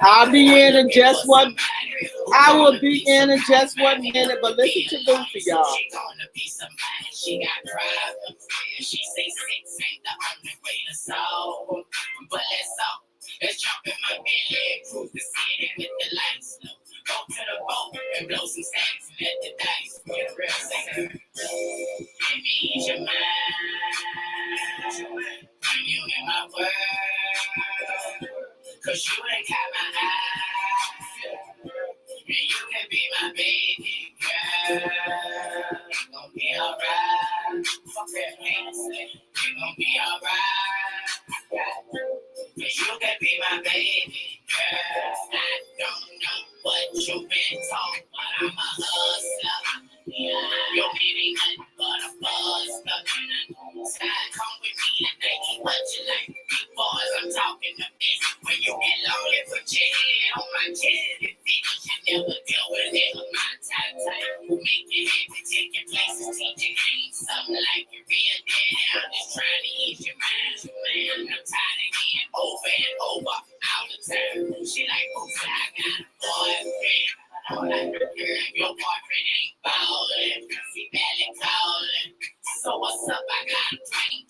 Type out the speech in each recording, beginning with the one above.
I'll be in just one. I will be in just 1 minute, but listen to Lucy, y'all. She got problems. She say sex ain't the only way to solve. But let's jump in my belly, cruise the city with the lights low. Go to the boat and blow some stacks and let the dice get real singer. Give me your mind. When you in my world, cause you ain't got my eyes. And you can be my baby girl. You gon' be alright. Fuck that fantasy. You gon' be alright. Cause you can be my baby girl. I don't know what you've been told, but I'm a hustler. Yeah, your baby nothing but a buster. Side come with me tonight. What you like? Big boys, I'm talking to this. When you get lonely, put your head on my chest. If you never deal with it, my type who make you happy, taking places, teaching games, something like you real dead. I'm just trying to ease your mind, man. I'm tired of getting over and over all the time. She like, oh, I got a boyfriend. I'm like, girl, your boyfriend ain't ballin', he barely callin'. So what's up? I got a train,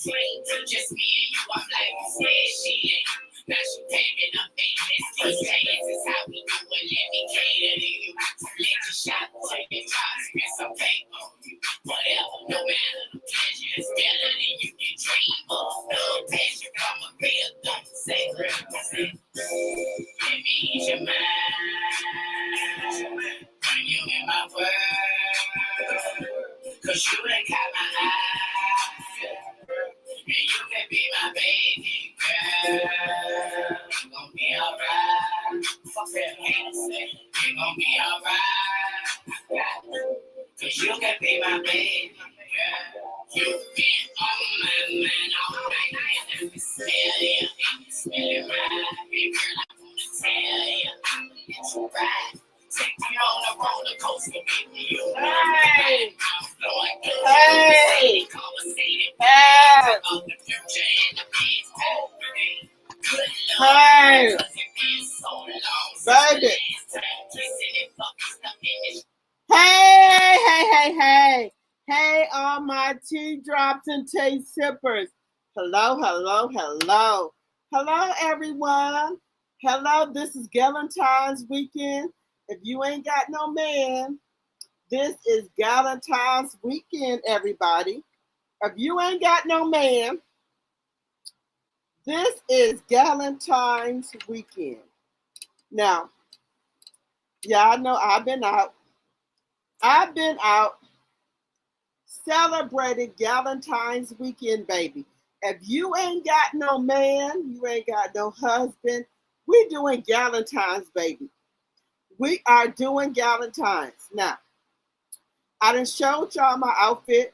just me and you. I'm like, you said she ain't. Now she paving up business. These days is how we do it. Let me cater to you. Let you shop till you try to spend some paper on you. Whatever, no matter the pleasure is better than you can dream of. No pleasure from a real don't say represent. Give me your mind. When you in my world, cause you ain't got my eyes. And you can be my baby girl. You gon' be alright. Fuck that fantasy. You gon' be alright. Cause you can be my baby girl. You've been on my mind all night. And let me smell you. And you smell it right. Baby girl, I wanna tell you. I'ma let you ride. Take me on a roller coaster with you. Hey! Hey! Hey! Baby! Hey! Hey, all my tea drops and tea sippers. Hello. Hello, everyone. Hello, this is Galentine's weekend. If you ain't got no man, this is Galentine's weekend, everybody. If you ain't got no man, this is Galentine's weekend. Now, y'all know I've been out celebrating Galentine's weekend, baby. If you ain't got no man, you ain't got no husband, we doing Galentine's, baby. We are doing Galentine's. Now, I done showed y'all my outfit.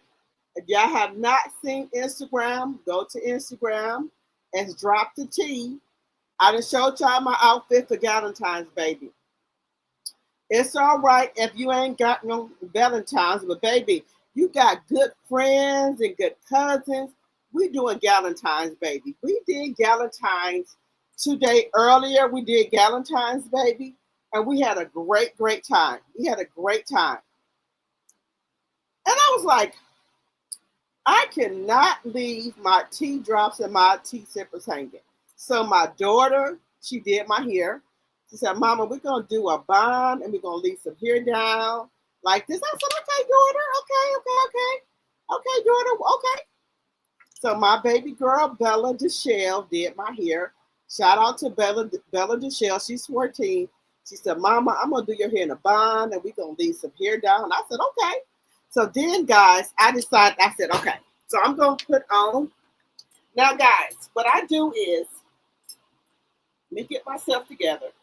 If y'all have not seen Instagram, go to Instagram and drop the tea. I done showed y'all my outfit for Galentine's, baby. It's all right if you ain't got no Valentine's, but baby, you got good friends and good cousins. We doing Galentine's, baby. We did Galentine's today earlier. We did Galentine's, baby. And we had a great time. We had a great time. And I was like, I cannot leave my tea drops and my tea sippers hanging. So my daughter, she did my hair. She said, Mama, we're going to do a bond and we're going to leave some hair down like this. I said, okay, daughter. Okay, daughter. Okay. So my baby girl, Bella Deshelle, did my hair. Shout out to Bella Deshelle. She's 14. She said, Mama, I'm going to do your hair in a bond and we're going to leave some hair down. I said, okay. So then, guys, I said, okay. So I'm going to put on. Now, guys, what I do is, let me get myself together.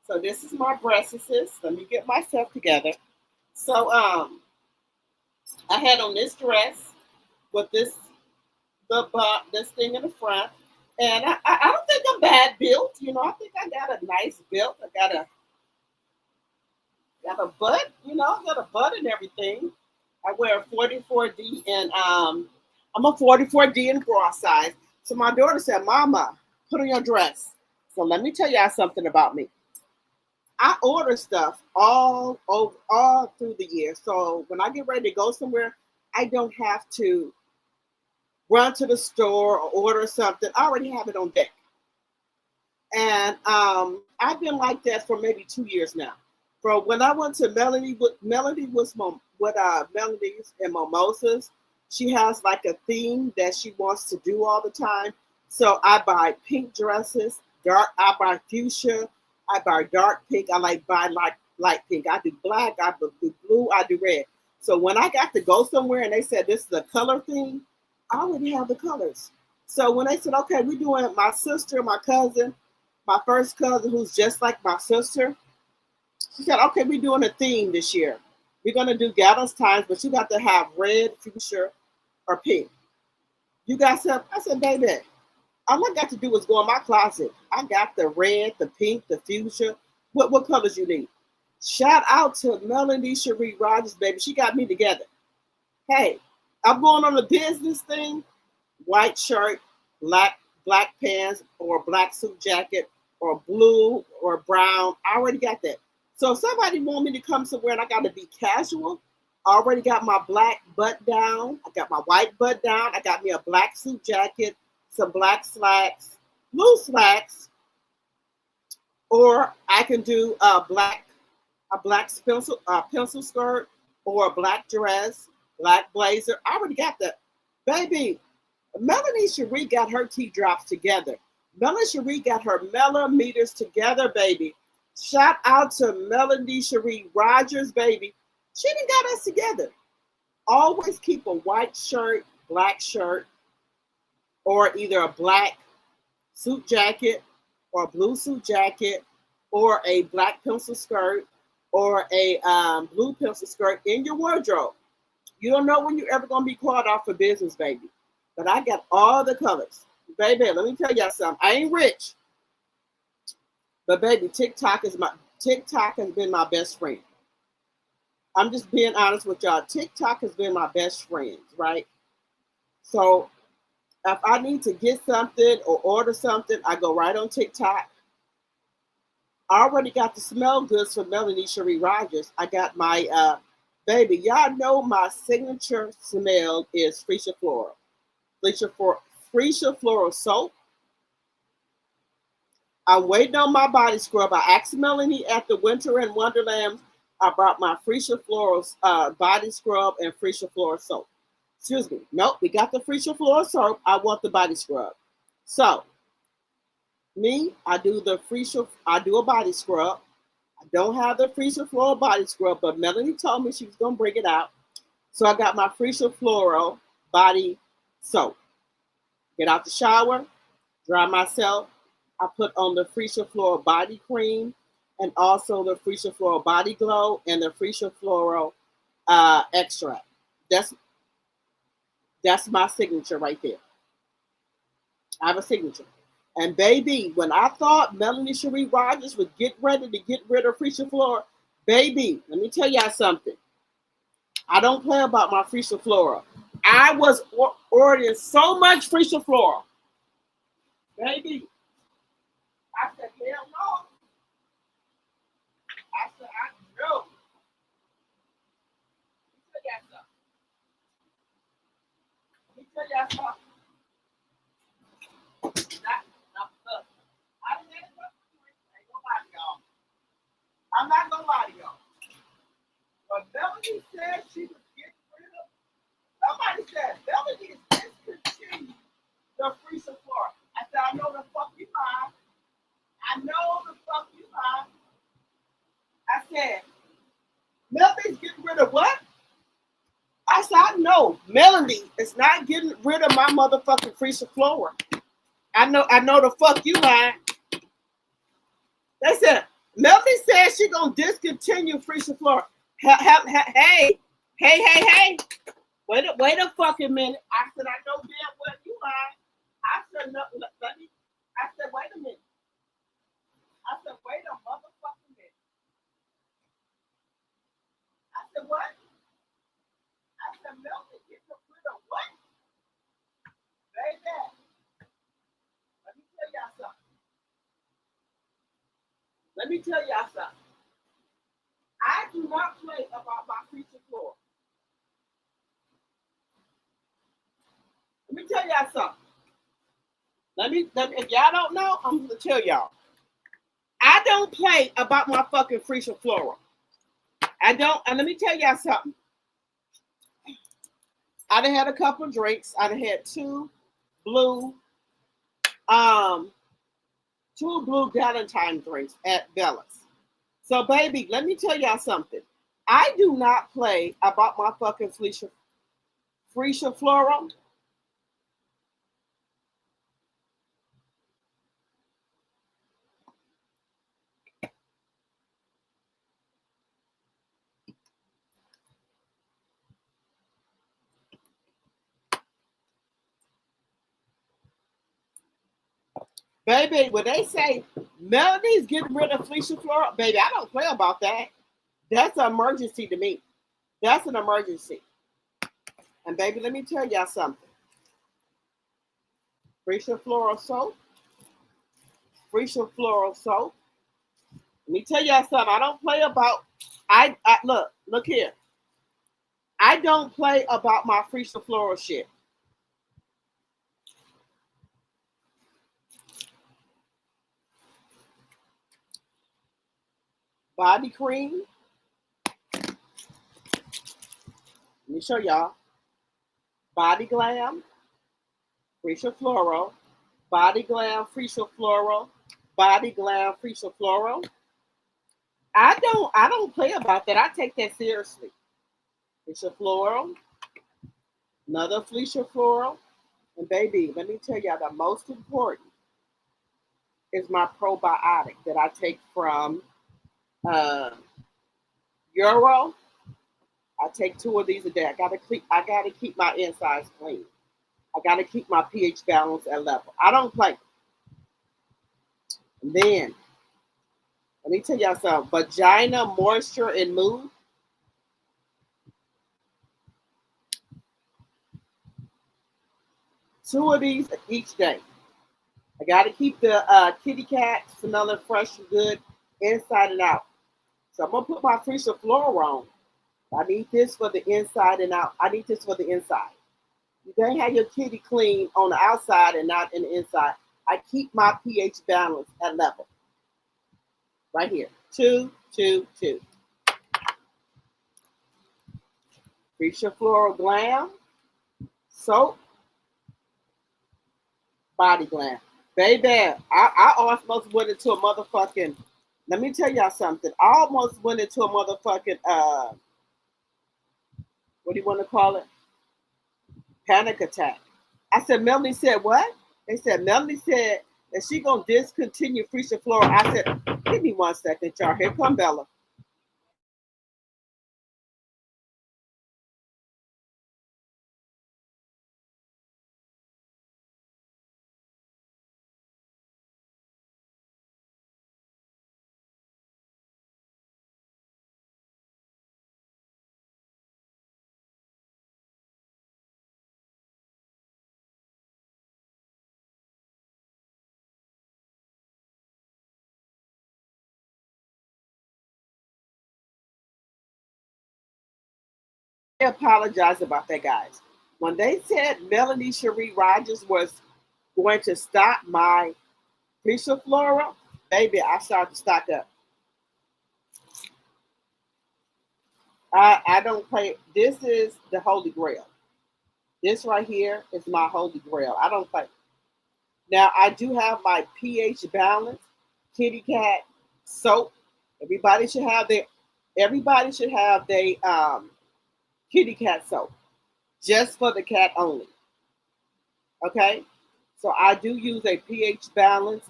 So this is my breastises. Let me get myself together. So I had on this dress with this thing in the front. And I don't think I'm bad built. You know, I think I got a nice build. I got a butt, you know, I got a butt and everything. I wear a 44D and I'm a 44D in bra size. So my daughter said, Mama, put on your dress. So let me tell y'all something about me. I order stuff all over, all through the year. So when I get ready to go somewhere, I don't have to run to the store or order something. I already have it on deck. And I've been like that for maybe 2 years now. From when I went to Melody was with Melodies and Mimosas. She has like a theme that she wants to do all the time. So I buy pink dresses, dark. I buy fuchsia. I buy dark pink. I buy like light pink. I do black. I do blue. I do red. So when I got to go somewhere and they said this is a color theme, I already have the colors. So when they said, okay, we're doing my sister, my cousin, my first cousin who's just like my sister, she said, okay, we're doing a theme this year. We're going to do Galentine's, but you got to have red, fuchsia, or pink. You got some? I said, baby, all I got to do is go in my closet. I got the red, the pink, the fuchsia. What colors you need? Shout out to Melanie Cherie Rogers, baby. She got me together. Hey, I'm going on a business thing. White shirt, black pants, or black suit jacket, or blue or brown. I already got that. So if somebody want me to come somewhere and I got to be casual, I already got my black butt down. I got my white butt down. I got me a black suit jacket, some black slacks, blue slacks, or I can do a black pencil skirt, or a black dress, black blazer. I already got that. Baby, Melanie Cherie got her T-drops together. Melanie Cherie got her millimeters together, baby. Shout out to Melanie Cherie Rogers, baby. She done got us together. Always keep a white shirt, black shirt, or either a black suit jacket or a blue suit jacket or a black pencil skirt or a blue pencil skirt in your wardrobe. You don't know when you're ever going to be called off for business, baby. But I got all the colors. Baby, let me tell y'all something. I ain't rich. But baby, TikTok has been my best friend. I'm just being honest with y'all. TikTok has been my best friend, right? So if I need to get something or order something, I go right on TikTok. I already got the smell goods from Melanie Cherie Rogers. I got my baby. Y'all know my signature smell is Freesia Floral. Freesia Floral soap. I'm waiting on my body scrub. I asked Melanie at the Winter in Wonderland. I brought my Freesia Floral body scrub and Freesia Floral soap. Excuse me. Nope, we got the Freesia Floral soap. I want the body scrub. So, I do a body scrub. I don't have the Freesia Floral body scrub, but Melanie told me she was going to bring it out. So I got my Freesia Floral body soap. Get out the shower, dry myself. I put on the Freesia Floral body cream and also the Freesia Floral body glow and the Freesia Floral extract. That's my signature right there. I have a signature. And baby, when I thought Melanie Cherie Rogers would get ready to get rid of Freesia Floral, baby, let me tell y'all something. I don't play about my Freesia Floral. I was ordering so much Freesia Floral. Baby, I said, hell no. I said, I know. Let me tell y'all something. I didn't get it. Ain't gonna lie to y'all. I'm not gonna lie to y'all. But Melanie said she was getting rid of. Somebody said Melanie is discontinued the Freesia Floral. I said, I know the fuck you lying. I know the fuck you lying. I said, Melanie's getting rid of what? I said, I know Melanie is not getting rid of my motherfucking Freesia Floral. I know the fuck you lying. They said, Melanie said she gonna discontinue Freesia Floral. Hey. Wait a fucking minute. I said, I know damn well you lying. I said, no, let me. I said, wait a minute. I said, wait a motherfucking minute. I said, what? I said, Melanie getting rid of what? Baby, let me tell y'all something. Let me tell y'all something. I do not play about my feature floor. Let me tell y'all something. If y'all don't know, I'm gonna tell y'all. I don't play about my fucking freezer floral. I don't, and let me tell y'all something. I done had a couple of drinks. I done had blue, um, two blue Valentine drinks at Bella's. So, baby, let me tell y'all something. I do not play about my fucking freezer floral. Baby, when they say Melody's getting rid of Felicia Floral, baby, I don't play about that. That's an emergency to me. That's an emergency. And baby, let me tell y'all something. Felicia Floral soap. Felicia Floral soap. Let me tell y'all something. I don't play about. I look here. I don't play about my Felicia Floral shit. Body cream. Let me show y'all. Body Glam, Freesia Floral, Body Glam, Freesia Floral, Body Glam, Freesia Floral. I don't play about that. I take that seriously. Freesia Floral, another Freesia Floral, and baby, let me tell y'all the most important is my probiotic that I take from Euro. I take 2 of these a day. I gotta keep my insides clean. I gotta keep my pH balance at level. I don't play. And then let me tell y'all something. Vagina moisture and mood. Two of these each day. I gotta keep the kitty cat smelling fresh and good inside and out. So I'm gonna put my Freesia Floral on. I need this for the inside and out. I need this for the inside. You can't have your kitty clean on the outside and not in the inside. I keep my pH balance at level. Right here. 2, 2, 2. Freesia Floral Glam. Soap. Body Glam. Baby, I almost went into a motherfucking, let me tell y'all something. I almost went into a motherfucking, what do you want to call it? Panic attack. I said, Melanie said what? They said, Melanie said that she going to discontinue Freesia Floral. I said, give me 1 second, y'all. Here come Bella. I apologize about that, guys. When they said Melanie Cherie Rogers was going to stop my Freesia Floral, baby, I started to stock up. I don't play. This is the Holy Grail. This right here is my Holy Grail. I don't play. Now I do have my pH balance, kitty cat soap. Everybody should have their everybody should have their kitty cat soap. Just for the cat only. Okay? So I do use a pH balance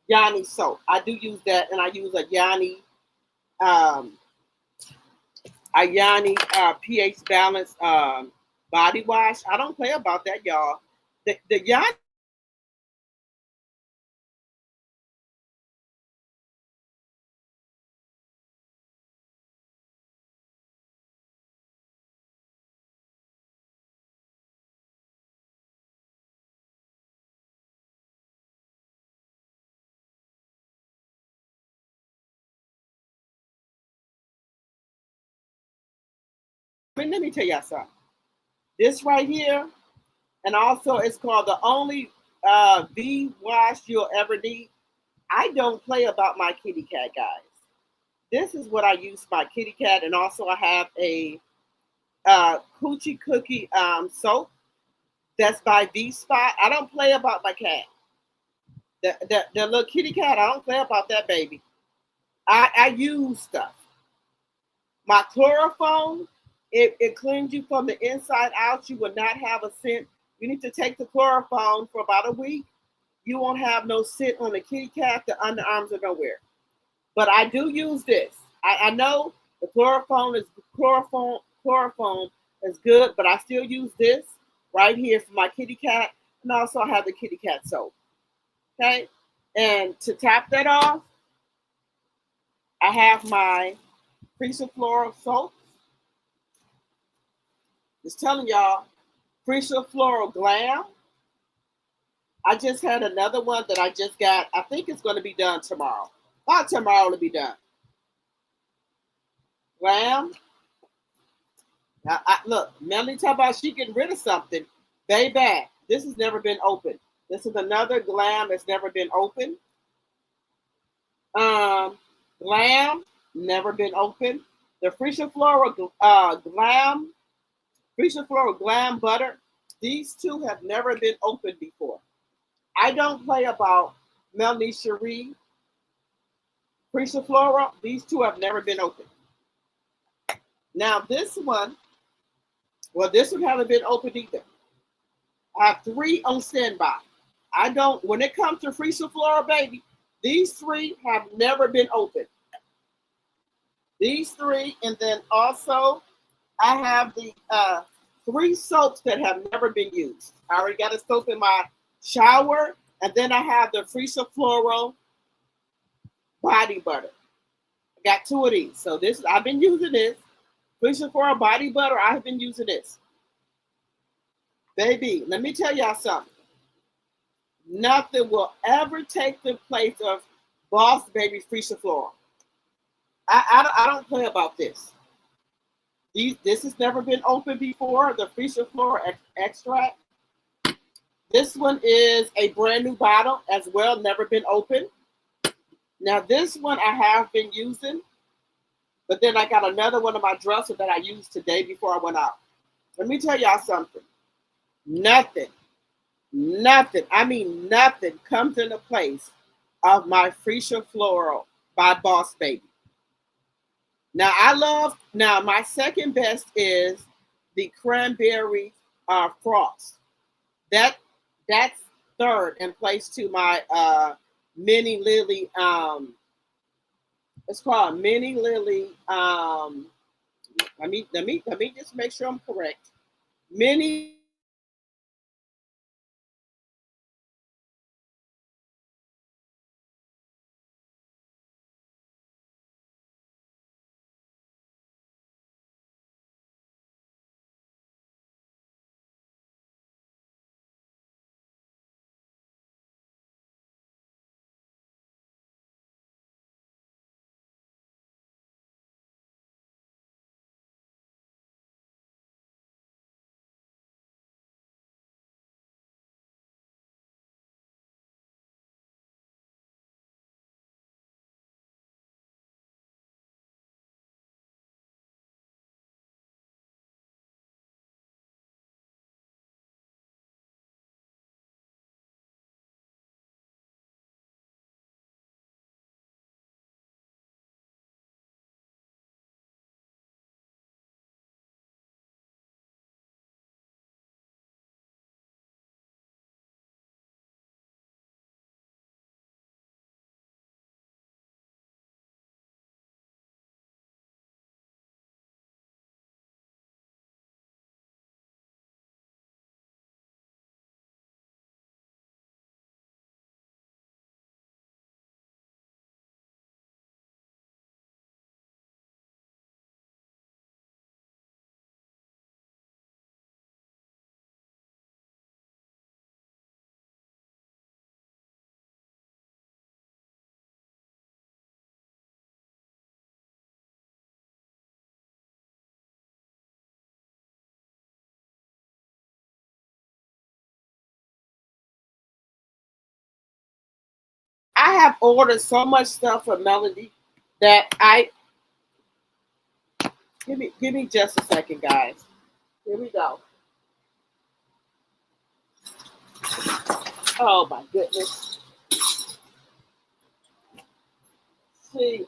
Yanni soap. I do use that and I use um a Yanni pH balance body wash. I don't play about that, y'all. The Yanni let me tell y'all something. This right here, and also it's called the only V wash you'll ever need. I don't play about my kitty cat, guys. This is what I use my kitty cat, and also I have a coochie cookie soap that's by V Spot. I don't play about my cat. The little kitty cat, I don't play about that baby. I use stuff. My chloroform, it cleans you from the inside out. You will not have a scent. You need to take the chloroform for about a week. You won't have no scent on the kitty cat, the underarms are nowhere. But I do use this. I know the chloroform is good, but I still use this right here for my kitty cat, and also I have the kitty cat soap. Okay, and to top that off, I have my Freesia Floral soap. Just telling y'all, Freesia Floral Glam. I just had another one that I just got. I think it's going to be done tomorrow. Not tomorrow, it'll be done. Glam. Now, look, Melanie talk about she getting rid of something. Baby, this has never been open. This is another Glam that's never been open. Glam, never been open. The Freesia Floral Glam, Freesia Floral Glam Butter. These two have never been opened before. I don't play about Melanie Cherie, Freesia Floral. These two have never been opened. Now this one, well, this one hasn't been opened either. I have 3 on standby. I don't, when it comes to Freesia Floral, baby, these 3 have never been opened. These 3, and then also I have the 3 soaps that have never been used. I already got a soap in my shower, and then I have the Freesia Floral body butter. I got 2 of these. So this, I've been using this. Freesia Floral body butter, I've been using this. Baby, let me tell y'all something. Nothing will ever take the place of Boss Baby Freesia Floral. I don't play about this. This has never been opened before, the Freesia Floral extract. This one is a brand new bottle as well, never been opened. Now this one I have been using, but then I got another one in my dresser that I used today before I went out. Let me tell y'all something. Nothing, I mean nothing comes into place of my Freesia Floral by Boss Baby. Now my second best is the cranberry frost. That's third in place to my Mini Lily. It's called Mini Lily. Let me just make sure I'm correct. Mini have ordered so much stuff for Melody that I give me just a second, guys. Here we go. Oh my goodness. See.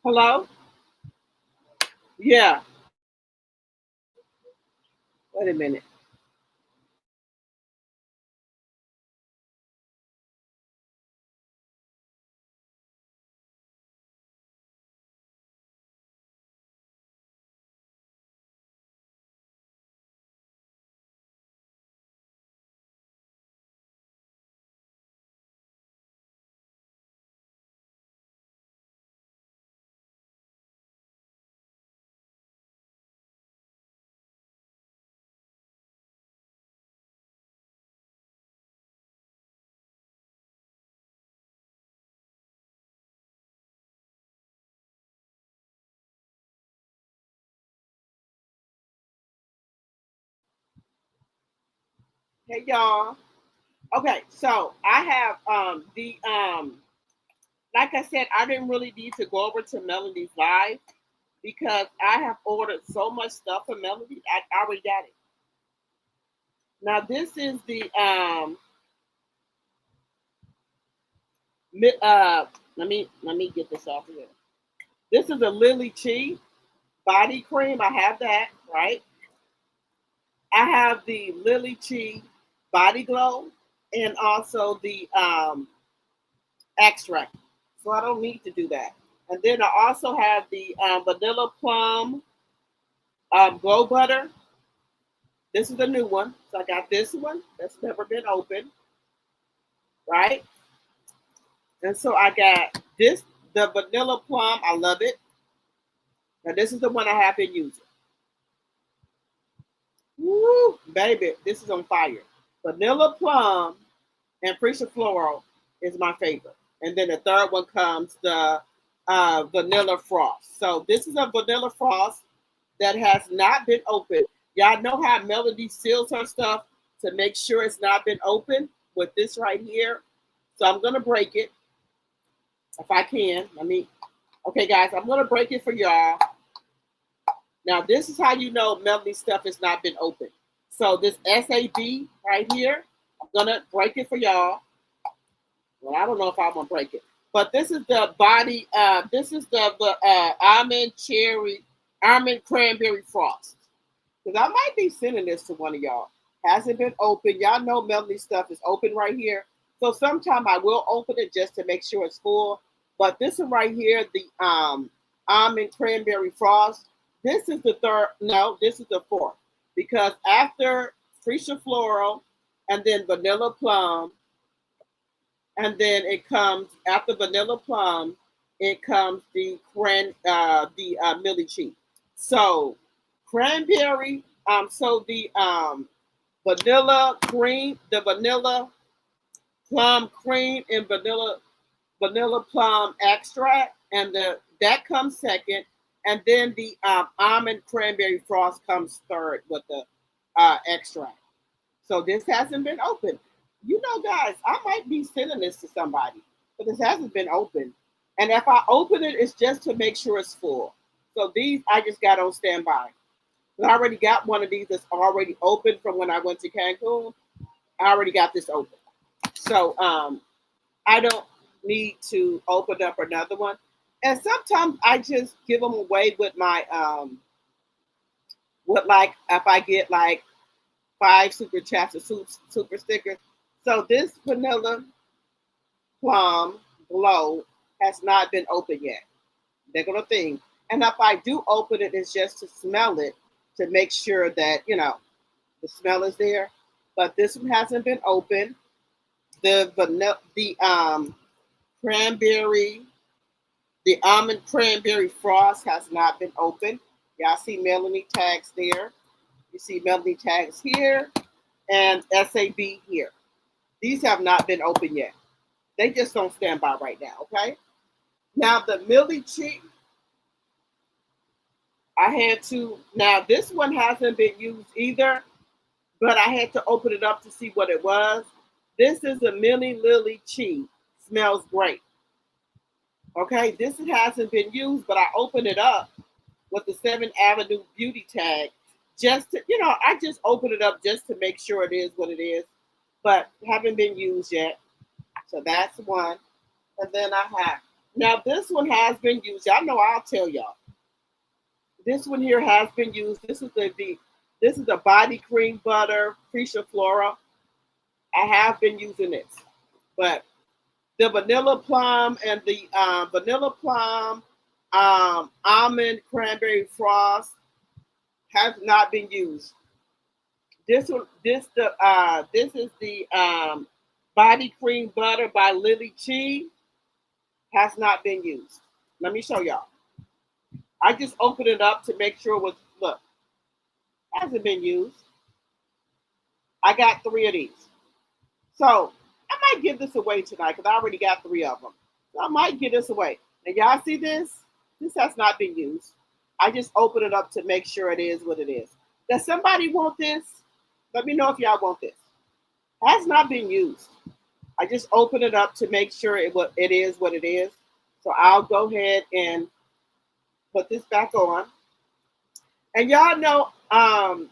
Hello? Yeah. Wait a minute. Hey y'all. Okay, so I have the like I said, I didn't really need to go over to Melody's live because I have ordered so much stuff for Melody. I already got it. Now this is the let me get this off of here. This is a Lily Chi body cream. I have that, right? I have the Lily Chi body glow and also the extract. So I don't need to do that. And then I also have the vanilla plum glow butter. This is the new one. So I got this one that's never been opened, right? And so I got this, the vanilla plum. I love it. Now this is the one I have been using. Woo, baby, this is on fire. Vanilla plum and Freesia Floral is my favorite. And then the third one comes the vanilla frost. So this is a vanilla frost that has not been opened. Y'all know how Melody seals her stuff to make sure it's not been opened with this right here. So I'm gonna break it if I can. Okay, guys, I'm gonna break it for y'all. Now this is how you know Melody stuff has not been opened. So this SAB right here, I'm gonna break it for y'all. Well, I don't know if I'm gonna break it, but this is the body. This is the almond cranberry frost. Because I might be sending this to one of y'all. Hasn't been open. Y'all know Melody stuff is open right here. So sometime I will open it just to make sure it's full. But this one right here, the almond cranberry frost. This is the third. No, this is the fourth. Because after Freesia Floral and then vanilla plum, and then it comes after vanilla plum, it comes the Millie Cheek. So cranberry, so the vanilla cream, the vanilla plum cream and vanilla plum extract, and that comes second, and then the almond cranberry frost comes third with the extract. So this hasn't been opened. You know, guys, I might be sending this to somebody, but this hasn't been opened. And if I open it, it's just to make sure it's full. So these I just got on standby. I already got one of these that's already open from when I went to Cancun. I already got this open. So I don't need to open up another one. And sometimes I just give them away with my with like if I get like 5 super chats or super stickers. So this vanilla plum glow has not been opened yet. They're gonna think. And if I do open it, it's just to smell it to make sure that the smell is there. But this one hasn't been opened. The vanilla, the cranberry, the almond cranberry frost has not been opened. Y'all see Melanie tags there. You see Melanie tags here and SAB here. These have not been opened yet. They just don't stand by right now, okay? Now the Millie Cheek, I had to, now this one hasn't been used either, but I had to open it up to see what it was. This is a Millie Lily Chi. Smells great. Okay, this hasn't been used, but I opened it up with the 7th Avenue beauty tag. Just to, I just opened it up just to make sure it is what it is, but haven't been used yet. So that's one. And then I have, now this one has been used. Y'all know I'll tell y'all. This one here has been used. This is the body cream butter, Freesia Flora. I have been using this, but the vanilla plum and the vanilla plum almond cranberry frost has not been used. This is the body cream butter by Lily Chi, has not been used. Let me show y'all. I just opened it up to make sure it was, look, hasn't been used. I got 3 of these. So I might give this away tonight because I already got 3 of them. So I might give this away. And y'all see this? This has not been used. I just opened it up to make sure it is what it is. Does somebody want this? Let me know if y'all want this. Has not been used. I just opened it up to make sure it is what it is. So I'll go ahead and put this back on. And y'all know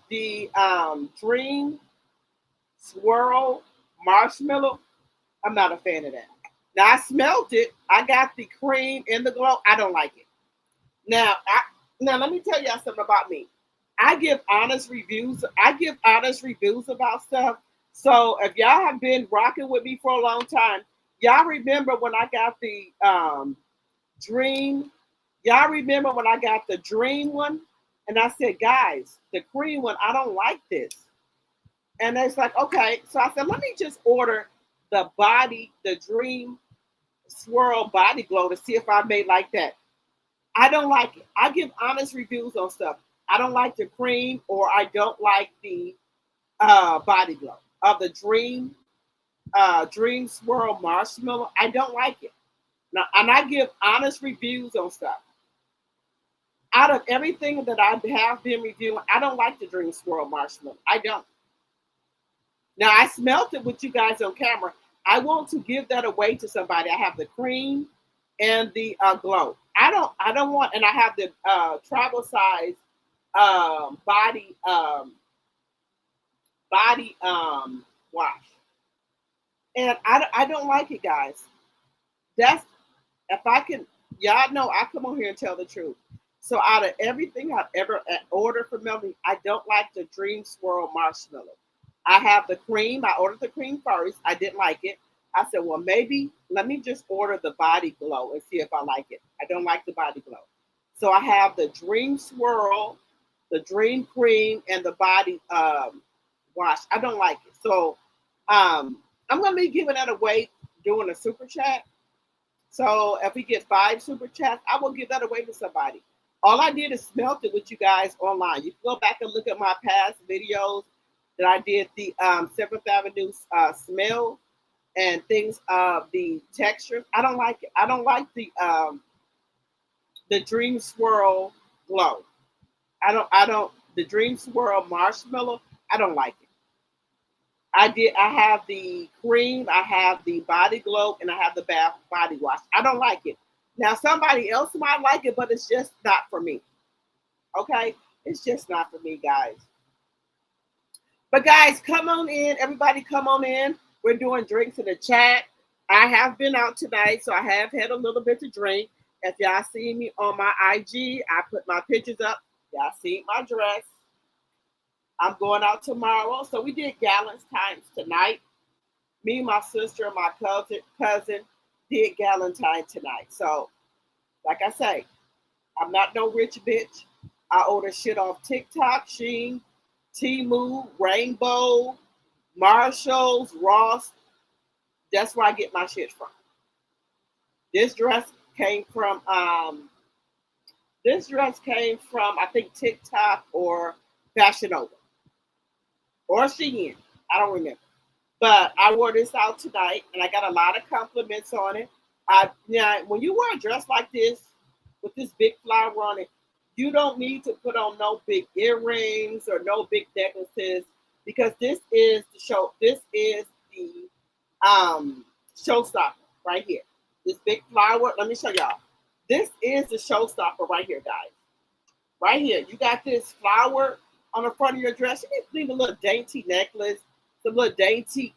the Dream Swirl Marshmallow. I'm not a fan of that. Now I smelled it. I got the cream and the glow. I don't like it. Now let me tell y'all something about me. I give honest reviews. I give honest reviews about stuff. So if y'all have been rocking with me for a long time, y'all remember when I got the Dream. Y'all remember when I got the Dream one? And I said, guys, the cream one, I don't like this. And it's like, okay. So I said, let me just order the Dream Swirl Body Glow to see if I may like that. I don't like it. I give honest reviews on stuff. I don't like the cream, or I don't like the body glow of the Dream Swirl Marshmallow. I don't like it. Now, and I give honest reviews on stuff. Out of everything that I have been reviewing, I don't like the Dream Swirl Marshmallow. I don't. Now I smelt it with you guys on camera. I want to give that away to somebody. I have the cream and the glow. I don't want, and I have the travel size body wash, and I don't like it, guys. That's, if I can, y'all know I come on here and tell the truth. So out of everything I've ever ordered from Melanie, I don't like the Dream Swirl Marshmallow. I have the cream. I ordered the cream first. I didn't like it. I said, well, maybe let me just order the body glow and see if I like it. I don't like the body glow. So I have the Dream Swirl, the Dream Cream, and the body wash. I don't like it. So I'm going to be giving that away doing a super chat. So if we get 5 super chats, I will give that away to somebody. All I did is smelt it with you guys online. You can go back and look at my past videos that I did the 7th Avenue smell and things of the texture. I don't like it. I don't like the Dream Swirl glow. The Dream Swirl Marshmallow, I don't like it. I have the cream, I have the body glow, and I have the bath body wash. I don't like it. Now somebody else might like it, but it's just not for me. Okay? It's just not for me, guys. But guys, come on in. Everybody come on in. We're doing drinks in the chat. I have been out tonight, so I have had a little bit to drink. If y'all see me on my IG, I put my pictures up. Y'all see my dress. I'm going out tomorrow. So we did Galentine's tonight. Me, my sister, and my cousin did Galentine tonight. So, like I say, I'm not no rich bitch. I order shit off TikTok, Shein, Temu, Rainbow, Marshalls, Ross. That's where I get my shit from. This dress came from I think TikTok or Fashion Nova or Shein. I don't remember. But I wore this out tonight, and I got a lot of compliments on it. When you wear a dress like this with this big flower on it, You don't need to put on no big earrings or no big necklaces because this is the show. This is the showstopper right here. This big flower. Let me show y'all. This is the showstopper right here, guys. Right here, you got this flower on the front of your dress. You need a little dainty necklace, some little dainty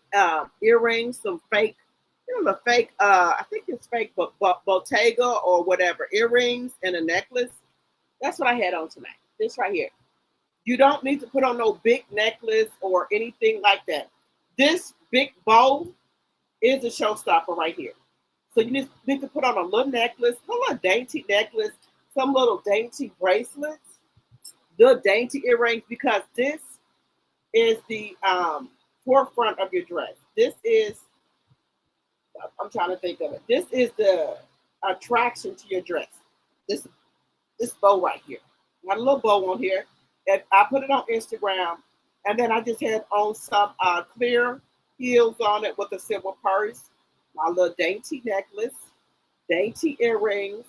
earrings, some fake, the fake. I think it's fake, but Bottega or whatever earrings and a necklace. That's what I had on tonight. This right here. You don't need to put on no big necklace or anything like that. This big bow is a showstopper right here. So you need to put on a little necklace, a little dainty necklace, some little dainty bracelets, the dainty earrings, because this is the forefront of your dress. This is, I'm trying to think of it. This is the attraction to your dress. This bow right here. Got a little bow on here. And I put it on Instagram, and then I just had on some clear heels on it with a silver purse, my little dainty necklace, dainty earrings,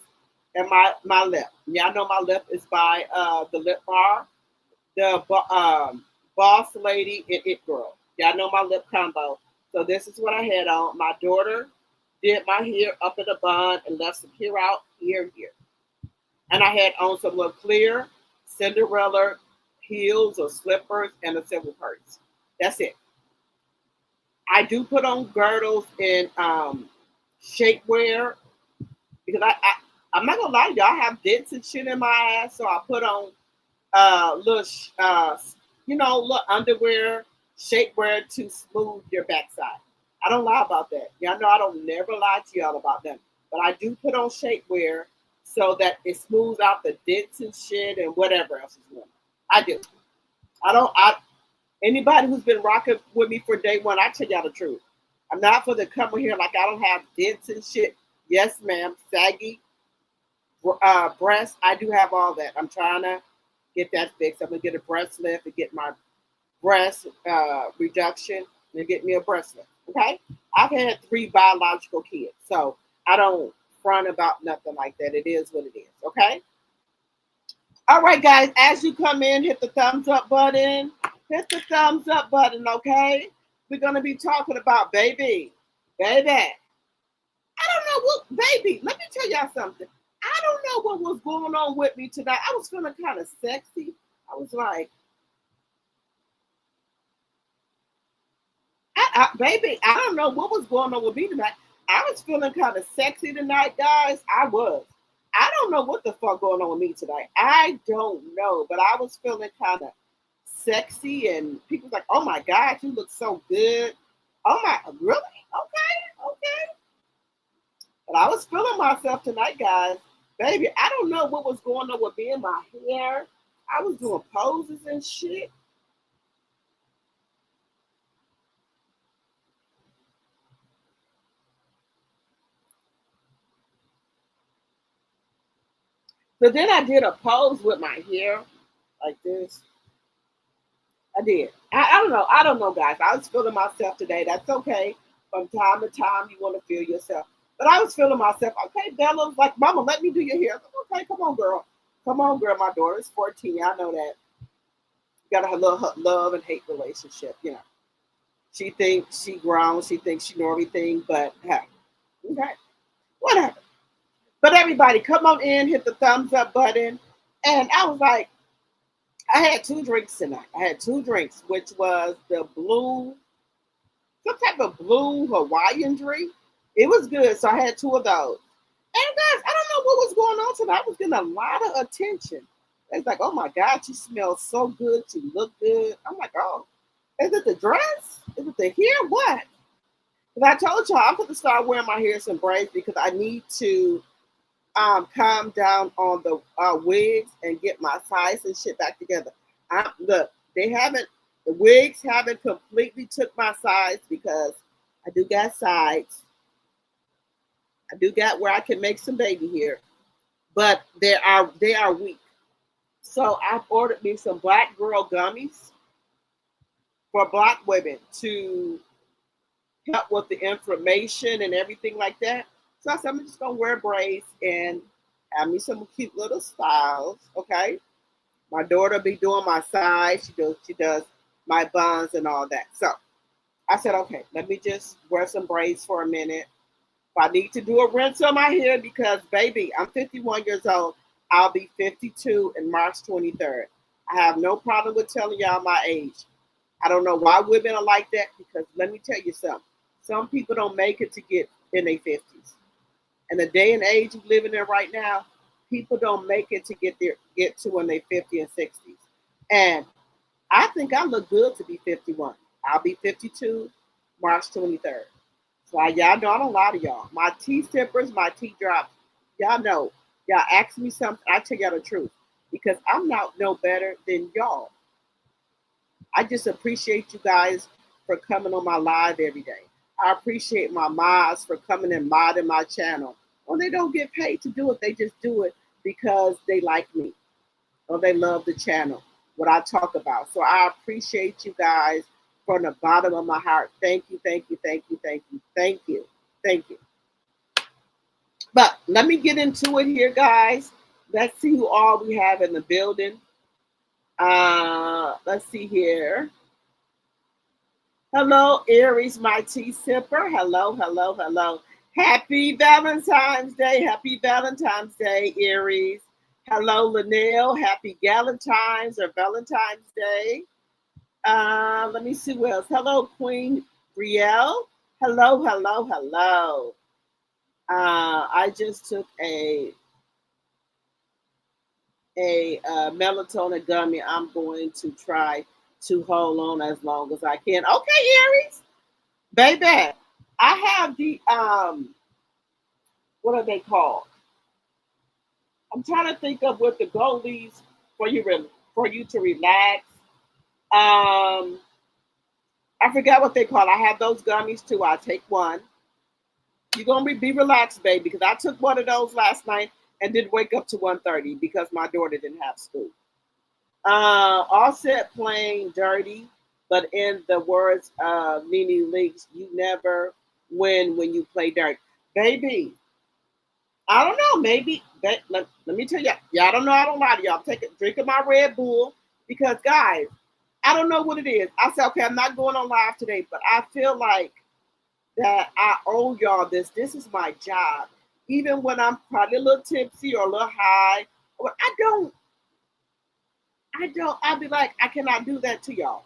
and my lip. Y'all know my lip is by the Lip Bar, the Boss Lady and It Girl. Y'all know my lip combo. So this is what I had on. My daughter did my hair up in a bun and left some hair out here and here. And I had on some little clear Cinderella heels or slippers and a silver purse. That's it. I do put on girdles and shapewear because I'm not gonna lie to y'all, I have dents and shit in my ass, so I put on little little underwear, shapewear to smooth your backside. I don't lie about that. Y'all know I don't never lie to y'all about them, but I do put on shapewear so that it smooths out the dents and shit and whatever else is going on. I do. Anybody who's been rocking with me for day one, I tell y'all the truth. I'm not for the coming here like I don't have dents and shit. Yes, ma'am. Saggy breasts. I do have all that. I'm trying to get that fixed. I'm gonna get a breast lift and get my breast reduction and get me a breast lift. Okay. I've had 3 biological kids, so I don't front about nothing like that. It is what it is. Okay. All right, guys. As you come in, hit the thumbs up button. Hit the thumbs up button. Okay. We're gonna be talking about baby. I don't know what, baby. Let me tell y'all something. I don't know what was going on with me tonight. I was feeling kind of sexy. I was like, baby, I don't know what was going on with me tonight. I was feeling kind of sexy tonight, guys. I was. I don't know what the fuck going on with me tonight. I don't know, but I was feeling kind of sexy, and people like, "Oh my God, you look so good." Oh my, really? Okay. But I was feeling myself tonight, guys. Baby, I don't know what was going on with me and my hair. I was doing poses and shit. So then I did a pose with my hair like this. I did. I don't know. I don't know, guys. I was feeling myself today. That's okay. From time to time, you want to feel yourself. But I was feeling myself. Okay, Bella was like, "Mama, let me do your hair." Okay, come on, girl. Come on, girl. My daughter's 14. I know that. You got a little love and hate relationship. She thinks she grown. She thinks she know everything. But hey, okay, whatever. But everybody, come on in, hit the thumbs up button. And I was like, I had 2 drinks tonight. I had 2 drinks, which was the blue, some type of blue Hawaiian drink. It was good, so I had 2 of those. And guys, I don't know what was going on tonight. I was getting a lot of attention. It's like, oh my God, you smell so good. You look good. I'm like, oh, is it the dress? Is it the hair? What? Because I told y'all I'm going to start wearing my hair some braids because I need to calm down on the wigs and get my size and shit back together. Look, the wigs haven't completely took my size because I do got sides. I do got where I can make some baby hair, but they are weak. So I've ordered me some black girl gummies for black women to help with the inflammation and everything like that. So I said, I'm just gonna wear braids and Have me some cute little styles, okay? My daughter be doing my sides. She does my buns and all that. So I said, okay, let me just wear some braids for a minute. If I need to do a rinse on my hair, because baby, I'm 51 years old. I'll be 52 in March 23rd. I have no problem with telling y'all my age. I don't know why women are like that, because let me tell you something. Some people don't make it to get in their 50s. And the day and age you living in right now, people don't make it to get to when they 50 and 60s. And I think I look good to be 51. I'll be 52 March 23rd. So y'all know I don't lie to y'all. My tea sippers, my tea drops, y'all know. Y'all ask me something, I tell y'all the truth. Because I'm not no better than y'all. I just appreciate you guys for coming on my live every day. I appreciate my mods for coming and modding my channel. Well, they don't get paid to do it. They just do it because they like me or they love the channel, what I talk about. So I appreciate you guys from the bottom of my heart. Thank you, thank you, thank you, thank you, thank you, thank you. But let me get into it here, guys. Let's see who all we have in the building. Let's see here. Hello, Aries, my tea sipper. Hello, hello, hello. Happy Valentine's Day. Happy Valentine's Day, Aries. Hello, Linnell. Happy Galentine's or Valentine's Day. Let me see who else. Hello, Queen Brielle. Hello, hello, hello. I just took a melatonin gummy. I'm going to try to hold on as long as I can. Okay, Aries. Baby, I have the what are they called? I'm trying to think of what the goalies for you to relax. I forgot what they call. I have those gummies too. I take one. You're gonna be relaxed, baby, because I took one of those last night and didn't wake up to 1:30 because my daughter didn't have school. All set playing dirty, but in the words of Nene Leakes, you never win when you play dirty. Baby, I don't know. Maybe let me tell you, y'all don't know. I don't lie to y'all. Drinking my Red Bull because, guys, I don't know what it is. I said, okay, I'm not going on live today, but I feel like that I owe y'all this. This is my job. Even when I'm probably a little tipsy or a little high, but I'll be like, I cannot do that to y'all.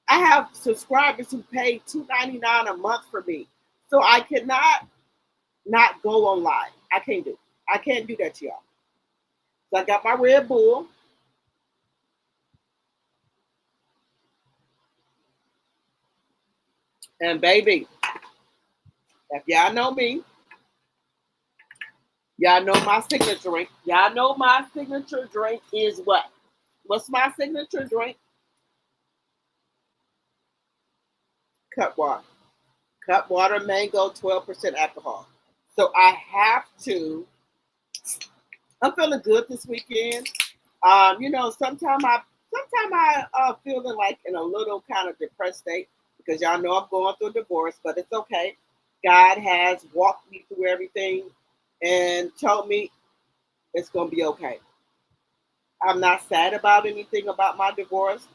I have subscribers who pay $2.99 a month for me. So I cannot not go on live. I can't do it. I can't do that to y'all. So I got my Red Bull. And baby, if y'all know me, y'all know my signature drink. Y'all know my signature drink is what? What's my signature drink? Cut water. Cut water, mango, 12% alcohol. So I have to. I'm feeling good this weekend. Sometimes I feeling like in a little kind of depressed state because y'all know I'm going through a divorce, but it's okay. God has walked me through everything and told me it's gonna be okay. I'm not sad about anything about my divorce.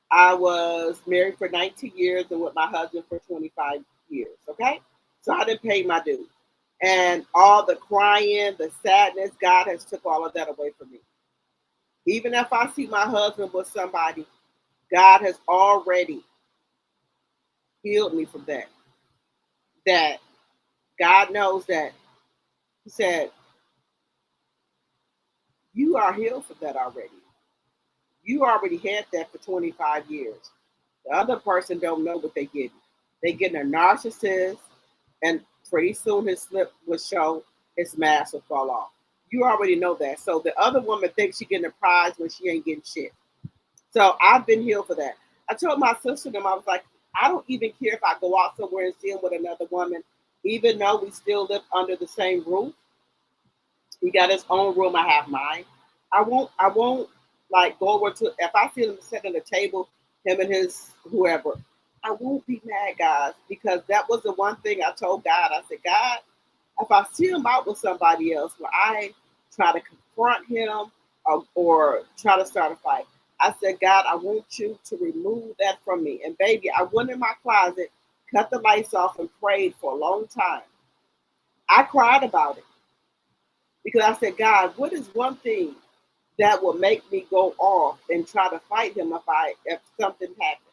I was married for 19 years and with my husband for 25 years. Okay, so I didn't pay my dues, and all the crying, the sadness, God has took all of that away from me. Even if I see my husband with somebody, God has already healed me from that. That God knows that He said, you are healed from that already. You already had that for 25 years. The other person don't know what they getting. They getting a narcissist, and pretty soon his slip will show, his mask will fall off. You already know that. So the other woman thinks she getting a prize when she ain't getting shit. So I've been healed for that. I told my sister and I was like, I don't even care if I go out somewhere and see him with another woman, even though we still live under the same roof. He got his own room. I have mine. I won't like go over to if I see him sitting at the table, him and his whoever. I won't be mad, guys, because that was the one thing I told God. I said, God, if I see him out with somebody else, well, I try to confront him or try to start a fight. I said, God, I want you to remove that from me. And baby, I went in my closet, cut the lights off, and prayed for a long time. I cried about it because I said, God, what is one thing that will make me go off and try to fight him if something happened?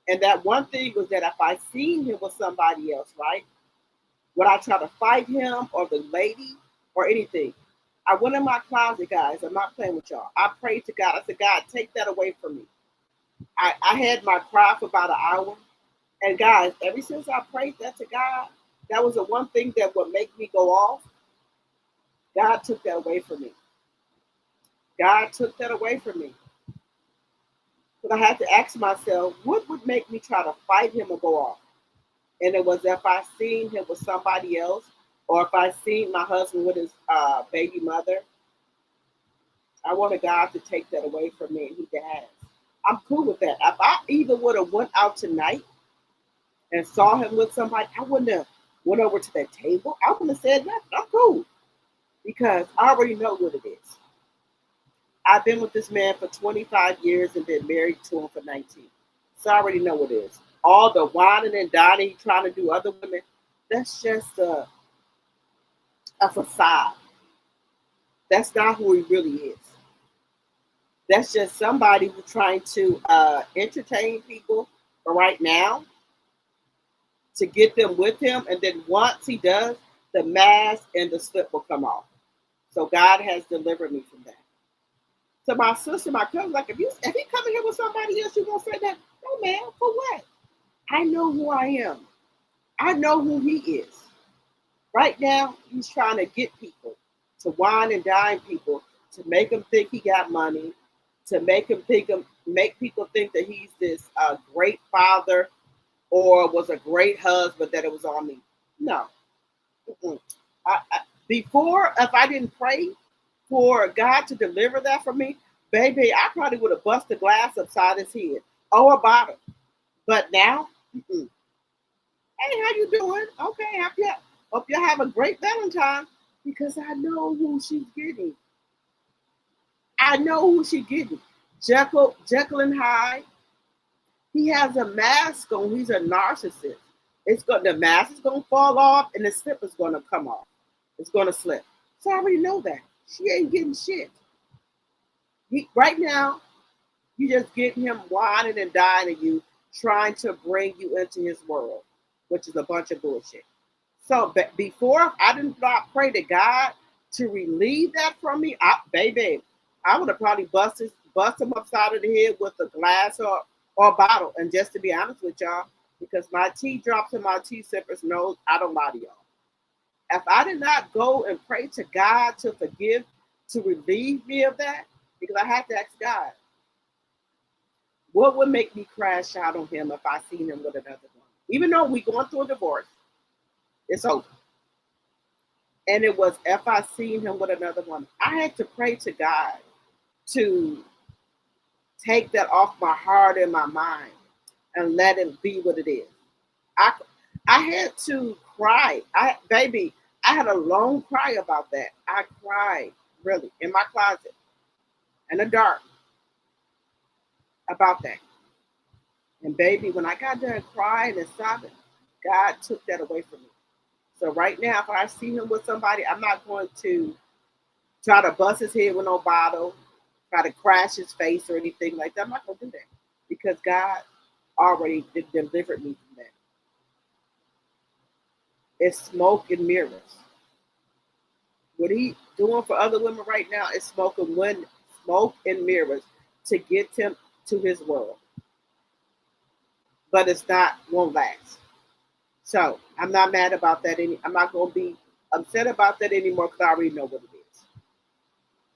And that one thing was that if I seen him with somebody else, right? Would I try to fight him or the lady or anything? I went in my closet, guys. I'm not playing with y'all. I prayed to God. I said, God, take that away from me. I had my cry for about an hour. And guys, ever since I prayed that to God, that was the one thing that would make me go off. God took that away from me. God took that away from me. But I had to ask myself, what would make me try to fight him or go off? And it was if I seen him with somebody else, or if I seen my husband with his baby mother. I wanted God to take that away from me, and He has. I'm cool with that. If I either would have went out tonight and saw him with somebody, I wouldn't have went over to that table. I wouldn't have said nothing. I'm cool because I already know what it is. I've been with this man for 25 years and been married to him for 19. So I already know what it is. All the whining and dining, trying to do other women, that's just a facade. That's not who he really is. That's just somebody who's trying to entertain people for right now to get them with him. And then once he does, the mask and the slip will come off. So God has delivered me from that. So my sister, my cousin, like, if he coming here with somebody else, you gonna say that? No, man, for what? I know who I am. I know who he is. Right now, he's trying to get people to wine and dine people to make them think he got money, to make people think that he's this great father or was a great husband, that it was on me. No. Before, if I didn't pray for God to deliver that from me, baby, I probably would have busted glass upside his head or a bottle. But now, hey, how you doing? Okay, hope you have a great Valentine, because I know who she's getting. I know who she's getting. Jekyll and Hyde. He has a mask on. He's a narcissist. The mask is gonna fall off, and the slip is gonna come off. It's gonna slip. So I already know that she ain't getting shit. Right now, you just getting him whining and dining you, trying to bring you into his world, which is a bunch of bullshit. So before I did not pray to God to relieve that from me, I would have probably bust him upside of the head with a glass or a bottle. And just to be honest with y'all, because my tea drops and my tea sippers knows I don't lie to y'all. If I did not go and pray to God to forgive, to relieve me of that, because I had to ask God, what would make me crash out on him if I seen him with another one? Even though we going through a divorce, it's over. And it was if I seen him with another one. I had to pray to God to take that off my heart and my mind and let it be what it is. I had to cry. I had a long cry about that. I cried, really, in my closet, in the dark, about that. And baby, when I got done crying and sobbing, God took that away from me. So right now, if I see him with somebody, I'm not going to try to bust his head with no bottle, try to crash his face or anything like that. I'm not going to do that because God already delivered me from that. It's smoke and mirrors. What he doing for other women right now is smoke and mirrors to get him to his world. But won't last. So I'm not mad about that. I'm not going to be upset about that anymore because I already know what it is.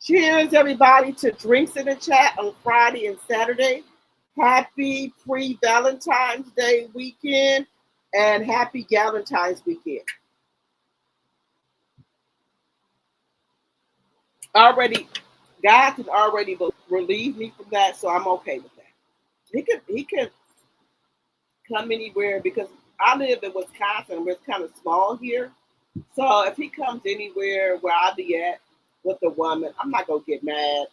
Cheers, everybody, to Drinks in the Chat on Friday and Saturday. Happy pre-Valentine's Day weekend and happy Galentine's weekend. God can already relieve me from that, so I'm okay with that. He can come anywhere because I live in Wisconsin, where it's kind of small here. So if he comes anywhere where I be at, with a woman, I'm not going to get mad.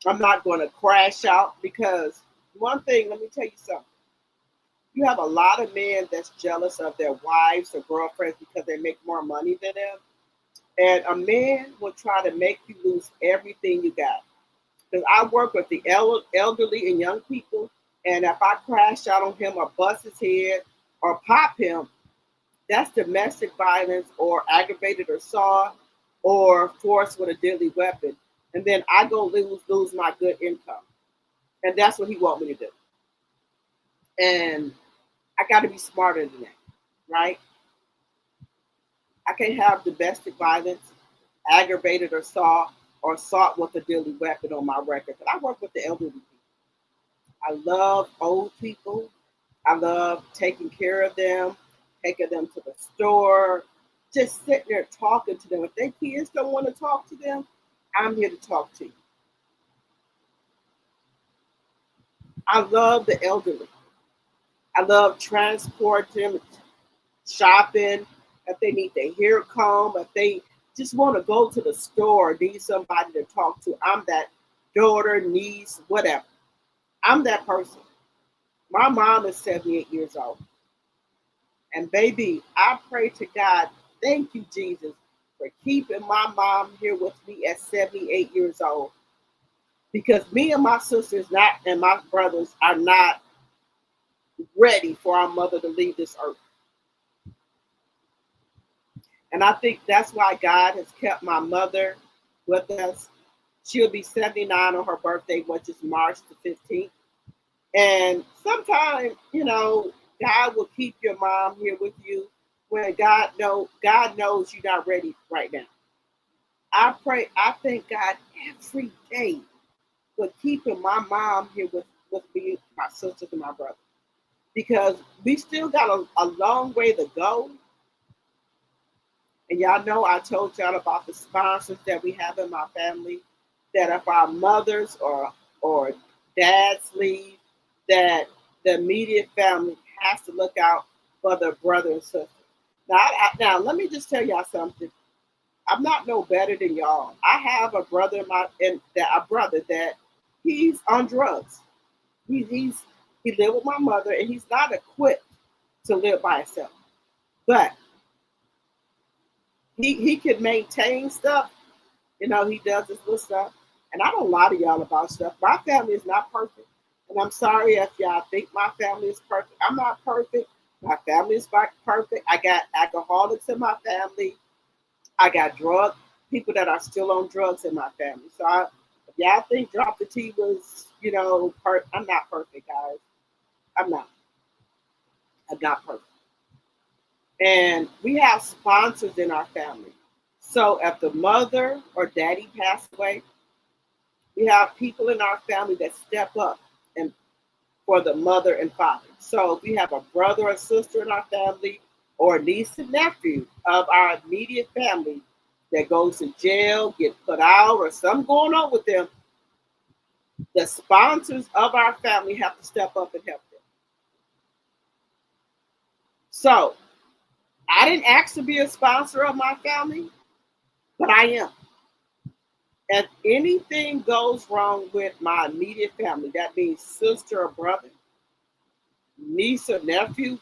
I'm not going to crash out because one thing, let me tell you something. You have a lot of men that's jealous of their wives or girlfriends because they make more money than them. And a man will try to make you lose everything you got. Because I work with the elderly and young people, and if I crash out on him or bust his head or pop him, that's domestic violence or aggravated assault or force with a deadly weapon. And then I go lose my good income. And that's what he want me to do. And I got to be smarter than that, right? I can't have domestic violence, aggravated assault, or assault with a deadly weapon on my record. But I work with the elderly people. I love old people. I love taking care of them, taking them to the store, just sitting there talking to them. If their kids don't want to talk to them, I'm here to talk to you. I love the elderly. I love transporting, shopping, if they need their hair comb, if they just want to go to the store, need somebody to talk to. I'm that daughter, niece, whatever. I'm that person. My mom is 78 years old. And baby, I pray to God, thank you, Jesus, for keeping my mom here with me at 78 years old. Because me and my sisters not and my brothers are not ready for our mother to leave this earth. And I think that's why God has kept my mother with us. She'll be 79 on her birthday, which is March the 15th. And sometimes, God will keep your mom here with you when God knows you're not ready right now. I thank God every day for keeping my mom here with me, my sisters, and my brother. Because we still got a long way to go. And y'all know I told y'all about the sponsors that we have in my family, that if our mothers or dads leave, that the immediate family has to look out for their brother and sister. Now, let me just tell y'all something. I'm not no better than y'all. I have a brother that he's on drugs. He lived with my mother, and he's not equipped to live by himself. But he can maintain stuff. He does this little stuff. And I don't lie to y'all about stuff. My family is not perfect. And I'm sorry if y'all think my family is perfect. I'm not perfect. My family is not perfect. I got alcoholics in my family. I got people that are still on drugs in my family. So if y'all think Drop the T was, I'm not perfect, guys. I'm not. I'm not perfect. And we have sponsors in our family. So if the mother or daddy passed away, we have people in our family that step up and for the mother and father. So we have a brother or sister in our family or niece and nephew of our immediate family that goes to jail, get put out, or something going on with them. The sponsors of our family have to step up and help them. So I didn't ask to be a sponsor of my family, but I am. If anything goes wrong with my immediate family, that means sister or brother, niece or nephew,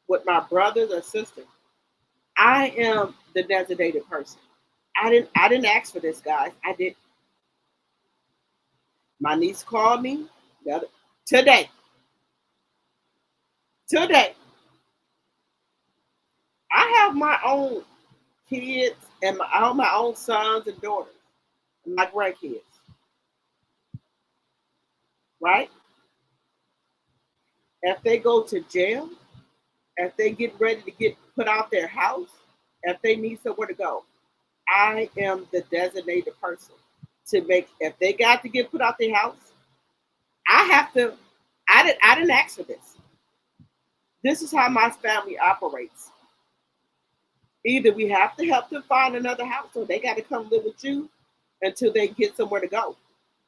with my brothers or sisters, I am the designated person. I didn't ask for this, guys. I did. My niece called me today. Today. I have my own kids and my own sons and daughters and my grandkids. Right? If they go to jail, if they get ready to get put out their house, if they need somewhere to go, I am the designated person to make. If they got to get put out their house, I have to. I didn't ask for this. This is how my family operates. Either we have to help them find another house, or they got to come live with you until they get somewhere to go.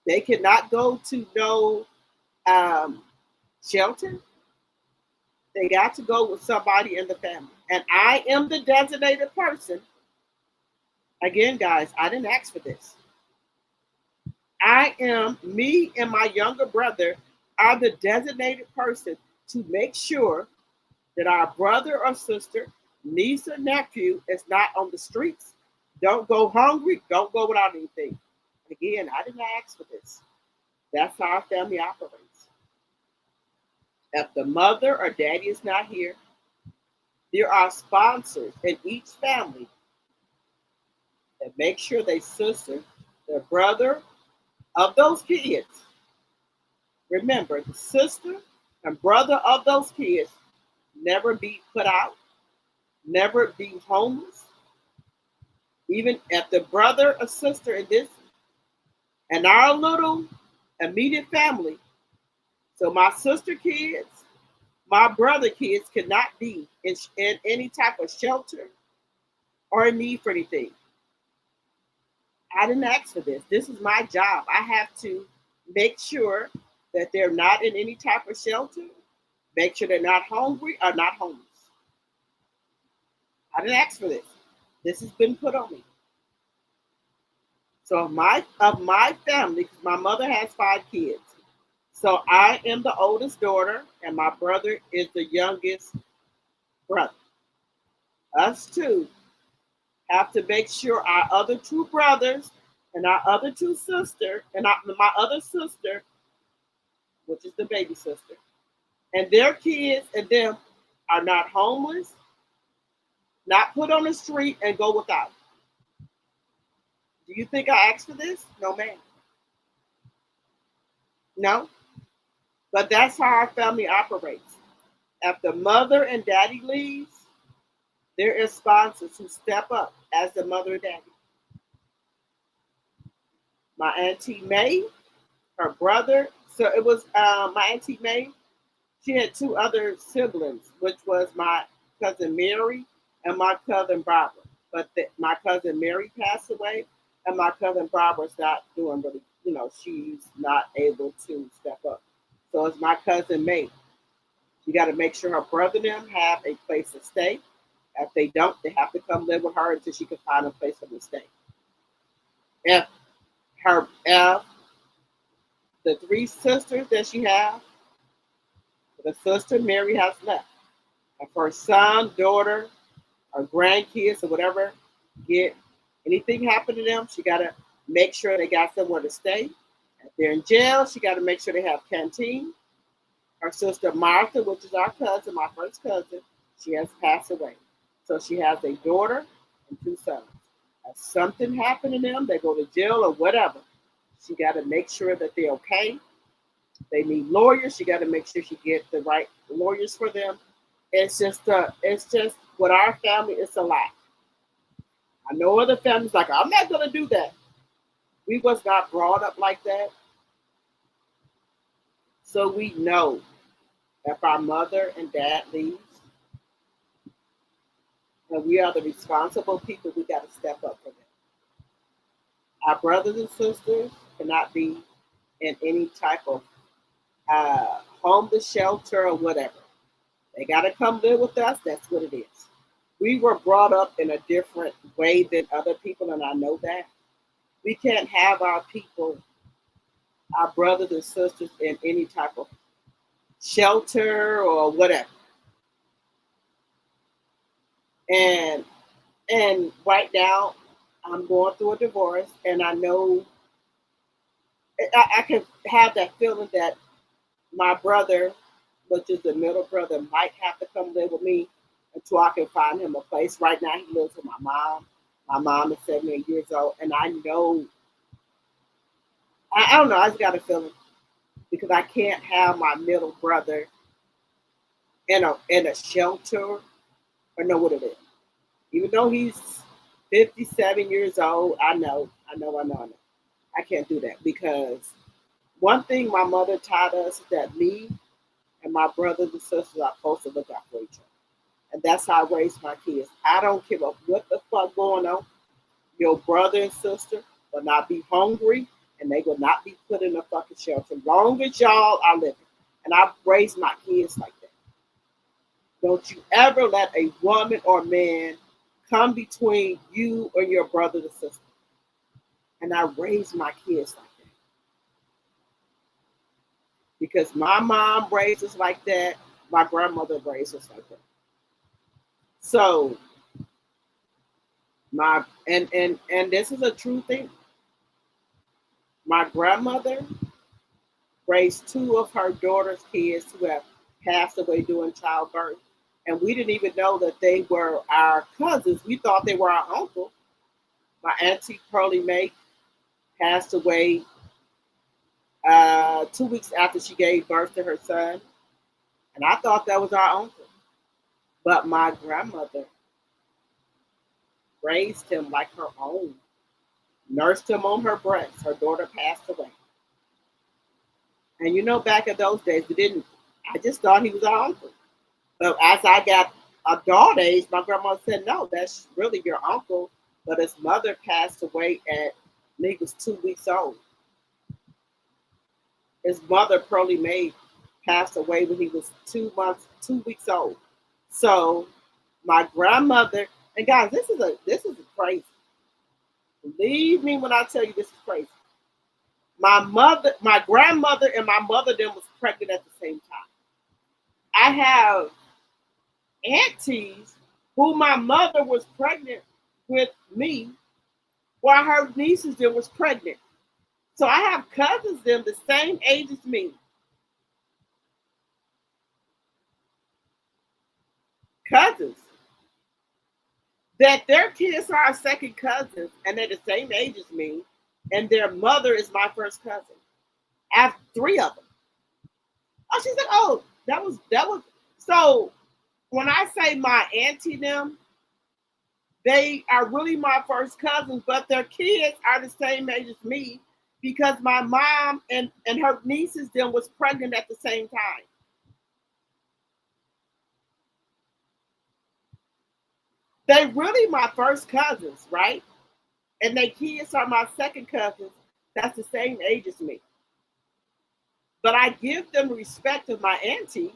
They cannot go to no shelter. They got to go with somebody in the family. And I am the designated person. Again, guys, I didn't ask for this. Me and my younger brother are the designated person to make sure that our brother or sister, niece or nephew is not on the streets. Don't go hungry. Don't go without anything. Again, I didn't ask for this. That's how our family operates. If the mother or daddy is not here, there are sponsors in each family that make sure their sister, their brother of those kids, remember, the sister and brother of those kids never be put out, never be homeless. Even if the brother or sister in this and our little immediate family, so my sister kids, my brother kids cannot be in any type of shelter or in need for anything. I didn't ask for this. This is my job. I have to make sure that they're not in any type of shelter, make sure they're not hungry or not homeless. I didn't ask for this. This has been put on me. So of my family, because my mother has 5 kids. So I am the oldest daughter, and my brother is the youngest brother. Us two have to make sure our other 2 brothers and our other 2 sisters, and my other sister, which is the baby sister, and their kids and them are not homeless, not put on the street and go without. Do you think I asked for this? No, ma'am. No. But that's how our family operates. If the mother and daddy leaves, there is sponsors who step up as the mother and daddy. My Auntie May, her brother, so it was my Auntie May, she had 2 other siblings, which was my cousin Mary and my cousin Barbara. But my cousin Mary passed away, and my cousin Barbara's not doing really, she's not able to step up. So it's my cousin May. You got to make sure her brother and them have a place to stay. If they don't, they have to come live with her until she can find a place for them to stay. If the 3 sisters that she has, the sister Mary has left. If her son, daughter, or grandkids or whatever get anything happen to them, she got to make sure they got somewhere to stay. If they're in jail, she got to make sure they have canteen. Her sister Martha, which is our cousin, my first cousin, she has passed away. So she has a daughter and 2 sons. If something happened to them, they go to jail or whatever, she got to make sure that they're okay. They need lawyers. She got to make sure she get the right lawyers for them. It's just with our family, it's a lot. I know other families like, I'm not gonna do that. We was not brought up like that. So we know if our mother and dad leaves, and we are the responsible people, we got to step up for them. Our brothers and sisters cannot be in any type of homeless shelter or whatever. They got to come live with us. That's what it is. We were brought up in a different way than other people, and I know that. We can't have our people, our brothers and sisters, in any type of shelter or whatever. And right now, I'm going through a divorce, and I know I can have that feeling that my brother, which is the middle brother, might have to come live with me until I can find him a place. Right now, he lives with my mom. My mom is 78 years old, and I know, I don't know, I just got a feeling because I can't have my middle brother in a shelter or know what it is. Even though he's 57 years old, I know. I can't do that because one thing my mother taught us is that me and my brothers and sisters are supposed to look out for each other. And that's how I raise my kids. I don't care what the fuck going on. Your brother and sister will not be hungry and they will not be put in a fucking shelter. As long as y'all are living. And I've raised my kids like that. Don't you ever let a woman or man come between you or your brother or sister. And I raised my kids like that. because my mom raised us like that. My grandmother raised us like that. So my and this is a true thing. My grandmother raised two of her daughter's kids who have passed away during childbirth. And we didn't even know that they were our cousins. We thought they were our uncle. My auntie Pearlie Mae passed away 2 weeks after she gave birth to her son. And I thought that was our uncle. But my grandmother raised him like her own, nursed him on her breast. Her daughter passed away. And you know, back in those days, we didn't, I just thought he was our uncle. But as I got adult age, my grandma said, no, that's really your uncle. But his mother passed away at, I think he was 2 weeks old. His mother, Pearlie Mae, passed away when he was 2 months, 2 weeks old. So my grandmother, and guys, this is crazy. Believe me when I tell you this is crazy. My grandmother and my mother then was pregnant at the same time. I have aunties who my mother was pregnant with me while her nieces then was pregnant. So I have cousins them the same age as me. Cousins. That their kids are our second cousins and they're the same age as me. And their mother is my first cousin. I have three of them. Oh, she's like, oh, that was so when I say my auntie them, they are really my first cousins, but their kids are the same age as me because my mom and her nieces then was pregnant at the same time. They really my first cousins, right? And their kids are my second cousins. That's the same age as me. But I give them respect of my auntie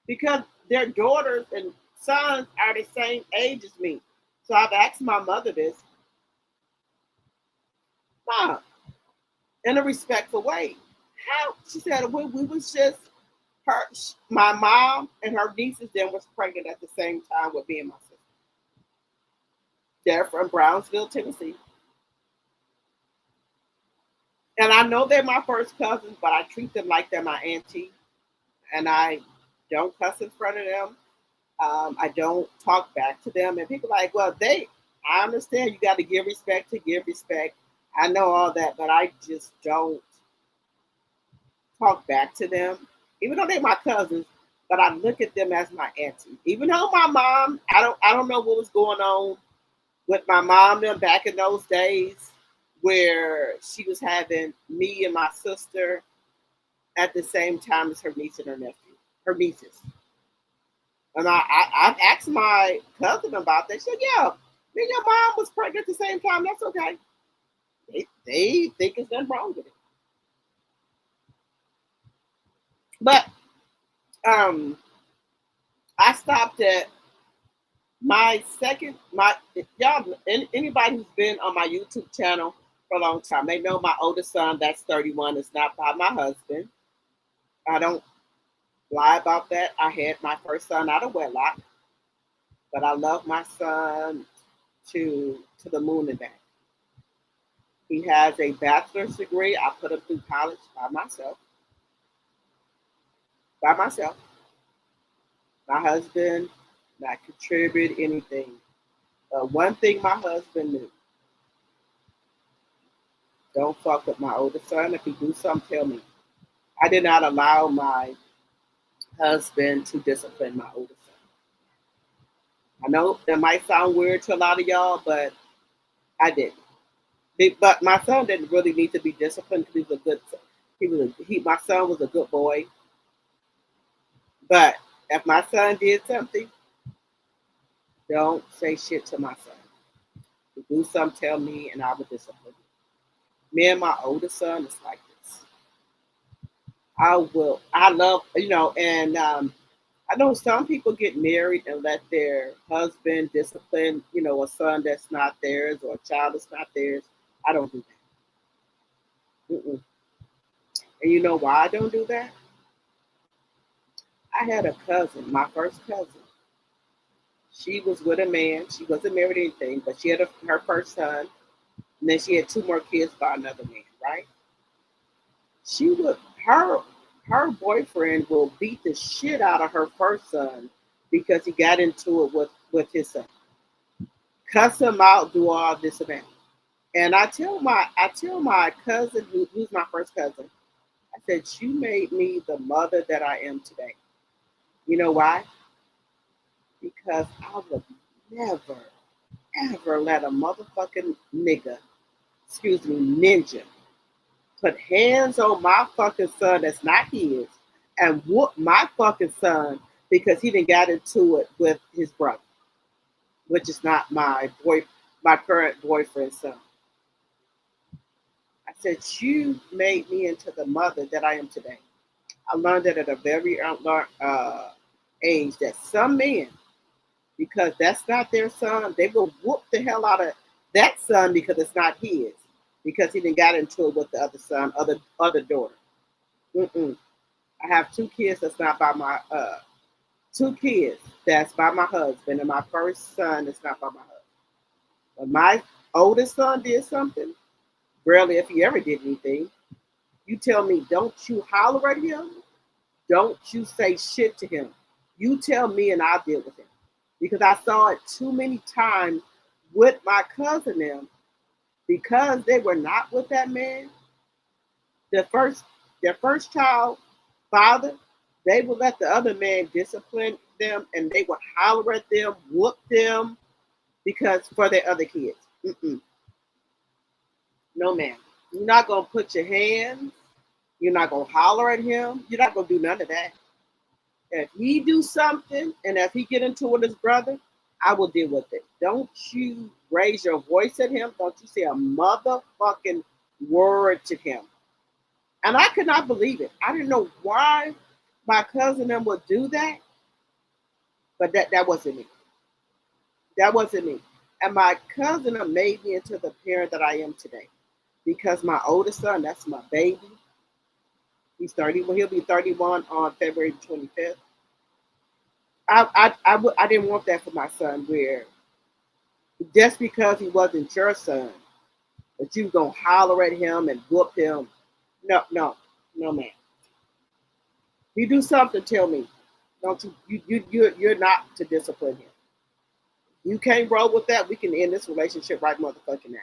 because their daughters and sons are the same age as me. So I've asked my mother this, Mom, in a respectful way. How? She said, we was just her, my mom and her nieces then was pregnant at the same time with me and my sister. They're from Brownsville, Tennessee. And I know they're my first cousins, but I treat them like they're my auntie. And I don't cuss in front of them. I don't talk back to them. And people are like, well, I understand you got to give respect to give respect. I know all that, but I just don't talk back to them, even though they're my cousins. But I look at them as my auntie. Even though my mom, I don't know what was going on with my mom them back in those days, where she was having me and my sister at the same time as her niece and her nephew, her nieces. And I've asked my cousin about that. She said, yeah, me and your mom was pregnant at the same time. That's okay. They think there's nothing wrong with it. But I stopped at my y'all, anybody who's been on my YouTube channel for a long time, they know my oldest son, that's 31, is not by my husband. I don't lie about that. I had my first son out of wedlock, but I love my son to the moon and back. He has a bachelor's degree. I put him through college by myself. By myself. My husband not contribute anything. One thing my husband knew: don't fuck with my oldest son. If he do something, tell me. I did not allow my husband to discipline my oldest son. I know that might sound weird to a lot of y'all, but I didn't. But my son didn't really need to be disciplined because he was a good. My son was a good boy. But if my son did something, don't say shit to my son. If you do something, tell me, and I will discipline you. Me and my oldest son is like this. I will. I love, and I know some people get married and let their husband discipline, a son that's not theirs or a child that's not theirs. I don't do that. Mm-mm. And you know why I don't do that? I had a cousin, my first cousin. She was with a man. She wasn't married or anything, but she had her first son. And then she had two more kids by another man, right? She would her boyfriend will beat the shit out of her first son because he got into it with his son. Cuss him out, do all this and that. And I tell my cousin who's my first cousin, I said, you made me the mother that I am today. You know why? Because I would never, ever let a motherfucking nigga, excuse me, ninja, put hands on my fucking son that's not his and whoop my fucking son because he didn't got into it with his brother, which is not my current boyfriend's son. I said, you made me into the mother that I am today. I learned that at a very age that some men, because that's not their son, they will whoop the hell out of that son because it's not his, because he didn't got into it with the other son, other daughter. Mm-mm. I have two kids that's not by my two kids that's by my husband, and my first son is not by my husband. When my oldest son did something, rarely if he ever did anything, you tell me, don't you holler at him, don't you say shit to him. You tell me and I'll deal with him. Because I saw it too many times with my cousin them, because they were not with that man, the first their first child father, they would let the other man discipline them and they would holler at them, whoop them because for their other kids. Mm-mm. No, ma'am. You're not gonna put your hands. You're not gonna holler at him. You're not gonna do none of that. If he do something and if he get into it with his brother, I will deal with it. Don't you raise your voice at him. Don't you say a motherfucking word to him. And I could not believe it. I didn't know why my cousin them would do that, but that wasn't me. That wasn't me. And my cousin them made me into the parent that I am today. Because my oldest son, that's my baby. He's 30. Well, he'll be 31 on February 25th. I didn't want that for my son, where just because he wasn't your son, that you gonna holler at him and whoop him. No, no, no, man. You do something, tell me. Don't you're not to discipline him. You can't roll with that. We can end this relationship right motherfucking now.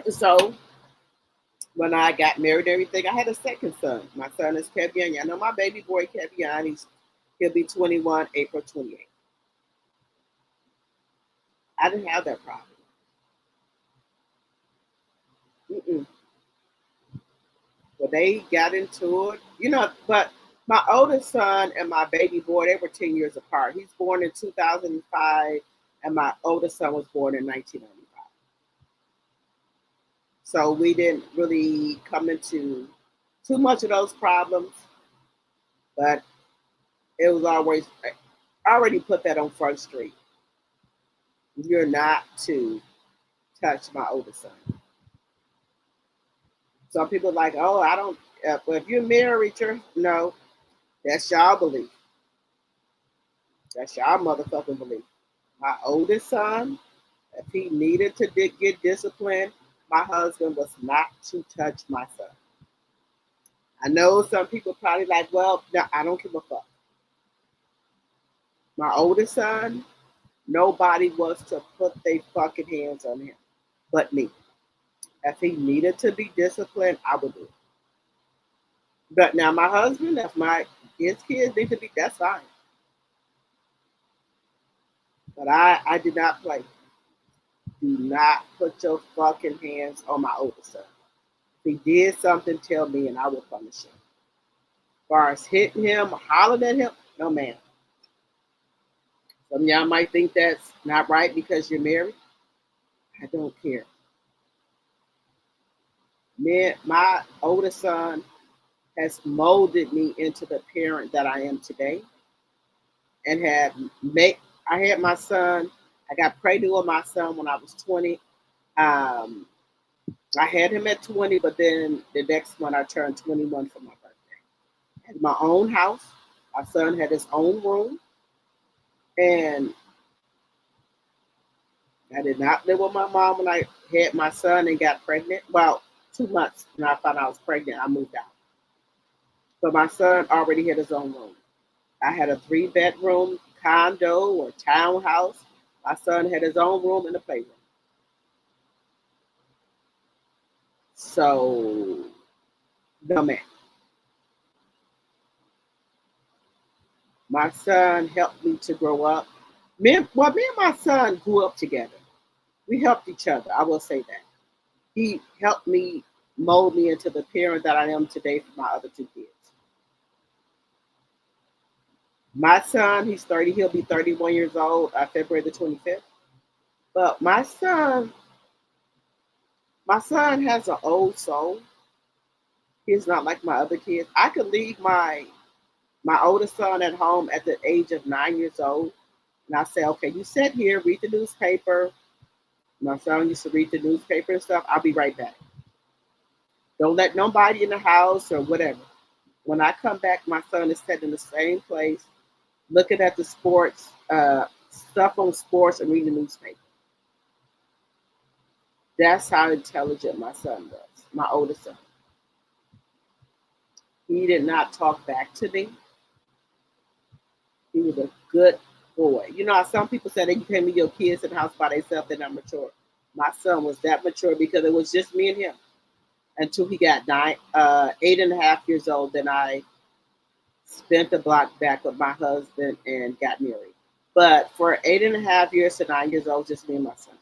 So when I got married and everything, I had a second son. My son is Kevion. Y'all know my baby boy Kevion. He'll be 21 April 28th. I didn't have that problem. Mm-mm. But they got into it, but my oldest son and my baby boy, they were 10 years apart. He's born in 2005, and my oldest son was born in 1995. So we didn't really come into too much of those problems, but it was always, I already put that on Front Street. You're not to touch my oldest son. Some people are like, oh, I don't, well, if you're married, no, that's y'all belief. That's y'all motherfucking belief. My oldest son, if he needed to get disciplined, my husband was not to touch my son. I know some people probably like, well, no, I don't give a fuck. My oldest son, nobody was to put their fucking hands on him but me. If he needed to be disciplined, I would do it. But now my husband, if his kids need to be, that's fine. But I did not play. Do not put your fucking hands on my oldest son. If he did something, tell me and I will punish him. As far as hitting him, hollering at him, no ma'am. Some of y'all might think that's not right because you're married. I don't care. My oldest son has molded me into the parent that I am today, and I had my son. I got pregnant with my son when I was 20. I had him at 20, but then the next month I turned 21 for my birthday. I had my own house. My son had his own room, and I did not live with my mom when I had my son and got pregnant. Well, 2 months when I found out I was pregnant, I moved out. But my son already had his own room. I had a 3 bedroom condo or townhouse. My son had his own room and a playroom. So, no man. My son helped me to grow up. Me and my son grew up together. We helped each other. I will say that. He helped me mold me into the parent that I am today for my other 2 kids. My son, he's 30. He'll be 31 years old February the 25th. But my son has an old soul. He's not like my other kids. I could leave my oldest son at home at the age of 9 years old, and I say, okay, you sit here, read the newspaper. My son used to read the newspaper and stuff. I'll be right back. Don't let nobody in the house or whatever. When I come back, my son is sitting in the same place, looking at the sports, stuff on sports, and reading the newspaper. That's how intelligent my son was, my oldest son. He did not talk back to me. He was a good boy. You know how some people say that you can't leave your kids in the house by themselves, they're not mature. My son was that mature because it was just me and him until he got 8.5 years old. Then I spent the block back with my husband and got married. But for 8.5 years to 9 years old, just me and my son.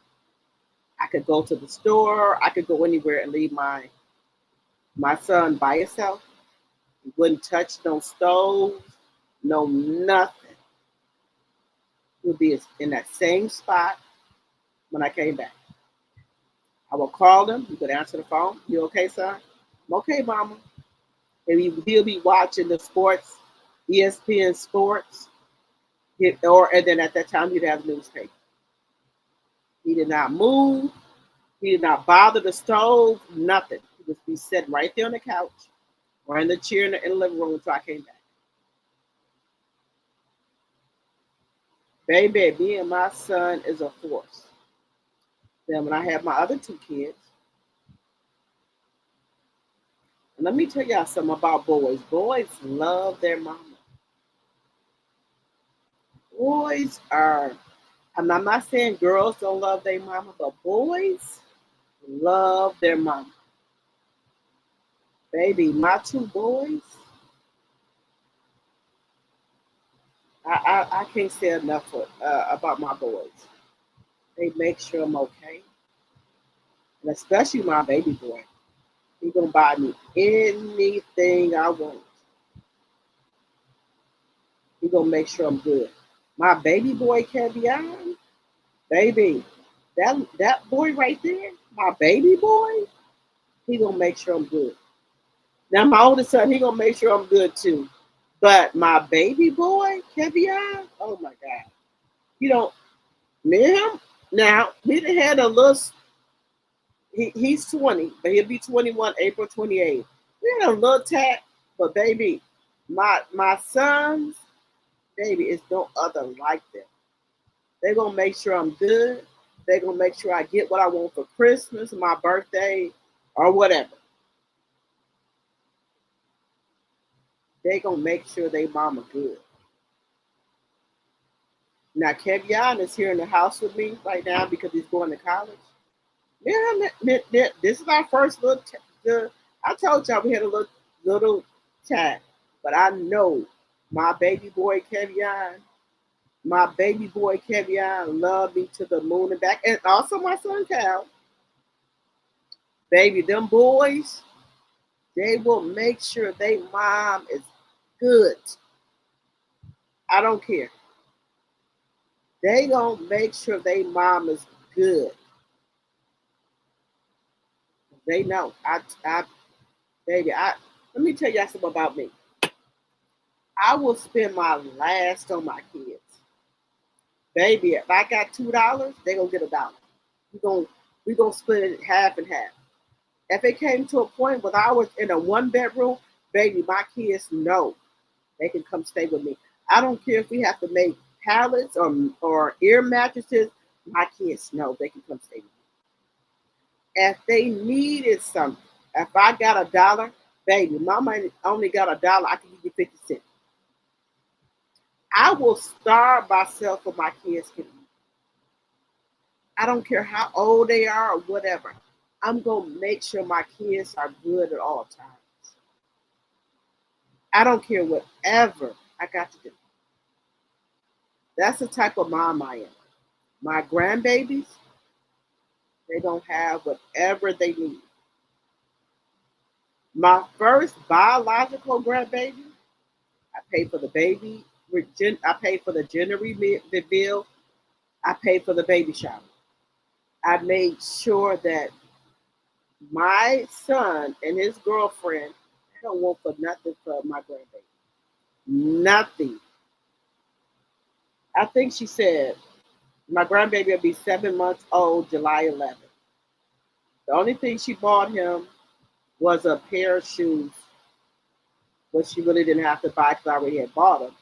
I could go to the store. I could go anywhere and leave my son by himself. He wouldn't touch no stove, no nothing. He would be in that same spot when I came back. I would call him. He would answer the phone. You okay, son? I'm okay, mama. And he'll be watching the sports, ESPN sports, and then at that time he'd have the newspaper. He did not move. He did not bother the stove, nothing. He would be sitting right there on the couch or in the chair in the living room until I came back. Baby, me and my son is a force. Then when I had my other 2 kids, and let me tell y'all something about boys. Boys love their mama. Boys are, I'm not saying girls don't love their mama, but boys love their mama. Baby, my 2 boys, I can't say enough about my boys. They make sure I'm okay. And especially my baby boy. He gonna buy me anything I want. He gonna make sure I'm good. My baby boy Kevion, baby, that boy right there, my baby boy, he gonna make sure I'm good. Now my oldest son, he gonna make sure I'm good too. But my baby boy Kevion, oh my God, you don't me and him. Now we done had a little. He's 20, but he'll be 21 April 28th. We had a little tap, but baby, my sons, baby, it's no other like them. They're gonna make sure I'm good. They're gonna make sure I get what I want for Christmas, my birthday, or whatever. They gonna make sure they mama good. Now Kevion is here in the house with me right now because he's going to college. Yeah, this is our first little. I told y'all we had a little chat, but I know my baby boy Kevion, loved me to the moon and back, and also my son Cal. Baby, them boys, they will make sure they mom is good. I don't care. They gonna make sure they mom is good. They know. Baby, let me tell y'all something about me. I will spend my last on my kids. Baby, if I got $2, they gonna get $1. We gonna split it half and half. If it came to a point where I was in a 1 bedroom, baby, my kids know they can come stay with me. I don't care if we have to make pallets or ear mattresses. My kids know they can come stay with me. If they needed something, if I got $1, baby, mama only got $1, I can give you 50 cents. I will starve myself for my kids can eat. I don't care how old they are or whatever. I'm gonna make sure my kids are good at all times. I don't care whatever I got to do. That's the type of mom I am. My grandbabies, they don't have whatever they need. My first biological grandbaby, I paid for the baby. I paid for the gender reveal. I paid for the baby shower. I made sure that my son and his girlfriend, they don't want for nothing for my grandbaby. Nothing. I think she said my grandbaby will be 7 months old July 11th. The only thing she bought him was a pair of shoes, which she really didn't have to buy because I already had bought them.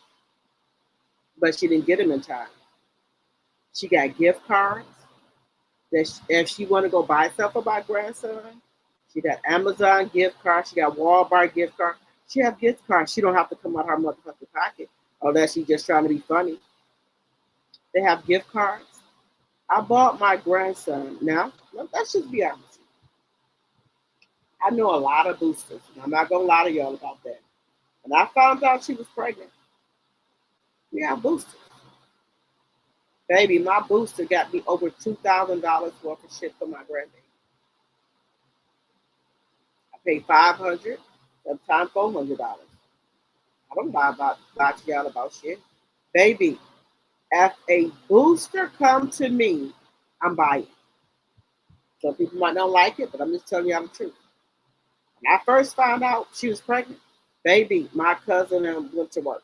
But she didn't get them in time. She got gift cards. That if she want to go buy stuff for my grandson, she got Amazon gift card. She got Walmart gift card. She have gift cards. She don't have to come out her motherfucking pocket unless she's just trying to be funny. They have gift cards. I bought my grandson. Now, let's just be honest. I know a lot of boosters, and I'm not gonna lie to y'all about that. When I found out she was pregnant, we have boosters. Baby, my booster got me over $2,000 worth of shit for my grandbaby. I paid $500, sometimes $400. I don't lie to y'all about shit. Baby, if a booster come to me, I'm buying. Some people might not like it, but I'm just telling y'all the truth. When I first found out she was pregnant, baby, my cousin went to work.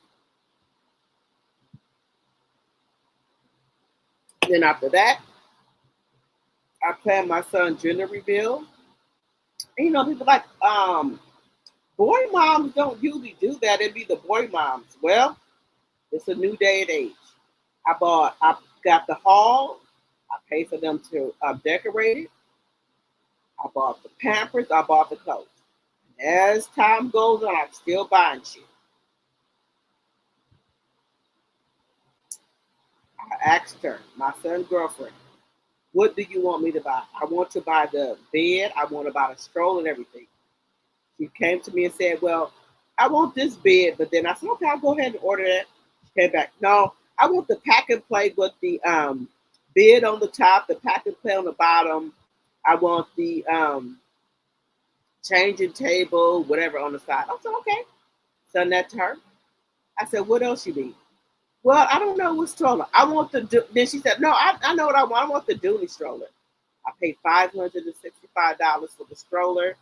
Then after that, I planned my son's gender reveal. And people like, boy moms don't usually do that. It'd be the boy moms. Well, it's a new day and age. I got the hall. I paid for them to decorate it. I bought the Pampers. I bought the clothes. As time goes on, I'm still buying shit. I asked her, my son's girlfriend, what do you want me to buy? I want to buy the bed. I want to buy the stroller and everything. She came to me and said, well, I want this bed. But then I said, okay, I'll go ahead and order that. She came back. No, I want the pack and play with the bed on the top, the pack and play on the bottom. I want the changing table, whatever on the side. I said, okay. Send that to her. I said, what else you need? Well, I don't know what stroller. I want the. Then she said, no, I know what I want. I want the Dooney stroller. I paid $565 for the stroller.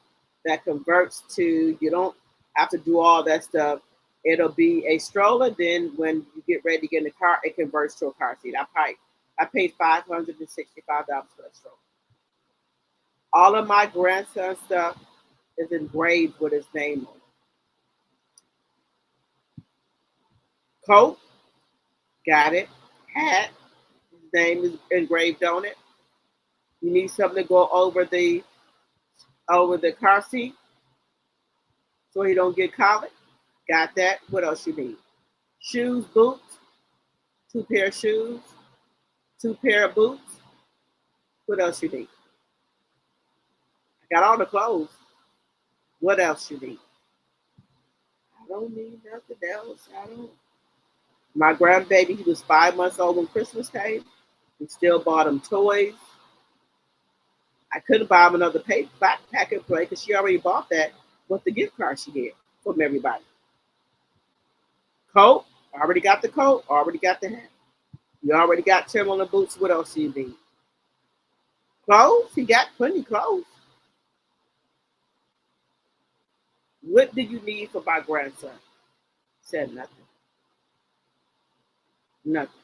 That converts to, you don't have to do all that stuff. It'll be a stroller. Then when you get ready to get in the car, it converts to a car seat. I paid $565 for that stroller. All of my grandson's stuff is engraved with his name on it. Coat, got it. Hat, his name is engraved on it. You need something to go over the car seat so he don't get colic. Got that. What else you need? Shoes, boots, 2 pair of shoes, 2 pair of boots. What else you need? I got all the clothes. What else you need? I don't need nothing else. I don't. My grandbaby, he was 5 months old when Christmas came. We still bought him toys. I couldn't buy him another backpack and play because she already bought that with the gift card she get from everybody. Coat, already got the coat, already got the hat. You already got Tim on the boots. What else do you need? Clothes, he got plenty of clothes. What do you need for my grandson? Said nothing. Nothing.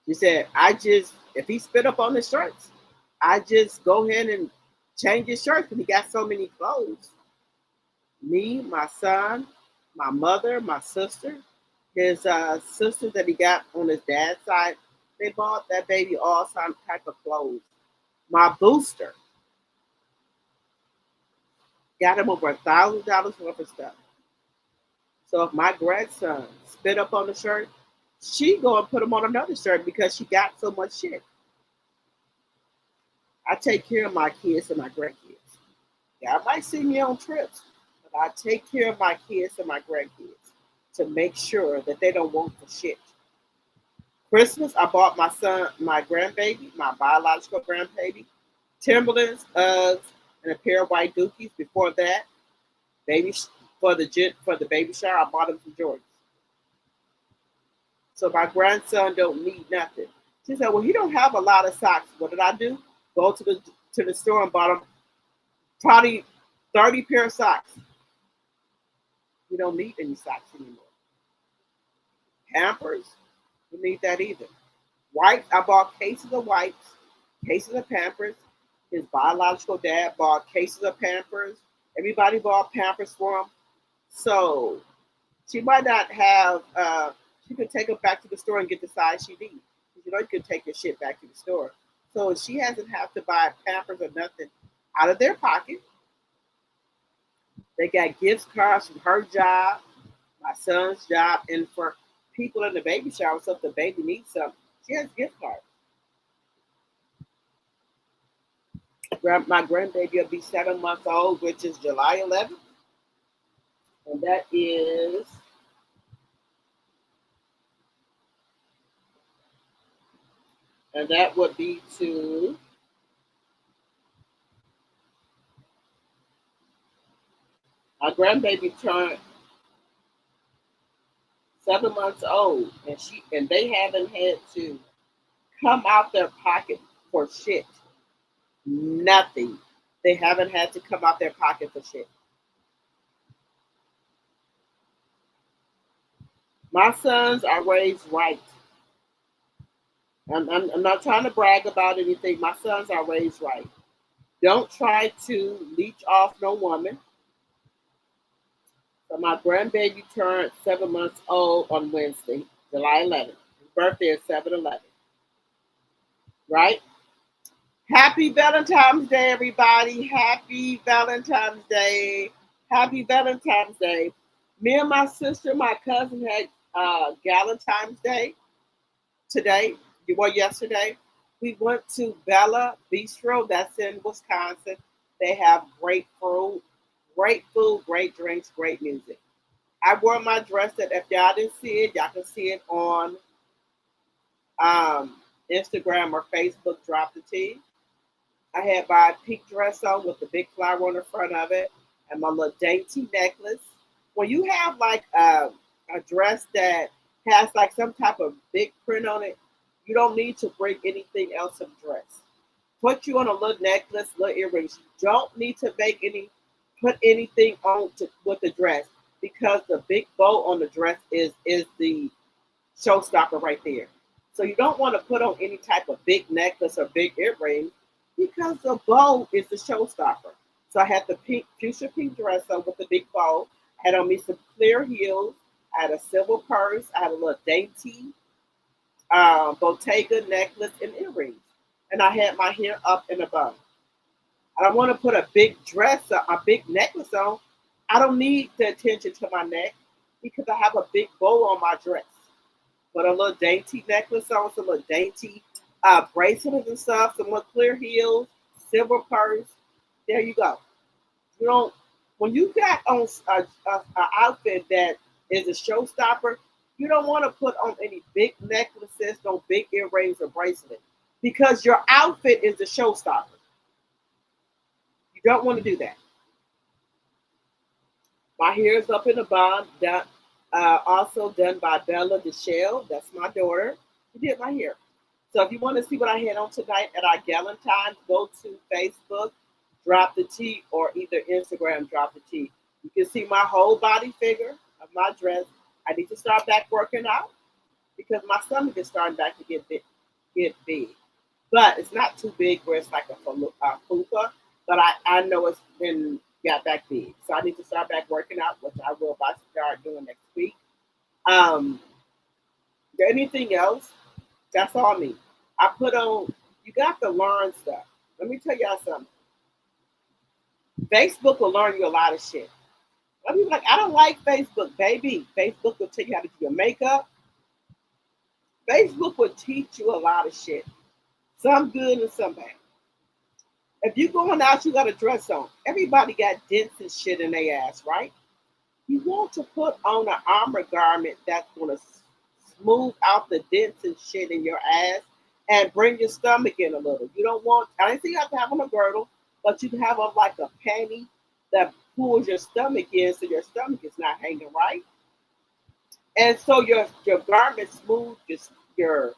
She said, if he spit up on the shirts, I just go ahead and change his shirt because he got so many clothes. Me, my son, my mother, my sister, his sisters that he got on his dad's side, they bought that baby all some type of clothes. My booster got him over $1,000 worth of stuff. So if my grandson spit up on the shirt, she go and put him on another shirt because she got so much shit. I take care of my kids and my grandkids. Yeah, I might see me on trips, but I take care of my kids and my grandkids to make sure that they don't want for shit. Christmas, I bought my son, my grandbaby, my biological grandbaby, Timberlands, Uggs, and a pair of white Dookies. Before that, baby for the baby shower, I bought him some Jordans. So my grandson don't need nothing. She said, "Well, he don't have a lot of socks." What did I do? Go to the store and bought him probably 30 pair of socks. We don't need any socks anymore. Pampers, we need that either. Wipes, I bought cases of wipes, cases of Pampers. His biological dad bought cases of Pampers. Everybody bought Pampers for him. So she might not have, she could take them back to the store and get the size she needs. You know, you can take your shit back to the store. So she hasn't have to buy Pampers or nothing out of their pocket. They got gift cards from her job, my son's job, and for people in the baby shower, so if the baby needs something, she has gift cards. My grandbaby will be 7 months old, which is July 11th. And that would be to my grandbaby turned 7 months old, and they haven't had to come out their pocket for shit. Nothing. They haven't had to come out their pocket for shit. My sons are raised right. I'm not trying to brag about anything. My sons are raised right. Don't try to leech off no woman. So my grandbaby turned 7 months old on Wednesday, July 11th. His birthday is 7/11. Right? Happy Valentine's Day, everybody. Happy Valentine's Day. Happy Valentine's Day. Me and my sister, my cousin had Valentine's Day today, well, yesterday. We went to Bella Bistro, that's in Wisconsin. They have great food, great drinks, great music. I wore my dress that if y'all didn't see it, y'all can see it on Instagram or Facebook, Drop the Tea. I had my pink dress on with the big flower on the front of it and my little dainty necklace. When you have like a dress that has like some type of big print on it, you don't need to bring anything else in the dress. Put you on a little necklace, little earrings. You don't need to put anything on with the dress because the big bow on the dress is the showstopper right there. So you don't want to put on any type of big necklace or big earring because the bow is the showstopper. So I had the fuchsia pink dress on with the big bow. I had on me some clear heels. I had a silver purse. I had a little dainty Bottega necklace and earrings. And I had my hair up in a bun. I don't want to put a big dress, a big necklace on. I don't need the attention to my neck because I have a big bow on my dress. Put a little dainty necklace on, some little dainty bracelets and stuff, some more clear heels, silver purse. There you go. You don't. When you got on a outfit that is a showstopper, you don't want to put on any big necklaces, no big earrings or bracelets, because your outfit is the showstopper. You don't want to do that. My hair is up in a bun, also done by Bella Deshelle. That's my daughter. She did my hair. So if you want to see what I had on tonight at our Galentine's, go to Facebook, Drop the Tea, or either Instagram, Drop the Tea. You can see my whole body figure of my dress. I need to start back working out because my stomach is starting back to get big. But it's not too big where it's like a fupa. but I know it's been got back big. So I need to start back working out, which I will about to start doing next week. Um, anything else? That's all I need. I put on. You got to learn stuff. Let me tell y'all something. Facebook will learn you a lot of shit. Some people like, I don't like Facebook, baby. Facebook will tell you how to do your makeup. Facebook will teach you a lot of shit. Some good and some bad. If you going out, you got a dress on. Everybody got dents and shit in their ass, right? You want to put on an armor garment that's going to smooth out the dents and shit in your ass and bring your stomach in a little. You don't want, I didn't say you have to have on a girdle, but you can have on like a panty that pulls your stomach in so your stomach is not hanging right. And so your garment smooth your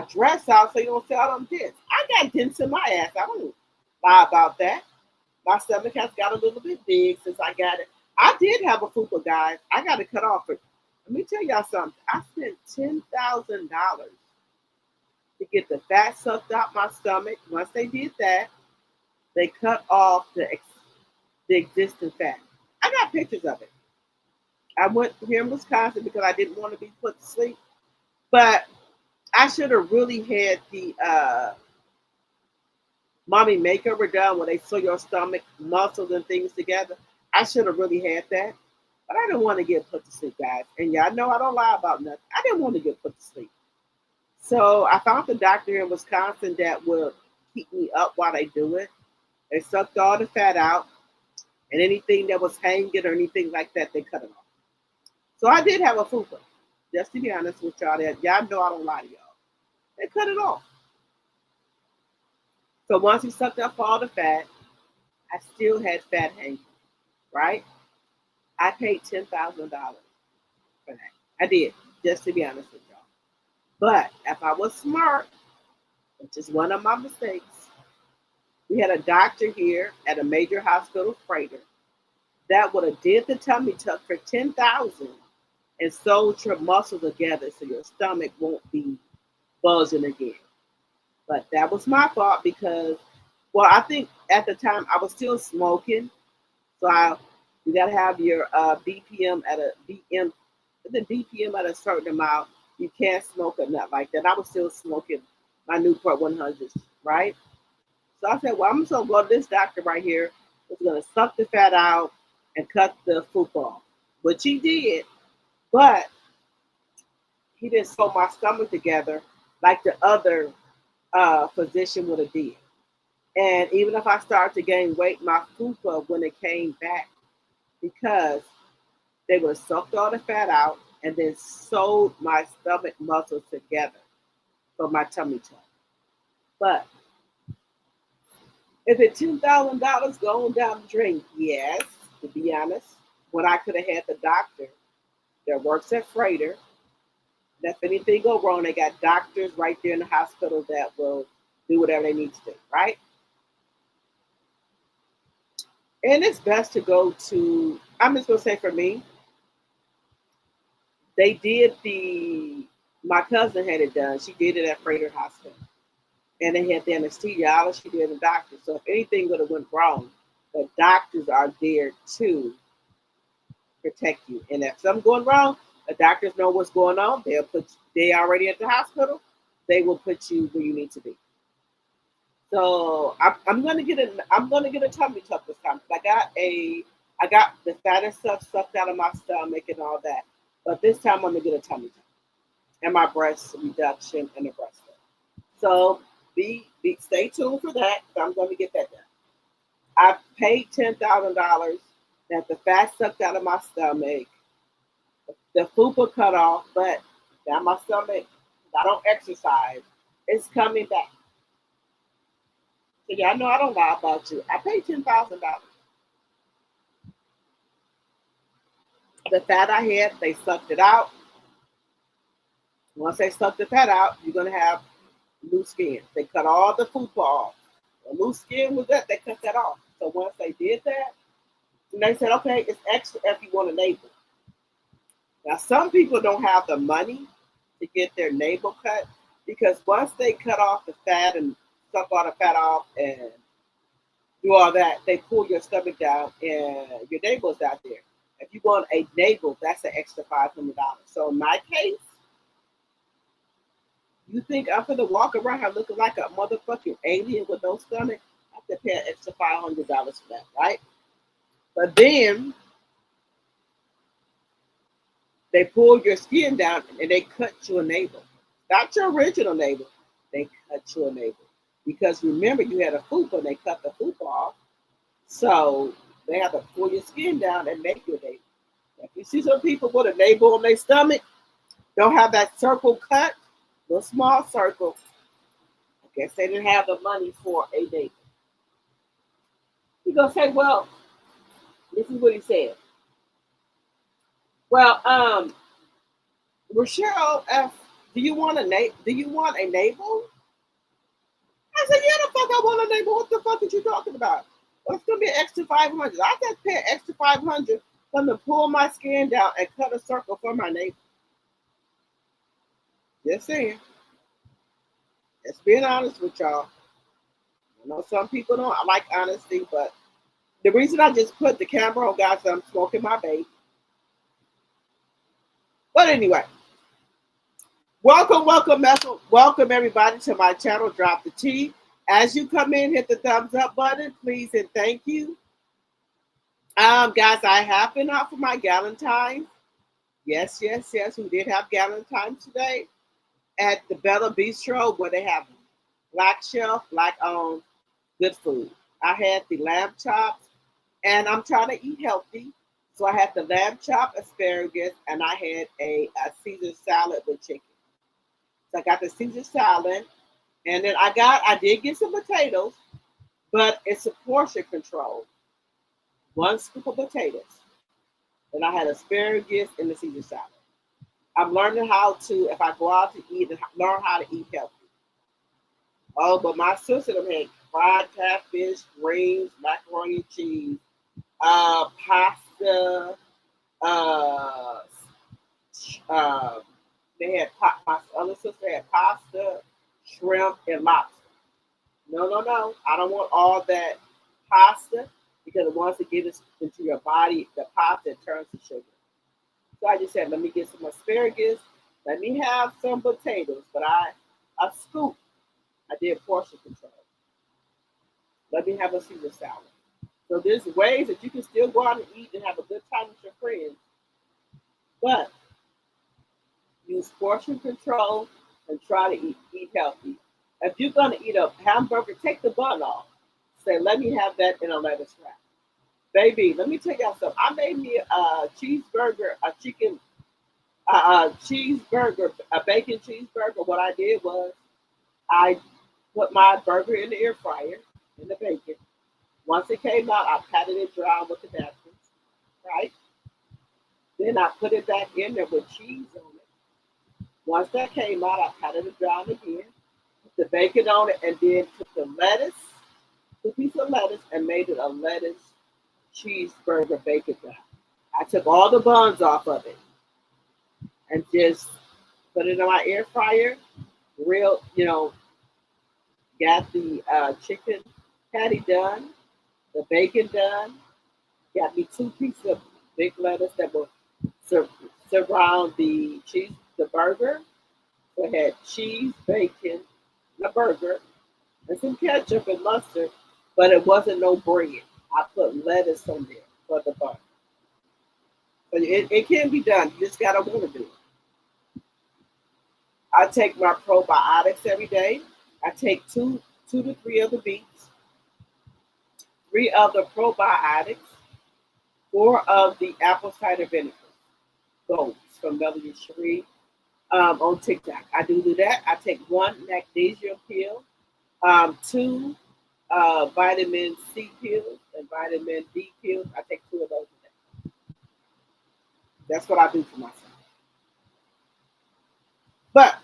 dress out so you don't see all them dents. I got dents in my ass. I don't lie about that. My stomach has got a little bit big since I got it. I did have a fupa, guys. I got to cut off it. Let me tell y'all something. I spent $10,000 to get the fat sucked out my stomach. Once they did that, they cut off the existing fat. I got pictures of it. I went here in Wisconsin because I didn't want to be put to sleep. But I should have really had the mommy makeover done where they sew your stomach, muscles, and things together. I should have really had that. But I didn't want to get put to sleep, guys. And y'all know I don't lie about nothing. I didn't want to get put to sleep. So I found the doctor in Wisconsin that will keep me up while they do it. They sucked all the fat out. And anything that was hanging or anything like that, they cut it off. So I did have a fupa. Just to be honest with y'all, y'all know I don't lie to y'all. They cut it off. So once he sucked up all the fat, I still had fat hanging, right? I paid $10,000 for that. I did, just to be honest with y'all. But if I was smart, which is one of my mistakes, we had a doctor here at a major hospital, Freighter, that would have did the tummy tuck for $10,000 and sewed your muscles together so your stomach won't be buzzing again. But that was my fault because, well, I think at the time I was still smoking. So you got to have your BPM at a BPM at a certain amount. You can't smoke or nothing like that. I was still smoking my Newport 100s, right? So I said, well, I'm just going to go to this doctor right here who's going to suck the fat out and cut the fupa off, which he did, but he didn't sew my stomach together like the other physician would have did. And even if I started to gain weight, my fupa when it came back because they would have sucked all the fat out and then sewed my stomach muscles together for my tummy tuck. But is it $10,000 going down the drain? Yes, to be honest. When I could have had the doctor that works at Freighter, that if anything go wrong, they got doctors right there in the hospital that will do whatever they need to do, right? And it's best to go to, I'm just going to say for me, they did my cousin had it done. She did it at Freighter Hospital. And they had the anesthesiologist, she did the doctor. So if anything would have went wrong, the doctors are there to protect you. And if something going wrong, the doctors know what's going on. They already at the hospital. They will put you where you need to be. So I'm gonna get a tummy tuck this time. I got the fattest stuff sucked out of my stomach and all that. But this time I'm gonna get a tummy tuck and my breast reduction and the breast lift. So stay tuned for that. I'm gonna get that done. I paid $10,000 that the fat sucked out of my stomach, the fupa cut off, but now my stomach, I don't exercise, it's coming back. So y'all know I don't lie about you. I paid $10,000. The fat I had, they sucked it out. Once they suck the fat out, you're gonna have loose skin. They cut all the fupa off. The loose skin was that, they cut that off. So once they did that, and they said, okay, it's extra if you want a navel. Now, some people don't have the money to get their navel cut because once they cut off the fat and suck all the fat off and do all that, they pull your stomach down and your navel's out there. If you want a navel, that's an extra $500. So in my case, you think I'm gonna walk around here looking like a motherfucking alien with no stomach? I have to pay an extra $500 for that, right? But then they pull your skin down and they cut your navel. Not your original navel. They cut your navel. Because remember, you had a fupa and they cut the fupa off. So they have to pull your skin down and make your navel. If you see some people with a navel on their stomach, don't have that circle cut, the small circle, I guess they didn't have the money for a navel. You're going to say, well, this is what he said. Well, Rochelle F., do you want a navel? I said, yeah, the fuck I want a navel. What the fuck are you talking about? Well, it's gonna be an extra 500. I just pay an extra 500 for them to pull my skin down and cut a circle for my navel. Just saying. Just being honest with y'all. I know some people don't like honesty, but the reason I just put the camera on, guys, is I'm smoking my vape. But anyway, welcome everybody to my channel, Drop the Tea. As you come in, hit the thumbs up button, please, and thank you. Guys, I have been out for my Galentine's. Yes, we did have Galentine's today at the Bella Bistro, where they have black chef, black owned, good food. I had the lamb chops, and I'm trying to eat healthy. So I had the lamb chop, asparagus, and I had a Caesar salad with chicken. So I got the Caesar salad, and then I did get some potatoes, but it's a portion control. 1 scoop of potatoes. And I had asparagus and the Caesar salad. I'm learning how to, if I go out to eat, learn how to eat healthy. Oh, but my sister had fried catfish, greens, macaroni and cheese, pasta. My other sister had pasta, shrimp, and lobster. No. I don't want all that pasta because once it gets into your body, the pasta turns to sugar. So I just said, let me get some asparagus. Let me have some potatoes. But a scoop. I did portion control. Let me have a Caesar salad. So there's ways that you can still go out and eat and have a good time with your friends. But use portion control and try to eat healthy. If you're going to eat a hamburger, take the bun off. Say, let me have that in a lettuce wrap. Baby, let me tell y'all something. I made me a cheeseburger, a cheeseburger, a bacon cheeseburger. What I did was I put my burger in the air fryer, in the bacon. Once it came out, I patted it dry with the napkins, right? Then I put it back in there with cheese on it. Once that came out, I patted it dry again, put the bacon on it, and then took the lettuce, 2 pieces of lettuce, and made it a lettuce cheeseburger bacon wrap. I took all the buns off of it and just put it in my air fryer. Got the chicken patty done, the bacon done. Got me 2 pieces of big lettuce that will surround the burger. So I had cheese, bacon, the burger, and some ketchup and mustard, but it wasn't no bread. I put lettuce on there for the bun. But it can be done. You just gotta want to do it. I take my probiotics every day. I take two to 3 of the beets, 3 of the probiotics, 4 of the apple cider vinegar. Goals from W. Cherie on TikTok. I do that. I take 1 magnesium pill, 2 vitamin C pills and vitamin D pills. I take 2 of those a day. That's what I do for myself. But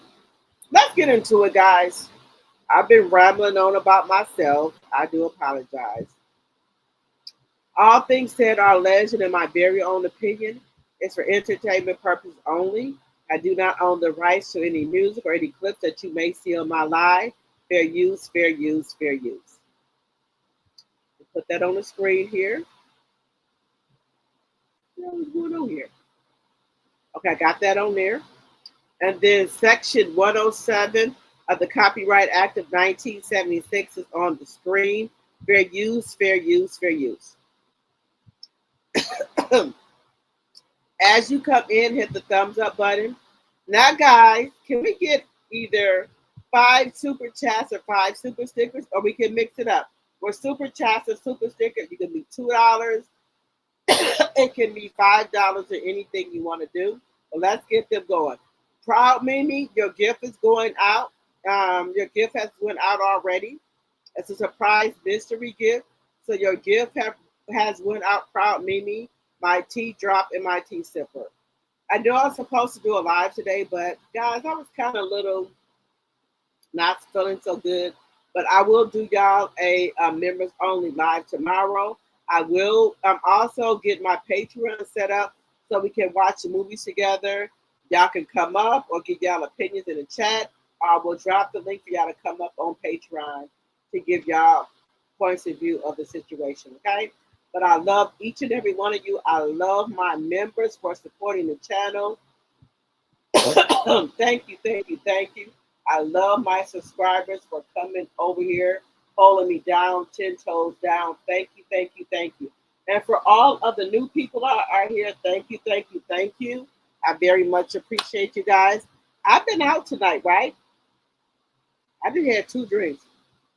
let's get into it, guys. I've been rambling on about myself. I do apologize. All things said are alleged in my very own opinion. It's for entertainment purposes only. I do not own the rights to any music or any clips that you may see on my live. Fair use, fair use, fair use. Put that on the screen here. What's going on here? Okay, I got that on there. And then Section 107 of the Copyright Act of 1976 is on the screen. Fair use, fair use, fair use. As you come in, hit the thumbs up button. Now, guys, can we get either 5 super chats or 5 super stickers, or we can mix it up? For super chats or super stickers, you can be $2. It can be $5 or anything you want to do. But let's get them going. Proud Mimi, your gift is going out. Your gift has went out already. It's a surprise mystery gift. So your gift has went out, Proud Mimi, my tea drop, and my tea sipper. I know I was supposed to do a live today, but guys, I was kind of little not feeling so good. But I will do y'all a members only live tomorrow. I will also get my Patreon set up so we can watch the movies together. Y'all can come up or give y'all opinions in the chat. I will drop the link for y'all to come up on Patreon to give y'all points of view of the situation, okay? But I love each and every one of you. I love my members for supporting the channel. Thank you, thank you, thank you. I love my subscribers for coming over here, holding me down, 10 toes down. Thank you, thank you, thank you. And for all of the new people that are here, thank you, thank you, thank you. I very much appreciate you guys. I've been out tonight, right? I just had 2 drinks.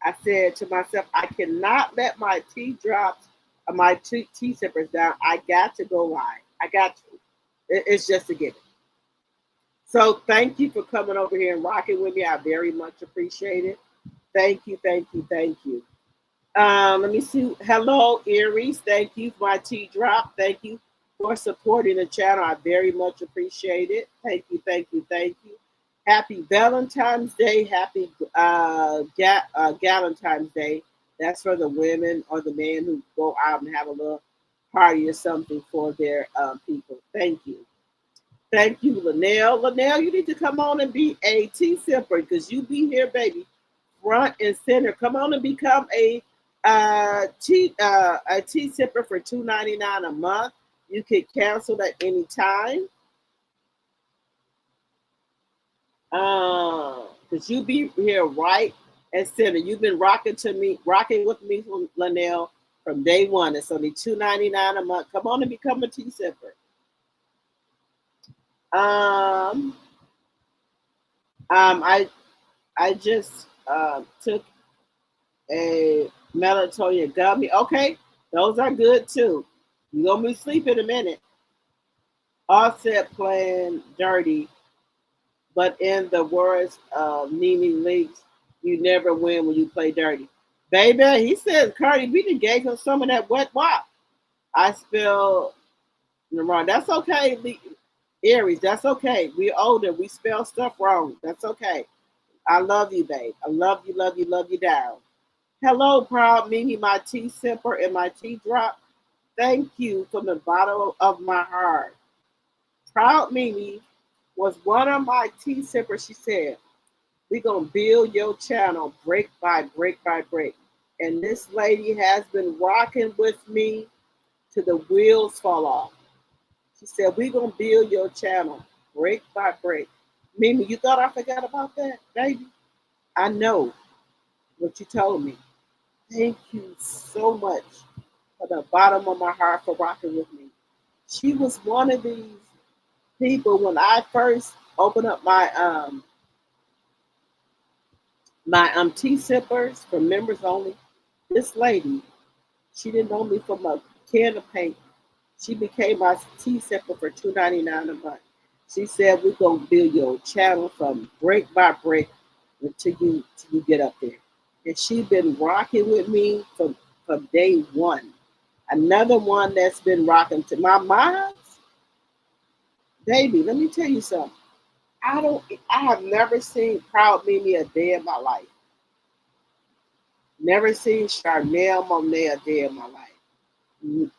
I said to myself, I cannot let my tea drops or my tea sippers down. I got to go live. I got to. It's just a given. So thank you for coming over here and rocking with me. I very much appreciate it. Thank you, thank you, thank you. Let me see. Hello, Aries. Thank you for my tea drop. Thank you for supporting the channel. I very much appreciate it. Thank you, thank you, thank you. Happy Valentine's Day. Happy Galentine's Day. That's for the women or the men who go out and have a little party or something for their people. Thank you. Thank you, Linnell. Linnell, you need to come on and be a tea sipper because you be here, baby, front and center. Come on and become a tea sipper for $2.99 a month. You can cancel at any time. Because you be here right and center. You've been rocking with me, Linnell, from day one. It's only $2.99 a month. Come on and become a tea sipper. I just took a melatonin gummy. Okay, those are good too. You're gonna be asleep in a minute. Offset playing dirty, but in the words of Nene Leakes, you never win when you play dirty. Baby, he says Cardi B done gave him some of that wet wop. I spelled wrong. That's okay, Aries. That's okay. We're older. We spell stuff wrong. That's okay. I love you, babe. I love you, love you, love you down. Hello, Proud Mimi, my tea sipper and my tea drop. Thank you from the bottom of my heart. Proud Mimi was one of my tea sippers. She said, we're going to build your channel break by break by break. And this lady has been rocking with me till the wheels fall off. She said, we're going to build your channel break by break. Mimi, you thought I forgot about that, baby? I know what you told me. Thank you so much from the bottom of my heart for rocking with me. She was one of these people when I first opened up my tea sippers for members only. This lady, she didn't know me from a can of paint. She became my tea sipper for $2.99 a month. She said, we're going to build your channel from break by break until you get up there. And she's been rocking with me from day one. Another one that's been rocking to my mind, baby, let me tell you something. I have never seen Proud Mimi a day in my life. Never seen Charnel Monet a day in my life.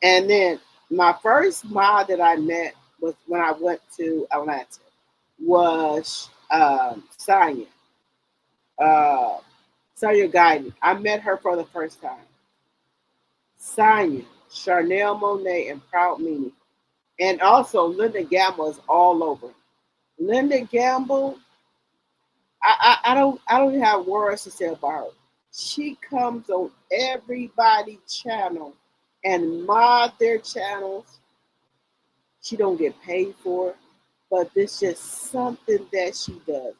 And then my first mod that I met was when I went to Atlanta was Sonya. Sonya Guiding. I met her for the first time. Sonya, Charnel Monet, and Proud Mimi. And also Linda Gamble is all over. Linda Gamble, I don't even have words to say about her. She comes on everybody's channel and mod their channels. She don't get paid for it, but it's just something that she does.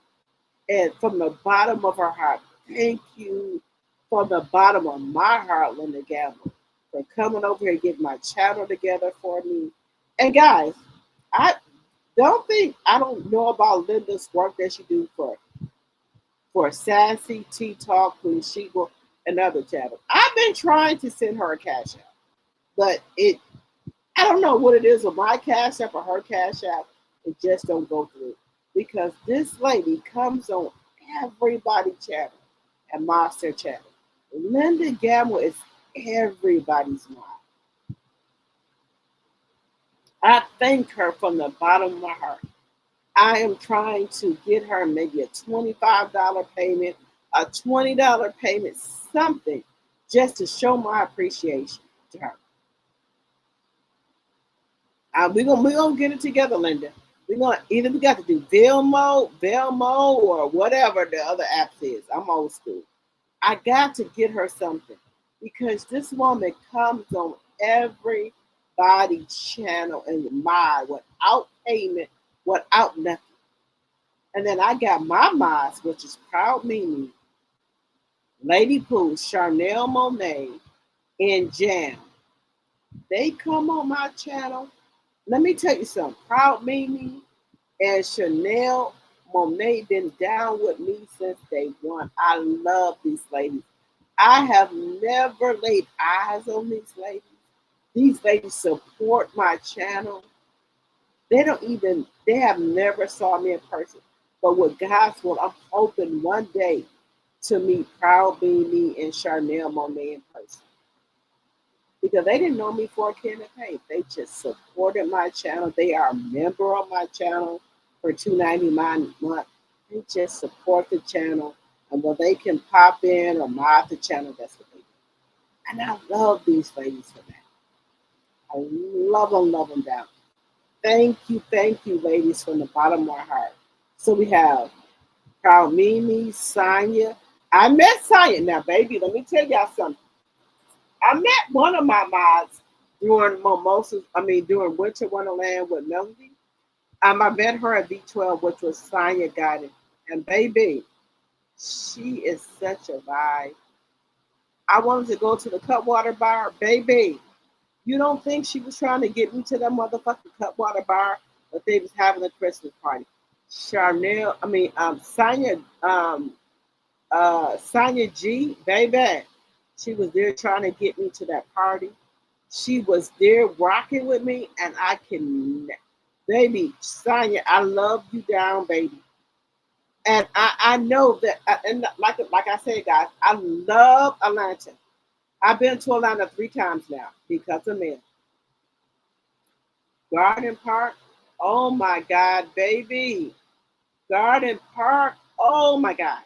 And from the bottom of her heart, thank you from the bottom of my heart, Linda Gamble, for coming over here and getting my channel together for me. And guys, I don't think I don't know about Linda's work that she do for Sassy, Tea Talk, Queen Sheba, and other channels. I've been trying to send her a cash app, but I don't know what it is with my cash app or her cash app. It just don't go through because this lady comes on everybody's channel and mobs their channel. Linda Gamble is everybody's mom. I thank her from the bottom of my heart. I am trying to get her maybe a $25 payment, a $20 payment, something just to show my appreciation to her. We're gonna get it together, Linda. We're gonna either we got to do Velmo, or whatever the other app is. I'm old school. I got to get her something because this woman comes on everybody's channel and mod without payment, without nothing. And then I got my mods, which is Proud Mimi, Lady Pooh, Charnel Monet, and Jam. They come on my channel. Let me tell you something. Proud Mimi and Chanel Monet been down with me since day one. I love these ladies. I have never laid eyes on these ladies. These ladies support my channel. They have never saw me in person. But with God's will, I'm hoping one day to meet Proud Mimi and Charnel Monet in person. Because they didn't know me for a can of paint. They just supported my channel. They are a member of my channel for $2.99 a month. They just support the channel. And when they can pop in or mod the channel, that's what they do. And I love these ladies for that. I love them down. Thank you, ladies, from the bottom of my heart. So we have Proud Mimi, Sonya. I met Sonya. Now, baby, let me tell y'all something. I met one of my mods during during Winter Wonderland with Melody. I met her at V12, which was Sonya Guided. And baby, she is such a vibe. I wanted to go to the Cutwater Bar. Baby, you don't think she was trying to get me to that motherfucking Cutwater Bar, but they was having a Christmas party. Sonya G, baby. She was there trying to get me to that party. She was there rocking with me, and baby, Sonya, I love you down, baby. And I know that, and like I said, guys, I love Atlanta. I've been to Atlanta 3 times now because of men. Garden Park, oh my God, baby. Garden Park, oh my God.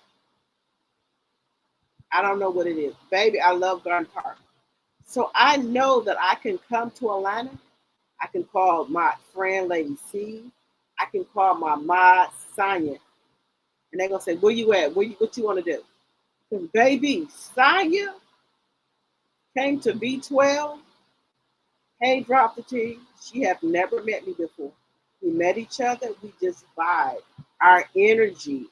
I don't know what it is. Baby, I love Garden Park. So I know that I can come to Atlanta. I can call my friend Lady C. I can call my mod Sonya. And they're going to say, where you at? What you want to do? Because baby, Sonya came to B12. Hey, drop the T. She have never met me before. We met each other. We just vibe. Our energy.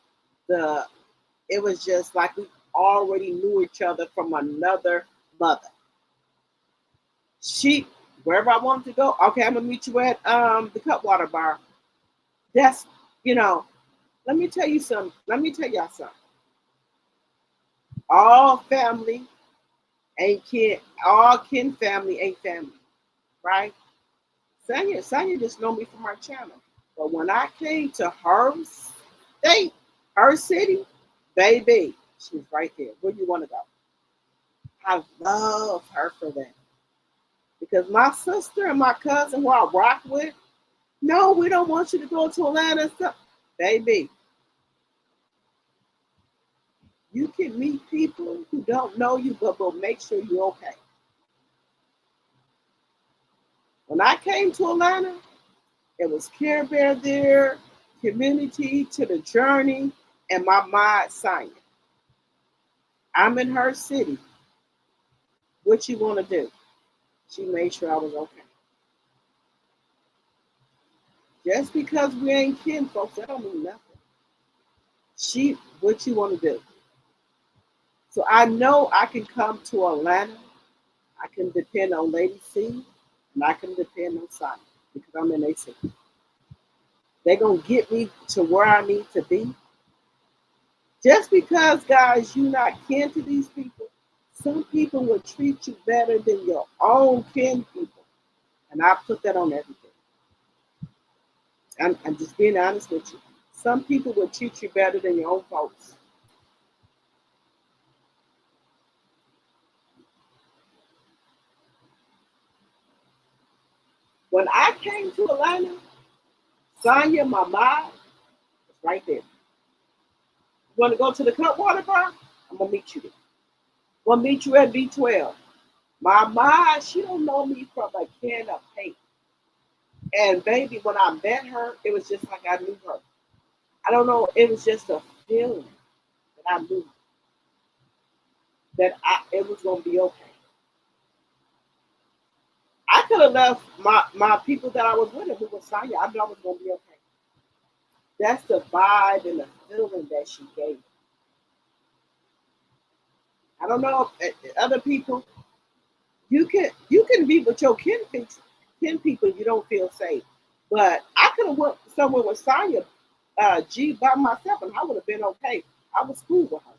It was just like we already knew each other from another mother. Wherever I wanted to go, okay, I'm gonna meet you at the Cutwater Bar. That's let me tell y'all something. All family ain't kin, all kin family ain't family, right? Sonya just know me from her channel. But when I came to her state, her city, baby, she's right there. Where you want to go? I love her for that. Because my sister and my cousin who I rock with, no, we don't want you to go to Atlanta and stuff. Baby, you can meet people who don't know you, but will make sure you're okay. When I came to Atlanta, it was Care Bear there, Community to the Journey, and my mod signing. I'm in her city. What you want to do? She made sure I was okay. Just because we ain't kin folks, that don't mean nothing. What you want to do? So I know I can come to Atlanta. I can depend on Lady C, and I can depend on Simon because I'm in their city. They're gonna get me to where I need to be. Just because, guys, you're not kin to these people, some people will treat you better than your own kin people. And I put that on everything. I'm just being honest with you. Some people will treat you better than your own folks. When I came to Atlanta, Sonya, my mom, was right there. You want to go to the Cutwater Bar? I'm going to meet you there. I'm going to meet you at B12. My mom, she don't know me from a can of paint. And baby, when I met her, it was just like I knew her. I don't know, it was just a feeling that I knew that it was going to be okay. I could have left my people that I was with, who was Sonya. I knew I was going to be okay. That's the vibe and the feeling that she gave. I don't know if other people, you can be with your kin people, you don't feel safe. But I could have went somewhere with Sonya G by myself, and I would have been okay. I was cool with her.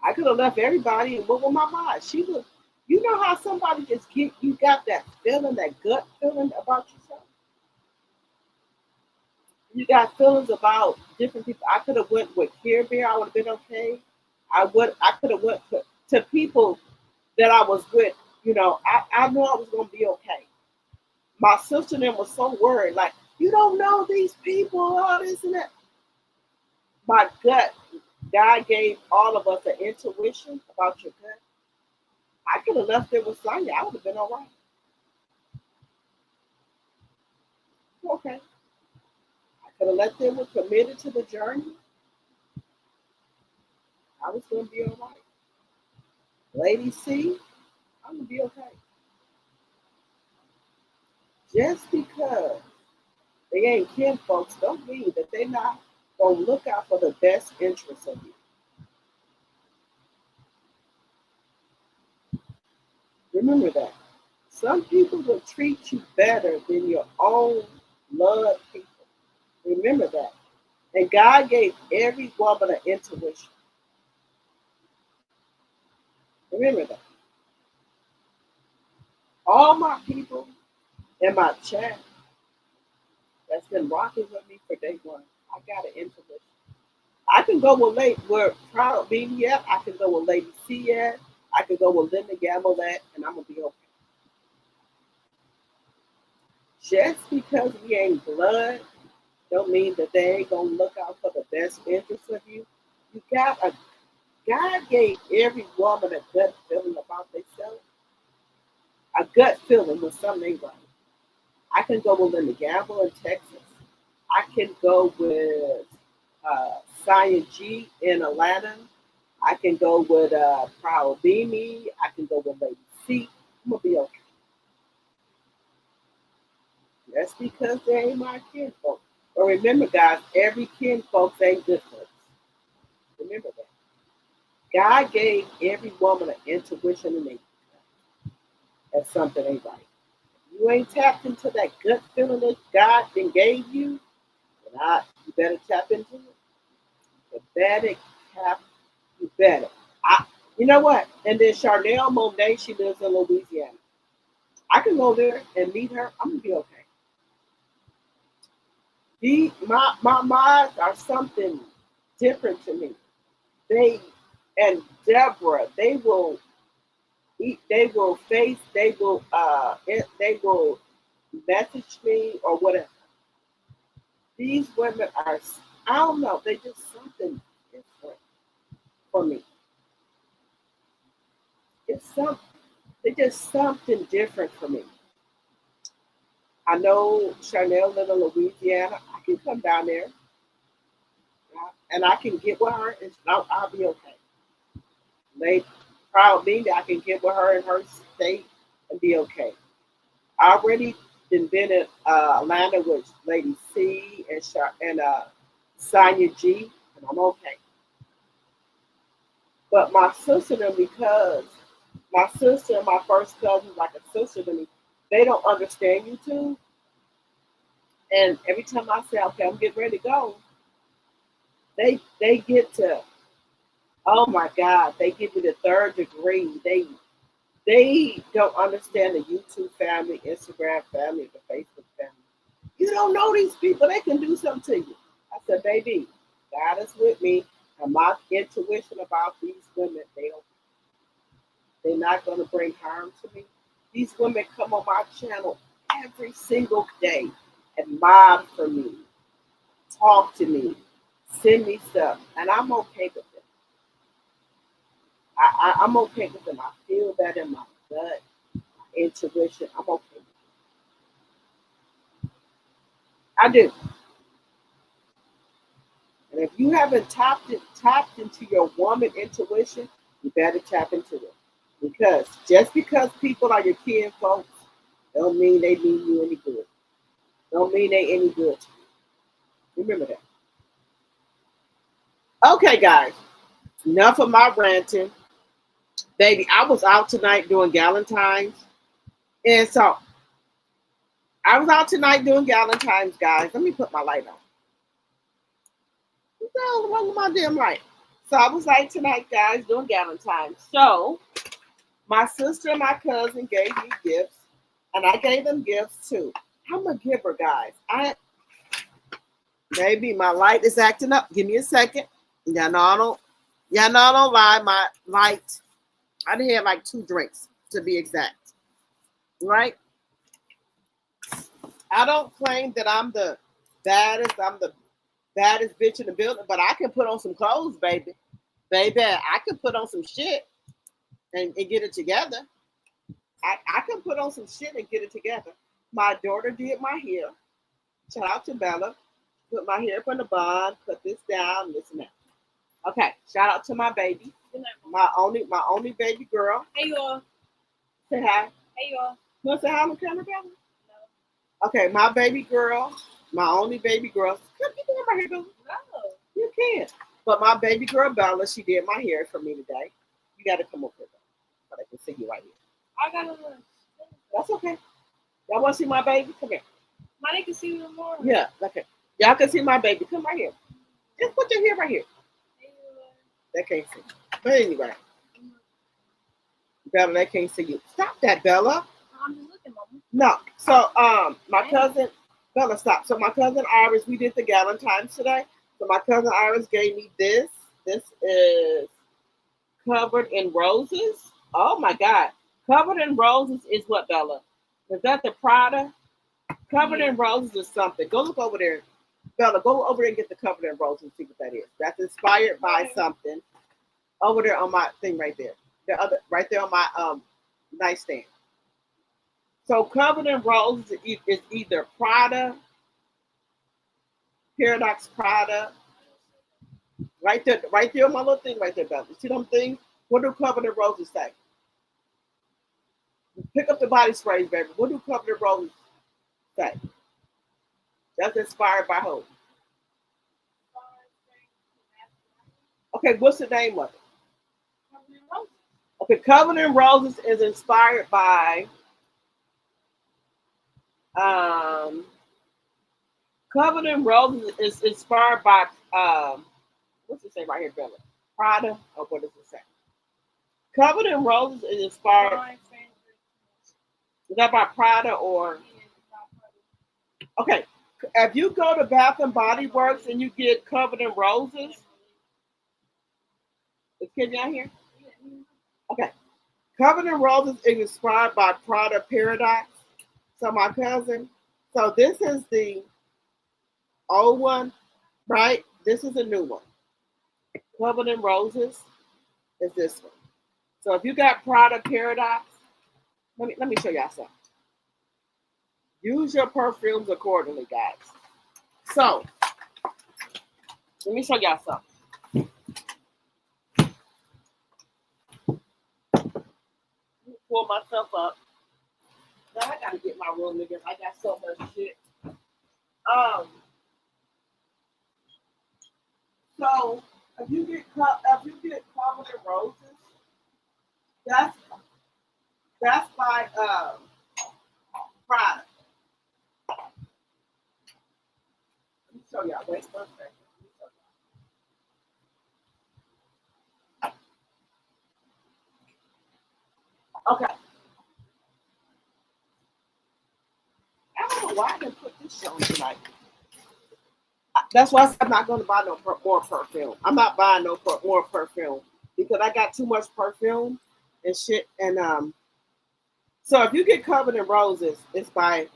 I could have left everybody and went with my mom. She was, you know how somebody just you got that feeling, that gut feeling about yourself. You got feelings about different people. I could have went with Care Bear. I would have been okay. I could have went to people that I was with. You know, I knew I was going to be okay. My sister and them was so worried, like, you don't know these people, all this and that. My gut, God gave all of us an intuition about your gut. I could have left there with Sonya. I would have been all right. Okay. I could have left them with committed to the journey. I was going to be all right. Lady C, I'm going to be okay. Just because they ain't kin folks don't mean that they're not going to look out for the best interests of you. Remember that. Some people will treat you better than your own blood people. Remember that. And God gave every woman an intuition. Remember that. All my people in my chat that's been rocking with me for day one, I got an intuition. I can go with where Proud Beanie at. I can go with Lady C at. I can go with Linda Gamble at, and I'm going to be okay. Just because we ain't blood don't mean that they ain't going to look out for the best interest of you. God gave every woman a gut feeling about themselves. A gut feeling when something ain't right. I can go with Linda Gamble in Texas. I can go with Sia G in Atlanta. I can go with Proud Beanie. I can go with Lady C. I'm going to be okay. That's because they ain't my kin folks. But remember, guys, every kin folks ain't good folks. Remember that. God gave every woman an intuition and that something ain't right. If you ain't tapped into that gut feeling that God then gave you, then you better tap into it. You better tap. You better. You know what? And then Charnel Monet, she lives in Louisiana. I can go there and meet her. I'm gonna be okay. My minds are something different to me. They and Deborah, they will message me or whatever. These women are, I don't know, they just something different for me. It's something. They're just something different for me. I know Chanel live in Louisiana. I can come down there and I can get with her and I'll be okay. They proud me that I can get with her in her state and be okay. I already been in Atlanta with Lady C and Sonya G, and I'm okay. But my sister, them, because my sister and my first cousin, like a sister to me, they don't understand you too. And every time I say, okay, I'm getting ready to go, they get to, oh my God, they give me the third degree. They don't understand the YouTube family, Instagram family, the Facebook family. You don't know these people, they can do something to you. I said, baby, God is with me. And my intuition about these women, they're not gonna bring harm to me. These women come on my channel every single day and mob for me, talk to me, send me stuff, and I'm okay with it. I'm okay with them. I feel that in my gut, intuition. I'm okay with it. I do. And if you haven't tapped into your woman intuition, you better tap into it. Because just because people are your kin folks, don't mean they mean you any good. Don't mean they any good to you. Remember that. Okay, guys. Enough of my ranting. Baby, I was out tonight doing Galentine's. And so I was out tonight doing Galentine's, guys. Let me put my light on. No, what's my damn light? So I was out tonight, guys, doing Galentine's. So my sister and my cousin gave me gifts, and I gave them gifts too. I'm a giver, guys. Maybe my light is acting up. Give me a second. Y'all know I don't lie. My light, I done had like 2 drinks to be exact. Right? I don't claim that I'm the baddest bitch in the building, but I can put on some clothes, baby. Baby, I can put on some shit and get it together. I can put on some shit and get it together. My daughter did my hair. Shout out to Bella. Put my hair up in a bun, put this down, this and that. Okay, shout out to my baby. My only baby girl. Hey y'all. Say hi. Hey y'all. You want to say hi on the camera, Bella? No. Okay, my baby girl, my only baby girl. Come you doing my hair, Bella? No. You can. But my baby girl Bella, she did my hair for me today. You got to come over here, so they can see you right here. I got a. That's okay. Y'all want to see my baby? Come here. My nigga see you tomorrow. Yeah, okay. Y'all can see my baby. Come right here. Just put your hair right here. They can't see. But anyway, Bella, they can't see you. Stop that, Bella. I'm just looking, mama. No. So, my cousin, Bella, stop. So my cousin Iris, we did the Galentine's today. So my cousin Iris gave me this. This is Covered in Roses. Oh my God. Covered in Roses is what, Bella? Is that the Prada? Covered in Roses is something. Go look over there. Bella, go over there and get the Covered in Roses and see what that is. That's inspired by something. Over there on my thing right there. The other right there on my nightstand. So Covered in Roses is either Prada, Paradox Prada. Right there on my little thing right there, Bella. You see them things? What do Covered in Roses say? Pick up the body sprays, baby. What do Covered in Roses say? That's inspired by who? Okay, what's the name of it? Okay, Covered in Roses is inspired by Covered in Roses is inspired by what's it say right here, Bella? Prada, or what does it say? Covered in Roses is inspired. Is that by Prada or? Okay, if you go to Bath and Body Works and you get Covered in Roses, is Kim out here? Okay, Covered in Roses is inspired by Prada Paradox. So my cousin, so this is the old one, right? This is a new one. Covered in Roses is this one. So if you got Prada Paradox, Let me show y'all something. Use your perfumes accordingly, guys. So let me show y'all something. Pull myself up. Now I gotta get my room together. I got so much shit. So if you get covered in roses, that's by Prada. Let me show y'all. Wait one second. Okay. I don't know why I didn't put this show tonight. That's why I said I'm not going to buy no more perfume. I'm not buying no more perfume because I got too much perfume and shit. And so if you get covered in roses, it's by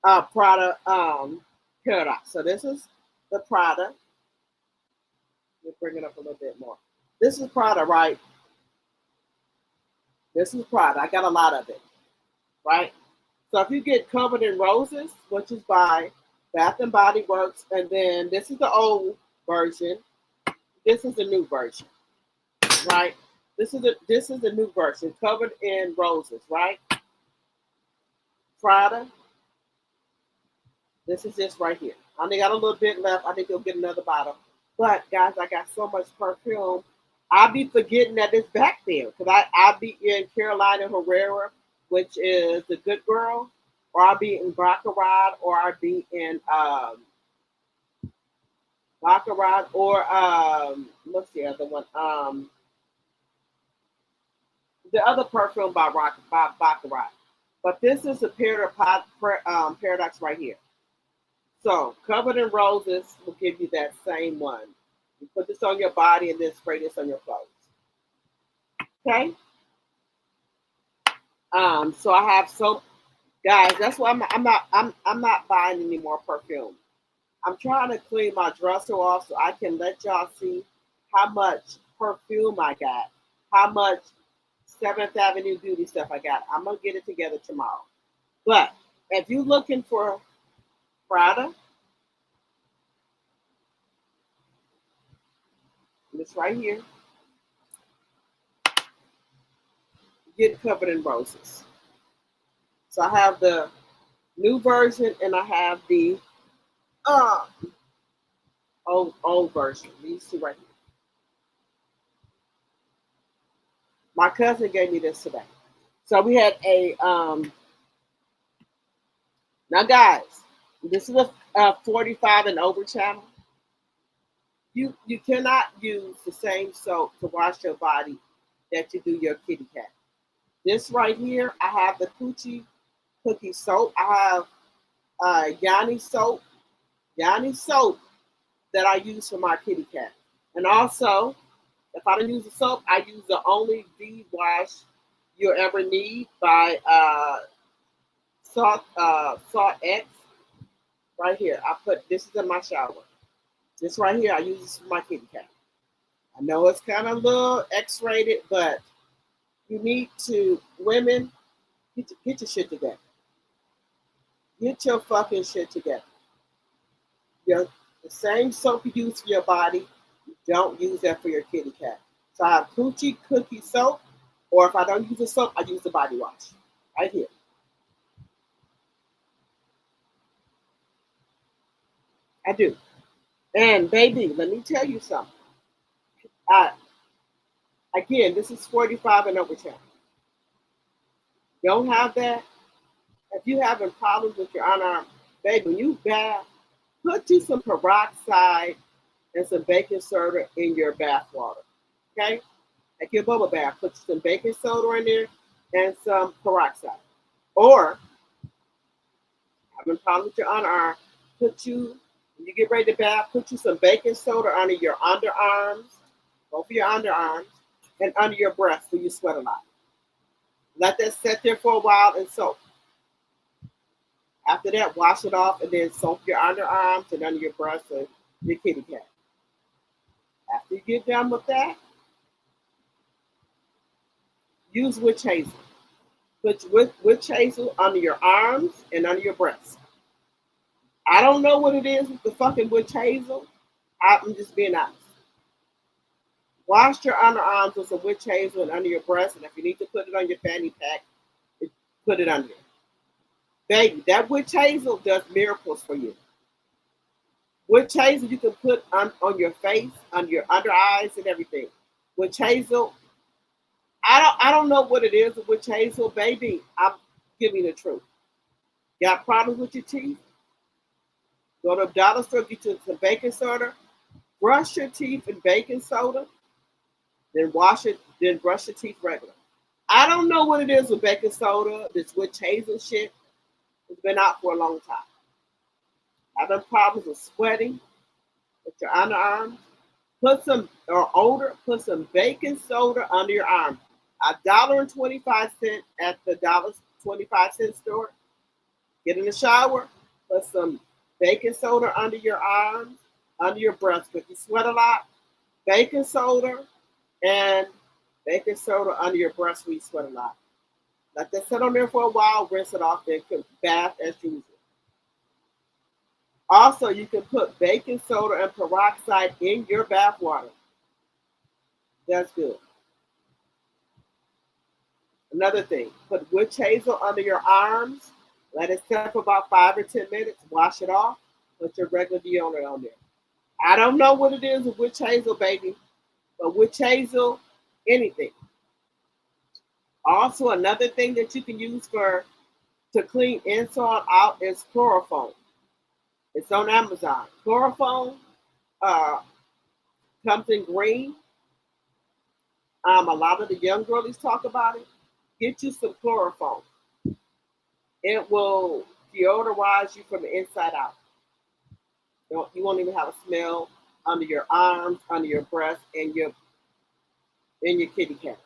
Prada CARID. So this is the Prada. Let me bring it up a little bit more. This is Prada, right? This is Prada. I got a lot of it, right? So if you get covered in roses, which is by Bath and Body Works, and then this is the old version. This is the new version, right? This is the new version, covered in roses, right? Prada. This is this right here. I only got a little bit left. I think you'll get another bottle. But guys, I got so much perfume. I'll be forgetting that it's back there because I'll be in Carolina Herrera, which is the good girl, or I'll be in Baccarat, or I'll be in Baccarat, or what's the other one? The other perfume by Baccarat. But this is a paradox right here. So covered in roses will give you that same one. You put this on your body and then spray this on your clothes. Okay. So I have so guys, that's why I'm not buying any more perfume. I'm trying to clean my dresser off so I can let y'all see how much perfume I got, how much 7th Avenue beauty stuff I got. I'm gonna get it together tomorrow. But if you're looking for Prada, this right here, get covered in roses. So I have the new version and I have the old version. These two right here. My cousin gave me this today. So we had a now guys, this is a 45 and over channel. You cannot use the same soap to wash your body that you do your kitty cat. This right here, I have the Coochie Cookie soap. I have Yanni soap that I use for my kitty cat. And also, if I don't use the soap, I use the only V wash you'll ever need by Salt X. Right here, I put this is in my shower. This right here, I use this for my kitty cat. I know it's kind of a little X-rated, but you need to, women, get your shit together. Get your fucking shit together. The same soap you use for your body, don't use that for your kitty cat. So I have Coochie Cookie soap, or if I don't use the soap, I use the body wash. Right here. I do. And baby, let me tell you something. Again, this is 45 and over channel. Don't have that. If you having problems with your underarm, baby, when you bath, put you some peroxide and some baking soda in your bath water. Okay? Like your bubble bath, put some baking soda in there and some peroxide. Or having problems with your underarm, when you get ready to bath, put you some baking soda under your underarms, both of your underarms, and under your breast so you sweat a lot. Let that sit there for a while and soak. After that, wash it off and then soak your underarms and under your breast and your kitty cat. After you get done with that, use witch hazel. Put witch hazel under your arms and under your breasts. I don't know what it is with the fucking witch hazel. I'm just being honest. Wash your underarms with some witch hazel and under your breast, and if you need to put it on your fanny pack, put it under it. Baby, that witch hazel does miracles for you. Witch hazel you can put on your face, on your under eyes, and everything. Witch hazel, I don't know what it is with witch hazel, baby. I'm giving the truth. Got problems with your teeth? Go to a dollar store, get you some baking soda, brush your teeth in baking soda, then wash it, then brush your teeth regular. I don't know what it is with baking soda, this witch hazel shit. It's been out for a long time. I've had problems with sweating with your underarms. Put some, or older, put some baking soda under your arm. $1.25 at the $1.25 store. Get in the shower, put some baking soda under your arms, under your breast. If you sweat a lot, baking soda and baking soda under your breast when you sweat a lot. Let that sit on there for a while, rinse it off, then could bath as usual. Also, you can put baking soda and peroxide in your bath water. That's good. Another thing, put witch hazel under your arms. Let it sit for about 5 or 10 minutes. Wash it off. Put your regular deodorant on there. I don't know what it is with witch hazel, baby, but witch hazel, anything. Also, another thing that you can use to clean inside out is chloroform. It's on Amazon. Chloroform comes in green. A lot of the young girlies talk about it. Get you some chloroform. It will deodorize you from the inside out. You won't even have a smell under your arms, under your breast, and your kitty cat.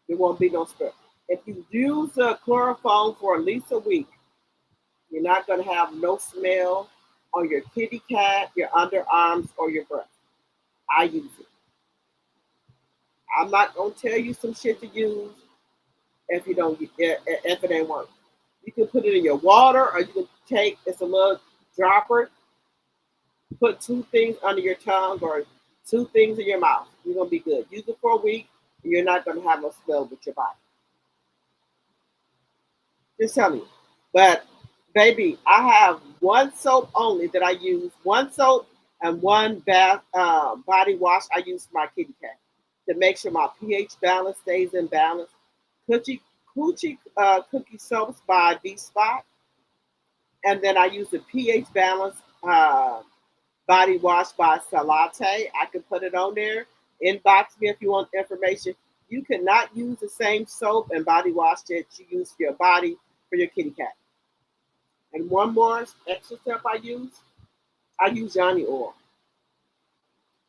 There won't be no smell. If you use the chloroform for at least a week, you're not going to have no smell on your kitty cat, your underarms, or your breast. I use it. I'm not going to tell you some shit to use if it ain't work. You can put it in your water, or you can take, it's a little dropper, put 2 things under your tongue or 2 things in your mouth. You're going to be good. Use it for a week, and you're not going to have no smell with your body. Just tell me. But, baby, I have one soap only that I use. One soap and one body wash I use for my kitty cat to make sure my pH balance stays in balance. Cookie soaps by V-Spot. And then I use the pH balance body wash by Salate. I can put it on there. Inbox me if you want information. You cannot use the same soap and body wash that you use for your body for your kitty cat. And one more extra step I use Johnny oil.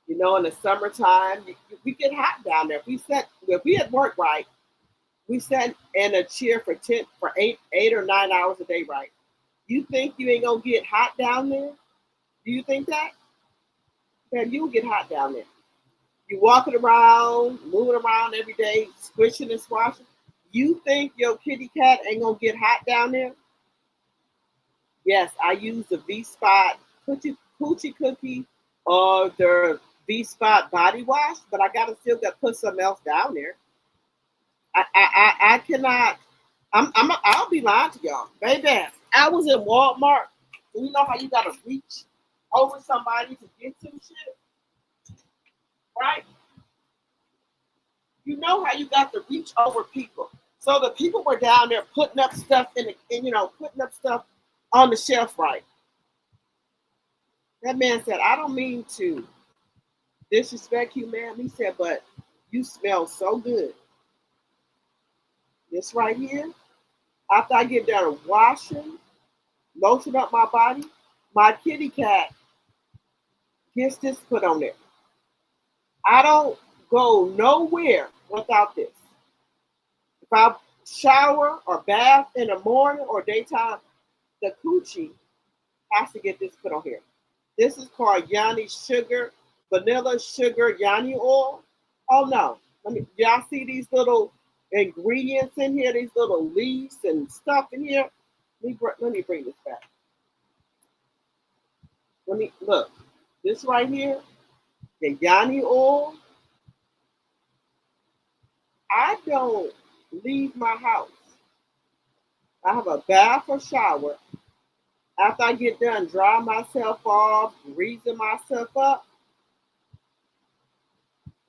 You know, in the summertime, we get hot down there. If we at work right, we sat in a chair for 8 or 9 hours a day, right? You think you ain't gonna get hot down there? Do you think that? Then you'll get hot down there. You walking around, moving around every day, squishing and squashing. You think your kitty cat ain't gonna get hot down there? Yes, I use the V-Spot Coochie Cookie or the V-Spot body wash, but I still got to put something else down there. I cannot. I'll be lying to y'all, baby. I was in Walmart. You know how you gotta reach over somebody to get some shit, right? You know how you got to reach over people. So the people were down there putting up stuff putting up stuff on the shelf, right? That man said, "I don't mean to disrespect you, ma'am." He said, "But you smell so good." This right here, after I get done washing, lotion up my body, my kitty cat gets this put on there. I don't go nowhere without this. If I shower or bath in the morning or daytime, the coochie has to get this put on here. This is called Yanni Sugar, Vanilla Sugar Yanni Oil. Oh no. Y'all see these little ingredients in here, these little leaves and stuff in here. Let me bring this back. Let me look. This right here, the Yanni oil. I don't leave my house. I have a bath or shower. After I get done drying myself off, greasing myself up,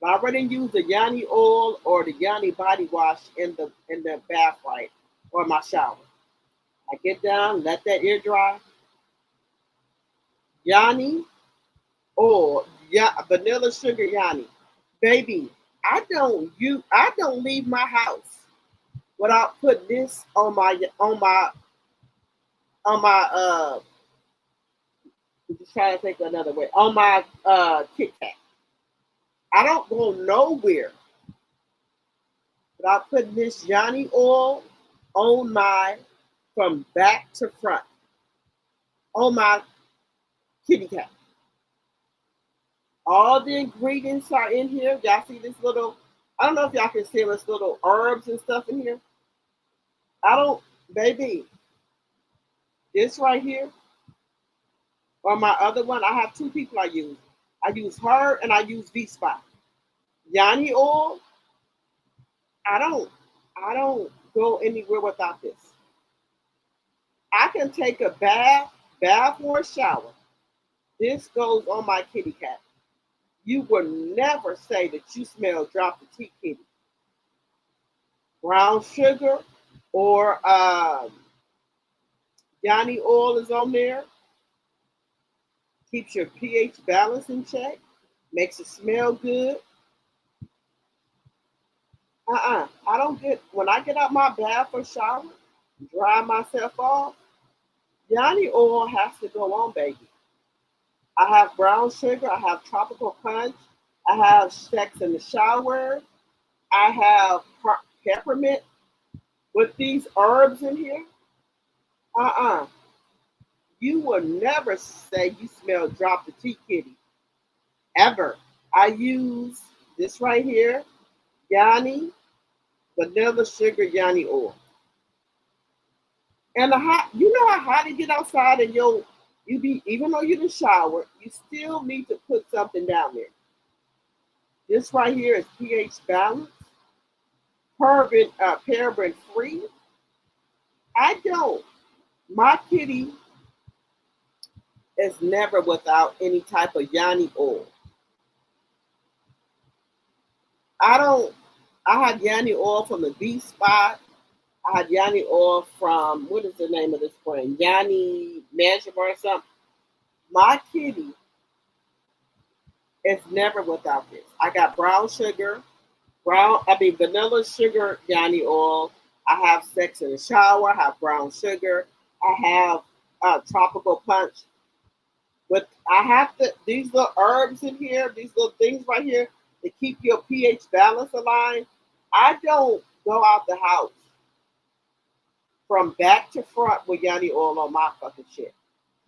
I already use the Yanni oil or the Yanni body wash in the bath, right, or my shower. I get down, let that air dry. Yanni oil, vanilla sugar Yanni, baby. I don't leave my house without putting this on my. I'm just trying to think of another way on my Kit Kat. I don't go nowhere without putting this Yanni oil on my from back to front on my kitty cat. All the ingredients are in here. Y'all see this little, I don't know if y'all can see this little herbs and stuff in here. I don't, baby, this right here, or my other one, I have two people I use. I use her and I use V-Spot. Yanni oil, I don't, I don't go anywhere without this. I can take a bath or a shower. This goes on my kitty cat. You will never say that you smell drop the tea kitty. Brown sugar or Yanni oil is on there. Keeps your pH balance in check. Makes it smell good. I don't get, when I get out my bath or shower, dry myself off, Yanni oil has to go on, baby. I have brown sugar. I have tropical punch. I have sex in the shower. I have peppermint with these herbs in here. Uh-uh. You will never say you smell drop the tea kitty. Ever. I use this right here, Yanni, vanilla sugar Yanni oil. And you know how hot it get outside and you be, even though you didn't shower, you still need to put something down there. This right here is pH balance, paraben free. I don't. My kitty is never without any type of Yanni oil. I had Yanni oil from the B Spot. I had Yanni oil from, what is the name of this brand? Yanni Magic or something. My kitty is never without this. I got vanilla sugar Yanni oil. I have sex in the shower. I have brown sugar. I have tropical punch. But I have these little herbs in here, these little things right here to keep your pH balance aligned. I don't go out the house from back to front with Yanni oil on my fucking shit.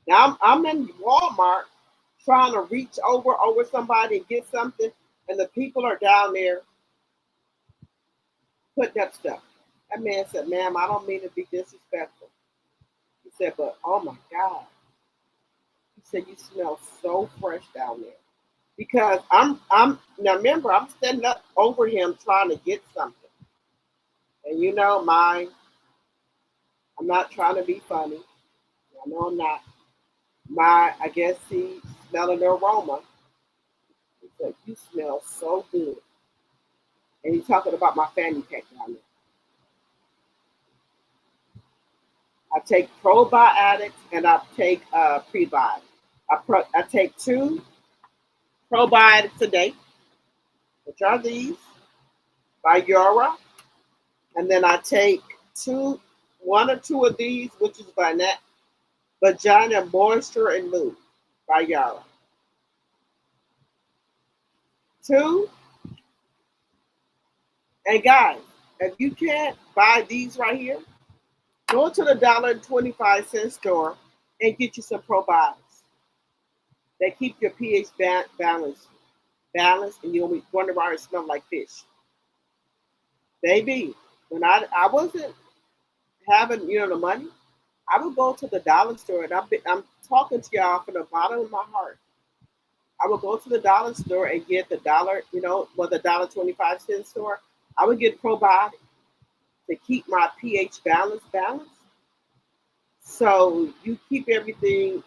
Now I'm in Walmart trying to reach over somebody and get something, and the people are down there putting up stuff. That man said, "Ma'am, I don't mean to be disrespectful." He said, "But oh my God." He said, "You smell so fresh down there." Because I'm now remember, I'm standing up over him trying to get something. And you know, I'm not trying to be funny. I know I'm not. I guess he smelling the aroma. He said, "You smell so good." And he's talking about my fanny pack down there. I take probiotics and I take prebiotics. I take 2 probiotics a day, which are these by Yara. And then I take 1 or 2 of these, which is by Vagina Moisture and Lube by Yara. 2. And guys, if you can't buy these right here, go to the $1.25 store and get you some probiotics. They keep your pH balanced, and you wonder why it smells like fish. Baby, when I wasn't having, the money, I would go to the dollar store, and I'm talking to y'all from the bottom of my heart. I would go to the dollar store and get the dollar, the $1.25 store. I would get probiotic to keep my pH balanced. So you keep everything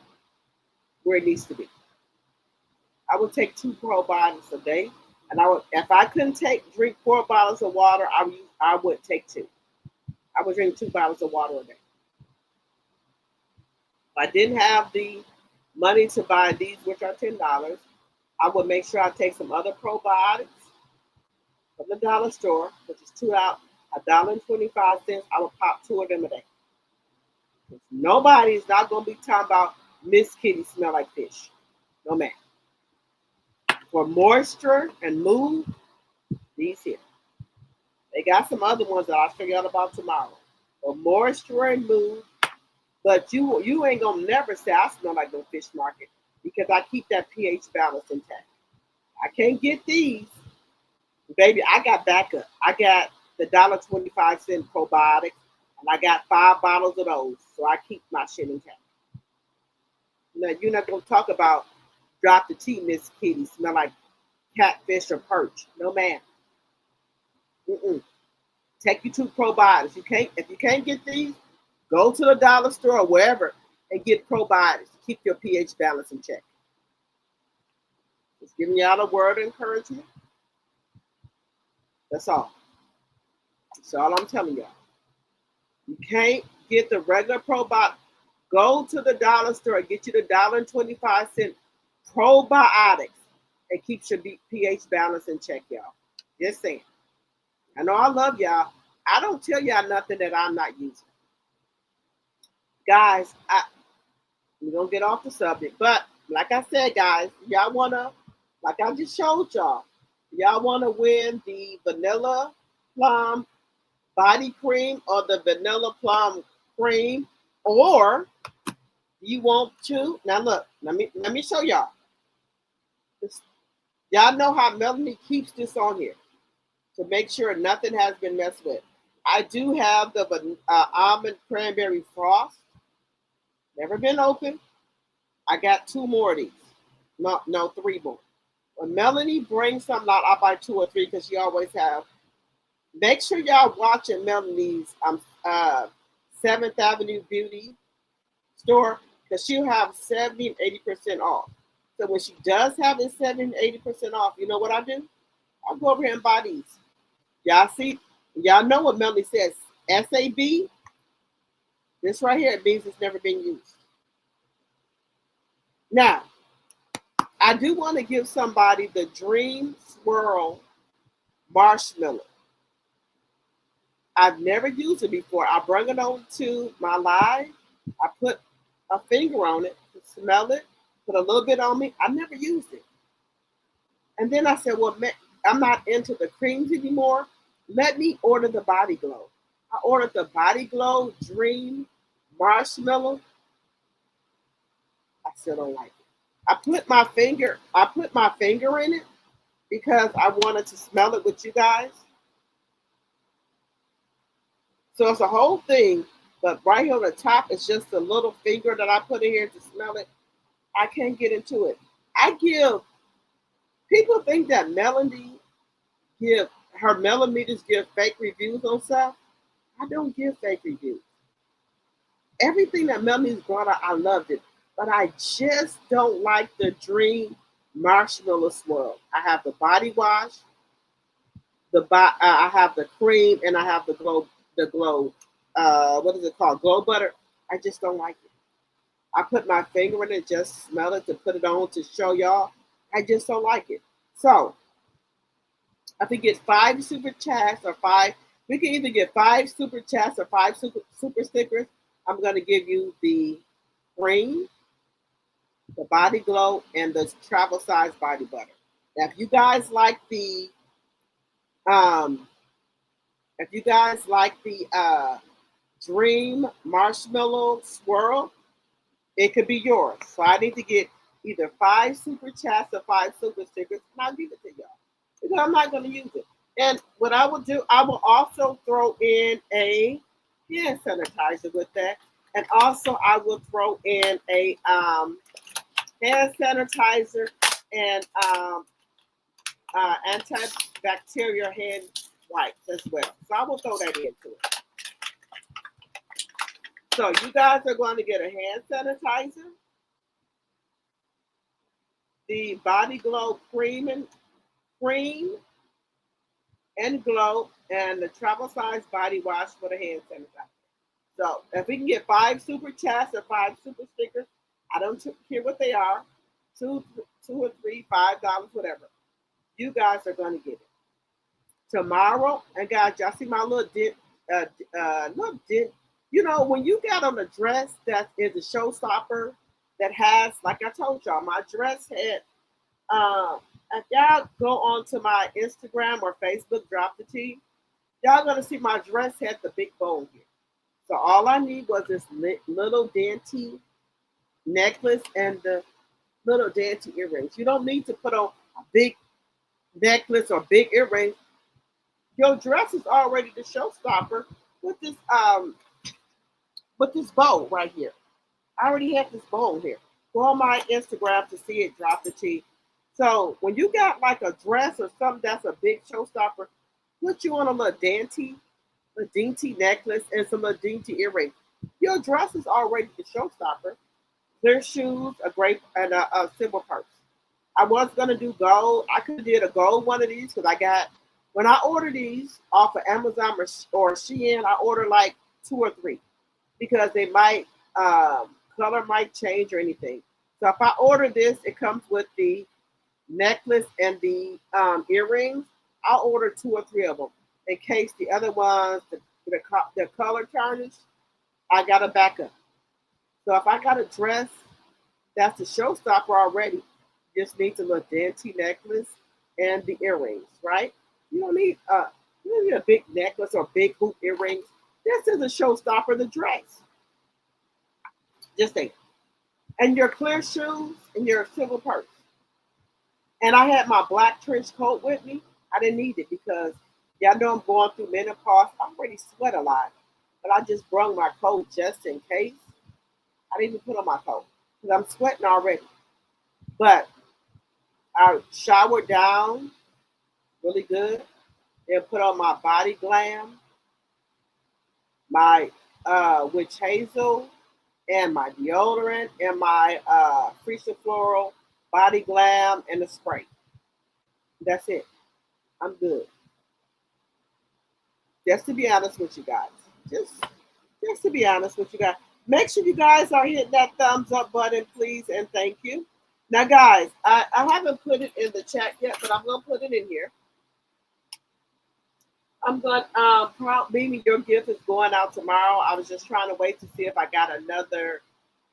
where it needs to be. I would take 2 probiotics a day, and if I couldn't drink 4 bottles of water, I would take 2. I would drink 2 bottles of water a day. If I didn't have the money to buy these, which are $10, I would make sure I take some other probiotics from the dollar store, which is $1.25. I would pop 2 of them a day. Nobody's not gonna be talking about Miss Kitty smell like fish. No man. For moisture and mood, these here. They got some other ones that I'll figure out about tomorrow. For moisture and mood, but you ain't gonna never say I smell like no fish market because I keep that pH balance intact. I can't get these, baby. I got backup. I got the $1.25 probiotics, and I got 5 bottles of those, so I keep my shit intact. Now you're not gonna talk about drop the tea, Miss Kitty, smell like catfish or perch. No man. Take you 2 probiotics. If you can't get these, go to the dollar store or wherever and get probiotics to keep your pH balance in check. Just giving y'all a word of encouragement. That's all. That's all I'm telling y'all. You can't get the regular probiotic. Go to the dollar store and get you the $1.25 probiotics and keeps your pH balance in check, y'all. Just saying. I know I love y'all. I don't tell y'all nothing that I'm not using. Guys, we're going to get off the subject. But like I said, guys, y'all want to, like I just showed y'all want to win the vanilla plum body cream or the vanilla plum cream, or you want to, now look, let me show y'all. Y'all know how Melanie keeps this on here to make sure nothing has been messed with. I do have the almond cranberry frost. Never been open. I got 2 more of these. No, 3 more. When Melanie brings something out, I'll buy 2 or 3 because she always have. Make sure y'all watching Melanie's 7th Avenue Beauty store because she'll have 70 and 80% off. So when she does have it 70 and 80% off, you know what I do? I'll go over here and buy these. Y'all see? Y'all know what Melanie says. SAB. This right here, it means it's never been used. Now, I do want to give somebody the Dream Swirl Marshmallow. I've never used it before. I bring it over to my live. I put a finger on it to smell it, put a little bit on me. I never used it. And then I said, well, I'm not into the creams anymore. Let me order the Body Glow. I ordered the Body Glow Dream Marshmallow. I still don't like it. I put my finger in it because I wanted to smell it with you guys. So it's a whole thing, but right here on the top is just a little finger that I put in here to smell it. I can't get into it. People think that Melanie her millimeters give fake reviews on stuff. I don't give fake reviews. Everything that Melanie's brought out, I loved it. But I just don't like the Dream Marshmallow Swirl. I have the body wash, I have the cream, and I have the glow, what is it called? Glow butter. I just don't like it. I put my finger in it, just smell it to put it on to show y'all. I just don't like it. So I think it's 5 super chats or 5. We can either get 5 super chats or 5 super stickers. I'm going to give you the cream, the body glow, and the travel size body butter. Now, if you guys like the Dream Marshmallow Swirl, it could be yours. So I need to get either 5 super chats or 5 super stickers, and I'll give it to y'all because I'm not going to use it. And what I will do, I will also throw in a hand sanitizer with that. And also I will throw in a hand sanitizer and antibacterial hand wipes as well. So I will throw that into it. So you guys are going to get a hand sanitizer, the Body Glow cream and glow, and the travel size body wash for the hand sanitizer. So if we can get 5 super chats or 5 super stickers, I don't care what they are, two or three, $5, whatever. You guys are going to get it tomorrow. And guys, y'all see my little dent, little dent. You know, when you got on a dress that is a showstopper, that has, like I told y'all, my dress had. If y'all go onto my Instagram or Facebook, drop the T, y'all gonna see my dress had the big bow here. So all I need was this little dainty necklace and the little dainty earrings. You don't need to put on a big necklace or big earrings. Your dress is already the showstopper with this bow right here. I already have this bow here. Go on my Instagram to see it. Drop the T. So when you got like a dress or something that's a big showstopper, put you on a dainty necklace and some little dainty earrings. Your dress is already the showstopper. Clear shoes, a grape, and a silver purse. I was gonna do gold. I could have did a gold one of these because I got when I order these off of Amazon or Shein, I order like 2 or 3 because they might color might change or anything. So if I order this, it comes with the necklace and the earrings. I'll order 2 or 3 of them in case the other ones, the color tarnish. I got a backup. So if I got a dress that's a showstopper already, just needs a little dainty necklace and the earrings, right? You don't need a big necklace or big hoop earrings. This is a showstopper, the dress. Just think. And your clear shoes and your silver purse. And I had my black trench coat with me. I didn't need it because y'all know I'm going through menopause. I already sweat a lot, but I just brought my coat just in case. I didn't even put on my coat because I'm sweating already. But I showered down really good and put on my body glam, my witch hazel, and my deodorant, and my Freesia Floral body glam, and the spray. That's it. I'm good. Just to be honest with you guys. Just to be honest with you guys. Make sure you guys are hitting that thumbs up button, please, and thank you. Now, guys, I haven't put it in the chat yet, but I'm going to put it in here. I'm going to, Proud Mimi, your gift is going out tomorrow. I was just trying to wait to see if I got another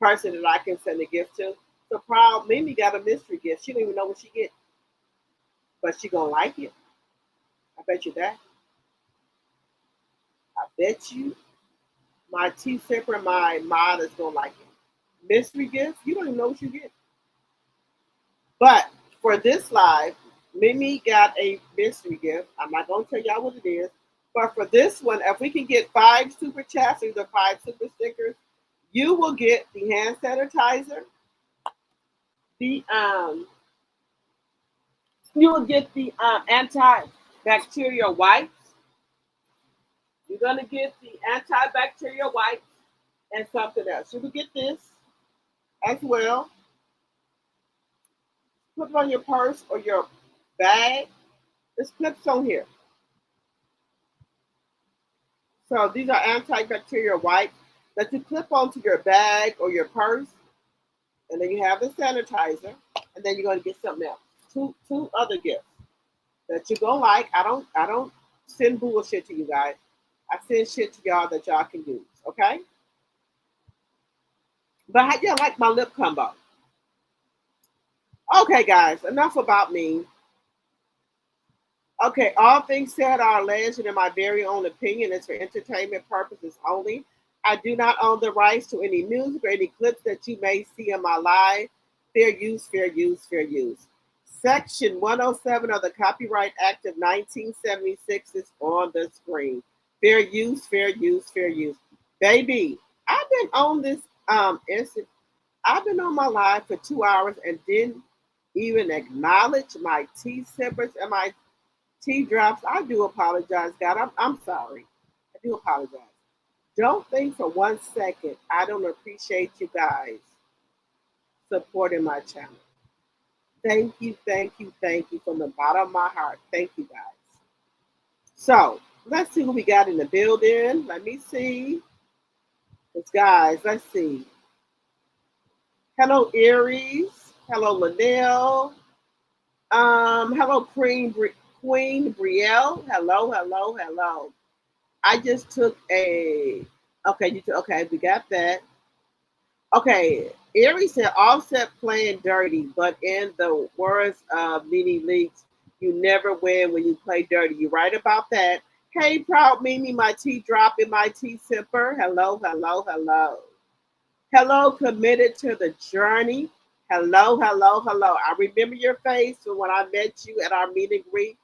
person that I can send a gift to. So Proud Mimi got a mystery gift. She don't even know what she get, but she going to like it. I bet you that. I bet you my T Sipper, my mod is going to like it. Mystery gift, you don't even know what you get. But for this live, Mimi got a mystery gift. I'm not going to tell y'all what it is. But for this one, if we can get 5 super chats or 5 super stickers, you will get the hand sanitizer. You will get the antibacterial wipes. You're going to get the antibacterial wipes and something else. You will get this as well. Put it on your purse or your bag. This clips on here. So these are antibacterial wipes that you clip onto your bag or your purse. And then you have the sanitizer. And then you're going to get something else. Two other gifts that you're going to like. I don't send bullshit to you guys. I send shit to y'all that y'all can use. Okay? But how y'all like my lip combo? Okay, guys, enough about me. Okay, all things said are alleged and in my very own opinion is for entertainment purposes only. I do not own the rights to any music or any clips that you may see in my live. Fair use, fair use, fair use. Section 107 of the Copyright Act of 1976 is on the screen. Fair use, fair use, fair use. Baby, I've been on this instant. I've been on my live for 2 hours and didn't even acknowledge my tea sippers and my tea drops. I do apologize, God. I'm sorry. I do apologize. Don't think for 1 second I don't appreciate you guys supporting my channel. Thank you, thank you, thank you from the bottom of my heart. Thank you, guys. So let's see who we got in the building. Let me see. It's guys, let's see. Hello, Aries. Hello, Linnell. Hello, Queen Brielle. Hello, hello, hello. I just took a okay, we got that. Okay, Aries said Offset playing dirty, but in the words of Mini Leaks, you never win when you play dirty. You right about that. Hey, proud Mimi, my tea drop in my tea sipper. Hello, hello, hello. Hello, committed to the journey. Hello, hello, hello. I remember your face from when I met you at our meet and greet.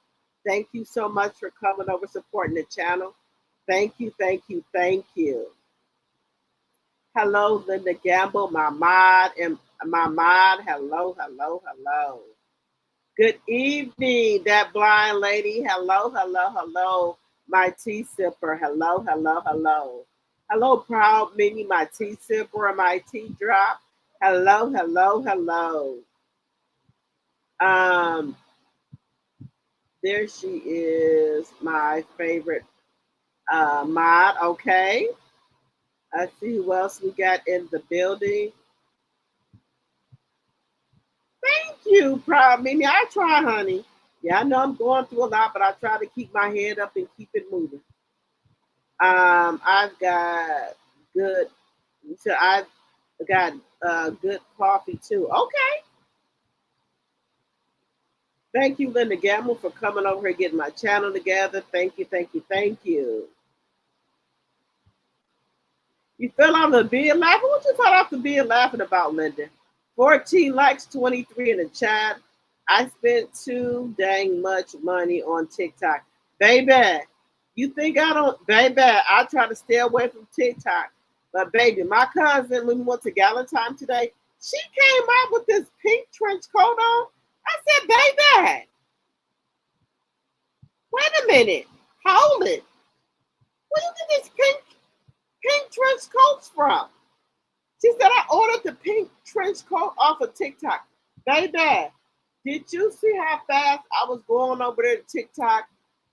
Thank you so much for coming over, supporting the channel. Thank you, thank you, thank you. Hello, Linda Gamble, my mod, and my mod. Hello, hello, hello. Good evening, that blind lady. Hello, hello, hello. My tea sipper. Hello, hello, hello. Hello, proud Mimi, my tea sipper and my tea drop. Hello, hello, hello. There she is, my favorite mod. Okay. Let's see who else we got in the building. Thank you, proud Mimi. I try, honey. Yeah, I know I'm going through a lot, but I try to keep my head up and keep it moving. I've got good. So I've got good coffee too. Okay. Thank you, Linda Gamble, for coming over here getting my channel together. Thank you, thank you, thank you. You fell off the bed laughing? What you fell off the bed laughing about, Linda? 14 likes, 23 in the chat. I spent too dang much money on TikTok. Baby, you think I don't? Baby, I try to stay away from TikTok. But baby, my cousin, when we went to Galentine today, she came out with this pink trench coat on. I said, baby, wait a minute. Hold it. Where you get this pink trench coats from? She said, I ordered the pink trench coat off of TikTok. Baby, did you see how fast I was going over there to TikTok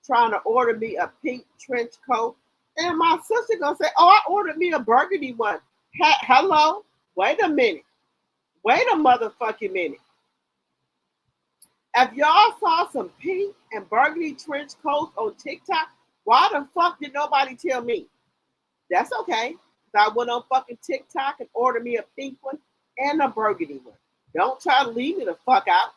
trying to order me a pink trench coat? And my sister gonna say, oh, I ordered me a burgundy one. Hello? Wait a minute. Wait a motherfucking minute. If y'all saw some pink and burgundy trench coats on TikTok, why the fuck did nobody tell me? That's okay. I went on fucking TikTok and ordered me a pink one and a burgundy one. Don't try to leave me the fuck out.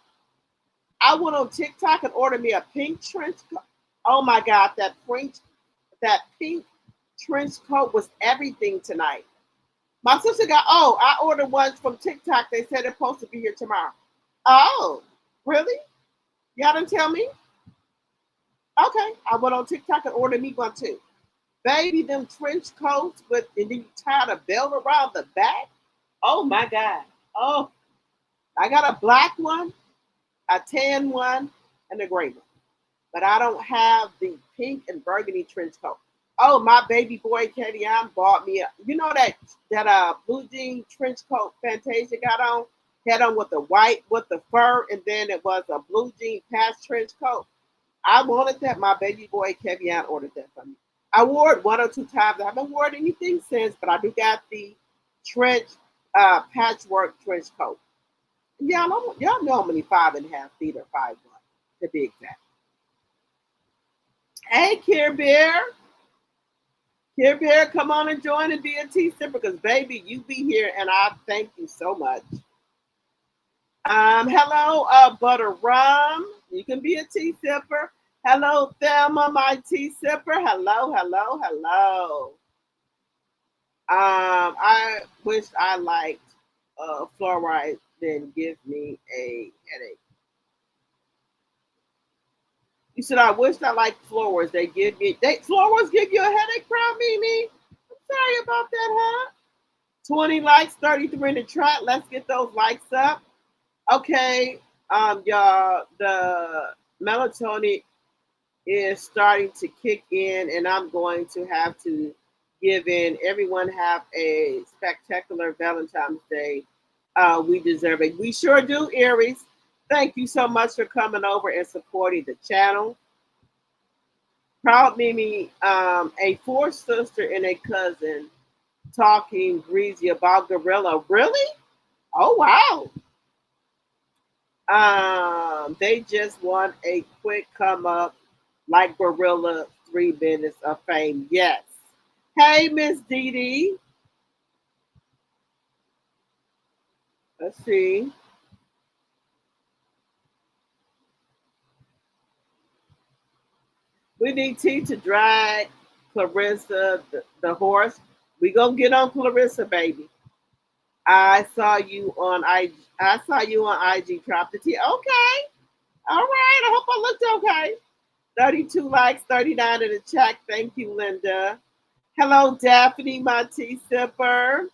I went on TikTok and ordered me a pink trench coat. Oh my God, that pink trench coat was everything tonight. My sister got, oh, I ordered ones from TikTok. They said they're supposed to be here tomorrow. Oh, really? Y'all didn't tell me? Okay, I went on TikTok and ordered me one too. Baby, them trench coats, and then you tie a belt around the back. Oh my God. Oh, I got a black one, a tan one, and a gray one. But I don't have the pink and burgundy trench coat. Oh, my baby boy Kadian bought me that blue jean trench coat Fantasia got on, had on with the white with the fur, and then it was a blue jean patch trench coat. I wanted that. My baby boy Kadian ordered that for me. I wore it 1 or 2 times. I haven't worn anything since, but I do got the trench patchwork trench coat. Y'all know how many 5.5 feet or 5'1", to be exact. Hey, Care Bear. Care Bear, come on and join and be a tea sipper because, baby, you be here, and I thank you so much. Hello, Butter Rum. You can be a tea sipper. Hello, Thelma, my tea sipper. Hello, hello, hello. I wish I liked fluoride, then give me a headache. You said I wish I liked flowers. Flowers give you a headache, Proud Mimi. I'm sorry about that, huh? 20 likes, 33 in the chat. Let's get those likes up. Okay, y'all, the melatonin is starting to kick in, and I'm going to have to give in. Everyone have a spectacular Valentine's Day. We deserve it. We sure do, Aries. Thank you so much for coming over and supporting the channel. Proud Mimi, a fourth sister and a cousin talking greasy about gorilla. Really? Oh wow. They just want a quick come up like gorilla 3 minutes of fame. Yes. Hey, Miss Dee Dee. Let's see. We need T to drag Clarissa the horse. We gonna get on Clarissa, baby. I saw you on I saw you on IG. Drop the T. Okay. All right. I hope I looked okay. 32 likes, 39 in the chat. Thank you, Linda. Hello, Daphne, my tea sipper.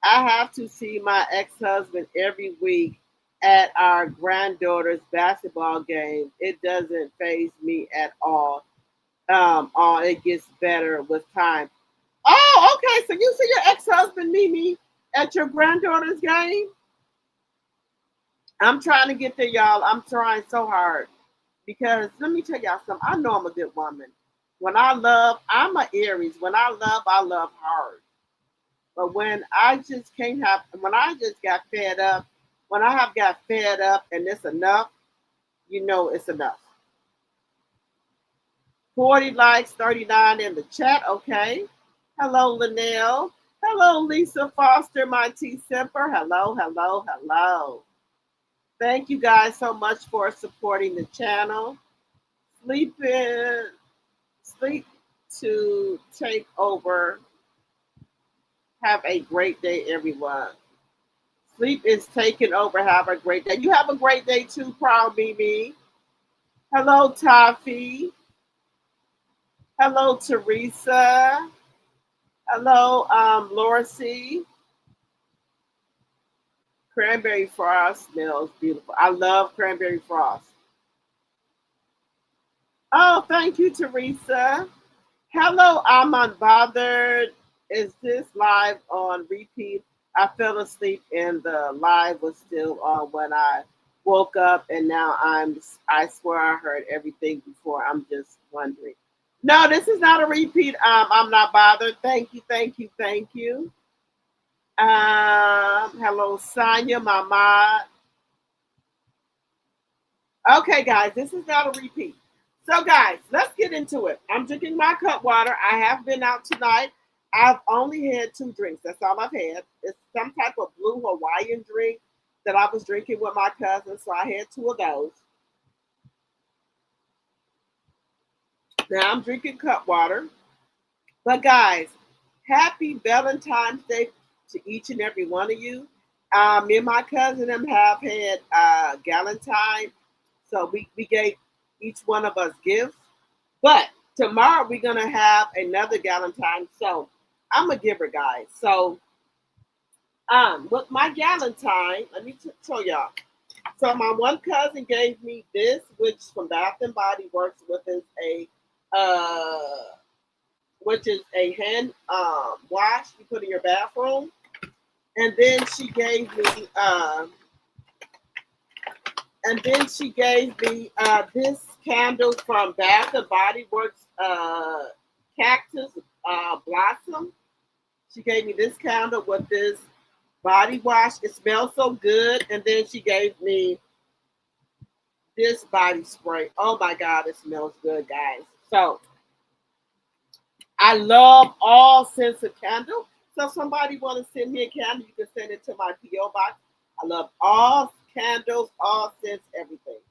I have to see my ex-husband every week at our granddaughter's basketball game. It doesn't faze me at all. It gets better with time. Oh, okay. So you see your ex-husband, Mimi, at your granddaughter's game? I'm trying to get there, y'all. I'm trying so hard. Because let me tell y'all something. I know I'm a good woman. When I love, I'm an Aries. When I love hard. But when I just can't have, when I just got fed up, when I have got fed up and it's enough, you know it's enough. 40 likes, 39 in the chat. Okay. Hello, Linnell. Hello, Lisa Foster, my T Simper. Hello, hello, hello. Thank you guys so much for supporting the channel. Sleep to take over. Have a great day, everyone. Sleep is taking over. Have a great day. You have a great day too, Proud Mimi. Hello, Taffy. Hello, Teresa. Hello, Laura C. Cranberry frost smells beautiful. I love cranberry frost. Oh, thank you, Teresa. Hello, I'm unbothered. Is this live on repeat? I fell asleep and the live was still on when I woke up, and now I swear I heard everything before. I'm just wondering. No, this is not a repeat. I'm not bothered. Thank you, thank you, thank you. Hello, Sonia, Mama. Okay, guys, this is not a repeat. So, guys, let's get into it. I'm drinking my cup water. I have been out tonight. I've only had 2 drinks. That's all I've had. It's some type of blue Hawaiian drink that I was drinking with my cousin, so I had 2 of those. Now I'm drinking cup water. But, guys, happy Valentine's Day to each and every one of you. Me and my cousin have had Galentine, so we gave each one of us gifts. But tomorrow we're going to have another Galentine. So I'm a giver, guys. So with my Galentine, let me show y'all. So my one cousin gave me this, which from Bath and Body Works, which is a hand wash you put in your bathroom. And then she gave me this candle from Bath and Body Works, Cactus Blossom. She gave me this candle with this body wash. It smells so good. And then she gave me this body spray. Oh my God, it smells good, guys. So I love all scents of candle. So if somebody want to send me a candle, you can send it to my P.O. box. I love all candles, all scents, everything.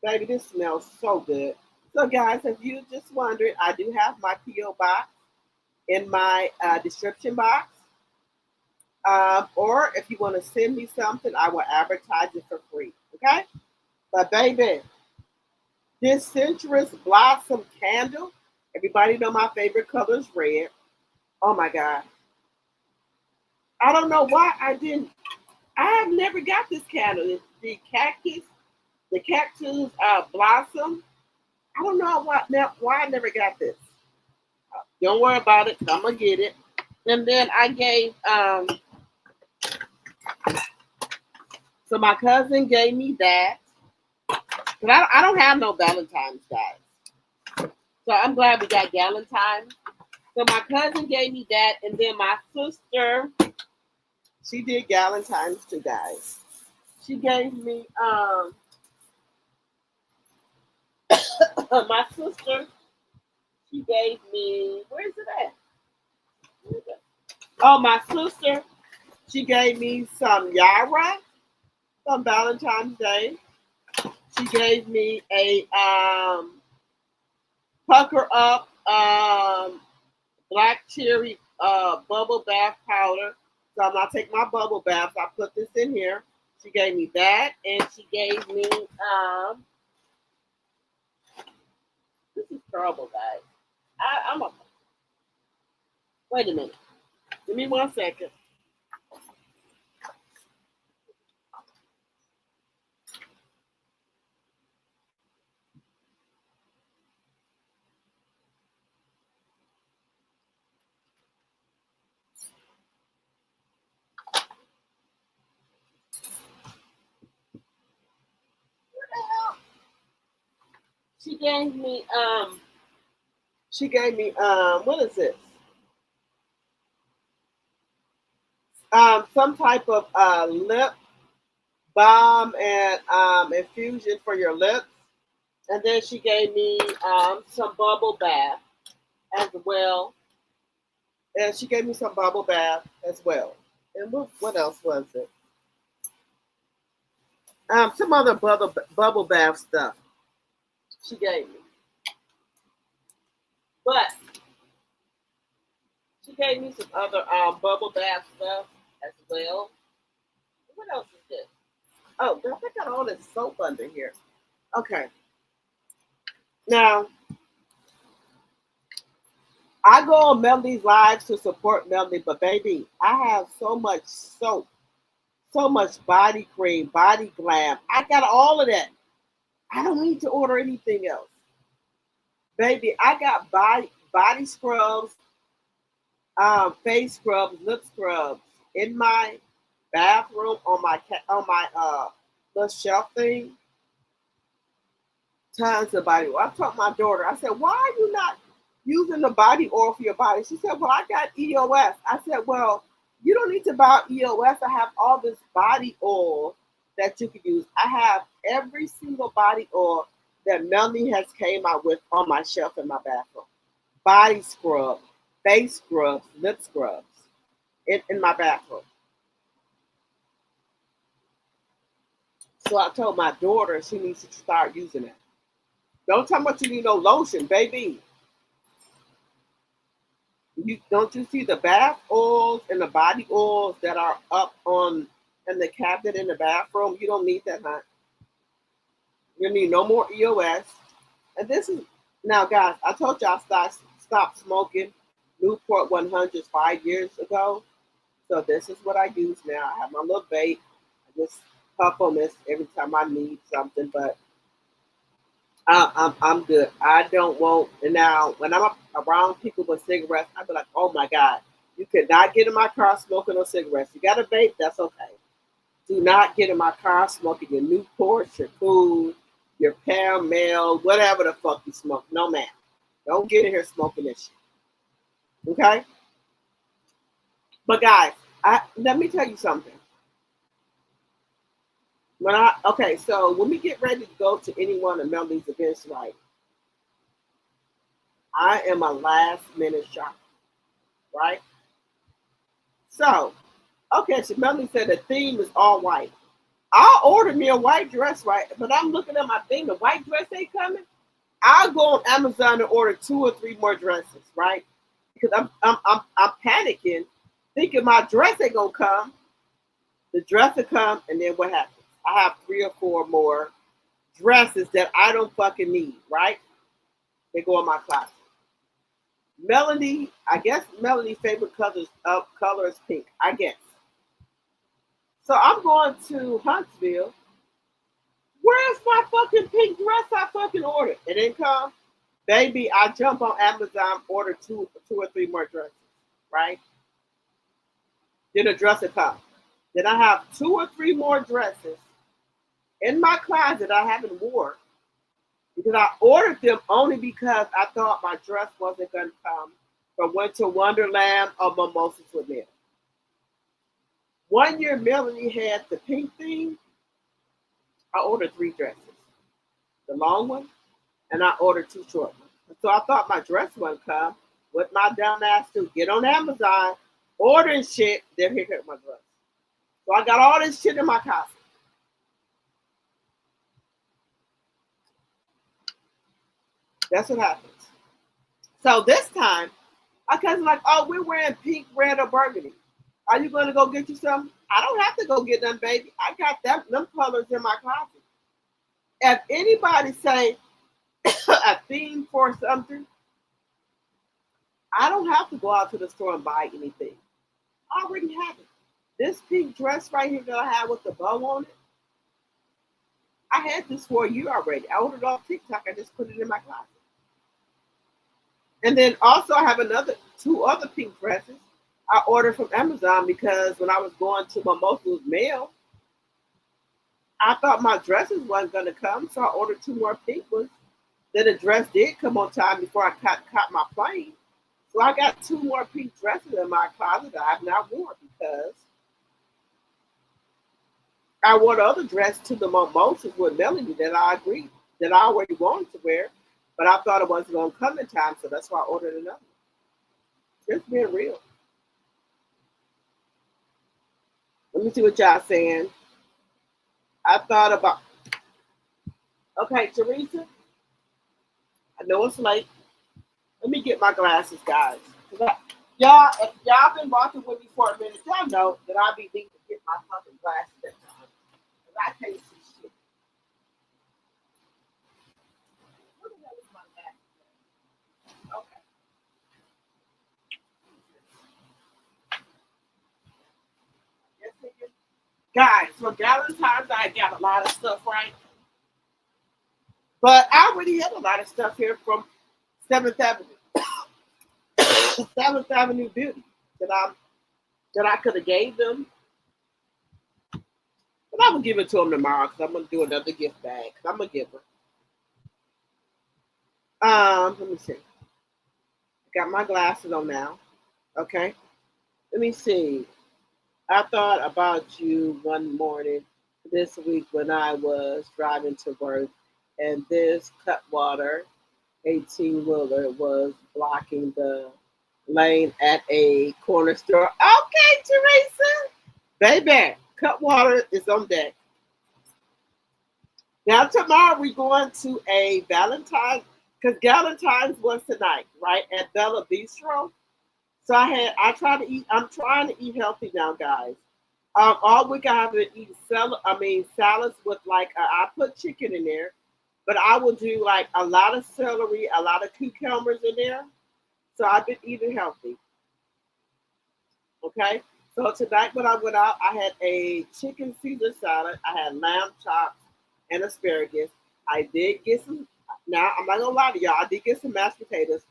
Baby, this smells so good. So guys, if you just wondering, I do have my P.O. box in my description box. Or if you want to send me something, I will advertise it for free. Okay? But baby, This Citrus Blossom candle. Everybody know my favorite color is red. Oh my God. I don't know why I didn't. I have never got this candle. It's the cactus blossom. I don't know why I never got this. Don't worry about it. I'm gonna get it. And then I gave so my cousin gave me that. But I don't have no Valentine's, guys. So I'm glad we got Valentine's. So my cousin gave me that, and then my sister, she did Valentine's too, guys. She gave me my sister. She gave me, where's it at? Oh, my sister. She gave me some Yara on Valentine's Day. She gave me a pucker up black cherry bubble bath powder. So I'm gonna take my bubble baths. I put this in here. She gave me that, and she gave me this is terrible, guys. I'm a wait a minute. Give me 1 second. She gave me what is this? Some type of lip balm and infusion for your lips. And then she gave me some bubble bath as well. And she gave me some bubble bath as well. And what else was it? Some other bubble bath stuff she gave me. But she gave me some other bubble bath stuff as well. What else is this? Oh, I got all this soap under here. Okay. Now, I go on Melody's lives to support Melody, but baby, I have so much soap, so much body cream, body glam. I got all of that. I don't need to order anything else. Baby, I got body scrubs, face scrubs, lip scrubs in my bathroom on my little shelf thing. Tons of body oil. I told my daughter, I said, why are you not using the body oil for your body? She said, well, I got EOS. I said, well, you don't need to buy EOS. I have all this body oil that you can use. I have every single body oil that Melanie has came out with on my shelf in my bathroom. Body scrub, face scrubs, lip scrubs in my bathroom. So I told my daughter she needs to start using it. Don't tell me what you need no lotion, baby. Don't you see the bath oils and the body oils that are up on in the cabinet in the bathroom? You don't need that, huh? You need no more EOS. And this is now, guys. I told y'all stop smoking Newport 100s 5 years ago. So this is what I use now. I have my little vape. I just puff on this every time I need something, but I'm good. I don't want. And now, when I'm around people with cigarettes, I be like, oh my God, you could not get in my car smoking no cigarettes. You got a vape, that's okay. Do not get in my car smoking your Newport, your Cool, your Caramel, whatever the fuck you smoke. No, man. Don't get in here smoking this shit. Okay? But guys, let me tell you something. So when we get ready to go to any one of Melody's events, right? I am a last minute shopper, right? So, okay, so Melody said the theme is all white. I'll order me a white dress, right? But I'm looking at my thing, the white dress ain't coming. I'll go on Amazon and order 2 or 3 more dresses, right? Because I'm panicking, thinking my dress ain't gonna come. The dress will come, and then what happens? I have 3 or 4 more dresses that I don't fucking need, right? They go in my closet. Melanie, I guess Melanie's favorite color is pink, I guess. So I'm going to Huntsville. Where's my fucking pink dress I fucking ordered? It didn't come. Baby, I jump on Amazon, order two or three more dresses, right? Then the dress will come. Then I have two or three more dresses in my closet I haven't worn because I ordered them only because I thought my dress wasn't going to come from Winter Wonderland or Mimosas with Mel. One year, Melanie had the pink thing. I ordered three dresses, the long one, and I ordered two short ones. So I thought my dress wouldn't come. With my dumb ass to get on Amazon, ordering shit, then here comes my dress. So I got all this shit in my closet. That's what happens. So this time, my cousin's like, oh, we're wearing pink, red, or burgundy. Are you going to go get you some? I don't have to go get them, baby. I got them colors in my closet. If anybody say a theme for something, I don't have to go out to the store and buy anything. I already have it. This pink dress right here that I have with the bow on it, I had this for a year already. I ordered it off TikTok. I just put it in my closet. And then also I have two other pink dresses I ordered from Amazon because when I was going to Mimosa's mail, I thought my dresses wasn't going to come, so I ordered two more pink ones. Then the dress did come on time before I caught my plane. So I got two more pink dresses in my closet that I've not worn because I wore the other dress to the Mimosas with Melanie that I already wanted to wear, but I thought it wasn't going to come in time, so that's why I ordered another one. Just being real. Let me see what y'all saying. I thought about, okay, Teresa, I know it's late. Let me get my glasses, guys. If y'all been walking with me for a minute, y'all know that I be needing to get my fucking glasses at times. Because I can't see shit. What the hell is my glasses? Okay. Yes, nigga. Guys, for Valentine's, I got a lot of stuff, right? But I already have a lot of stuff here from 7th Avenue. 7th Avenue Beauty that I could have gave them. But I'm going to give it to them tomorrow because I'm going to do another gift bag. I'm a giver. Let me see. I got my glasses on now. Okay. Let me see. I thought about you one morning this week when I was driving to work and this Cutwater 18-wheeler was blocking the lane at a corner store. Okay, Teresa. Baby, Cutwater is on deck. Now tomorrow we're going to a Valentine's, because Valentine's was tonight, right, at Bella Bistro. So I'm trying to eat healthy now, guys. All week I have been eating salads with I put chicken in there, but I will do like a lot of celery, a lot of cucumbers in there. So I've been eating healthy. Okay. So tonight when I went out, I had a chicken Caesar salad. I had lamb chops and asparagus. I did get some. Now I'm not gonna lie to y'all. I did get some mashed potatoes.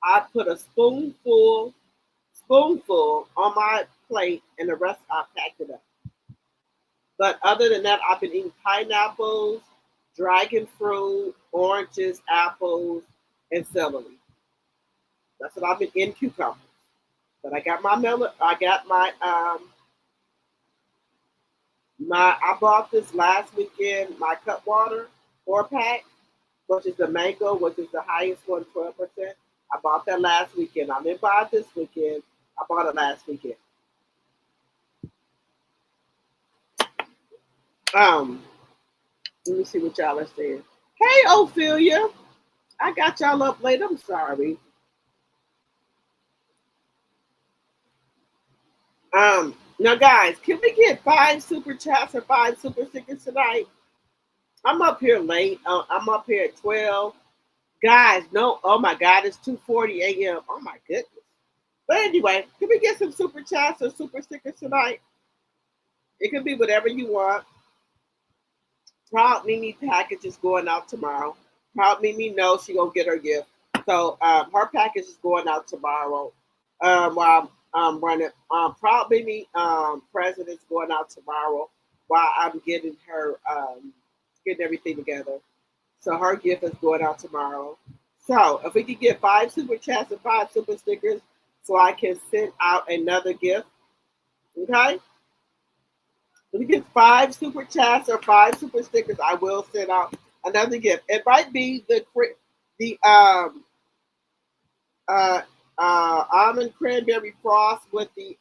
I put a spoonful on my plate, and the rest I packed it up. But other than that, I've been eating pineapples, dragon fruit, oranges, apples, and celery. That's what I've been eating, cucumbers. But I got my I bought this last weekend, my Cutwater 4-pack, which is the mango, which is the highest one, 12%. I bought that last weekend. I didn't buy it this weekend. I bought it last weekend. Let me see what y'all are saying. Hey, Ophelia. I got y'all up late. I'm sorry. Now guys, can we get 5 super chats or 5 super stickers tonight? I'm up here late. I'm up here at 12. Guys, no. Oh my God, it's 2:40 a.m. Oh my goodness. But anyway, can we get some super chats or super stickers tonight? It could be whatever you want. Proud Mimi package is going out tomorrow. Proud Mimi knows she gonna get her gift. So her package is going out tomorrow. While I'm running, Proud Mimi present is going out tomorrow. While I'm getting her getting everything together. So her gift is going out tomorrow. So if we could get 5 super chats and 5 super stickers, so I can send out another gift. Okay. If we get 5 super chats or 5 super stickers, I will send out another gift. It might be the almond cranberry frost with the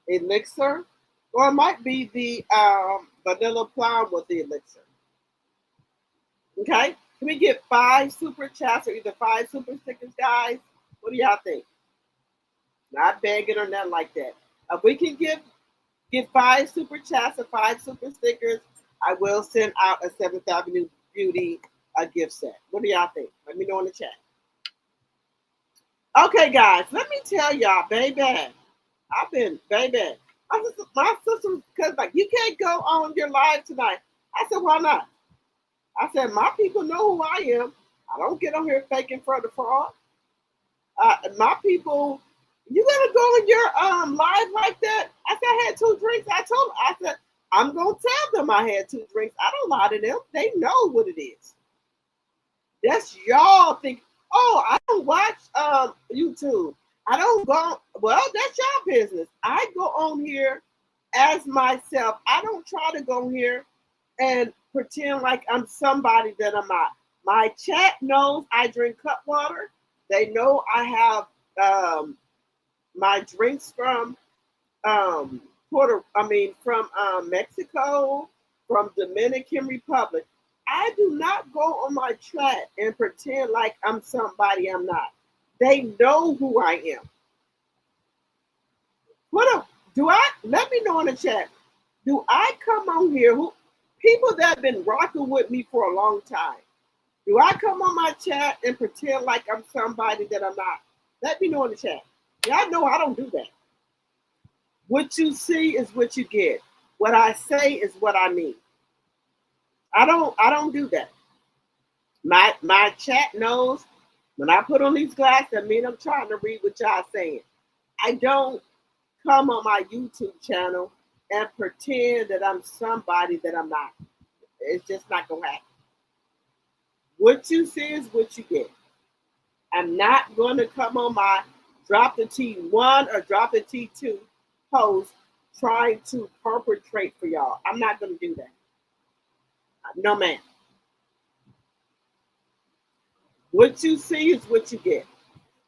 elixir, or it might be the vanilla plum with the elixir. Okay, can we get 5 super chats or either 5 super stickers, guys? What do y'all think? Not begging or nothing like that. If we can get 5 super chats or 5 super stickers, I will send out a 7th Avenue Beauty gift set. What do y'all think? Let me know in the chat. Okay, guys, let me tell y'all, baby, I've been, baby, my sister was like, you can't go on your live tonight. I said, why not? I said, my people know who I am. I don't get on here faking for the fraud. My people, you gonna go on your live like that? I said, I had 2 drinks. I told them, I said, I'm gonna tell them I had 2 drinks. I don't lie to them. They know what it is. That's y'all think. Oh, I don't watch YouTube. I don't go. Well, that's your business. I go on here as myself. I don't try to go here and pretend like I'm somebody that I'm not. My chat knows I drink cup water. They know I have my drinks from from Mexico, from Dominican Republic. I do not go on my chat and pretend like I'm somebody I'm not. They know who I am. Let me know in the chat. Do I come on here people that have been rocking with me for a long time? Do I come on my chat and pretend like I'm somebody that I'm not? Let me know in the chat. Y'all know I don't do that. What you see is what you get. What I say is what I mean. I don't do that. My chat knows when I put on these glasses, I mean I'm trying to read what y'all saying. I don't come on my YouTube channel and pretend that I'm somebody that I'm not. It's just not gonna happen. What you see is what you get. I'm not going to come on my Drop the T1 or Drop the T2 post trying to perpetrate for y'all. I'm not going to do that. No, ma'am. What you see is what you get.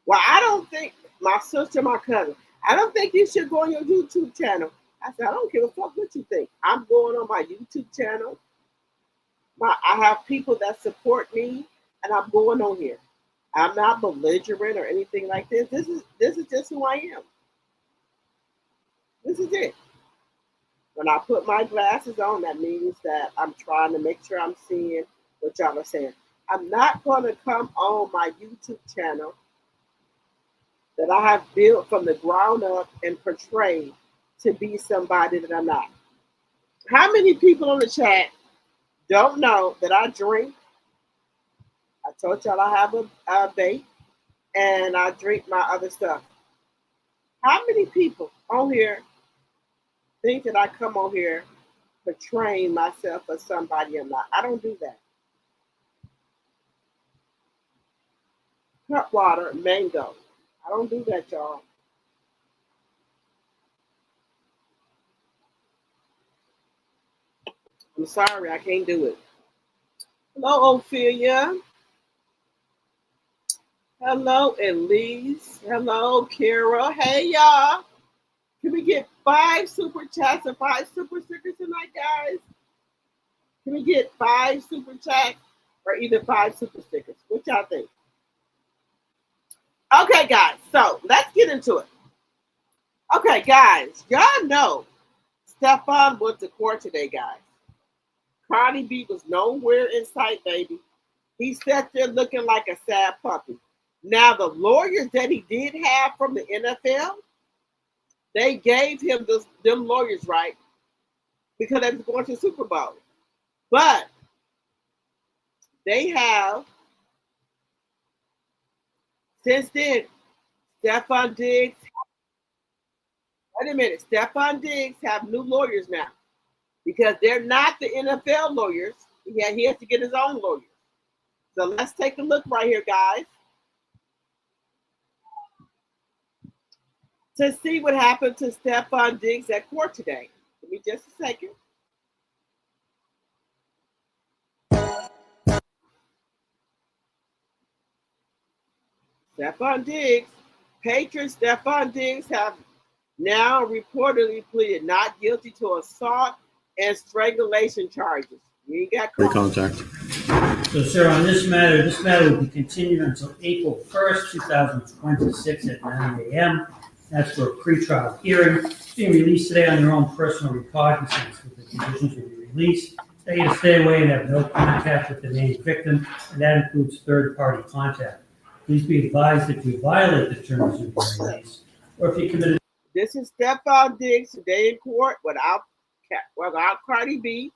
Well, I don't think, my sister, my cousin, I don't think you should go on your YouTube channel. I said, I don't give a fuck what you think. I'm going on my YouTube channel. I have people that support me, and I'm going on here. I'm not belligerent or anything like this. This is just who I am. This is it. When I put my glasses on, that means that I'm trying to make sure I'm seeing what y'all are saying. I'm not going to come on my YouTube channel that I have built from the ground up and portrayed to be somebody that I'm not. How many people on the chat don't know that I drink? I told y'all I have a vape and I drink my other stuff. How many people on here think that I come on here portraying myself as somebody I'm not? I don't do that. Cup water, mango. I don't do that, y'all. I'm sorry, I can't do it. Hello, Ophelia. Hello, Elise. Hello, Kara. Hey, y'all. Can we get 5 super chats and 5 super stickers tonight, guys? Can we get 5 super chats or either 5 super stickers? What y'all think? Okay, guys. So let's get into it. Okay, guys. Y'all know STEFON went to court today, guys. Cardi B was nowhere in sight, baby. He sat there looking like a sad puppy. Now, the lawyers that he did have from the NFL, they gave him them lawyers, right? Because they was going to the Super Bowl. But they have, since then, Stefon Diggs, wait a minute, Stefon Diggs have new lawyers now because they're not the NFL lawyers. He has to get his own lawyers. So let's take a look right here, guys, to see what happened to Stefon Diggs at court today. Give me just a second. Stefon Diggs, Patriots Stefon Diggs have now reportedly pleaded not guilty to assault and strangulation charges. You ain't got contact. So, sir, on this matter will be continued until April 1st, 2026 at 9 a.m. That's for a pretrial hearing. It's being released today on your own personal recognizance with the conditions of your release. Tell you to stay away and have no contact with the named victim, and that includes third-party contact. Please be advised if you violate the terms of your release, or if you commit. This is Stefon Diggs today in court without Cardi B,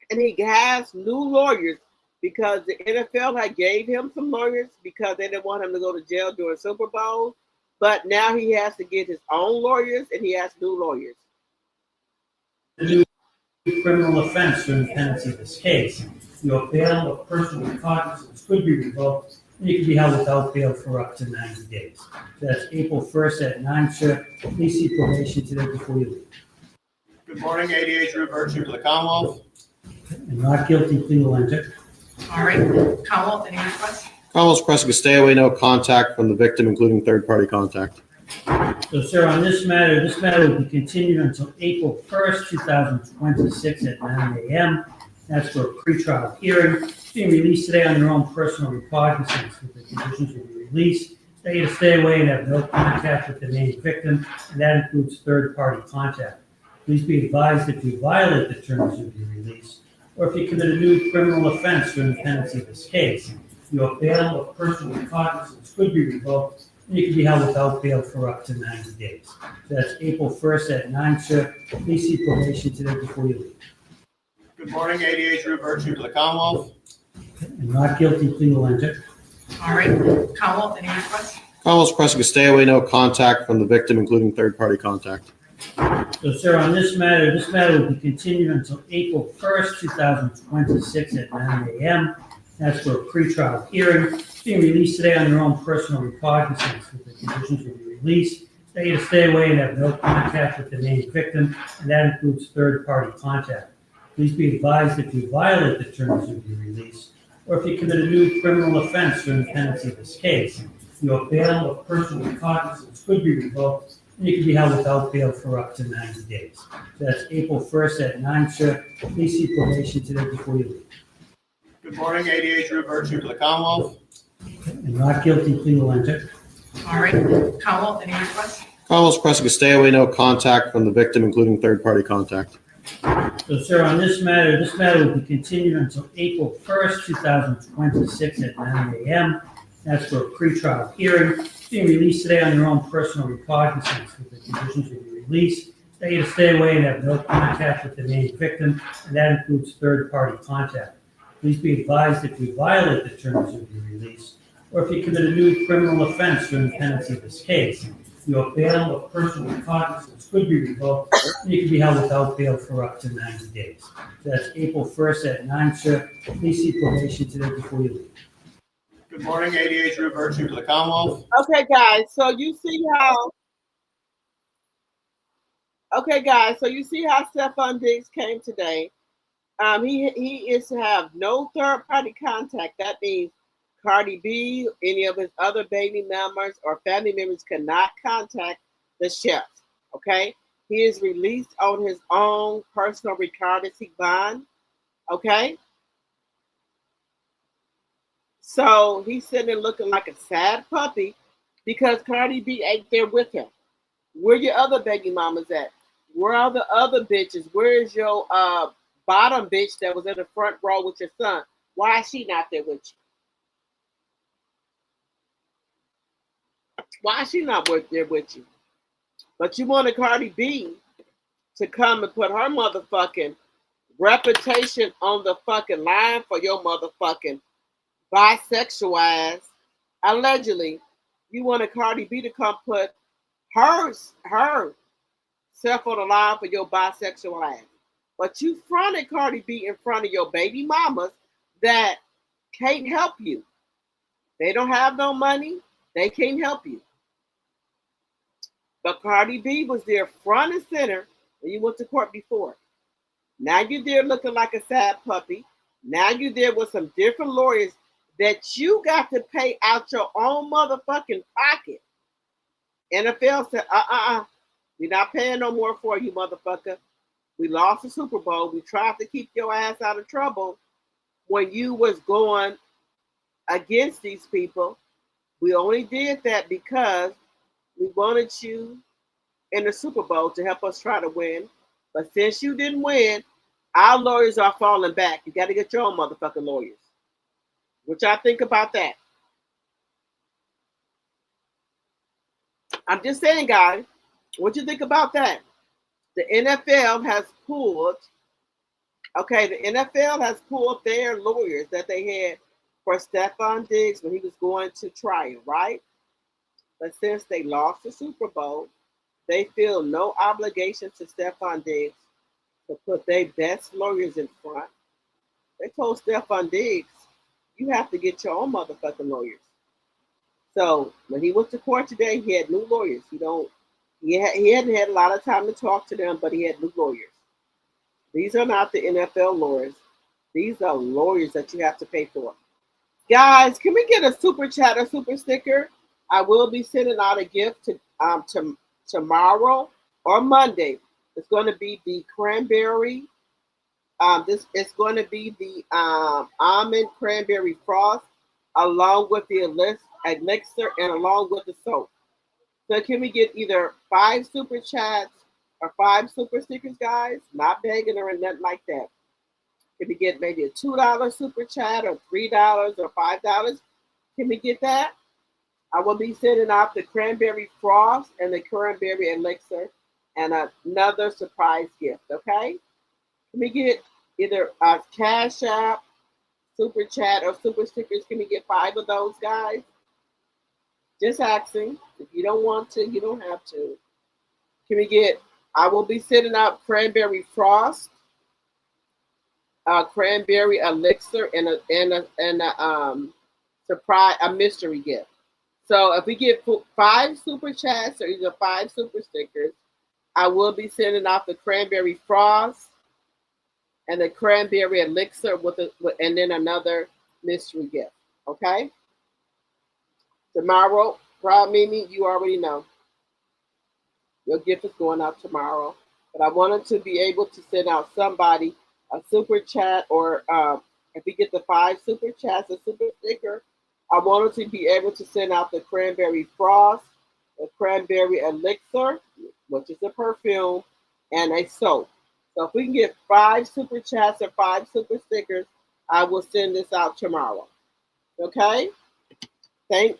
and he has new lawyers because the NFL had gave him some lawyers because they didn't want him to go to jail during Super Bowl. But now he has to get his own lawyers, and he has new lawyers. The new criminal offense during the pendency of this case. Your bail of personal recognizance could be revoked, and you can be held without bail for up to 90 days. So that's April 1st at 9, sir. Please see probation today before you leave. Good morning, ADA Drew Virtue to the Commonwealth. And not guilty plea will enter. All right, Commonwealth, any requests? Commonwealth's requesting a stay away, no contact from the victim, including third-party contact. So, sir, on this matter will be continued until April 1st, 2026 at 9 a.m. That's for a pretrial hearing. It's being released today on your own personal recognizance with the conditions of your release. Tell you to stay away and have no contact with the named victim, and that includes third-party contact. Please be advised if you violate the terms of your release, or if you commit a new criminal offense during the pendency of this case, your bail of personal recognizance could be revoked, and you can be held without bail for up to 90 days. So that's April 1st at 9, sir. Please see probation today before you leave. Good morning, ADA Drew Virtue to the Commonwealth. And not guilty plea will enter. All right, Commonwealth, any requests? Commonwealth's requesting a stay away, no contact from the victim, including third-party contact. So, sir, on this matter will be continued until April 1st, 2026 at 9 a.m. That's for a pretrial hearing. It's being released today on your own personal recognizance with the conditions of your release. Tell you to stay away and have no contact with the named victim, and that includes third-party contact. Please be advised if you violate the terms of your release, or if you commit a new criminal offense during the pendency of this case, your bail of personal recognizance could be revoked, and you can be held without bail for up to 90 days. So that's April 1st at 9, sir. Please see probation today before you leave. Good morning, ADA Drew Virtue to the Commonwealth. And not guilty plea will enter. All right, Commonwealth, any requests? Commonwealth's requesting a stay away, no contact from the victim, including third-party contact. So, sir, on this matter will be continued until April 1st, 2026 at 9 a.m. That's for a pretrial hearing. It's being released today on your own personal recognizance with the conditions of your release. Tell you to stay away and have no contact with the named victim, and that includes third-party contact. Please be advised if you violate the terms of your release, or if you commit a new criminal offense during the pendency of this case, your bail of personal recognizance could be revoked, and you can be held without bail for up to 90 days. So that's April 1st at 9, sir. Please see probation today before you leave. Good morning, ADA Drew Virtue to the Commonwealth. Okay, guys. So you see how Stefon Diggs came today. He is to have no third-party contact. That means Cardi B, any of his other baby members or family members cannot contact the chef. Okay, he is released on his own personal recognizance bond. Okay, so he's sitting there looking like a sad puppy because Cardi B ain't there with him. Where your other baby mamas at? Where are the other bitches? Where is your bottom bitch that was in the front row with your son. Why is she not there with you? Why is she not there with you? But you wanted Cardi B to come and put her motherfucking reputation on the fucking line for your motherfucking bisexual ass. Allegedly, you wanted Cardi B to come put herself on the line for your bisexual ass. But you fronted Cardi B in front of your baby mamas that can't help you. They don't have no money. They can't help you. But Cardi B was there front and center when you went to court before. Now you're there looking like a sad puppy. Now you're there with some different lawyers that you got to pay out your own motherfucking pocket. NFL said, we're not paying no more for you, motherfucker. We lost the Super Bowl. We tried to keep your ass out of trouble when you was going against these people. We only did that because we wanted you in the Super Bowl to help us try to win. But since you didn't win, our lawyers are falling back. You got to get your own motherfucking lawyers. What y'all think about that? I'm just saying, guys, what you think about that? The NFL has pulled, the NFL has pulled their lawyers that they had for STEFON Diggs when he was going to trial, right? But since they lost the Super Bowl, they feel no obligation to STEFON Diggs to put their best lawyers in front. They told STEFON Diggs, you have to get your own motherfucking lawyers. So when he went to court today, he had new lawyers. He hadn't had a lot of time to talk to them, but he had new lawyers. These are not the NFL lawyers. These are lawyers that you have to pay for. Guys, can we get a super chat or super sticker? I will be sending out a gift to tomorrow or Monday. It's going to be the cranberry. It's going to be the almond cranberry frost along with the elixir and along with the soap. So can we get either 5 super chats or 5 super stickers, guys? Not begging or nothing like that. Can we get maybe a $2 super chat or $3 or $5? Can we get that? I will be sending out the cranberry frost and the cranberry elixir and another surprise gift, okay? Can we get either a Cash App, super chat, or super stickers? Can we get 5 of those, guys? Just asking. If you don't want to, you don't have to. Can we get, I will be sending out cranberry frost, cranberry elixir, and a surprise, a mystery gift. So if we get 5 super chats or either 5 super stickers, I will be sending out the cranberry frost and the cranberry elixir and then another mystery gift. Okay? Tomorrow, Proud Mimi, you already know. Your gift is going out tomorrow. But I wanted to be able to send out somebody a super chat, or if we get the 5 super chats, a super sticker, I wanted to be able to send out the cranberry frost, the cranberry elixir, which is a perfume, and a soap. So if we can get 5 super chats or 5 super stickers, I will send this out tomorrow. Okay? Okay?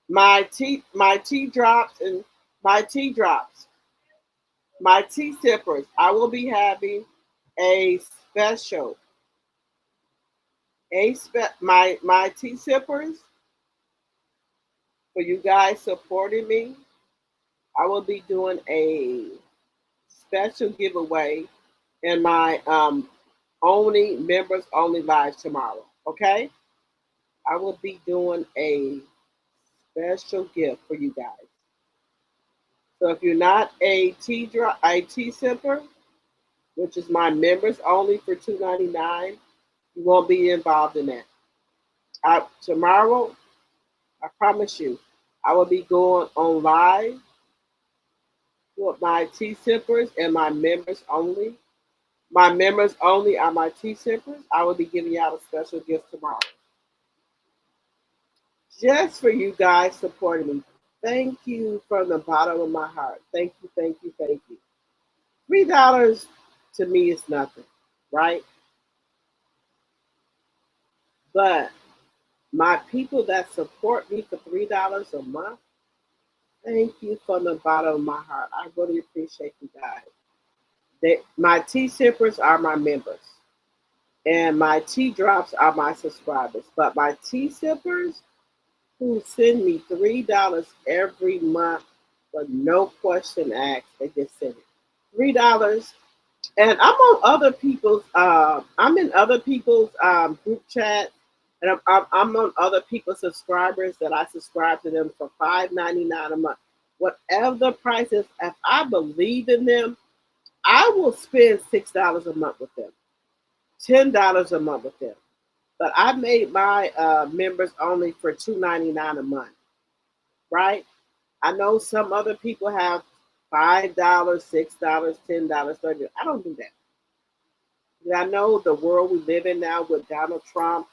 My tea drops and my tea drops. My tea sippers. I will be having a special. My tea sippers, for you guys supporting me, I will be doing a special giveaway in my members only live tomorrow. Okay? I will be doing a special gift for you guys. So if you're not a tea sipper, which is my members only for $2.99, you won't be involved in that. Tomorrow, I promise you, I will be going on live with my tea sippers and my members only. My members only are my tea sippers. I will be giving out a special gift tomorrow. Just for you guys supporting me. Thank you from the bottom of my heart. Thank you, thank you, thank you. $3 to me is nothing, right? But my people that support me for $3 a month, thank you from the bottom of my heart. I really appreciate you guys. My tea sippers are my members, and my tea drops are my subscribers. But my tea sippers who send me $3 every month with no question asked, they just send it. $3. And I'm in other people's group chat, and I'm on other people's subscribers that I subscribe to them for $5.99 a month. Whatever the price is, if I believe in them, I will spend $6 a month with them, $10 a month with them. But I made my members only for $2.99 a month, right? I know some other people have $5, $6, $10, $30. I don't do that. I know the world we live in now with Donald Trump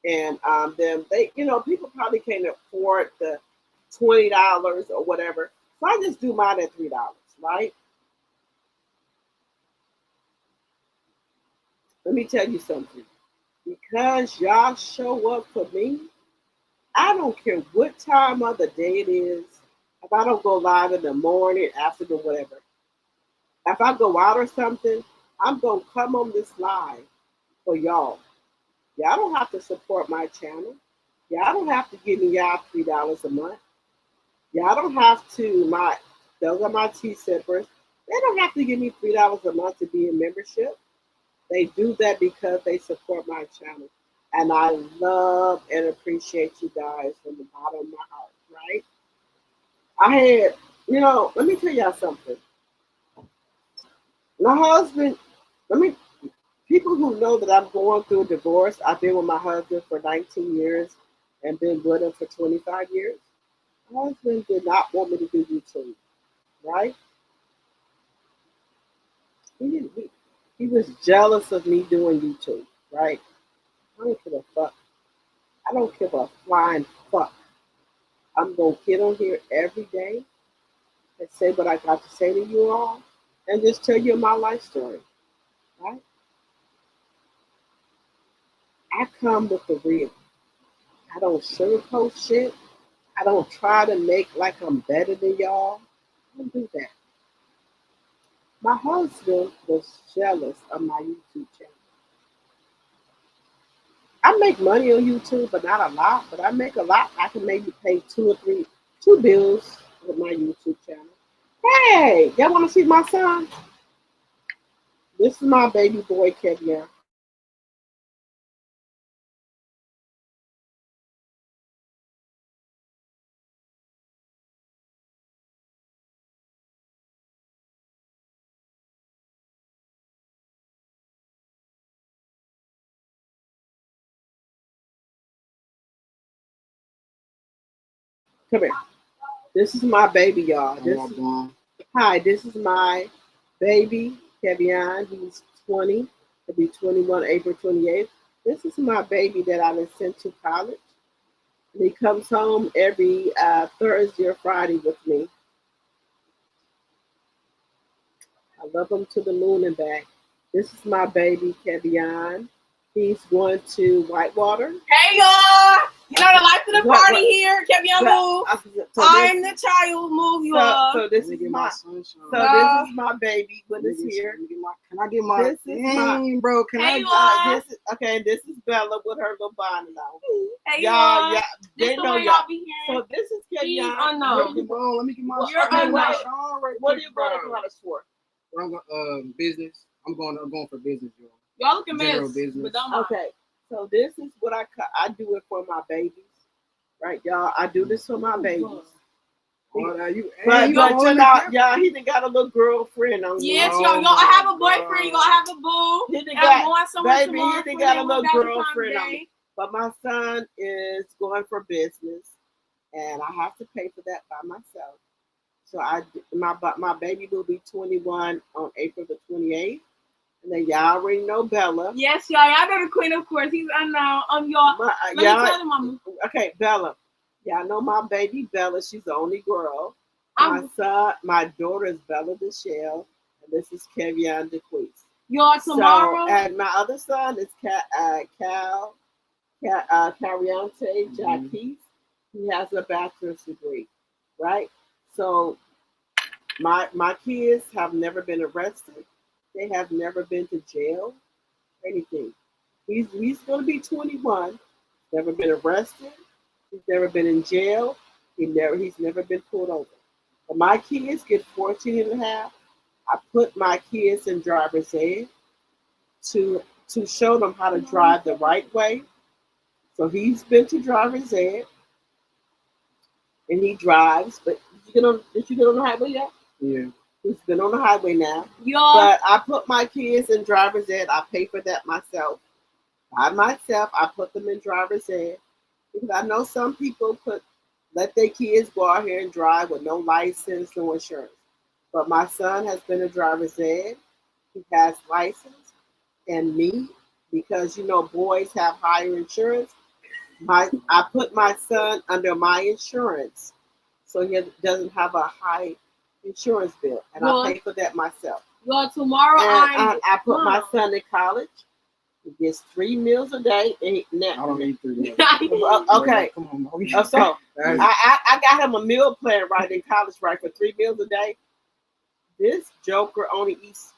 and them, people probably can't afford the $20 or whatever. So I just do mine at $3, right? Let me tell you something. Because y'all show up for me, I don't care what time of the day it is. If I don't go live in the morning, afternoon, whatever. If I go out or something, I'm going to come on this live for y'all. Y'all don't have to support my channel. Y'all don't have to give me y'all $3 a month. Y'all don't have to, those are my tea sippers. They don't have to give me $3 a month to be in membership. They do that because they support my channel. And I love and appreciate you guys from the bottom of my heart, right? I had, let me tell y'all something. My husband, people who know that I'm going through a divorce, I've been with my husband for 19 years and been with him for 25 years. My husband did not want me to do YouTube, right? He was jealous of me doing YouTube, right? I don't give a fuck. I don't give a flying fuck. I'm going to get on here every day and say what I got to say to you all and just tell you my life story, right? I come with the real. I don't sugarcoat shit. I don't try to make like I'm better than y'all. I don't do that. My husband was jealous of my YouTube channel. I make money on YouTube, but not a lot. But I make a lot. I can maybe pay two bills with my YouTube channel. Hey, y'all want to see my son? This is my baby boy, Kevin. Come here. This is my baby, y'all. This is my baby, Kevin. He's 20. He'll be 21 April 28th. This is my baby that I sent to college. And he comes home every Thursday or Friday with me. I love him to the moon and back. This is my baby, Kevin. He's going to Whitewater. Hey y'all! You know the life of the party here. Kevin move. I'm the child. Move you all. So this is my baby when it's here. Can I get my? This is my bro. Can Hey, I? This is Bella with her little bonnet on. Hey y'all, y'all. they This the know one y'all. y'all be hearing. So this is He's Kevin. unknown. Bro, let me get my. You're unknown. What are you going to college for? I'm going business. I'm going for business, y'all. Y'all looking General mess, business. but don't mind. Okay, so this is what I do it for my babies, right, y'all? I do this for my babies. But y'all, he done got a little girlfriend on you. Yes, y'all. I have a boyfriend. You gonna have a boo. He done I'm going somewhere baby, tomorrow he done for got a them little Valentine's girlfriend on Day. me. But my son is going for business, and I have to pay for that by myself. So my baby will be 21 on April the 28th. And then y'all already know Bella. Yes, y'all. Y'all know the queen, of course. He's unknown. Y'all. Let me tell him, mama. Okay, Bella. Y'all know my baby Bella. She's the only girl. My daughter is Bella Michelle, and this is Kevin DeQueese. Y'all tomorrow. So, and my other son is Cariante Jacques. He has a bachelor's degree, right? So my kids have never been arrested. They have never been to jail, anything. He's going to be 21. Never been arrested. He's never been in jail. He's never been pulled over. But my kids get 14 and a half. I put my kids in driver's ed to show them how to drive the right way. So he's been to driver's ed and he drives. But did you get on the highway yet? Yeah. He's been on the highway now. Y'all. But I put my kids in driver's ed. I pay for that myself. By myself, I put them in driver's ed because I know some people let their kids go out here and drive with no license, no insurance. But my son has been a driver's ed. He has license. And me, because boys have higher insurance, I put my son under my insurance so he doesn't have a high insurance bill. And I pay for that myself. Well, tomorrow and I put my son in college. He gets 3 meals a day. I don't eat 3 meals. Okay. Come on. So I got him a meal plan right in college, right, for 3 meals a day. This joker only eats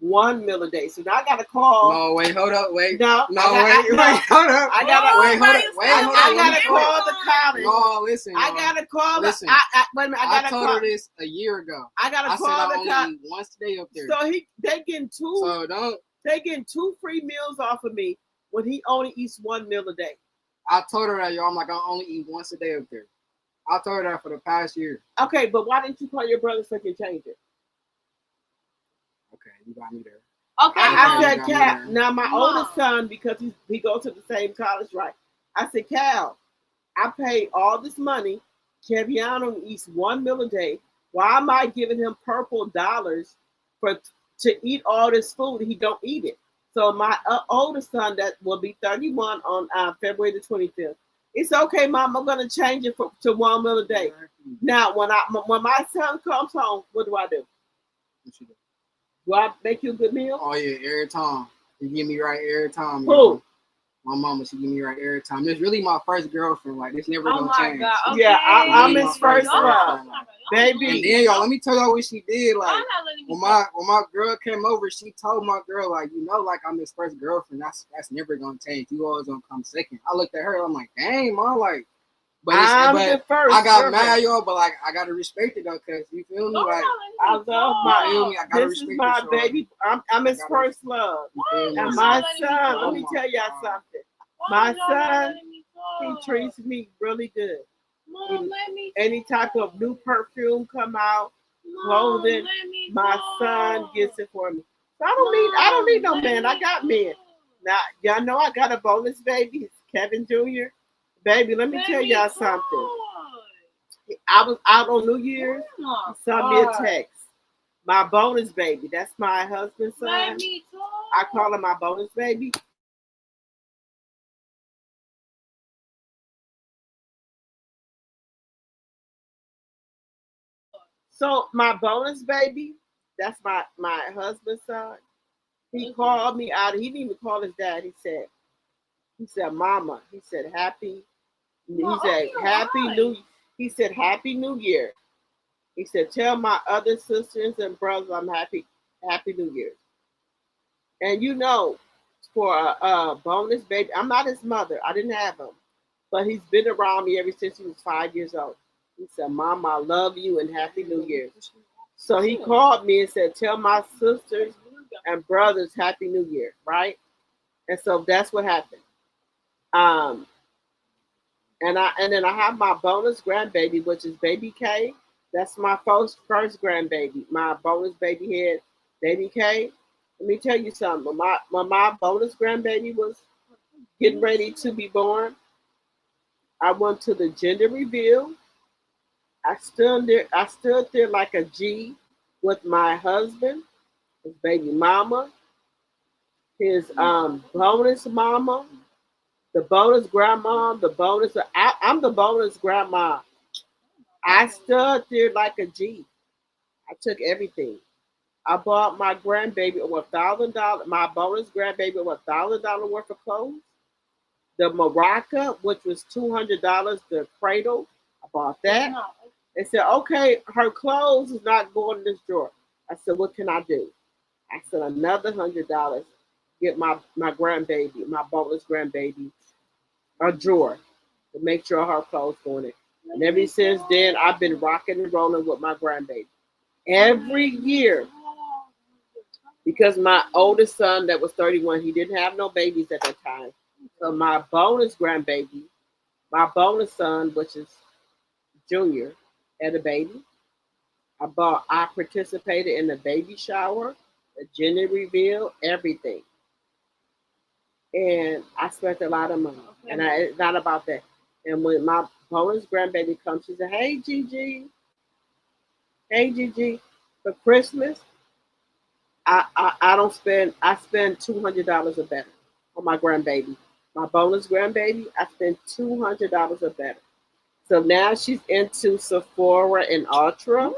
1 meal a day. So now I got to call. No, wait, hold up, wait. No, wait, hold up. I got to call the the college. No, listen. I got to call. Listen. Wait a minute. I told her this a year ago. I got to call I the only college. eat once a day up there. So they getting two. So don't. They getting 2 free meals off of me when he only eats 1 meal a day. I told her that, yo. I'm like, I only eat once a day up there. I told her that for the past year. Okay, but why didn't you call your brother so he can change it? Okay, you got me there. Okay. I said, Cal. Now my oldest son, because he goes to the same college, right? I said, Cal, I pay all this money. Keviano eats 1 meal a day. Why am I giving him purple dollars to eat all this food? He don't eat it. So my oldest son, that will be 31 on February the 25th. It's okay, Mom. I'm gonna change it to 1 meal a day. Now, when my son comes home, what do I do? Do I make you a good meal? Oh yeah, every time. You get me right every time. Who? Know? My mama, she get me right every time. It's really my first girlfriend. Like, it's never gonna change. God. Okay. Yeah, I'm his first love. Baby. And then, y'all, let me tell y'all what she did. Like, when my girl came over, she told my girl, like, like, I'm his first girlfriend. That's never gonna change. You always gonna come second. I looked at her, I'm like, dang, Mom, like, but the first I got girlfriend. mad, y'all, but like, I gotta respect it though, cause you feel me? Like, I love my. feel me? I gotta This is respect my it, baby. I'm his first love. And my son, let me tell y'all something. My son, he treats me really good. Any type of new perfume come out, clothing, my son gets it for me. So I don't need no man. I got men. Now y'all know I got a bonus baby. It's Kevin Jr. Baby, let me tell y'all something. I was out on New Year's. He sent me a text. My bonus baby. That's my husband's son. I call him my bonus baby. So my bonus baby, that's my husband's son. He called me out. He didn't even call his dad. He said, Mama. He said, Happy New Year. He said, tell my other sisters and brothers I'm Happy New Year. And for a bonus baby, I'm not his mother. I didn't have him. But he's been around me ever since he was 5 years old. He said, Mom, I love you and Happy New Year. So he called me and said, tell my sisters and brothers Happy New Year, right? And so that's what happened. And then I have my bonus grandbaby, which is baby K. That's my first grandbaby. My bonus baby head, baby K. Let me tell you something. When my bonus grandbaby was getting ready to be born, I went to the gender reveal. I stood there like a G with my husband, his baby mama, his bonus mama, the bonus grandma, I'm the bonus grandma. I stood there like a G. I took everything. I bought my grandbaby $1,000. My bonus grandbaby $1,000 worth of clothes. The maraca, which was $200, the cradle, I bought that. They said, okay, her clothes is not going in this drawer. I said, what can I do? I said, another $100, get my grandbaby, my bonus grandbaby, a drawer to make sure her clothes go in it. And ever since then, I've been rocking and rolling with my grandbaby. Every year, because my oldest son that was 31, he didn't have no babies at that time. So my bonus grandbaby, my bonus son, which is Junior, had a baby. I participated in the baby shower, the gender reveal, everything. And I spent a lot of money. And it's not about that. And when my bonus grandbaby comes, she said, hey Gigi, for Christmas, I spend $200 or better on my grandbaby. My bonus grandbaby, I spend $200 or better. So now she's into Sephora and Ultra.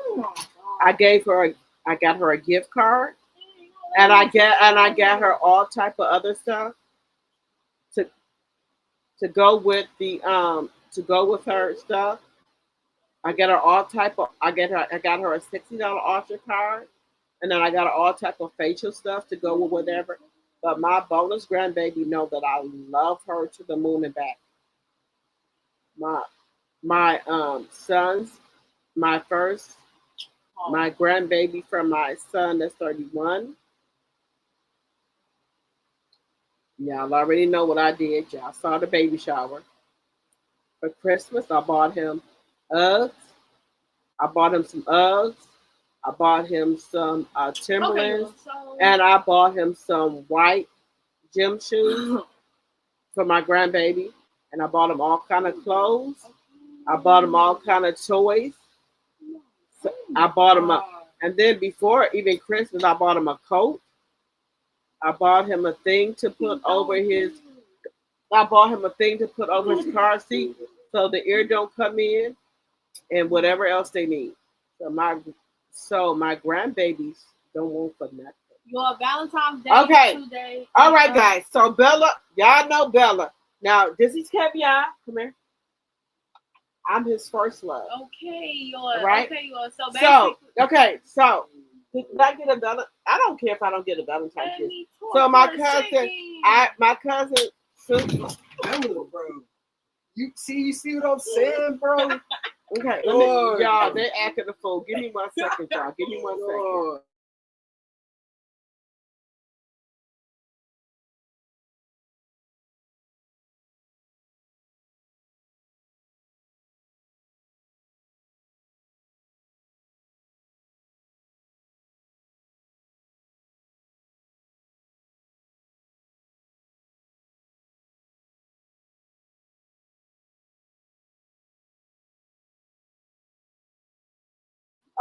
I got her a gift card, and I got her all type of other stuff to go with her stuff. I got her all type of. I got her a $60 Ultra card, and then I got her all type of facial stuff to go with whatever. But my bonus grandbaby know that I love her to the moon and back. My sons, my grandbaby from my son that's 31. Y'all already know what I did. Y'all saw the baby shower. For Christmas, I bought him Uggs. I bought him some Uggs. I bought him some Timberlands. And I bought him some white gym shoes for my grandbaby. And I bought him all kind of clothes. I bought him all kind of toys. So I bought him and then before even Christmas, I bought him a coat. I bought him a thing to put over his. I bought him a thing to put over his car seat so the air don't come in, and whatever else they need. So my grandbabies don't want for nothing. Your Valentine's Day. Okay. 2 days. All right, guys. So Bella, y'all know Bella. Now this is Kevin. Come here. I'm his first love. Okay, yours. Right? Okay, yours. So basically. So did I get a Valentine? I don't care if I don't get a Valentine's gift. So So my cousin, sister. Bro. You see what I'm saying, bro? Okay, Lord. y'all, they acting the fool. Give me 1 second, y'all. Give me 1 second. Lord.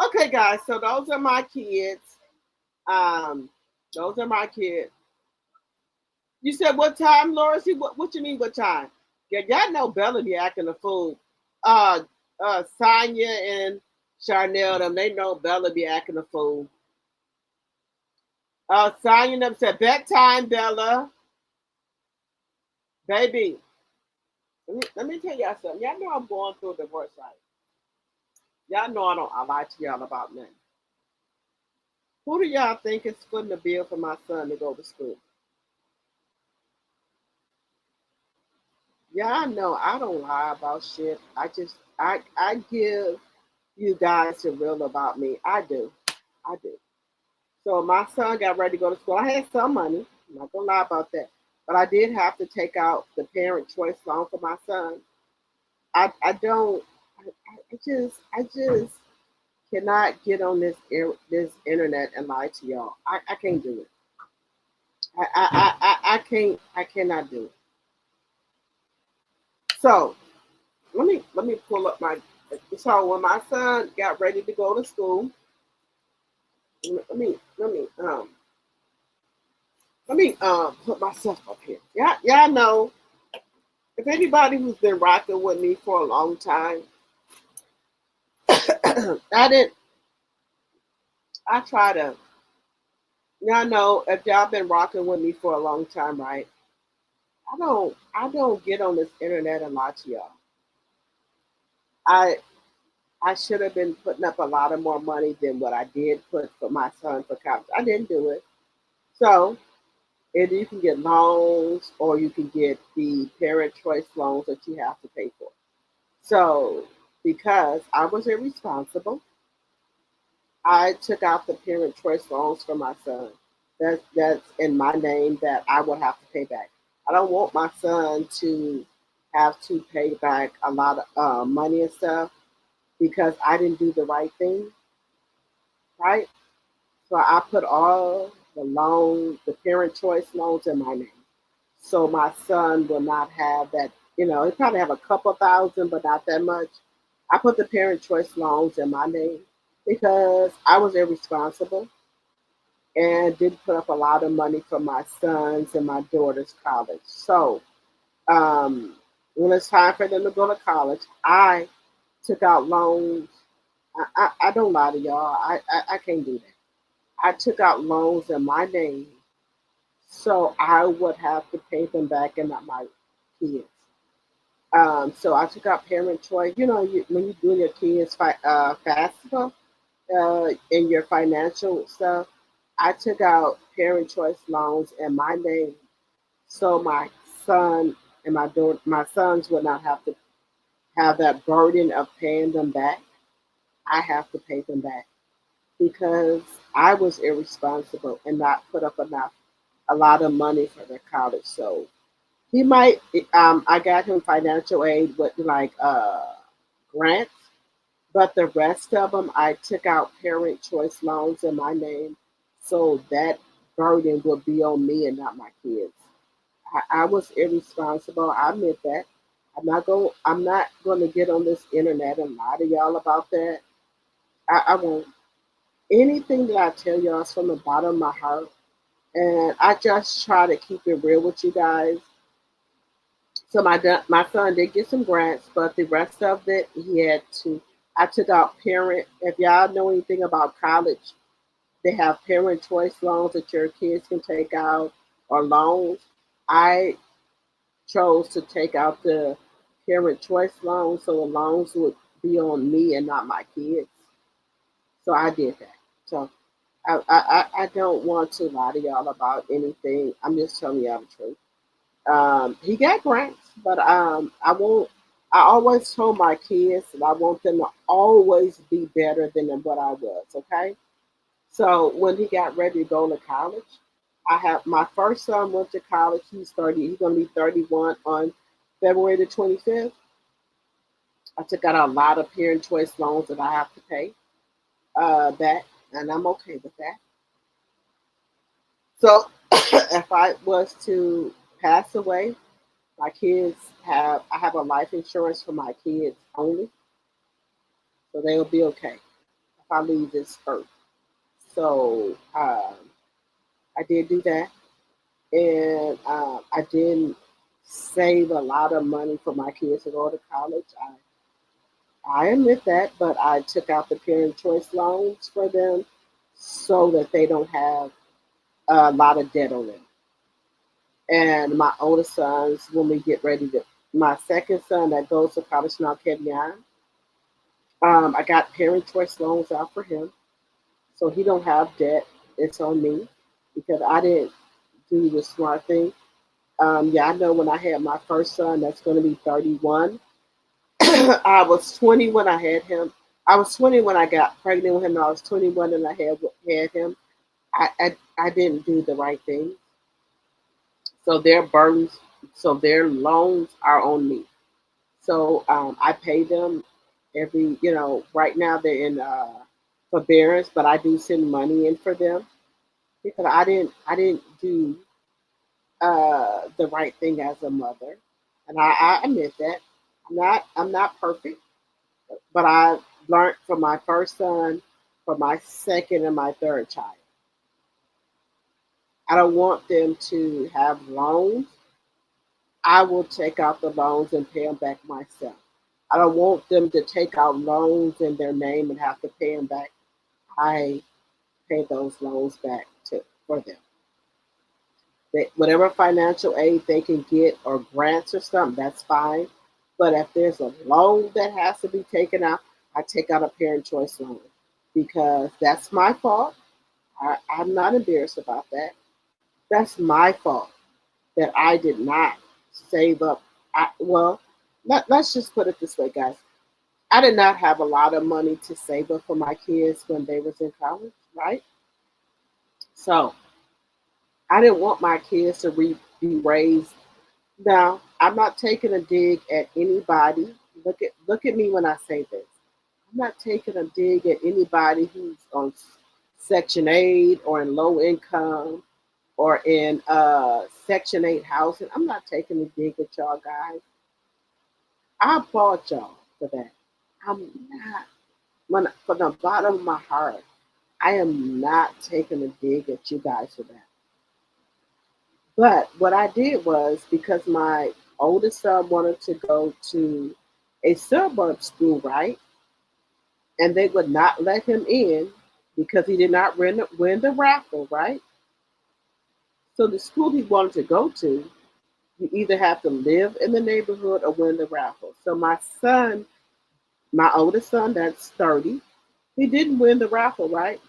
Okay, guys, so those are my kids. Those are my kids. You said what time, Laura? See, what you mean what time? Yeah, y'all know Bella be acting a fool. Sonia and Charnel, them, they know Bella be acting a fool. Sonia them said, bedtime, Bella. Baby, let me tell y'all something. Y'all know I'm going through a divorce, right? Y'all know I lie to y'all about nothing. Who do y'all think is footing the bill for my son to go to school? Y'all know I don't lie about shit. I give you guys the real about me. I do. So my son got ready to go to school. I had some money. I'm not gonna lie about that. But I did have to take out the parent choice loan for my son. I just cannot get on this internet and lie to y'all. I can't do it. I cannot do it. So let me pull up my. So when my son got ready to go to school, let me put myself up here. Y'all know, if anybody who's been rocking with me for a long time, I try to Y'all know if y'all been rocking with me for a long time, right? I don't get on this internet and lie to y'all. I I should have been putting up a lot of more money than what I did put for my son for college. I didn't do it. So either you can get loans or you can get the parent choice loans that you have to pay for. So because I was irresponsible, I took out the parent choice loans for my son. That's in my name that I will have to pay back. I don't want my son to have to pay back a lot of money and stuff because I didn't do the right thing, right? So I put all the loans, the parent choice loans in my name. So my son will not have that, he probably have a couple thousand, but not that much. I put the parent choice loans in my name because I was irresponsible and didn't put up a lot of money for my sons and my daughter's college. So um, when it's time for them to go to college, I took out loans. I don't lie to y'all. I can't do that. I took out loans in my name so I would have to pay them back and not my kids. So I took out parent choice. When you do your kids FAFSA in your financial stuff, I took out parent choice loans in my name, so my son and my sons would not have to have that burden of paying them back. I have to pay them back because I was irresponsible and not put up a lot of money for their college. So he might. I got him financial aid with like grants, but the rest of them I took out parent choice loans in my name, so that burden would be on me and not my kids. I was irresponsible. I admit that. I'm not going to get on this internet and lie to y'all about that. I won't. Anything that I tell y'all is from the bottom of my heart, and I just try to keep it real with you guys. So my son did get some grants, but the rest of it he had to. I took out parent. If y'all know anything about college, they have parent choice loans that your kids can take out or loans. I chose to take out the parent choice loans, so the loans would be on me and not my kids. So I did that. So I don't want to lie to y'all about anything. I'm just telling y'all the truth. He got grants, but I won't. I always told my kids that I want them to always be better than what I was. Okay, so when he got ready to go to college, I have my first son went to college. He's 30. He's gonna be 31 on February the 25th. I took out a lot of parent choice loans that I have to pay back, and I'm okay with that. So if I was to pass away, my kids I have a life insurance for my kids only, so they'll be okay if I leave this earth. So I did do that, and I didn't save a lot of money for my kids to go to college. I admit that, but I took out the parent choice loans for them so that they don't have a lot of debt on them. And my oldest sons, when we get ready to, my second son that goes to college now, Kevin, I got parent choice loans out for him, so he don't have debt. It's on me because I didn't do the smart thing. Yeah, I know when I had my first son, that's going to be 31. I was 20 when I had him. I was 20 when I got pregnant with him. I was 21 and I had him. I didn't do the right thing. So their burdens, so their loans are on me. So I pay them right now they're in forbearance, but I do send money in for them because I didn't do the right thing as a mother, and I admit that I'm not perfect, but I learned from my first son, from my second and my third child. I don't want them to have loans. I will take out the loans and pay them back myself. I don't want them to take out loans in their name and have to pay them back. I pay those loans back too. for them. Whatever financial aid they can get or grants or something, that's fine. But if there's a loan that has to be taken out, I take out a parent choice loan because that's my fault. I'm not embarrassed about that. That's my fault that I did not save up. Let's just put it this way, guys. I did not have a lot of money to save up for my kids when they was in college, right? So I didn't want my kids to be raised. Now, I'm not taking a dig at anybody. Look at me when I say this. I'm not taking a dig at anybody who's on Section 8 or in low income or in Section 8 housing. I'm not taking a dig at y'all guys. I applaud y'all for that. I'm not, from the bottom of my heart, I am not taking a dig at you guys for that. But what I did was, because my oldest son wanted to go to a suburb school, right? And they would not let him in because he did not win the raffle, right? So the school he wanted to go to, you either have to live in the neighborhood or win the raffle. So my son, my oldest son, that's 30, he didn't win the raffle, right?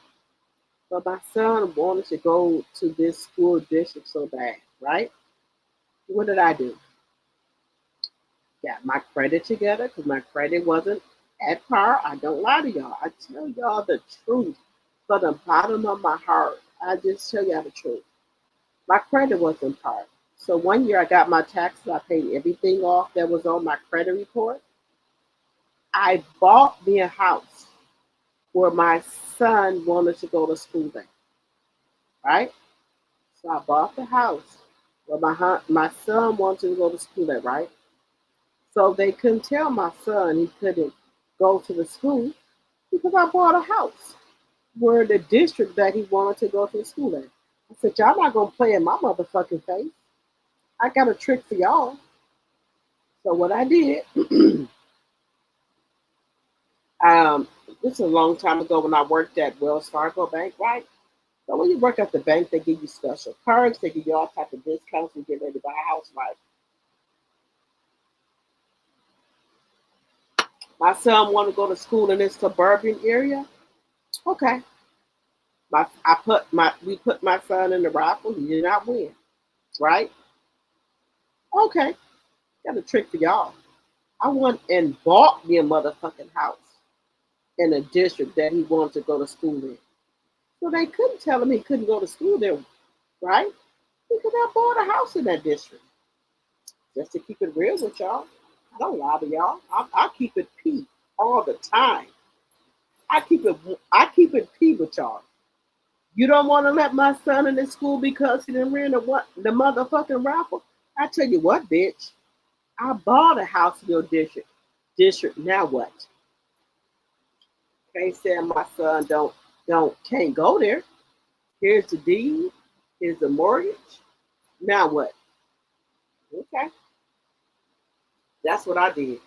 But my son wanted to go to this school district so bad, right? What did I do? Got my credit together because my credit wasn't at par. I don't lie to y'all. I tell y'all the truth from the bottom of my heart. I just tell y'all the truth. My credit wasn't par. So one year I got my taxes. I paid everything off that was on my credit report. I bought me a house where my son wanted to go to school there, right? So I bought the house where my son wanted to go to school there, right? So they couldn't tell my son he couldn't go to the school because I bought a house where the district that he wanted to go to school at. I said, y'all not gonna play in my motherfucking face. I got a trick for y'all. So what I did, this is a long time ago when I worked at Wells Fargo Bank, right? So when you work at the bank, they give you special perks, they give you all type of discounts when you get ready to buy a house, right? My son wanted to go to school in this suburban area. Okay. We put my son in the raffle. He did not win, right? Okay. Got a trick for y'all. I went and bought me a motherfucking house in a district that he wanted to go to school in. So they couldn't tell him he couldn't go to school there, right? Because I bought a house in that district. Just to keep it real with y'all. I don't lie to y'all. I keep it P all the time. I keep it P with y'all. You don't want to let my son in this school because he didn't win the motherfucking raffle? I tell you what, bitch. I bought a house in your district. Now what? Can't say my son can't go there. Here's the deed. Here's the mortgage. Now what? Okay. That's what I did.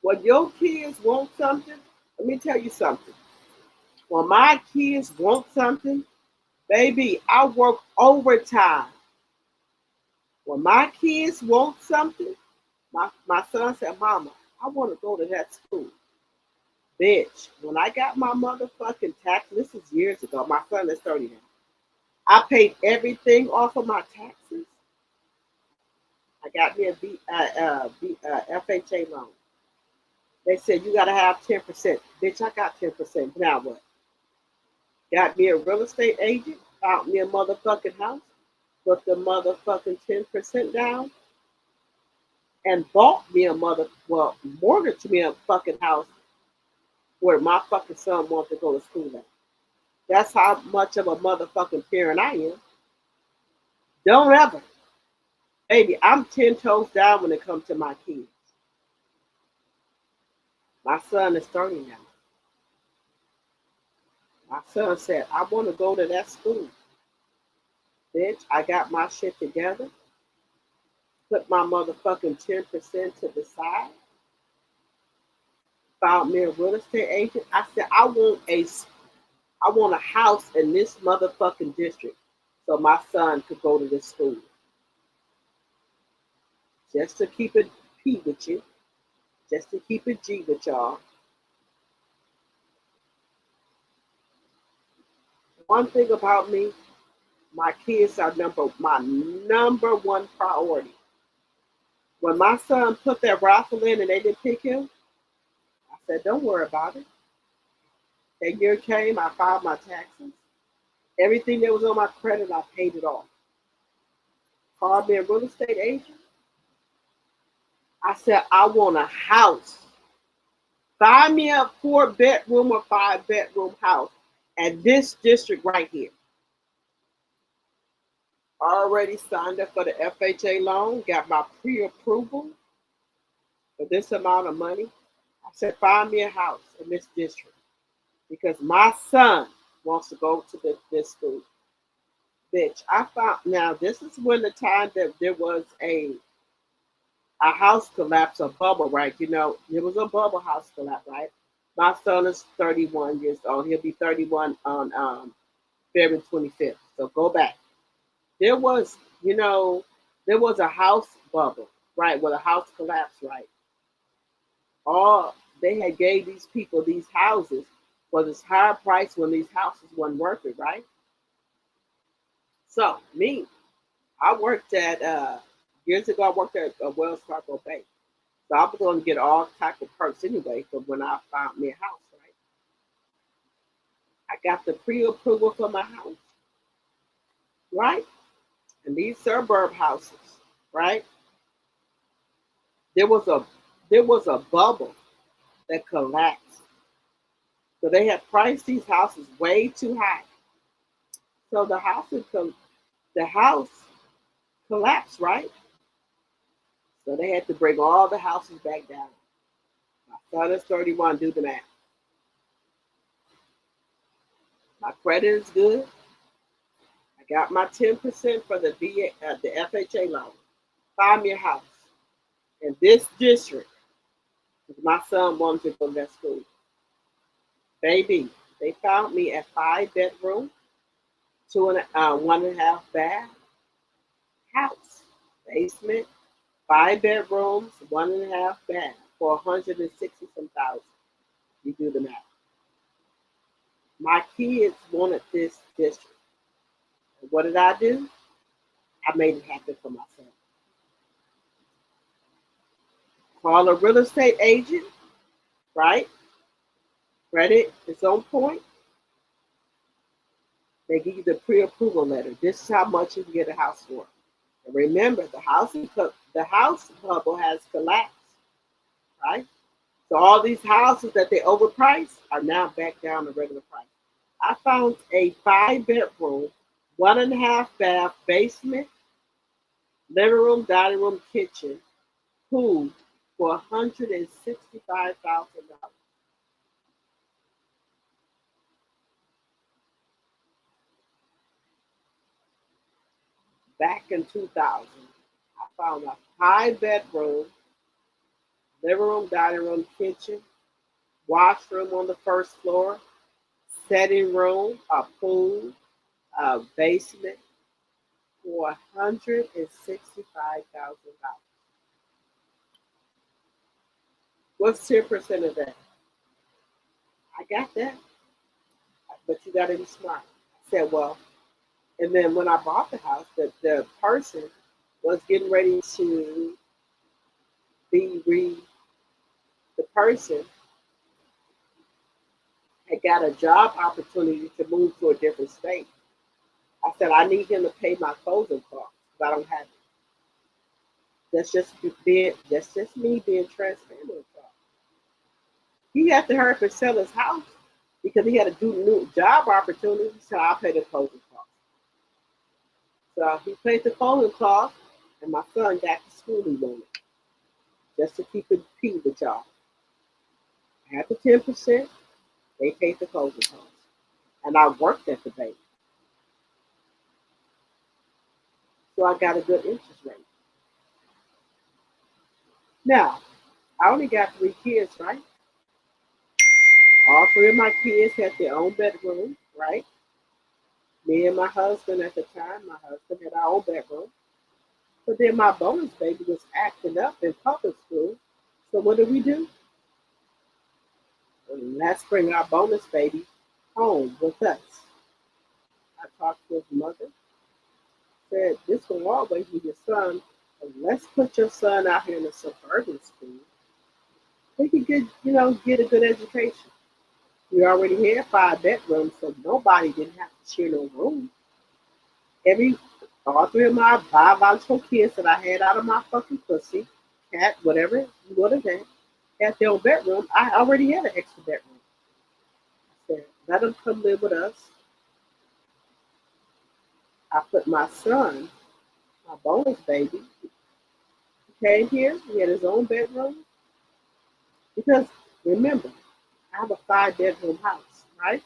When your kids want something, let me tell you something. When my kids want something, baby, I work overtime. When my kids want something, my son said, Mama, I want to go to that school. Bitch, when I got my motherfucking tax, this is years ago. My son is 30 now. I paid everything off of my taxes. I got me a FHA loan. They said you got to have 10%. Bitch, I got 10%. Now what? Got me a real estate agent, found me a motherfucking house, put the motherfucking 10% down, and bought me mortgaged me a fucking house where my fucking son wanted to go to school at. That's how much of a motherfucking parent I am. Don't ever. Baby, I'm 10 toes down when it comes to my kids. My son is 30 now. My son said, I want to go to that school. Bitch, I got my shit together. Put my motherfucking 10% to the side. Found me a real estate agent. I said, I want I want a house in this motherfucking district so my son could go to this school. Just to keep it P with you, just to keep it G with y'all. One thing about me, my kids are my number one priority. When my son put that raffle in and they didn't pick him, I said, don't worry about it. That year came, I filed my taxes. Everything that was on my credit, I paid it off. Called me a real estate agent. I said, I want a house. Find me a 4-bedroom or 5-bedroom house at this district right here. Already signed up for the FHA loan, got my pre-approval for this amount of money. I said, find me a house in this district because my son wants to go to this school. Bitch, I found, now this is when the time that there was a house collapse, a bubble, right? You know, there was a bubble house collapse, right? My son is 31 years old. He'll be 31 on February 25th. So go back. There was, there was a house bubble, right? Where the house collapsed, right? All they had gave these people these houses for this higher price when these houses weren't worth it, right? So me, I worked at years ago. I worked at Wells Fargo Bank, so I was going to get all type of perks anyway. For when I found me a house, right? I got the pre-approval for my house, right? And these suburb houses, right? There was a bubble that collapsed. So they had priced these houses way too high. So the house collapsed, right? So they had to bring all the houses back down. My son is 31, do the math. My credit is good. I got my 10% for the FHA loan. Find me a house in this district because my son wanted to go to that school. Baby, they found me a 5-bedroom, 1.5 bath house, basement, 5 bedrooms, 1.5 bath for 160 some thousand. You do the math. My kids wanted this district. And what did I do? I made it happen for myself. Call a real estate agent, right? Credit is on point. They give you the pre-approval letter. This is how much you can get a house for. And remember, the house bubble has collapsed, right? So all these houses that they overpriced are now back down to regular price. I found a 5-bedroom, 1.5 bath basement, living room, dining room, kitchen, pool for $165,000. Back in 2000, I found a 5-bedroom, living room, dining room, kitchen, washroom on the first floor, setting room, a pool, a basement for $165,000. What's 10% of that? I got that, but you got to be smart. I said, well, and then when I bought the house, the person was getting ready to the person had got a job opportunity to move to a different state. I said, I need him to pay my closing costs, but I don't have it. That's just me being transparent with y'all. He had to hurry up and sell his house because he had to do new job opportunities, so I'll pay the closing costs. So he paid the closing costs, and my son got the school he wanted. Just to keep it P with y'all. I had the 10%, they paid the closing costs. And I worked at the bank. So I got a good interest rate. Now, I only got 3 kids, right? All 3 of my kids had their own bedroom right? Me and my husband at the time, my husband had our own bedroom. But then my bonus baby was acting up in public school. So what do? Let's bring our bonus baby home with us. I talked to his mother, said, this will always be your son. But let's put your son out here in a suburban school. He could get a good education. We already had 5 bedrooms, so nobody didn't have to share no room. All 3 of my biological kids that I had out of my fucking pussy, cat, whatever you want to say, had their own bedroom. I already had an extra bedroom. I said, let them come live with us. I put my son, my bonus baby, he came here. He had his own bedroom. Because remember, I have a 5-bedroom house, right?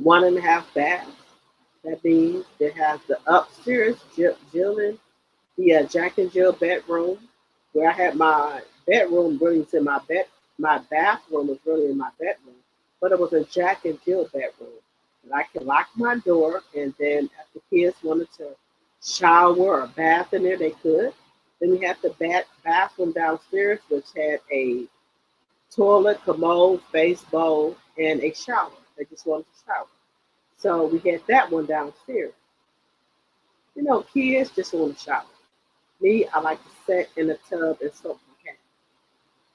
1.5 baths. That means it has the upstairs, Jill and the Jack and Jill bedroom, where I had my bedroom really in my bed. My bathroom was really in my bedroom, but it was a Jack and Jill bedroom. And I could lock my door, and then if the kids wanted to shower or bath in there, they could. Then we had the bathroom downstairs, which had a toilet, commode, face bowl, and a shower. They just wanted to shower. So we had that one downstairs. Kids just want to shower. Me, I like to sit in the tub and soak my cat.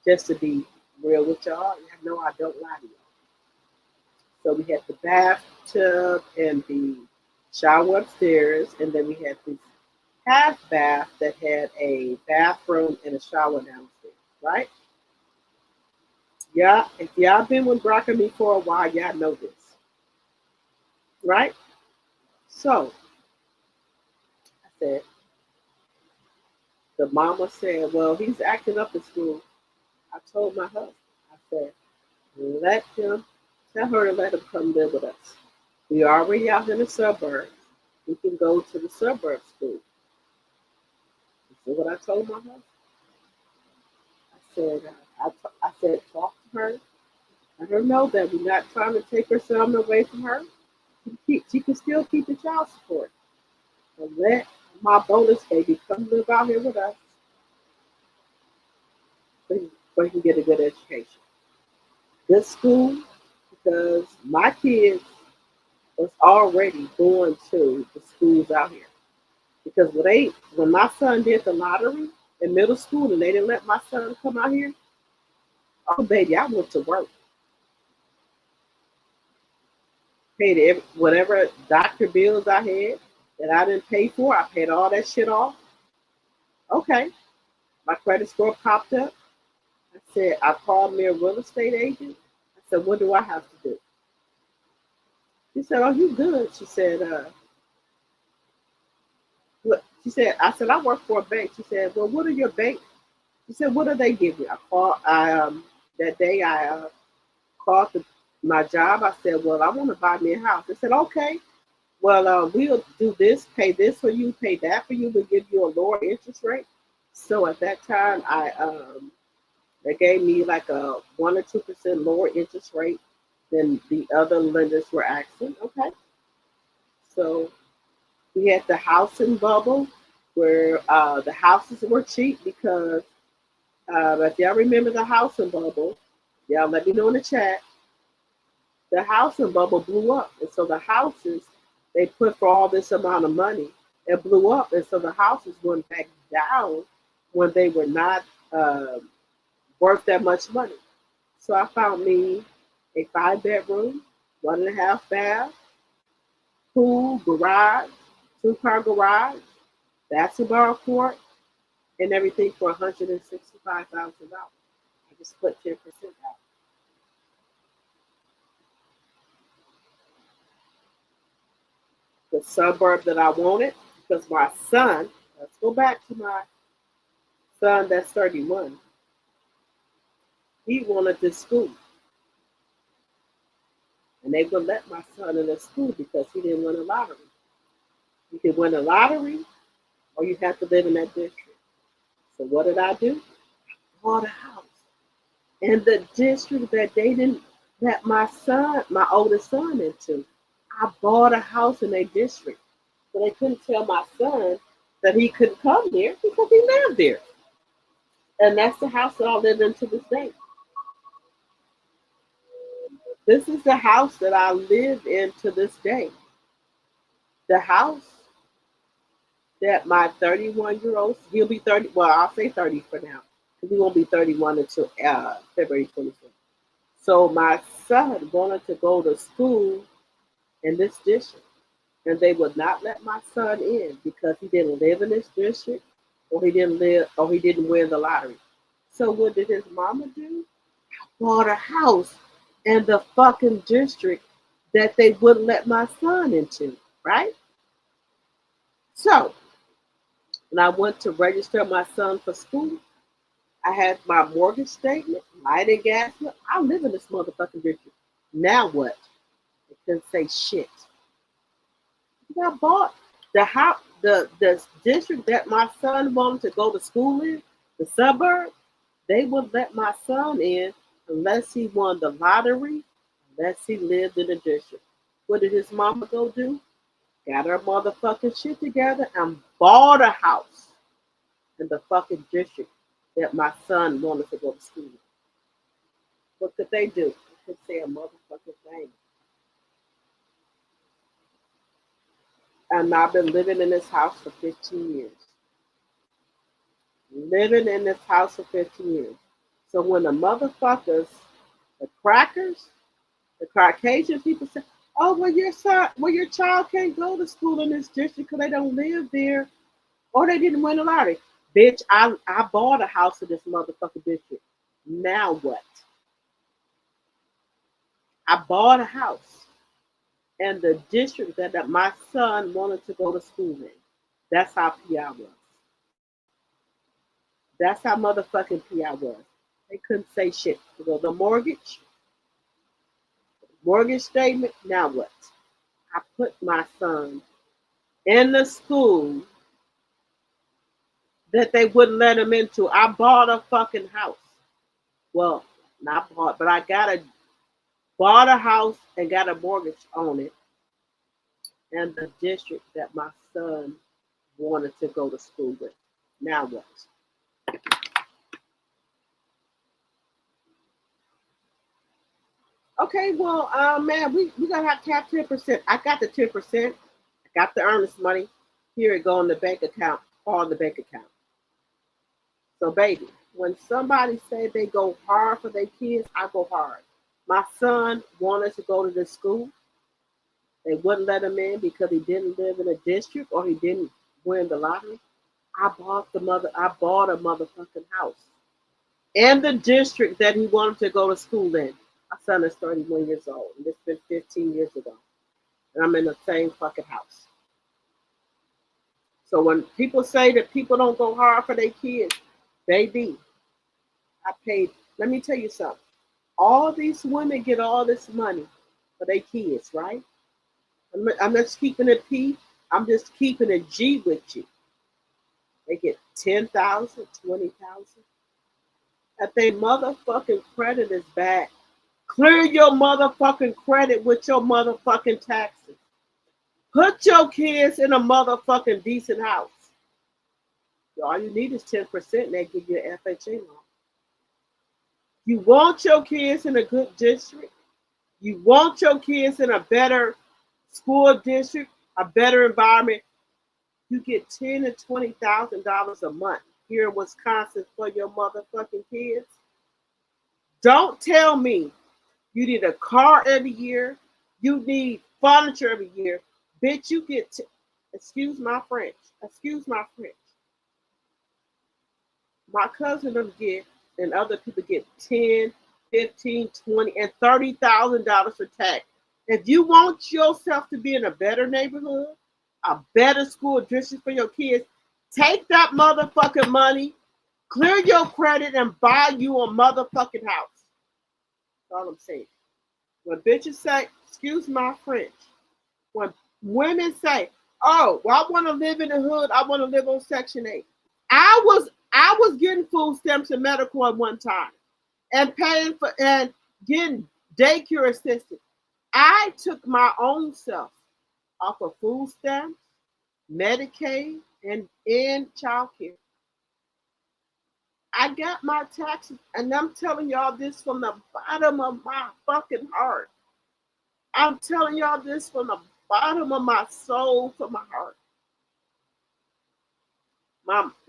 Just to be real with y'all, no, I don't lie to y'all. So we had the bathtub and the shower upstairs, and then we had this half bath that had a bathroom and a shower downstairs, right? Yeah, if y'all been with Brock and me for a while, y'all know this. Right? So, I said, the mama said, well, he's acting up in school. I told my husband, I said, tell her to let him come live with us. We are already out in the suburbs. We can go to the suburb school. You see what I told my husband? I said, talk to her. Let her know that we're not trying to take her son away from her. She can still keep the child support. And let my bonus baby come live out here with us so he can get a good education. Good school, because my kids was already going to the schools out here. Because when my son did the lottery in middle school and they didn't let my son come out here, oh baby, I went to work. Paid whatever doctor bills I had that I didn't pay for. I paid all that shit off. Okay. My credit score popped up. I called me a real estate agent. I said, what do I have to do? She said, oh, you good. She said, what? She said, I said, I work for a bank. She said, well, what are your bank? She said, what do they give you? That day I called my job. I said, well, I want to buy me a house. They said, okay. Well, we'll do this, pay this for you, pay that for you. We'll give you a lower interest rate. So at that time, they gave me like a 1 or 2% lower interest rate than the other lenders were asking. Okay. So we had the housing bubble where the houses were cheap because if y'all remember the housing bubble, y'all let me know in the chat. The housing bubble blew up. And so the houses they put for all this amount of money, it blew up. And so the houses went back down when they were not worth that much money. So I found me a 5-bedroom, 1.5 bath, pool, garage, 2-car garage, basketball court, and everything for $165,000. I just put 10% out. The suburb that I wanted, because my son, let's go back to my son that's 31. He wanted this school. And they would let my son in the school because he didn't win a lottery. You could win a lottery or you have to live in that district. So what did I do? I bought a house in the district that they didn't that my oldest son into. I bought a house in a district. So they couldn't tell my son that he couldn't come there because he lived there. And that's the house that I live in to this day. This is the house that I live in to this day. The house that my 31-year-old, he'll be 30, well, I'll say 30 for now, because he won't be 31 until February 25th. So my son wanted to go to school in this district, and they would not let my son in because he didn't live in this district, or he didn't win the lottery. So what did his mama do? Bought a house in the fucking district that they wouldn't let my son into, right? So when I went to register my son for school, I had my mortgage statement, light and gas bill. I live in this motherfucking district. Now what? They couldn't say shit. I bought the house, the district that my son wanted to go to school in, the suburb. They would let my son in unless he won the lottery, unless he lived in the district. What did his mama go do? Got her motherfucking shit together and bought a house in the fucking district that my son wanted to go to school in. What could they do? They could say a motherfucking thing. And I've been living in this house for 15 years. Living in this house for 15 years. So when the motherfuckers, the crackers, the Caucasian people say, oh, well, your child can't go to school in this district because they don't live there, or they didn't win the lottery. Bitch, I bought a house in this motherfucking district. Now what? I bought a house in the district that my son wanted to go to school in. That's how PI was. That's how motherfucking PI was. They couldn't say shit. The mortgage statement, now what? I put my son in the school that they wouldn't let him into. I bought a fucking house. Well, not bought, but I bought a house and got a mortgage on it in the district that my son wanted to go to school with. Now what? Okay, well, man, we gotta have to have 10%. I got the 10%. I got the earnest money. Here it go in the bank account, all in the bank account. So, baby, when somebody say they go hard for their kids, I go hard. My son wanted to go to this school. They wouldn't let him in because he didn't live in a district or he didn't win the lottery. I bought a motherfucking house in the district that he wanted to go to school in. My son is 31 years old, and it's been 15 years ago. And I'm in the same fucking house. So when people say that people don't go hard for their kids, baby, I paid. Let me tell you something. All these women get all this money for their kids, right? I'm just keeping it P. I'm just keeping it G with you. They get $10,000, $20,000. If their motherfucking credit is bad, clear your motherfucking credit with your motherfucking taxes. Put your kids in a motherfucking decent house. All you need is 10% and they give you an FHA loan. You want your kids in a good district. You want your kids in a better school district, a better environment. You get $10,000 to $20,000 a month here in Wisconsin for your motherfucking kids. Don't tell me you need a car every year. You need furniture every year. Bitch, you get, excuse my French. My cousin them get, and other people get 10, 15, 20, and $30,000 for tax. If you want yourself to be in a better neighborhood, a better school district for your kids, take that motherfucking money, clear your credit, and buy you a motherfucking house. That's all I'm saying. When bitches say, excuse my French, when women say, oh, well, I want to live in the hood, I want to live on Section 8. I was getting food stamps and medical at one time and paying for and getting daycare assistant. I took my own self off of food stamps, Medicaid, and child care. I got my taxes, and I'm telling y'all this from the bottom of my fucking heart. I'm telling y'all this from the bottom of my soul, from my heart.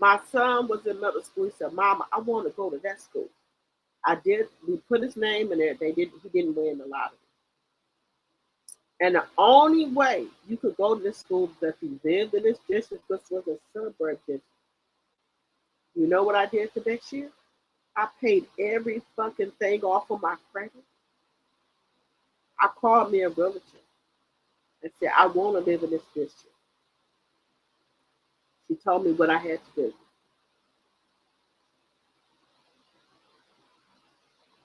My son was in middle school. He said, "Mama, I want to go to that school." I did. We put his name in there. They didn't. He didn't win the lottery. And the only way you could go to this school is if you lived in this district, which was a suburb district. You know what I did for next year? I paid every fucking thing off of my credit. I called me a realtor and said, "I want to live in this district." She told me what I had to do.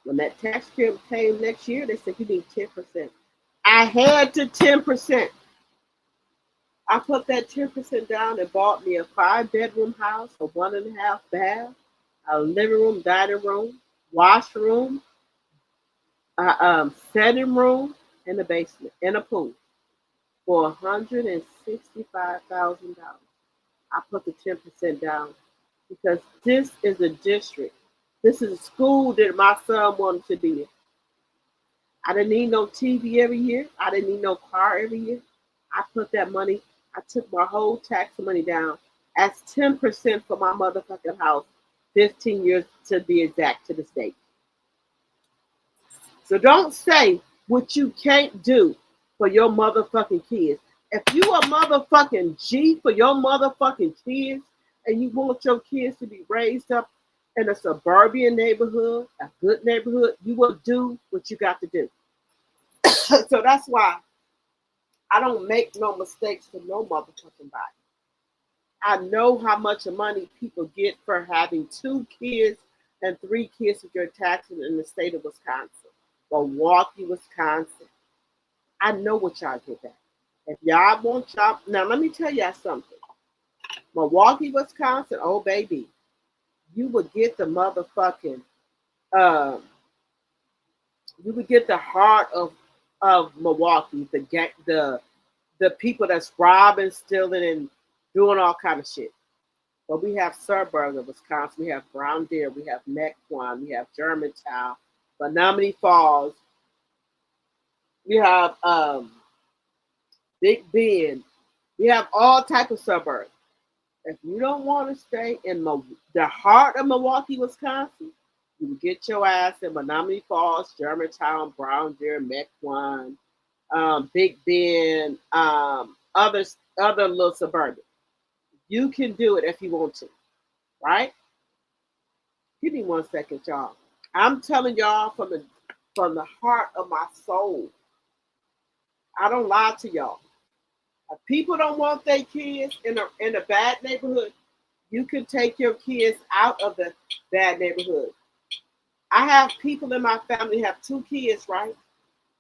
When that tax came next year, they said, "You need 10%. I had to 10%. I put that 10% down and bought me a 5-bedroom house, a 1.5 bath, a living room, dining room, washroom, a setting room, and a basement, and a pool for $165,000. I put the 10% down because this is a district. This is a school that my son wanted to be in. I didn't need no TV every year. I didn't need no car every year. I put that money, I took my whole tax money down as 10% for my motherfucking house, 15 years to be exact to this date. So don't say what you can't do for your motherfucking kids. If you a motherfucking G for your motherfucking kids and you want your kids to be raised up in a suburban neighborhood, a good neighborhood, you will do what you got to do. So that's why I don't make no mistakes for no motherfucking body. I know how much money people get for having 2 kids and 3 kids with your taxes in the state of Wisconsin, Milwaukee, Wisconsin. I know what y'all get at. If y'all want y'all, now let me tell y'all something. Milwaukee, Wisconsin, oh baby, you would get the motherfucking, um, you would get the heart of Milwaukee, the people that's robbing, stealing, and doing all kind of shit. But we have suburbs of Wisconsin. We have Brown Deer. We have Mequon. We have Germantown, Menominee Falls. We have Big Bend. We have all type of suburbs. If you don't want to stay in the heart of Milwaukee, Wisconsin, you can get your ass in Menominee Falls, Germantown, Brown Deer, Mequon, Big Bend, other little suburban. You can do it if you want to, right? Give me 1 second, y'all. I'm telling y'all from the heart of my soul. I don't lie to y'all. If people don't want their kids in a bad neighborhood, you can take your kids out of the bad neighborhood. I have people in my family have 2 kids, right?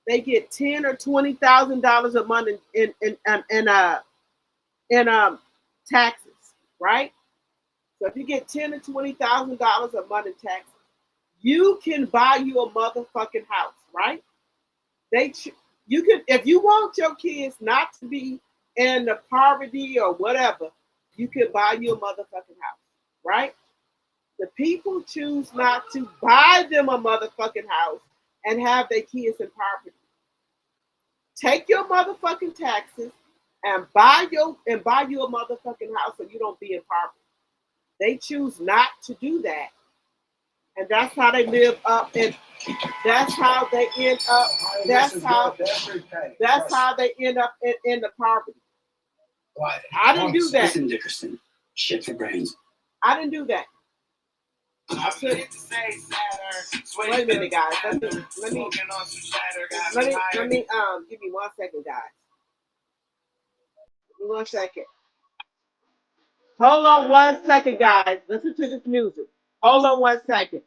They get $10,000 or $20,000 a month in taxes, right? So if you get $10,000 or $20,000 a month in taxes, you can buy you a motherfucking house, right? You can, if you want your kids not to be in the poverty or whatever, you can buy you a motherfucking house, right? The people choose not to buy them a motherfucking house and have their kids in poverty. Take your motherfucking taxes and buy you a motherfucking house so you don't be in poverty. They choose not to do that. And that's how they live up, and that's how they end up. That's how they end up in the poverty. I didn't do that. Listen, Dickerson, shit for brains. I didn't do that. Wait a minute, guys. Let me give me 1 second, guys. Give me 1 second. Hold on 1 second, guys. Listen to this music. Hold on 1 second.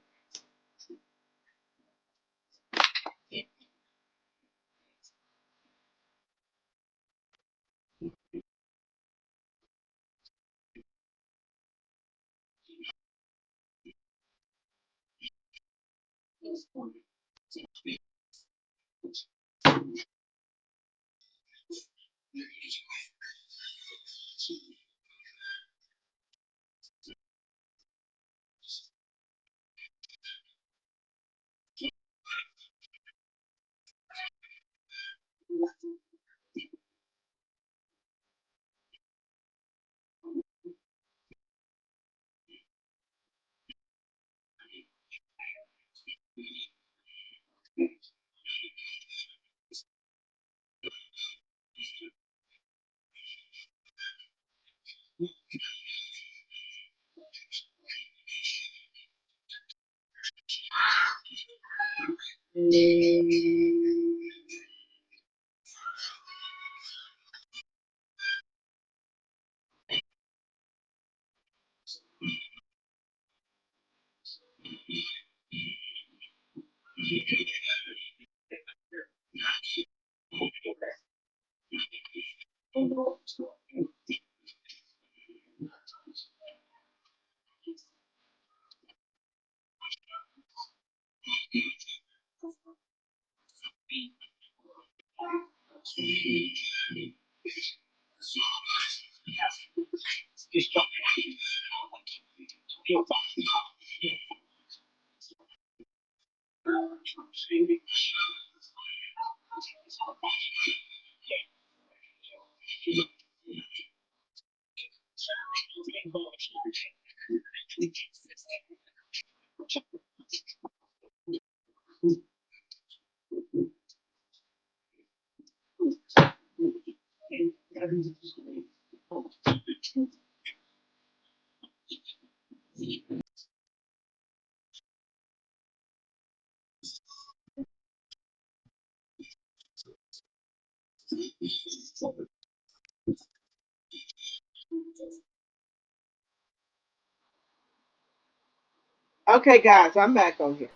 Okay, guys, I'm back on here.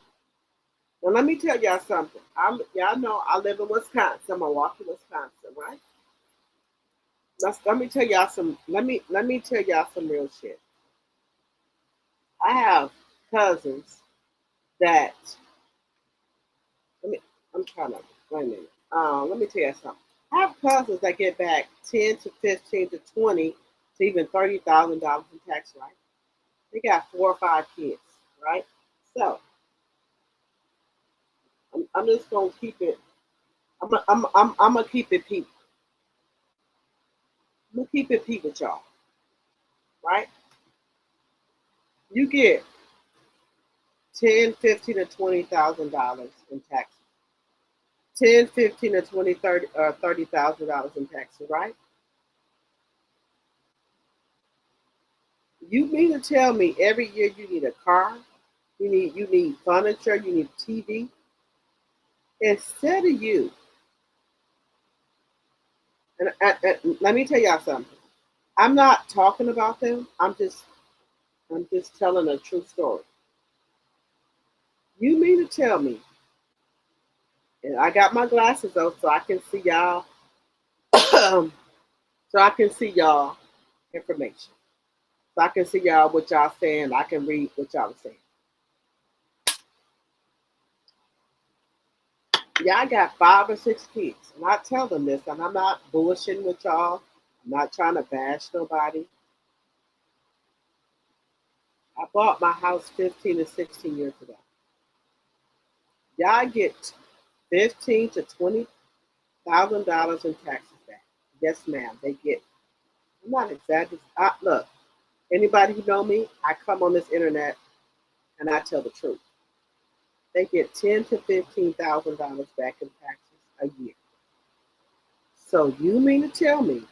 Now let me tell y'all something. Y'all know I live in Wisconsin, Milwaukee, Wisconsin, right? Let me tell y'all some. Let me tell y'all some real shit. I have cousins that. Let me. I'm trying to wait a minute. Let me tell you something. I have cousins that get back 10 to 15 to 20 to even $30,000 in tax, right? They got 4 or 5 kids, right? So I'm just gonna keep it. I'm gonna keep it peep. I'm gonna keep it peep with y'all, right? You get 10, 15, to $20,000 in taxes. 10, 15, to 20, 30, $30,000 in taxes, right? You mean to tell me every year you need a car, you need furniture, you need TV? Instead of you, and let me tell y'all something. I'm not talking about them. I'm just telling a true story. You mean to tell me, and I got my glasses though, so I can see y'all, so I can see y'all information. So I can see y'all what y'all saying. I can read what y'all are saying. Y'all got 5 or 6 kids, and I tell them this, and I'm not bullshitting with y'all. I'm not trying to bash nobody. I bought my house 15 to 16 years ago. Y'all get 15 to $20,000 in taxes back. Yes, ma'am. They get. I'm not exaggerating. Look, anybody who know me, I come on this internet and I tell the truth. They get $10,000 to $15,000 back in taxes a year. So you mean to tell me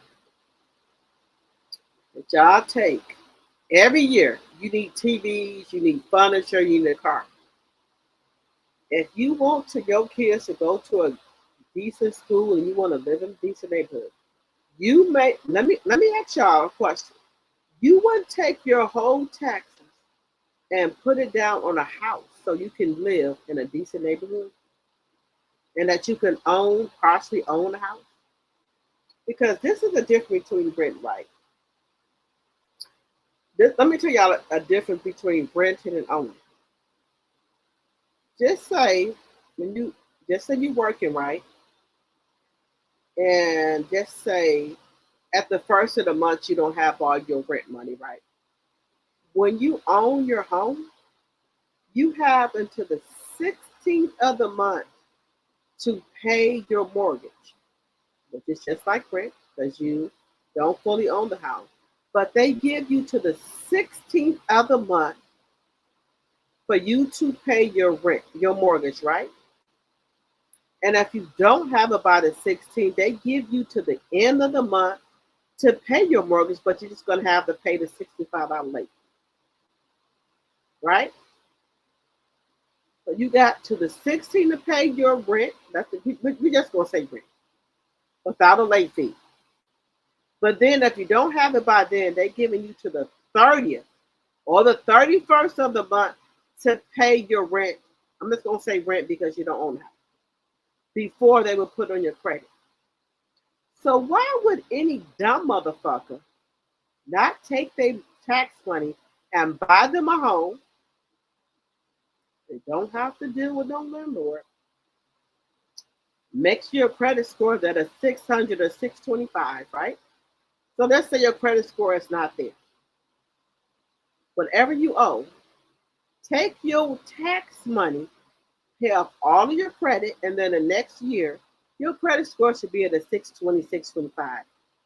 that y'all take every year? You need TVs, you need furniture, you need a car. If you want to your kids to go to a decent school and you want to live in a decent neighborhood, you may let me ask y'all a question. You wouldn't take your whole taxes and put it down on a house so you can live in a decent neighborhood and that you can partially own a house? Because this is the difference between rent, right? Let me tell y'all a difference between renting and owning. Just say you're working, right, and just say at the first of the month you don't have all your rent money, right? When you own your home, you have until the 16th of the month to pay your mortgage, which is just like rent because you don't fully own the house. But they give you to the 16th of the month for you to pay your rent, your mortgage, right? And if you don't have it by the 16th, they give you to the end of the month to pay your mortgage, but you're just going to have to pay the $65 late, right? So you got to the 16 to pay your rent. That's we just gonna say rent without a late fee. But then if you don't have it by then, they're giving you to the 30th or the 31st of the month to pay your rent. I'm just gonna say rent because you don't own a house. Before they will put on your credit. So why would any dumb motherfucker not take their tax money and buy them a home? They don't have to deal with no landlord. Make sure your credit score that is 600 or 625, right? So let's say your credit score is not there. Whatever you owe, take your tax money, pay off all of your credit, and then the next year, your credit score should be at a 620, 625.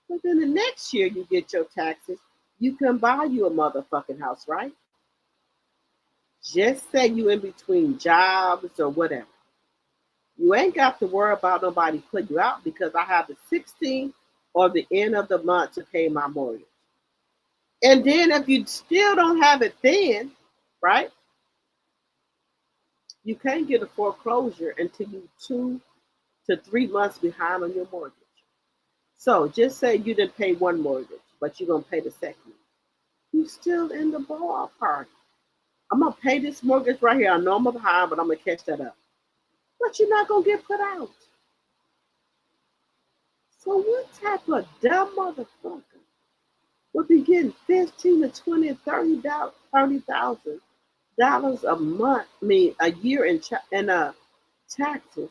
But then the next year you get your taxes, you can buy you a motherfucking house, right? Just say you in between jobs or whatever. You ain't got to worry about nobody putting you out because I have the 16th or the end of the month to pay my mortgage. And then if you still don't have it then, right? You can't get a foreclosure until you 2 to 3 months behind on your mortgage. So just say you didn't pay one mortgage, but you're going to pay the second. You still in the ballpark. I'm going to pay this mortgage right here. I know I'm behind, but I'm going to catch that up. But you're not going to get put out. So what type of dumb motherfucker would be getting $15,000 to $20,000 to $30,000 a month, a year in taxes,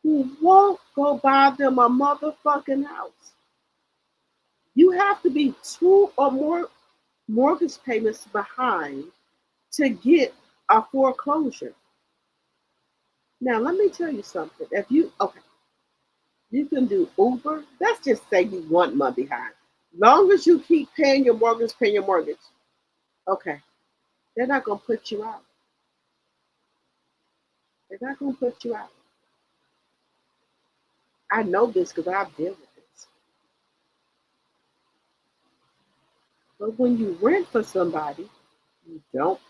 who won't go buy them a motherfucking house? You have to be 2 or more mortgage payments behind to get a foreclosure. Now, let me tell you something. You can do Uber. Let's just say you 1 month behind. Long as you keep paying your mortgage, okay, they're not going to put you out. They're not going to put you out. I know this because I've dealt with this. But when you rent for somebody, you don't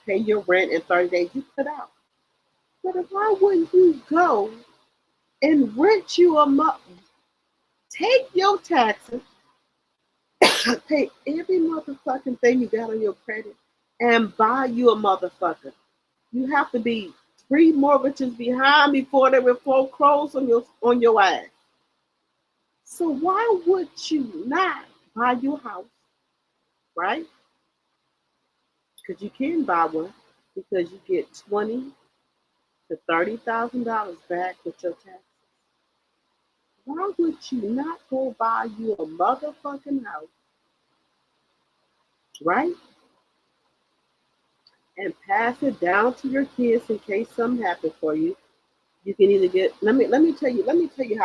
pay your rent in 30 days, you put out. But why wouldn't you go and rent you a month? Take your taxes, pay every motherfucking thing you got on your credit, and buy you a motherfucker. You have to be 3 mortgages behind before they will foreclose on your ass. So why would you not buy your house, right? Because you can buy one because you get $20,000 to $30,000 back with your taxes. Why would you not go buy you a motherfucking house, right? And pass it down to your kids in case something happens for you. You can either get. Let me tell you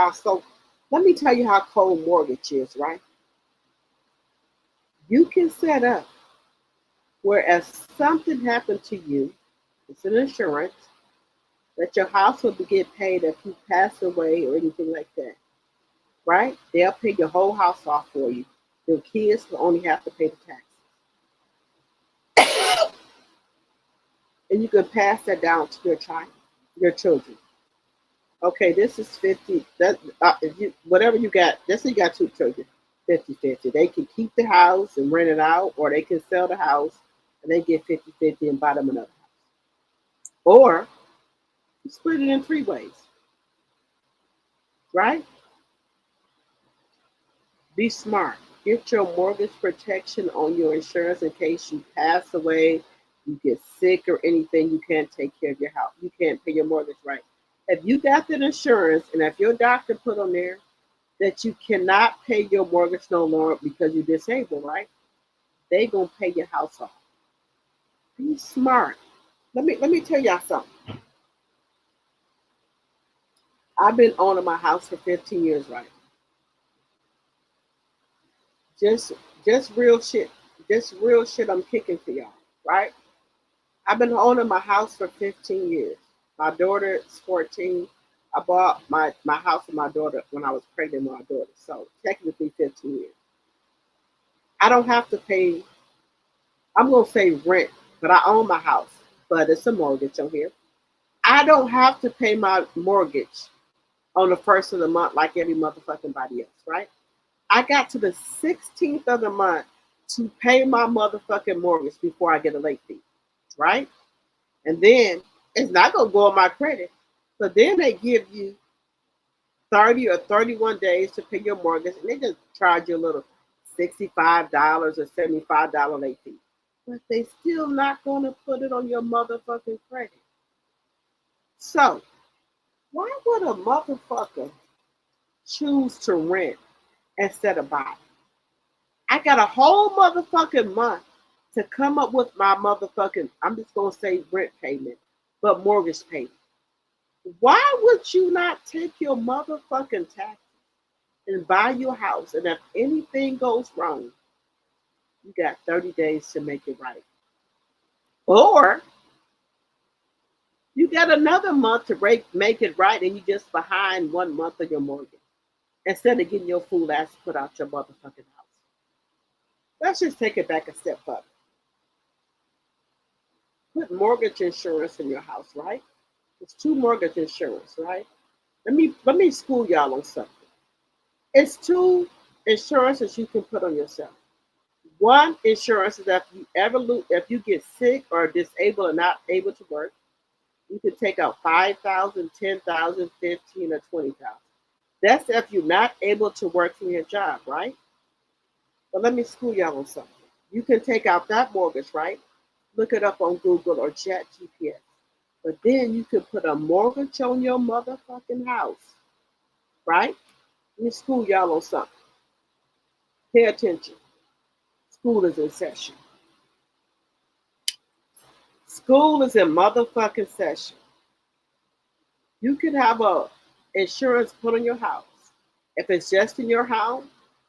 how cold mortgage is, right? You can set up where if something happened to you, it's an insurance, that your house will get paid if you pass away or anything like that, right? They'll pay your whole house off for you. Your kids will only have to pay the taxes. And you can pass that down to your children. Okay, this is 50. Whatever you got, let's say you got 2 children, 50-50. They can keep the house and rent it out, or they can sell the house and they get 50-50 and buy them another house. Or you split it in 3 ways, right? Be smart. Get your mortgage protection on your insurance in case you pass away, you get sick or anything, you can't take care of your house. You can't pay your mortgage right. If you got that insurance and if your doctor put on there that you cannot pay your mortgage no longer because you're disabled, right? They gonna pay your house off. Be smart. Let me tell y'all something. I've been owning my house for 15 years, right? Just real shit. Just real shit I'm kicking for y'all, right? I've been owning my house for 15 years. My daughter is 14. I bought my house with my daughter when I was pregnant with my daughter. So technically 15 years. I don't have to pay, I'm going to say rent, but I own my house. But it's a mortgage on here. I don't have to pay my mortgage on the first of the month like every motherfucking body else, right? I got to the 16th of the month to pay my motherfucking mortgage before I get a late fee, right? And then it's not gonna go on my credit. So then they give you 30 or 31 days to pay your mortgage, and they just charge you a little $65 or $75 late fee. But they still not gonna put it on your motherfucking credit. So why would a motherfucker choose to rent instead of buy? I got a whole motherfucking month to come up with my motherfucking, I'm just gonna say rent payment, but mortgage payment. Why would you not take your motherfucking taxes and buy your house? And if anything goes wrong, you got 30 days to make it right. Or you got another month to make it right, and you just behind 1 month of your mortgage instead of getting your fool ass put out your motherfucking house. Let's just take it back a step further. Put mortgage insurance in your house, right? It's 2 mortgage insurance, right? Let me school y'all on something. It's 2 insurances you can put on yourself. One insurance is that if you get sick or disabled or not able to work, you can take out $5,000, $10,000, $15,000, or $20,000. That's if you're not able to work from your job, right? But let me school y'all on something. You can take out that mortgage, right? Look it up on Google or Chat GPS. But then you can put a mortgage on your motherfucking house, right? Let me school y'all on something. Pay attention. School is in session. School is in motherfucking session. You can have a insurance put on your house. If it's just in your house,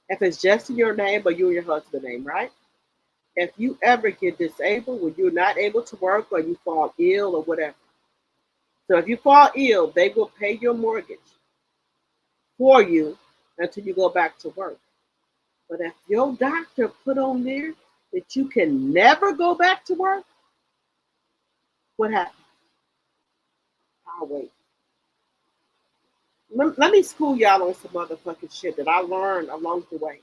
if it's just in your name, but you and your husband's name, right? If you ever get disabled when you're not able to work or you fall ill or whatever. So if you fall ill, they will pay your mortgage for you until you go back to work. But if your doctor put on there that you can never go back to work, what happens? I'll wait. Let me school y'all on some motherfucking shit that I learned along the way.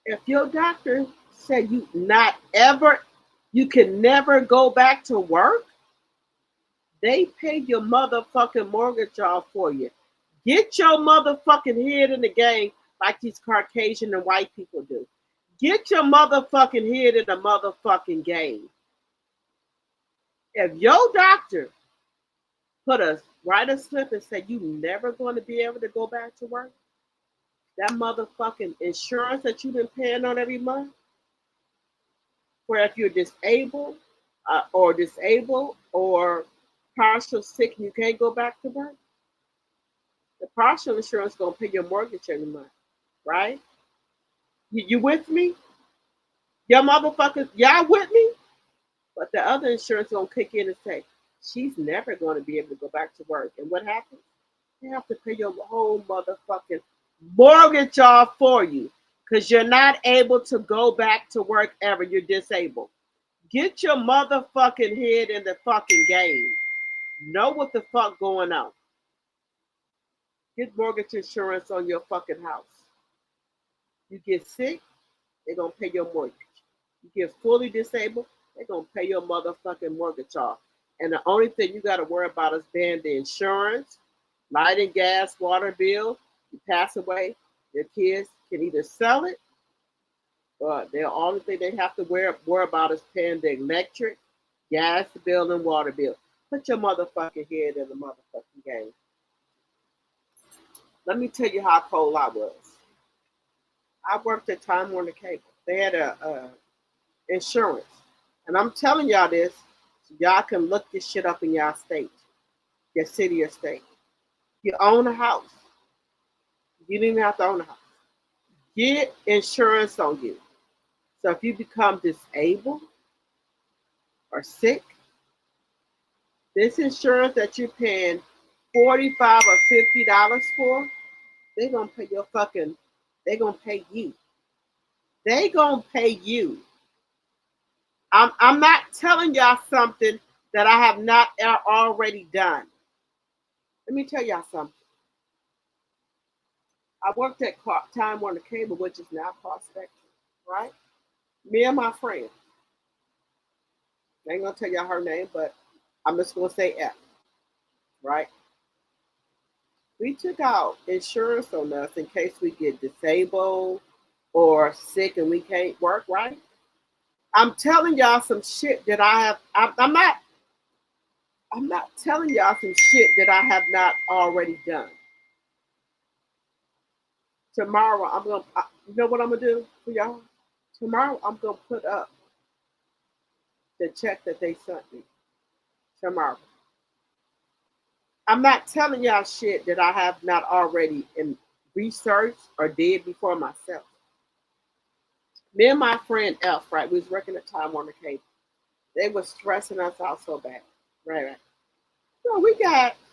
If your doctor said you can never go back to work, they pay your motherfucking mortgage off for you. Get your motherfucking head in the game like these Caucasian and white people do. Get your motherfucking head in the motherfucking game. If your doctor write a slip and say you never going to be able to go back to work, that motherfucking insurance that you've been paying on every month, where if you're disabled or partial sick and you can't go back to work, the partial insurance is going to pay your mortgage every month, right? You with me? Y'all motherfuckers, y'all with me? But the other insurance is going to kick in and say, she's never going to be able to go back to work. And what happens? They have to pay your whole motherfucking mortgage off for you because you're not able to go back to work ever. You're disabled. Get your motherfucking head in the fucking game. Know what the fuck going on. Get mortgage insurance on your fucking house. You get sick, they're going to pay your mortgage. You get fully disabled, they're going to pay your motherfucking mortgage off. And the only thing you got to worry about is paying the insurance, light and gas, water bill. You pass away, your kids can either sell it, or the only thing they have to worry about is paying the electric, gas bill, and water bill. Put your motherfucking head in the motherfucking game. Let me tell you how cold I was. I worked at Time Warner Cable. They had a insurance. And I'm telling y'all this, so y'all can look this shit up in y'all state, your city or state. You own a house. You don't even have to own a house. Get insurance on you. So if you become disabled or sick, this insurance that you're paying $45 or $50 for, they're gonna pay they're gonna pay you. They gonna pay you. I'm not telling y'all something that I have not already done. Let me tell y'all something. I worked at Time Warner Cable, which is now called Spectrum, right? Me and my friend. I ain't gonna tell y'all her name, but I'm just gonna say F, right? We took out insurance on us in case we get disabled or sick and we can't work, right? I'm telling y'all some shit that I have. I'm not telling y'all some shit that I have not already done. Tomorrow, you know what I'm gonna do for y'all? Tomorrow, I'm gonna put up the check that they sent me. Tomorrow. I'm not telling y'all shit that I have not already researched or did before myself. Me and my friend Elf, right? We was working at Time Warner Cable. They were stressing us out so bad, right?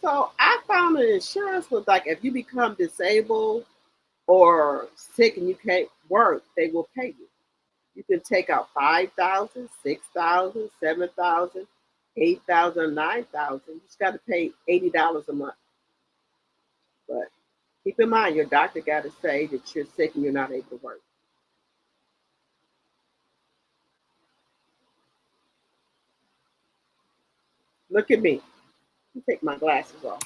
So I found an insurance was like if you become disabled or sick and you can't work, they will pay you. You can take out 5,000, 6,000, 7,000, 8,000, 9,000. You just got to pay $80 a month. But keep in mind, your doctor got to say that you're sick and you're not able to work. Look at me. Let me take my glasses off.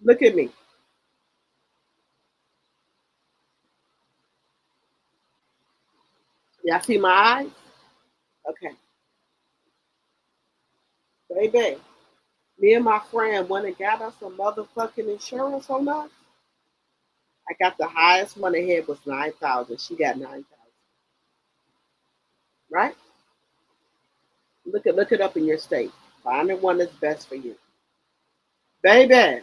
Look at me. Y'all see my eyes? Okay. Baby, me and my friend went and got us some motherfucking insurance on us. I got the highest one ahead was 9,000. She got 9,000. Right? Look it up in your state. Find the one that's best for you. Baby,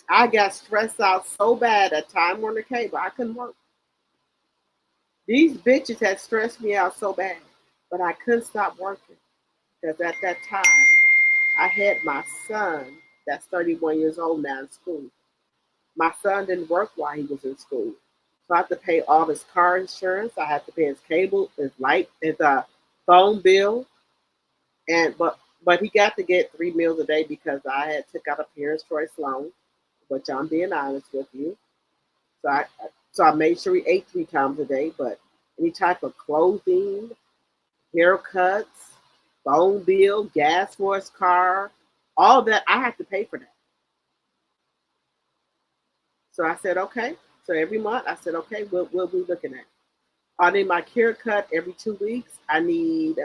I got stressed out so bad at Time Warner Cable, I couldn't work. These bitches had stressed me out so bad, but I couldn't stop working because at that time I had my son that's 31 years old now in school. My son didn't work while he was in school. So I had to pay all his car insurance. I had to pay his cable, his light, his phone bill. But he got to get 3 meals a day because I had took out a parent's choice loan, which I'm being honest with you. So I made sure he ate 3 times a day, but any type of clothing, haircuts, phone bill, gas for his car, all that, I had to pay for that. So I said, okay. So every month I said, okay, what are we looking at? I need my haircut every 2 weeks. I need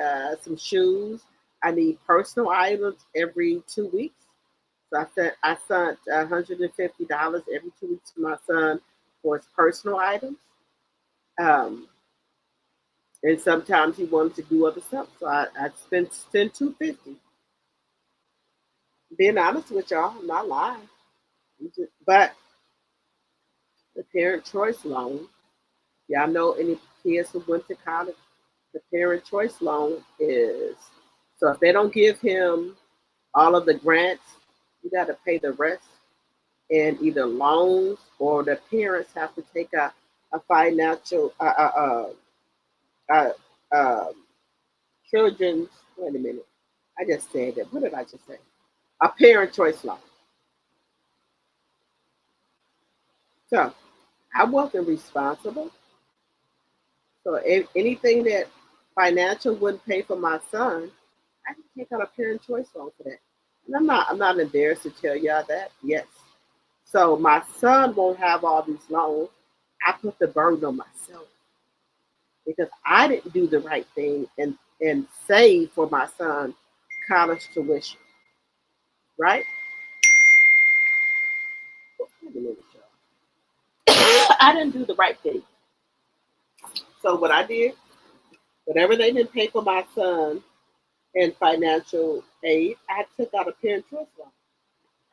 some shoes. I need personal items every 2 weeks. So I sent $150 every 2 weeks to my son for his personal items. And sometimes he wanted to do other stuff. So I spent $250. Being honest with y'all, I'm not lying. But the parent choice loan, y'all know any kids who went to college, the parent choice loan is, so if they don't give him all of the grants, you got to pay the rest in either loans or the parents have to take a financial children's, wait a minute, I just said that. What did I just say? A parent choice loan. So I wasn't responsible. So if anything that financial wouldn't pay for my son, I can take out a parent choice loan for that. And I'm not embarrassed to tell y'all that. Yes. So my son won't have all these loans. I put the burden on myself because I didn't do the right thing and save for my son college tuition. Right? I didn't do the right thing. So what I did, whatever they didn't pay for my son in financial aid, I took out a parent choice loan.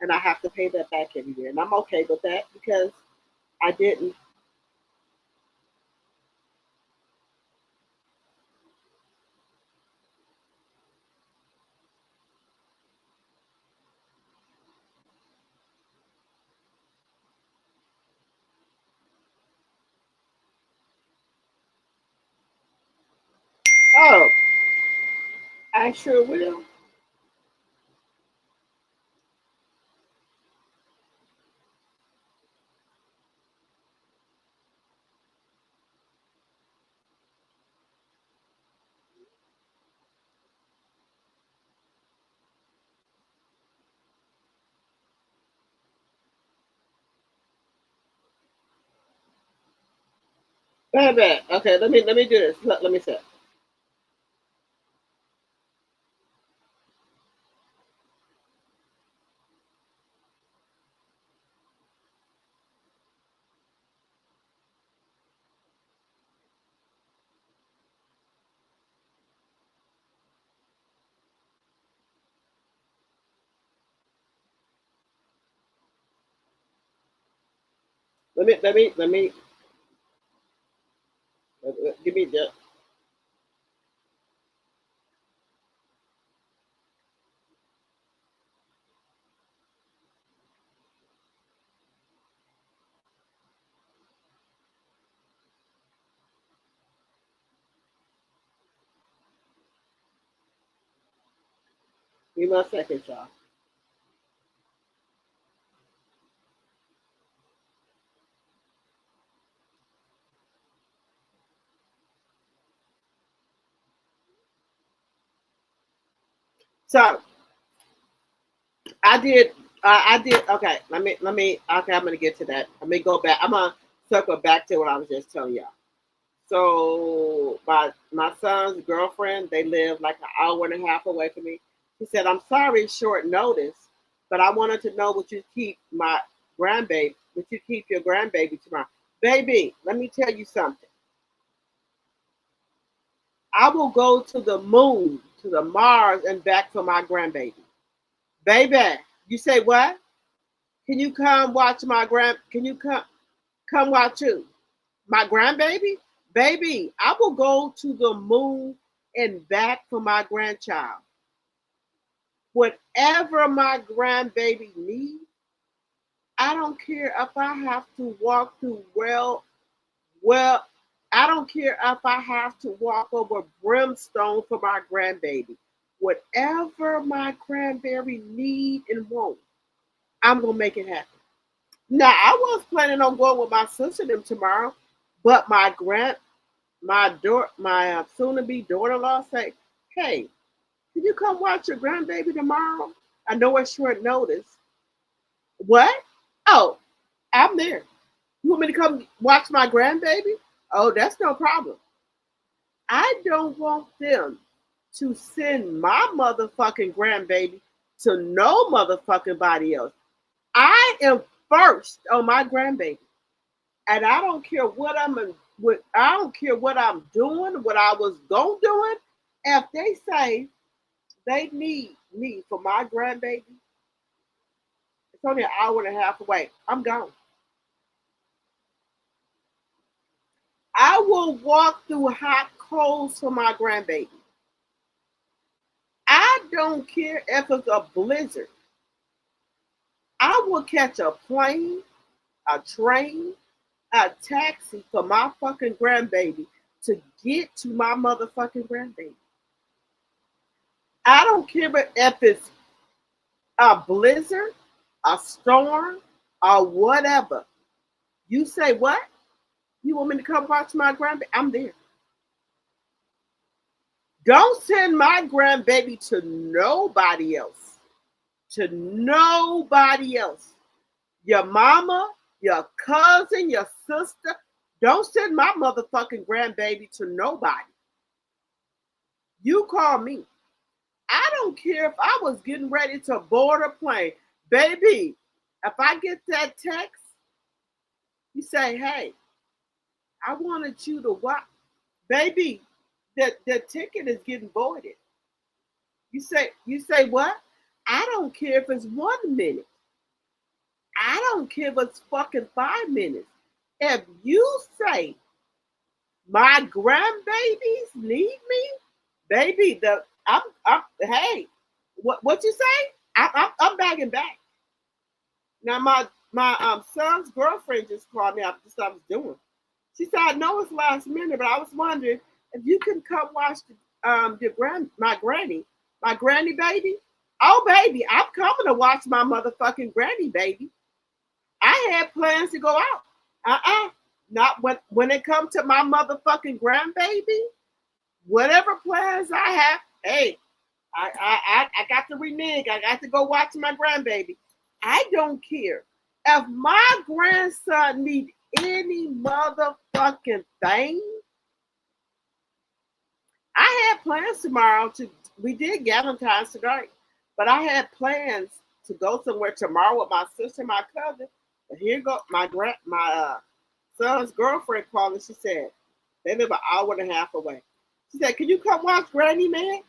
And I have to pay that back every year. And I'm okay with that because I didn't. Oh, I sure will. Baby, okay, let me do this. Let me see. Let me give me the. Give me a second, y'all. So I did. Okay, let me. Okay, I'm gonna get to that. Let me go back. I'm gonna circle back to what I was just telling y'all. So my son's girlfriend, they live like an hour and a half away from me. She said, "I'm sorry, short notice, but I wanted to know would you keep my grandbaby? Would you keep your grandbaby tomorrow, baby? Let me tell you something. I will go to the moon, to the Mars, and back for my grandbaby, baby. You say what? Can you come watch my grand? Can you come watch you? My grandbaby? Baby, I will go to the moon and back for my grandchild. Whatever my grandbaby needs, I don't care if I have to walk through well, I don't care if I have to walk over brimstone for my grandbaby. Whatever my grandbaby need and want, I'm gonna make it happen. Now I was planning on going with my sister them tomorrow, but my soon to be daughter-in-law say, "Hey, can you come watch your grandbaby tomorrow? I know it's short notice." What? Oh, I'm there. You want me to come watch my grandbaby? Oh, that's no problem. I don't want them to send my motherfucking grandbaby to no motherfucking body else. I am first on my grandbaby. And I don't care what I don't care what I'm doing, what I was going doing. If they say they need me for my grandbaby, it's only an hour and a half away. I'm gone. I will walk through hot coals for my grandbaby. I don't care if it's a blizzard. I will catch a plane, a train, a taxi for my fucking grandbaby to get to my motherfucking grandbaby. I don't care if it's a blizzard, a storm, or whatever. You say what? You want me to come watch my grandbaby? I'm there. Don't send my grandbaby to nobody else. To nobody else. Your mama, your cousin, your sister. Don't send my motherfucking grandbaby to nobody. You call me. I don't care if I was getting ready to board a plane. Baby, if I get that text, you say, "Hey, I wanted you to watch." Baby, the ticket is getting voided. You say what? I don't care if it's 1 minute. I don't care if it's fucking 5 minutes. If you say my grandbabies need me, baby, hey, what you say? I'm bagging back. Now my son's girlfriend just called me after what I was doing. She said, "I know it's last minute, but I was wondering if you can come watch my granny baby. Oh baby, I'm coming to watch my motherfucking granny baby. I had plans to go out. Not when it comes to my motherfucking grandbaby. Whatever plans I have, hey, I got to renege. I got to go watch my grandbaby. I don't care. If my grandson needs any motherfucking thing, I had plans tomorrow we did Valentine's tonight, but I had plans to go somewhere tomorrow with my sister and my cousin. But here go my son's girlfriend called and she said, they live an hour and a half away. She said, can you come watch Granny, man?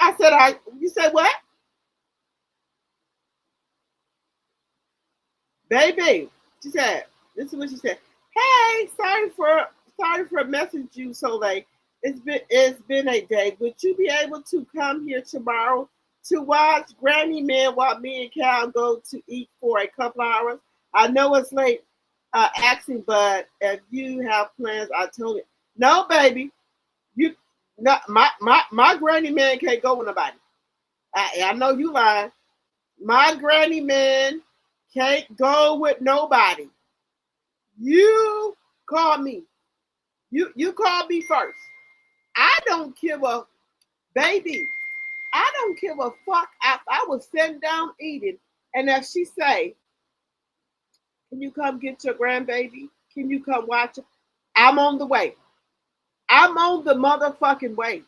I said, you said what? Baby, she said, this is what she said. Hey, sorry for messaging you so late. It's been a day. Would you be able to come here tomorrow to watch Granny Man while me and Cal go to eat for a couple hours? I know it's late asking, but if you have plans, I told you. No, baby. You not my Granny Man can't go with nobody. I know you lying. My Granny Man can't go with nobody. You call me. You call me first. I don't give a baby. I don't give a fuck. I was sitting down eating, and if she say, "Can you come get your grandbaby? Can you come watch it?" I'm on the way. I'm on the motherfucking way.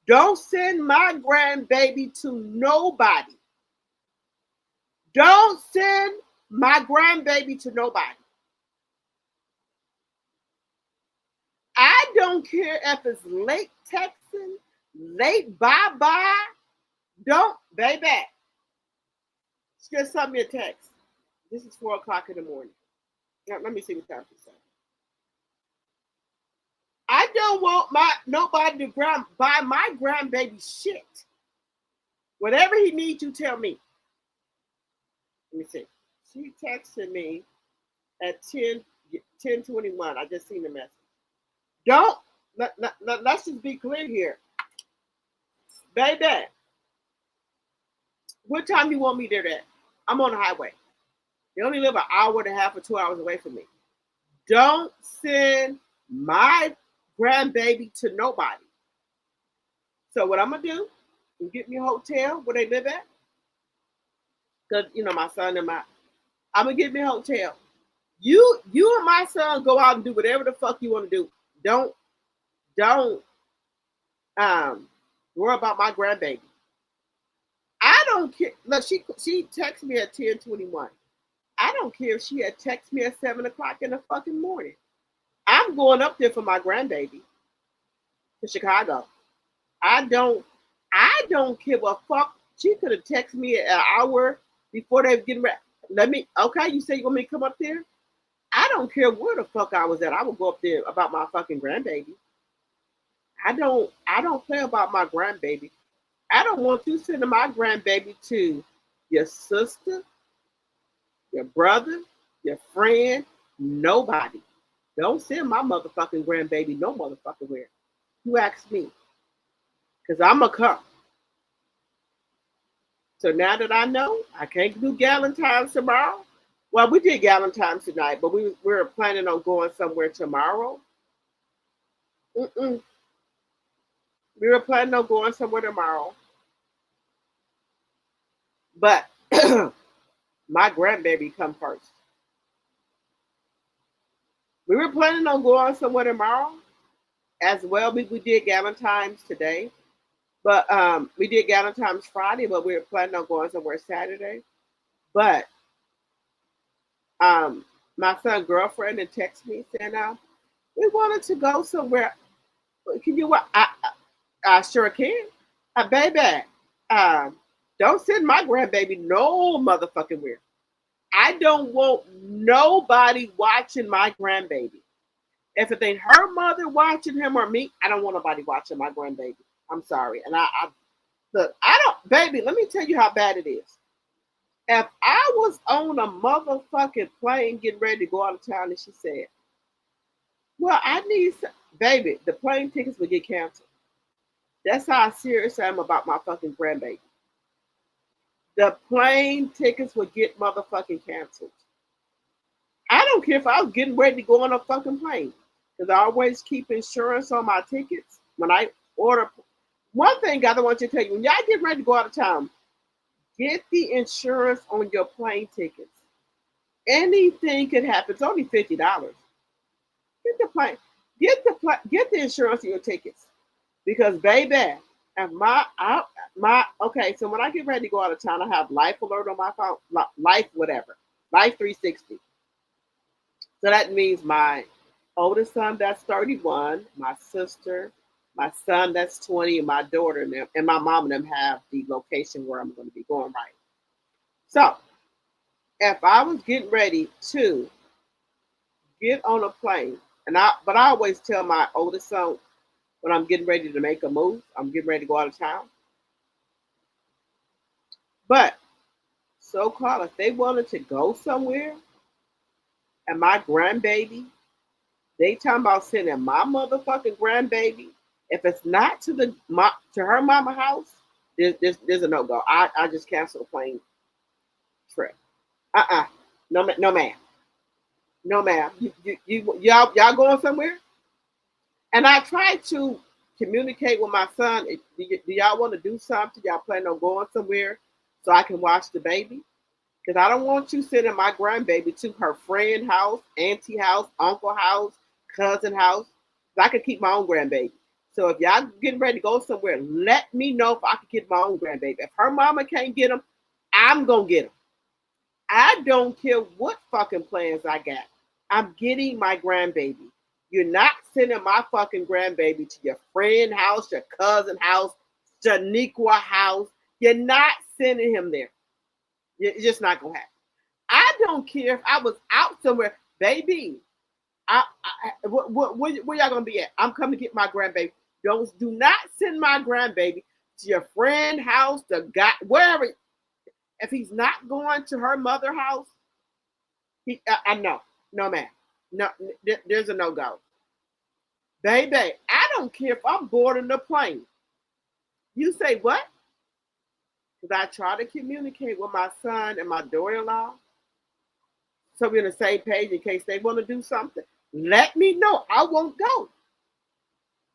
Don't send my grandbaby to nobody. Don't send my grandbaby to nobody. I don't care if it's late texting, late bye-bye. Don't, baby. She just sent me a text. This is 4 o'clock in the morning. Now, let me see what time she said. I don't want nobody to buy my grandbaby shit. Whatever he needs, you tell me. Let me see. She texted me at 10:21. I just seen the message. Let's just be clear here. Baby, what time you want me there at? I'm on the highway. They only live an hour and a half or 2 hours away from me. Don't send my grandbaby to nobody. So what I'm going to do is get me a hotel where they live at. Because, my son and I'm going to get me a hotel. You and my son go out and do whatever the fuck you want to do. Don't worry about my grandbaby. I don't care. Look, she texted me at 10:21. I don't care if she had texted me at 7 o'clock in the fucking morning. I'm going up there for my grandbaby to Chicago. I don't give a fuck. She could have texted me an hour before they were getting ready. Okay, you say you want me to come up there? I don't care where the fuck I was at. I would go up there about my fucking grandbaby. I don't play about my grandbaby. I don't want you sending my grandbaby to your sister, your brother, your friend, nobody. Don't send my motherfucking grandbaby no motherfucking where. You ask me. Because I'm going to come. So now that I know I can't do Valentine's tomorrow. Well, we did Valentine's tonight, but we were planning on going somewhere tomorrow. We were planning on going somewhere tomorrow. But my grandbaby come first. We were planning on going somewhere tomorrow as well. We did Valentine's today. But we did Valentine's Friday, but we were planning on going somewhere Saturday. But my son's girlfriend had texted me saying, we wanted to go somewhere. Can you? I sure can. Baby, don't send my grandbaby no motherfucking where. I don't want nobody watching my grandbaby. If it ain't her mother watching him or me, I don't want nobody watching my grandbaby. I'm sorry. And baby, let me tell you how bad it is. If I was on a motherfucking plane getting ready to go out of town and she said, well, I need some, baby, the plane tickets would get canceled. That's how serious I am about my fucking grandbaby. The plane tickets would get motherfucking canceled. I don't care if I was getting ready to go on a fucking plane, because I always keep insurance on my tickets when I order. One thing I don't want you to tell you, when y'all get ready to go out of town, get the insurance on your plane tickets. Anything could happen. It's only $50. Get the insurance on your tickets, because baby, if okay. So when I get ready to go out of town, I have Life Alert on my phone, Life 360. So that means my oldest son that's 31, my sister, my son that's 20, and my daughter and my mom and them have the location where I'm going to be going, right? So if I was getting ready to get on a plane, but I always tell my oldest son when I'm getting ready to make a move, I'm getting ready to go out of town. But so-called, if they wanted to go somewhere, and my grandbaby, they talking about sending my motherfucking grandbaby. If it's not to her mama house, there's a no-go. I just cancel the plane trip. No ma'am. No ma'am. Y'all going somewhere? And I try to communicate with my son. Do y'all want to do something? Y'all plan on going somewhere so I can watch the baby? Because I don't want you sending my grandbaby to her friend house, auntie house, uncle house, cousin house. I can keep my own grandbaby. So if y'all getting ready to go somewhere, let me know if I can get my own grandbaby. If her mama can't get them, I'm going to get them. I don't care what fucking plans I got. I'm getting my grandbaby. You're not sending my fucking grandbaby to your friend house, your cousin house, Janiqua house. You're not sending him there. It's just not gonna happen. I don't care if I was out somewhere, baby. Where y'all gonna be at? I'm coming to get my grandbaby. Do not send my grandbaby to your friend house, the guy, wherever. If he's not going to her mother house, no man, no, there's a no go. Baby, I don't care if I'm boarding the plane. You say what? Because I try to communicate with my son and my daughter-in-law, so we're on the same page in case they want to do something. Let me know. I won't go.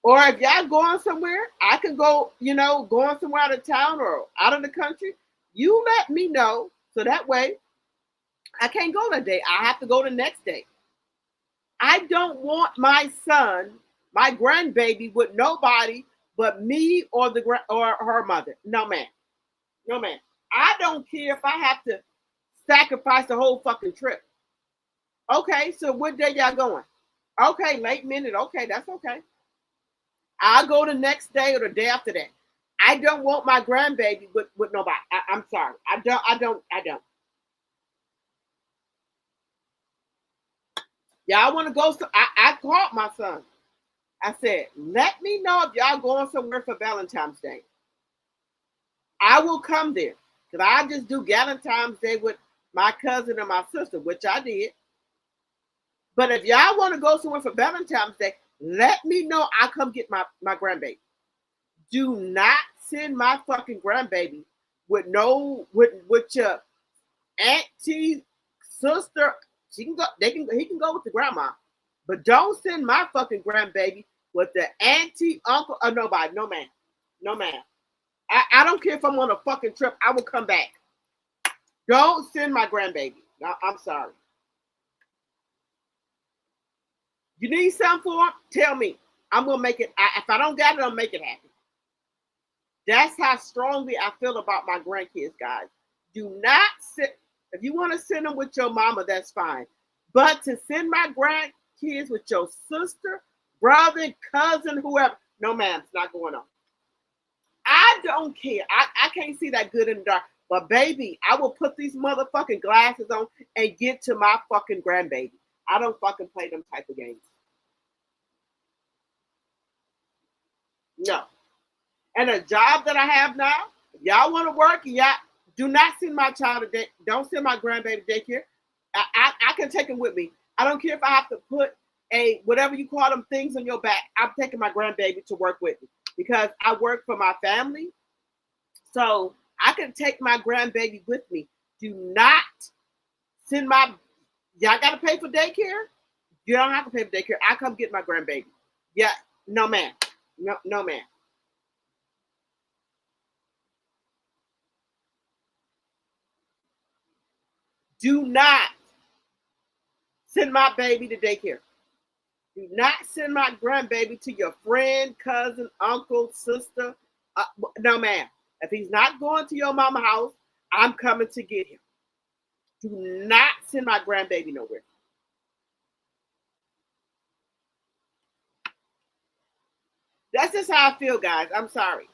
Or if y'all going somewhere, I can go, going somewhere out of town or out of the country. You let me know, so that way I can't go that day. I have to go the next day. I don't want my son, my grandbaby, with nobody but me or her mother. No, man. No, man. I don't care if I have to sacrifice the whole fucking trip. Okay, so what day y'all going? Okay, late minute. Okay, that's okay. I'll go the next day or the day after that. I don't want my grandbaby with nobody. I'm sorry. I don't. Y'all want to go? I called my son. I said, let me know if y'all going somewhere for Valentine's Day. I will come there. Because I just do Valentine's Day with my cousin and my sister, which I did. But if y'all want to go somewhere for Valentine's Day, let me know. I'll come get my grandbaby. Do not send my fucking grandbaby with your auntie, sister. He can go with the grandma. But don't send my fucking grandbaby with the auntie, uncle, or nobody. No, man. No, man. I don't care if I'm on a fucking trip. I will come back. Don't send my grandbaby. No, I'm sorry. You need something for him? Tell me. I'm going to make it. If I don't got it, I'll make it happen. That's how strongly I feel about my grandkids, guys. Do not sit. If you want to send them with your mama, that's fine. But to send my grandkids with your sister, brother, cousin, whoever, no, ma'am, it's not going on. I don't care. I can't see that good in the dark. But baby, I will put these motherfucking glasses on and get to my fucking grandbaby. I don't fucking play them type of games. No. And a job that I have now, if y'all want to work, y'all do not send my child to don't send my grandbaby to daycare. I can take him with me. I don't care if I have to put whatever you call them things on your back. I'm taking my grandbaby to work with me. because I work for my family. So I can take my grandbaby with me. Do not send y'all got to pay for daycare? You don't have to pay for daycare. I come get my grandbaby. Yeah, no, ma'am. No, ma'am. Do not send my baby to daycare. Do not send my grandbaby to your friend, cousin, uncle, sister. No, ma'am. If he's not going to your mama's house, I'm coming to get him. Do not send my grandbaby nowhere. That's just how I feel, guys. I'm sorry.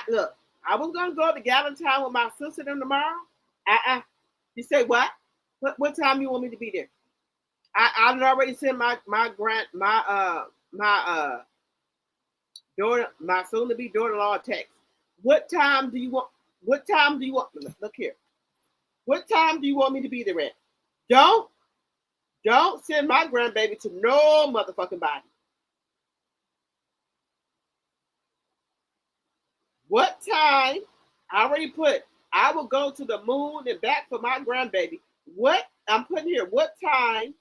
Look, I was gonna go to Galentine with my sister them tomorrow. You say what? What time you want me to be there? I've already sent my daughter, my soon-to-be daughter-in-law a text. What time do you want? Look here. What time do you want me to be there at? Don't send my grandbaby to no motherfucking body. What time? I already put, I will go to the moon and back for my grandbaby. What? I'm putting here, what time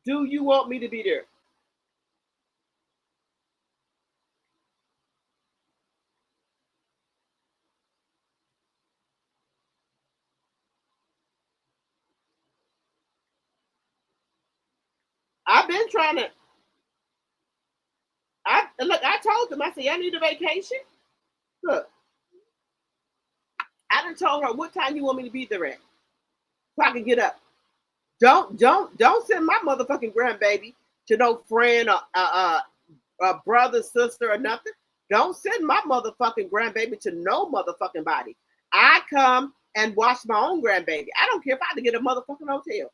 do you want me to be there? I've been trying to, I told them, I said, I need a vacation. Look, I done told her what time you want me to be there at, so I can get up. Don't send my motherfucking grandbaby to no friend or a brother, sister, or nothing. Don't send my motherfucking grandbaby to no motherfucking body. I come and watch my own grandbaby. I don't care if I have to get a motherfucking hotel.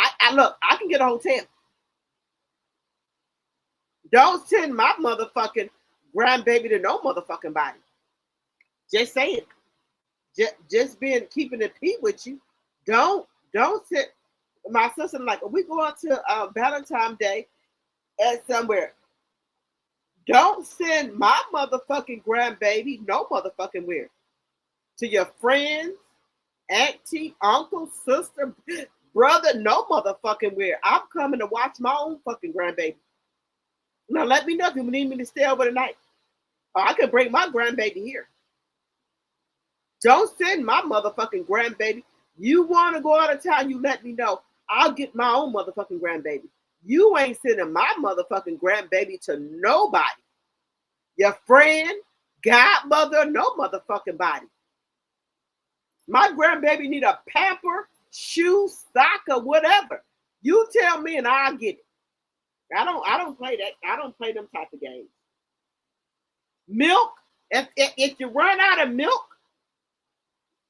I can get a hotel. Don't send my motherfucking grandbaby to no motherfucking body. Just saying. Just keeping it peep with you. Don't sit. My sister like, we going to Valentine's Day at somewhere. Don't send my motherfucking grandbaby no motherfucking where. To your friends, auntie, uncle, sister, brother, no motherfucking where. I'm coming to watch my own fucking grandbaby. Now let me know if you need me to stay over tonight. Or I could bring my grandbaby here. Don't send my motherfucking grandbaby. You want to go out of town, you let me know. I'll get my own motherfucking grandbaby. You ain't sending my motherfucking grandbaby to nobody. Your friend, godmother, no motherfucking body. My grandbaby need a pamper, shoe, sock, or whatever. You tell me and I'll get it. I don't play that. I don't play them type of games. Milk. If you run out of milk,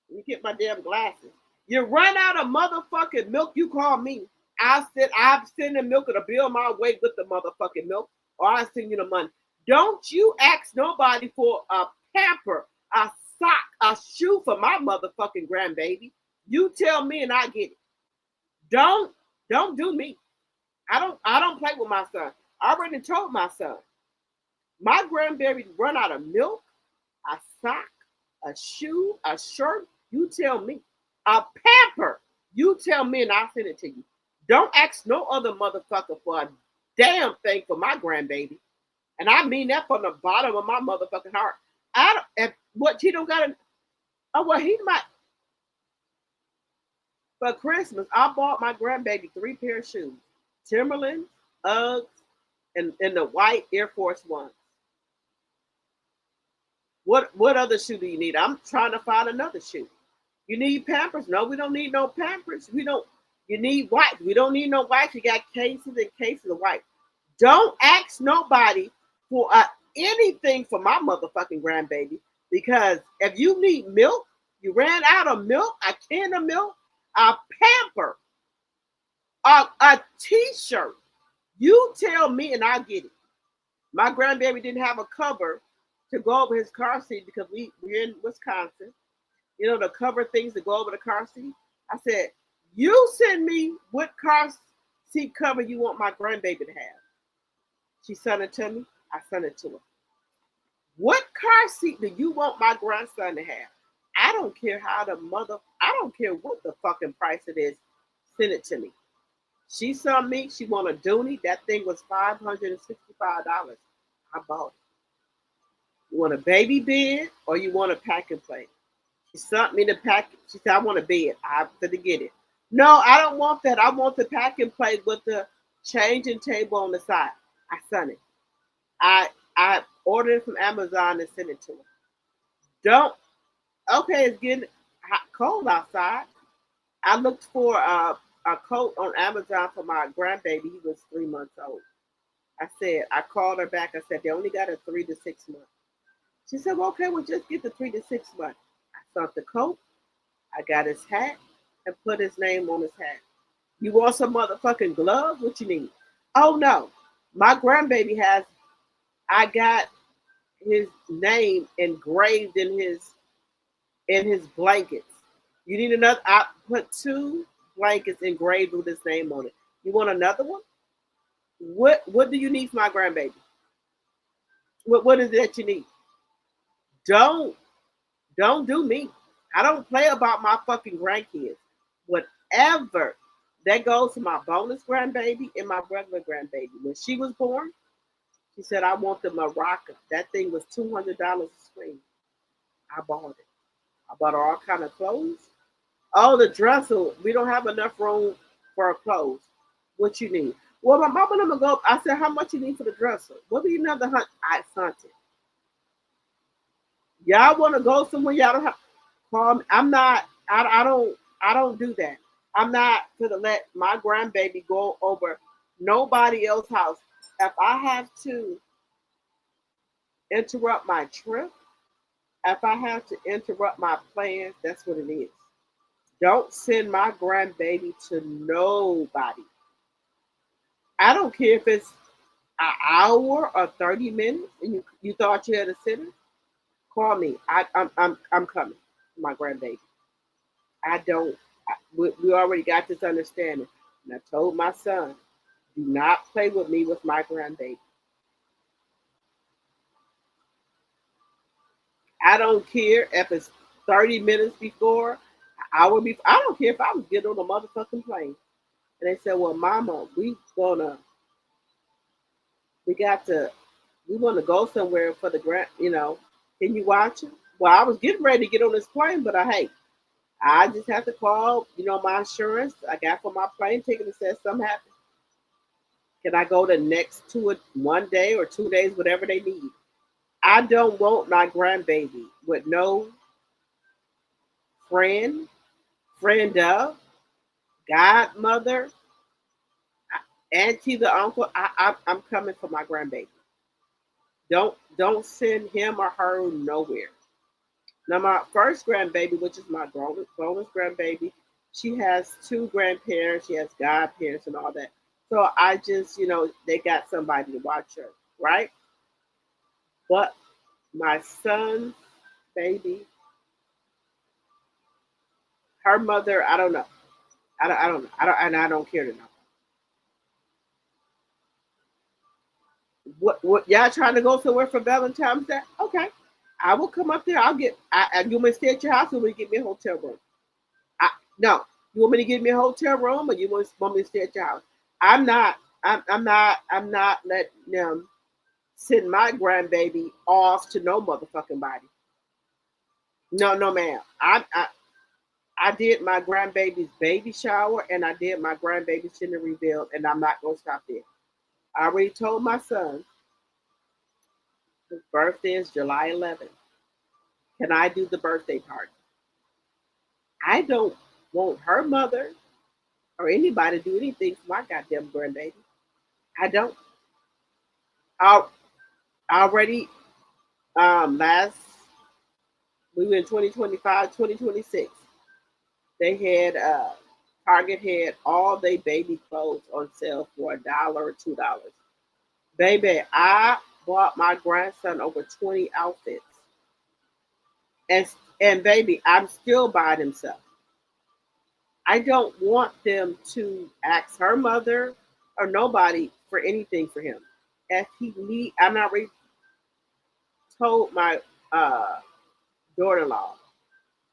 let me get my damn glasses. You run out of motherfucking milk, you call me. I'll send the milk or the bill my way with the motherfucking milk, or I'll send you the money. Don't you ask nobody for a pamper, a sock, a shoe for my motherfucking grandbaby. You tell me and I get it. Don't do me. I don't play with my son. I already told my son. My grandbaby run out of milk, a sock, a shoe, a shirt. You tell me. A pamper. You tell me and I'll send it to you. Don't ask no other motherfucker for a damn thing for my grandbaby. And I mean that from the bottom of my motherfucking heart. He don't got he might. For Christmas, I bought my grandbaby 3 pair of shoes. Timberland, Uggs, and the white Air Force Ones. What other shoe do you need? I'm trying to find another shoe. You need Pampers? No, we don't need no Pampers. You need white. We don't need no white. You got cases and cases of white. Don't ask nobody for anything for my motherfucking grandbaby, because if you need milk, you ran out of milk, a can of milk, a pamper, a t-shirt, you tell me and I get it. My grandbaby didn't have a cover to go over his car seat because we're in Wisconsin. You know, the cover things that go over the car seat. I said, you send me what car seat cover you want my grandbaby to have. She sent it to me. I sent it to her. What car seat do you want my grandson to have? I don't care how I don't care what the fucking price it is. Send it to me. She saw me. She want a Dooney. That thing was $565. I bought it. You want a baby bed or you want a pack and play? She sent me the pack. She said, I want a bed. I have to get it. No, I don't want that. I want the pack and play with the changing table on the side. I sent it. I ordered it from Amazon and sent it to her. Don't. Okay, it's getting cold outside. I looked for a coat on Amazon for my grandbaby. He was 3 months old. I called her back. I said, they only got a 3 to 6 months. She said, well, okay, we'll just get the 3 to 6 months. I sent the coat. I got his hat and put his name on his hat. You want some motherfucking gloves? What you need? Oh, no. My grandbaby I got his name engraved in his blankets. You need another? I put 2 blankets engraved with his name on it. You want another one? What do you need for my grandbaby? What is it that you need? Don't do me. I don't play about my fucking grandkids. Whatever. That goes to my bonus grandbaby and my regular grandbaby. When she was born, she said, I want the maraca. That thing was $200 a screen. I bought it. I bought her all kind of clothes. Oh, the dresser. We don't have enough room for her clothes. What you need? Well, my mama and I'm gonna go. I said, how much you need for the dresser? What do you know the hunt? I sent it. Y'all want to go somewhere? Y'all don't have. Call me. I'm not. I don't do that. I'm not gonna let my grandbaby go over nobody else's house. If I have to interrupt my trip, if I have to interrupt my plans, that's what it is. Don't send my grandbaby to nobody. I don't care if it's an hour or 30 minutes and you thought you had a sitter. Call me. I'm coming. My grandbaby. I don't. We already got this understanding. And I told my son, do not play with me with my grandbaby. I don't care if it's 30 minutes before, an hour before. I don't care if I was getting on a motherfucking plane. And they said, well, mama, we want to go somewhere for the grant, can you watch it? Well, I was getting ready to get on this plane, but I just have to call, my insurance I got for my plane ticket and said something happened. Can I go the next 1 day or 2 days, whatever they need? I don't want my grandbaby with no friend of, godmother, auntie, the uncle. I'm coming for my grandbaby. Don't send him or her nowhere. Now, my first grandbaby, which is my bonus grandbaby, she has 2 grandparents. She has godparents and all that. So I just, they got somebody to watch her, right? But my son's baby, her mother, I don't know. I don't know. I don't care to know. What y'all trying to go somewhere for Valentine's Day? Okay. I will come up there. You want me to stay at your house or will you get me a hotel room? No. You want me to give me a hotel room or you want me to stay at your house? I'm not letting them send my grandbaby off to no motherfucking body. No, ma'am. I did my grandbaby's baby shower and I did my grandbaby's gender reveal, and I'm not gonna stop there. I already told my son his birthday is July 11th. Can I do the birthday party? I don't want her mother or anybody to do anything for my goddamn grandbaby. I don't. I already we were in 2025, 2026. They had Target had all their baby clothes on sale for $1 or $2. Baby, I bought my grandson over 20 outfits. And baby, I'm still buying him stuff. I don't want them to ask her mother or nobody for anything for him. if he need, I'm already told my daughter-in-law,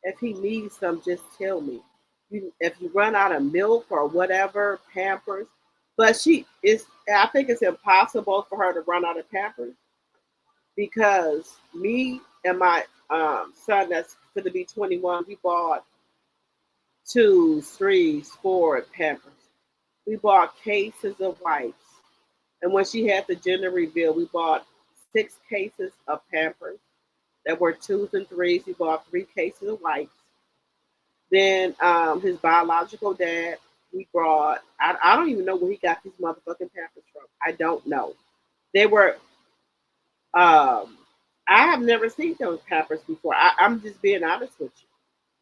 if he needs some, just tell me. If you run out of milk or whatever, Pampers. But I think it's impossible for her to run out of Pampers because me and my son that's going to be 21, we bought 2s, 3s, 4 Pampers. We bought cases of wipes. And when she had the gender reveal, we bought 6 cases of Pampers that were 2s and 3s. We bought 3 cases of wipes. Then his biological dad, we brought, I don't even know where he got these motherfucking Pampers from. I don't know. They were, I have never seen those Pampers before. I'm just being honest with you.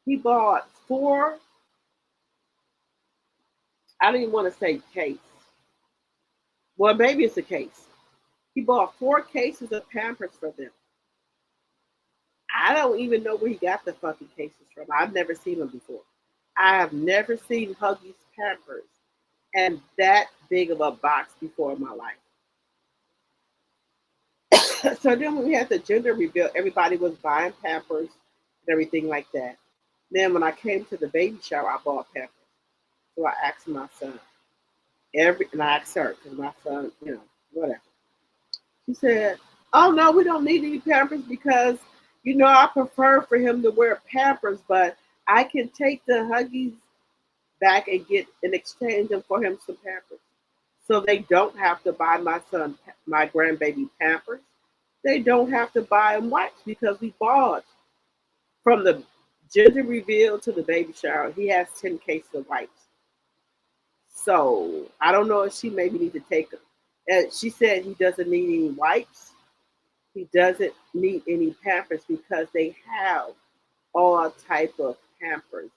He bought 4, I don't even want to say case. Well, maybe it's a case. He bought 4 cases of Pampers for them. I don't even know where he got the fucking cases from. I've never seen them before. I have never seen Huggies Pampers and that big of a box before in my life. So then when we had the gender reveal, everybody was buying Pampers and everything like that. Then when I came to the baby shower, I bought Pampers. So I asked my son. And I asked her, because my son, whatever. She said, oh no, we don't need any Pampers because, I prefer for him to wear Pampers, but I can take the Huggies back and exchange them for him some Pampers. So they don't have to buy my son, my grandbaby Pampers. They don't have to buy him wipes because we bought from the gender reveal to the baby shower. He has 10 cases of wipes. So I don't know if she maybe need to take them. And she said he doesn't need any wipes. He doesn't need any Pampers because they have all type of Pampers,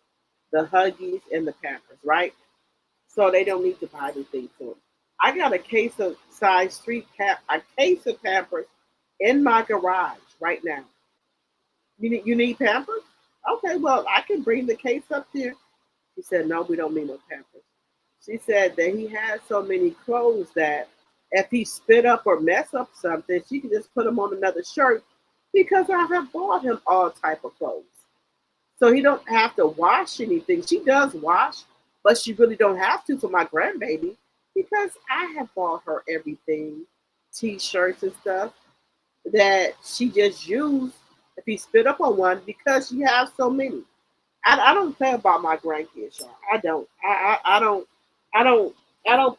the Huggies and the Pampers, right? So they don't need to buy anything for him. I got a case of size 3 a case of Pampers in my garage right now. You need Pampers? Okay, well I can bring the case up there. She said, no, we don't need no Pampers. She said that he has so many clothes that if he spit up or mess up something, she can just put him on another shirt because I have bought him all type of clothes. So he don't have to wash anything. She does wash, but she really don't have to for my grandbaby because I have bought her everything, t-shirts and stuff that she just used if he spit up on one because she has so many. I don't play about my grandkids, y'all. I don't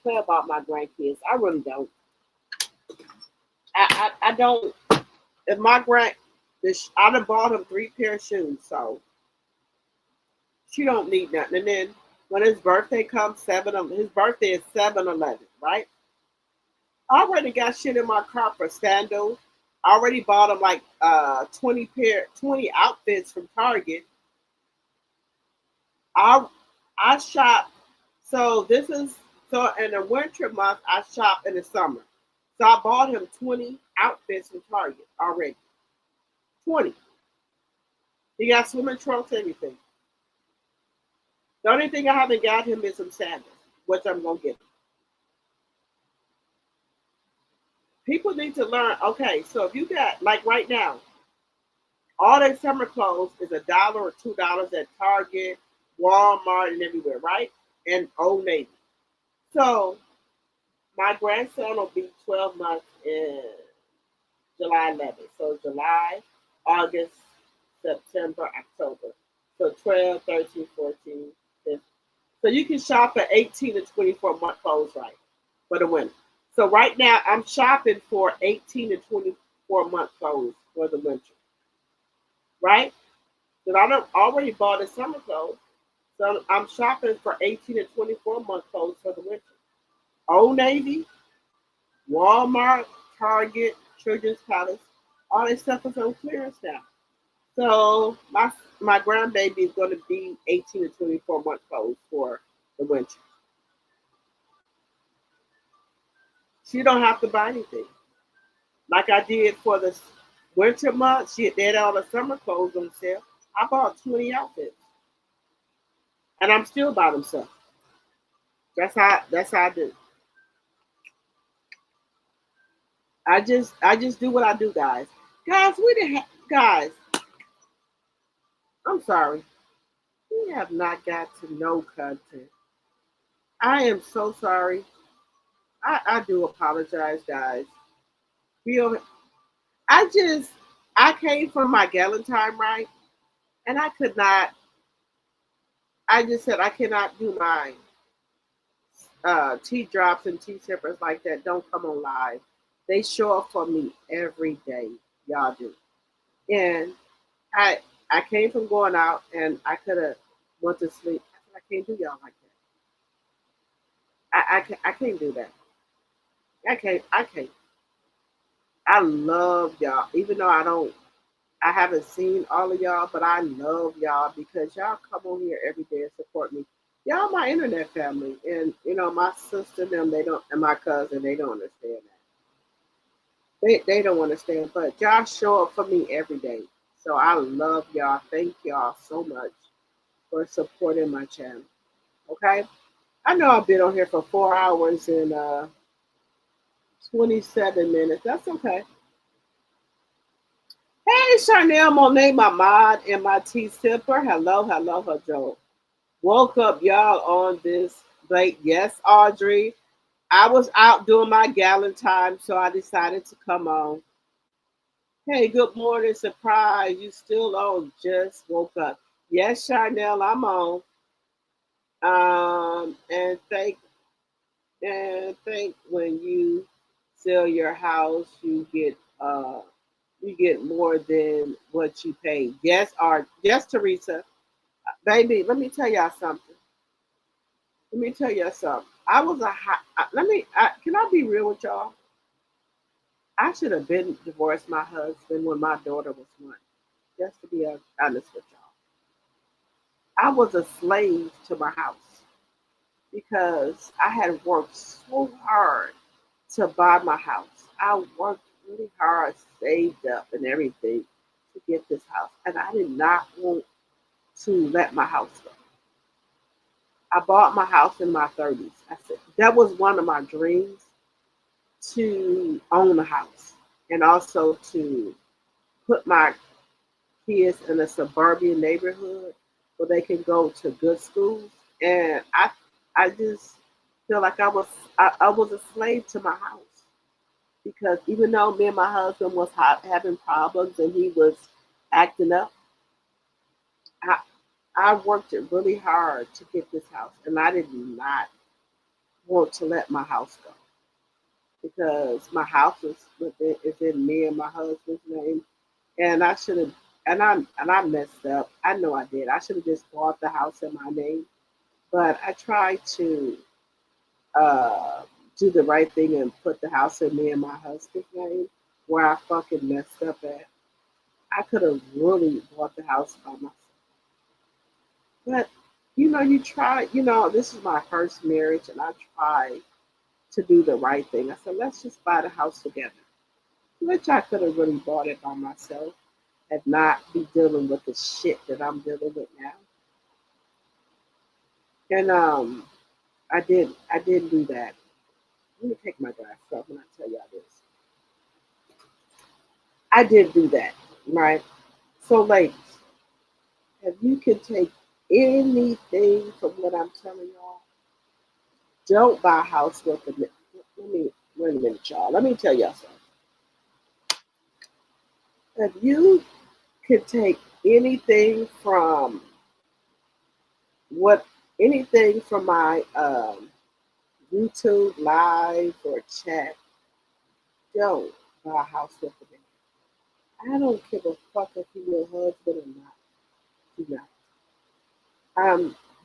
play about my grandkids. I really don't. I don't. If my I done bought him 3 pair of shoes, so she don't need nothing. And then when his birthday comes, his birthday is 7/11, right? I already got shit in my car for sandals. I already bought him like 20 outfits from Target. I shop. So in the winter month, I shop in the summer. So I bought him 20 outfits from Target already. 20. He got swimming trunks, everything. The only thing I haven't got him is some sandals, which I'm going to get him. People need to learn, okay, so if you got, like right now, all their summer clothes is $1 or $2 at Target, Walmart, and everywhere, right? And Old Navy. So my grandson will be 12 months in July 11th. So July, August, September, October. So 12, 13, 14, 15. So you can shop for 18 to 24 month clothes, right, for the winter. So right now I'm shopping for 18 to 24 month clothes for the winter, right? Because I already bought the summer clothes. So I'm shopping for 18 to 24 month clothes for the winter. Old Navy, Walmart, Target, Children's Palace, all this stuff is on clearance now. So my grandbaby is going to be 18 to 24 month clothes for the winter. She don't have to buy anything. Like I did for the winter months, they had all the summer clothes on sale. I bought 20 outfits. And I'm still buying them stuff. That's how I do. I just do what I do, guys. Guys, we didn't have guys. I'm sorry. We have not got to know content. I am so sorry. I do apologize, guys. Feel I just I came from my gallon time, right? And I could not I just said I cannot do my tea drops and tea sippers like that. Don't come on live. They show up for me every day. Y'all do. And I I came from going out and I could have went to sleep. I said, I can't do y'all like that. I can't do that. I can't. I love y'all. Even though I haven't seen all of y'all, but I love y'all because y'all come on here every day and support me. Y'all my internet family. And my sister them they don't and my cousin, they don't understand that. They don't understand. But y'all show up for me every day. So I love y'all. Thank y'all so much for supporting my channel. Okay? I know I've been on here for 4 hours and 27 minutes. That's okay. Hey, Charnel Monet, my mod and my tea sipper. Hello, hello, hello. Woke up, y'all, on this late. Yes, Audrey. I was out doing my gallon time, so I decided to come on. Hey, good morning. Surprise. You still on. Just woke up. Yes, Charnel, I'm on. And think when you sell your house, you get more than what you paid. Yes, Teresa. Baby, let me tell y'all something. Let me tell you something. I was a hot. Can I be real with y'all? I should have been divorced my husband when my daughter was 1. Just to be honest with y'all, I was a slave to my house because I had worked so hard to buy my house. I worked really hard, saved up and everything to get this house, and I did not want to let my house go. I bought my house in my 30s. I said that was one of my dreams to own a house and also to put my kids in a suburban neighborhood where they can go to good schools. And I just feel like I was a slave to my house because even though me and my husband was having problems and he was acting up, I I worked it really hard to get this house, and I did not want to let my house go because my house is in me and my husband's name, and I should have, and I messed up. I know I did. I should have just bought the house in my name, but I tried to uh, do the right thing and put the house in me and my husband's name, where I fucking messed up at. I could have really bought the house by myself. But you try, this is my first marriage and I tried to do the right thing. I said, let's just buy the house together. Which I could have really bought it by myself and not be dealing with the shit that I'm dealing with now. And I didn't do that. Let me take my glasses off when I tell y'all this. I did do that, right? So ladies, if you can take anything from what I'm telling y'all, don't buy a house with a let me wait a minute, y'all. Let me tell y'all something. If you could take what anything from my YouTube live or chat, don't buy a house with a man. I don't give a fuck if you're your husband or not. Do not.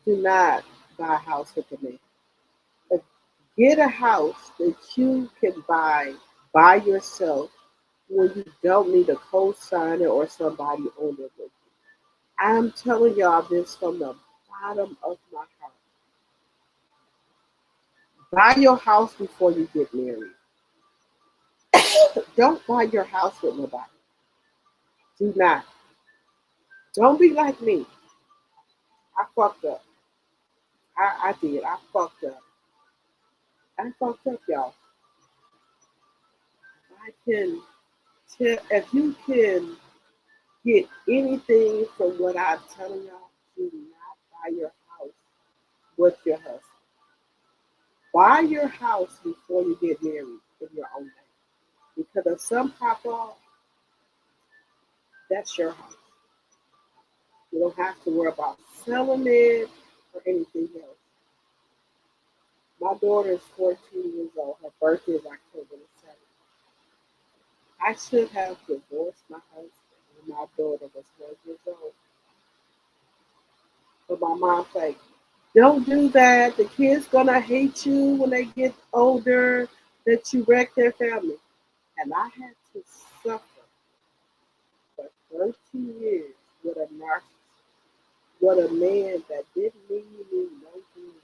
Do not buy a house with a man. But get a house that you can buy by yourself where you don't need a co-signer or somebody on it with you. I'm telling y'all this from the bottom of my heart. Buy your house before you get married. Don't buy your house with nobody. Do not. Don't be like me. I fucked up. I did. I fucked up, y'all. I can tell if you can get anything from what I'm telling y'all, do not buy your house with your husband. Buy your house before you get married in your own name. Because if some pop off, that's your house. You don't have to worry about selling it or anything else. My daughter is 14 years old. Her birthday is October the 7th. I should have divorced my husband when my daughter was 1 year old. But my mom's like, don't do that. The kid's gonna hate you when they get older, that you wreck their family. And I had to suffer for 13 years with a narcissist, with a man that didn't mean me no good.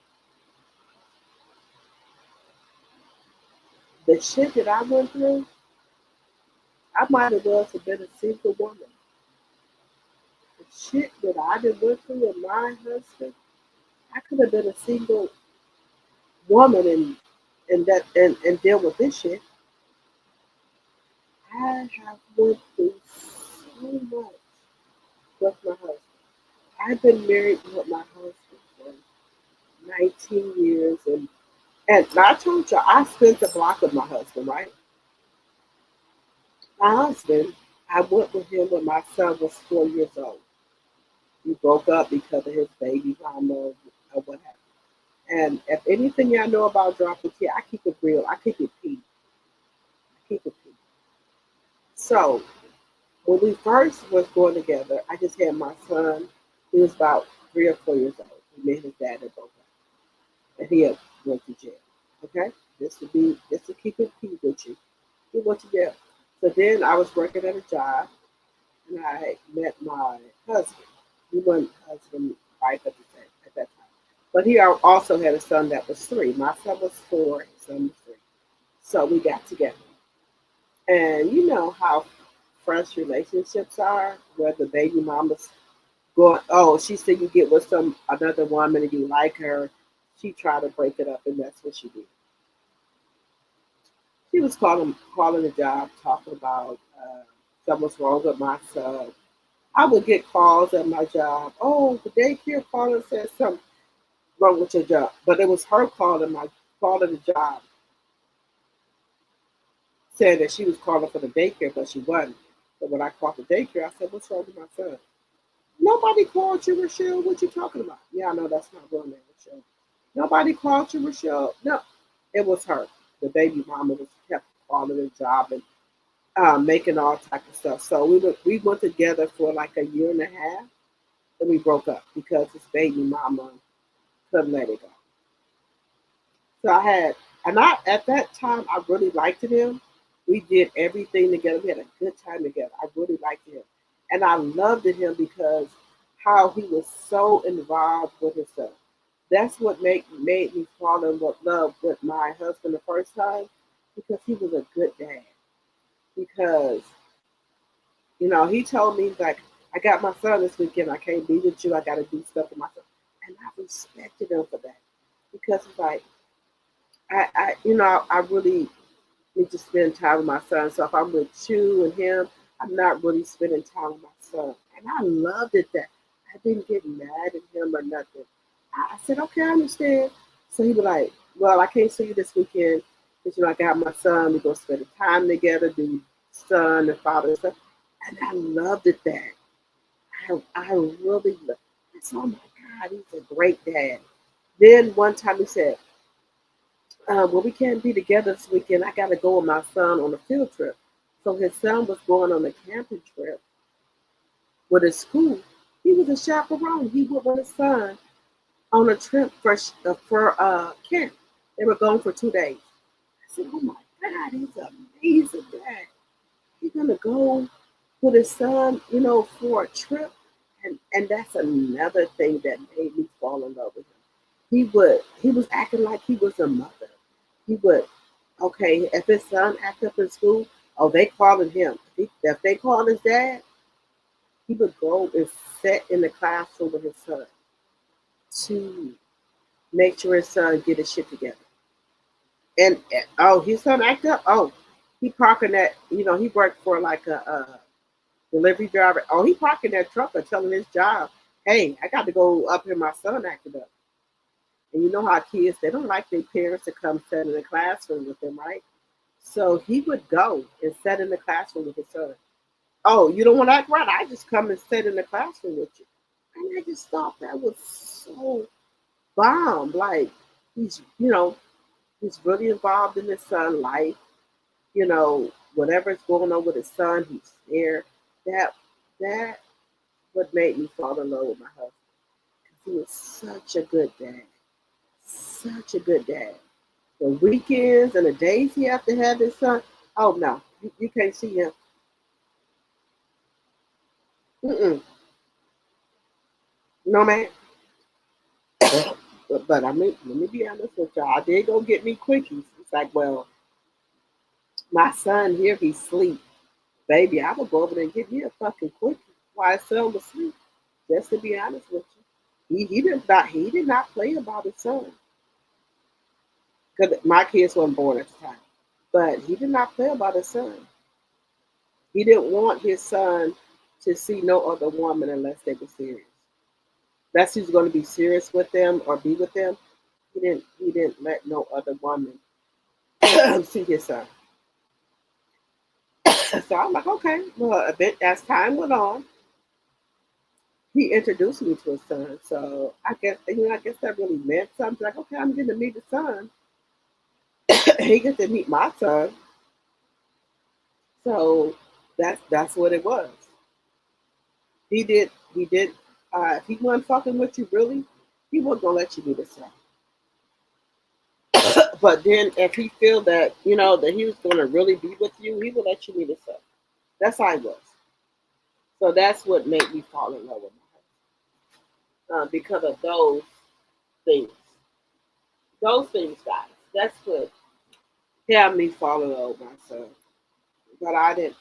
The shit that I went through, I might have well have been a single woman. The shit that I done went through with my husband, I could have been a single woman and deal with this shit. I have went through so much with my husband. I've been married with my husband for 19 years, and I told you I spent the block with my husband, right? My husband, I went with him when my son was 4 years old. We broke up because of his baby mama or what happened. And if anything y'all know about dropping kid, I keep it real. I keep it P. I keep it P. So when we first was going together, I just had my son. He was about 3 or 4 years old. He met his dad and broke up. And he had went to jail. Okay? Just to keep it P with you. He went to jail. So then I was working at a job and I met my husband. He wasn't husband wife at that time. But he also had a son that was 3. My son was 4, his son was 3. So we got together. And you know how fresh relationships are, where the baby mama's going, oh, she said you get with another woman and you like her. She tried to break it up, and that's what she did. She was calling the job, talking about something's wrong with my son. I would get calls at my job. Oh, the daycare caller said something wrong with your job. But it was her calling the job, saying that she was calling for the daycare, but she wasn't. So when I called the daycare, I said, what's wrong with my son? Nobody called you, Rochelle. What you talking about? Yeah, I know that's not real name, Rochelle. Nobody called you, Rochelle. No, it was her. The baby mama kept calling the job and making all type of stuff. So we went together for like a year and a half, and we broke up because his baby mama couldn't let it go. So at that time I really liked him. We did everything together. We had a good time together. I really liked him, and I loved him because how he was so involved with his son. That's what made me fall in love with my husband the first time, because he was a good dad. Because, he told me, like, I got my son this weekend. I can't be with you. I got to do stuff with my son. And I respected him for that. Because it's like, I really need to spend time with my son. So if I'm with you and him, I'm not really spending time with my son. And I loved it that I didn't get mad at him or nothing. I said, okay, I understand. So he was like, well, I can't see you this weekend because, I got my son. We're going to spend time together, do son and father and stuff. And I loved it that. I really loved it. I said, oh my God, he's a great dad. Then one time he said, well, we can't be together this weekend. I got to go with my son on a field trip. So his son was going on a camping trip with his school. He was a chaperone. He went with his son on a trip for camp. They were gone for 2 days. I said, oh my God, he's an amazing dad. He's going to go with his son, for a trip. And that's another thing that made me fall in love with him. He was acting like he was a mother. He would, okay, if his son acted up in school, they calling him. If they call his dad, he would go and sit in the classroom with his son to make sure his son get his shit together. And his son act up. Oh, he parking that, he worked for like a delivery driver. Oh, he parking that truck or telling his job, hey, I got to go up here. My son acted up. And you know how kids, they don't like their parents to come sit in the classroom with them, right? So he would go and sit in the classroom with his son. Oh, you don't want to act right? I just come and sit in the classroom with you. And I just thought that was so bomb. Like he's, he's really involved in his son's life. Whatever's going on with his son, he's there. That what made me fall in love with my husband. He was such a good dad. Such a good dad. The weekends and the days he have to have his son. Oh no, you can't see him. Mm-mm. No man. But I mean, let me be honest with y'all. I did go get me quickies. It's like, well, my son here, he sleep. Baby, I would go over there and get me a fucking quickie while his son was asleep. Just to be honest with you. He did not play about his son. Because my kids weren't born at the time. But he did not play about his son. He didn't want his son to see no other woman unless they were serious. That's who's going to be serious with them or be with them. He didn't let no other woman see his son. So I'm like, okay. Well, a bit as time went on, he introduced me to his son. So I guess that really meant something. Like, okay, I'm getting to meet the son. He gets to meet my son. So that's what it was. He did. If he wasn't fucking with you, really, he wasn't gonna let you meet his son. But then if he feel that that he was gonna really be with you, he would let you meet his son. That's how he was. So that's what made me fall in love with my husband because of those things. Those things, guys. That's what had me fall in love with my son. But I didn't.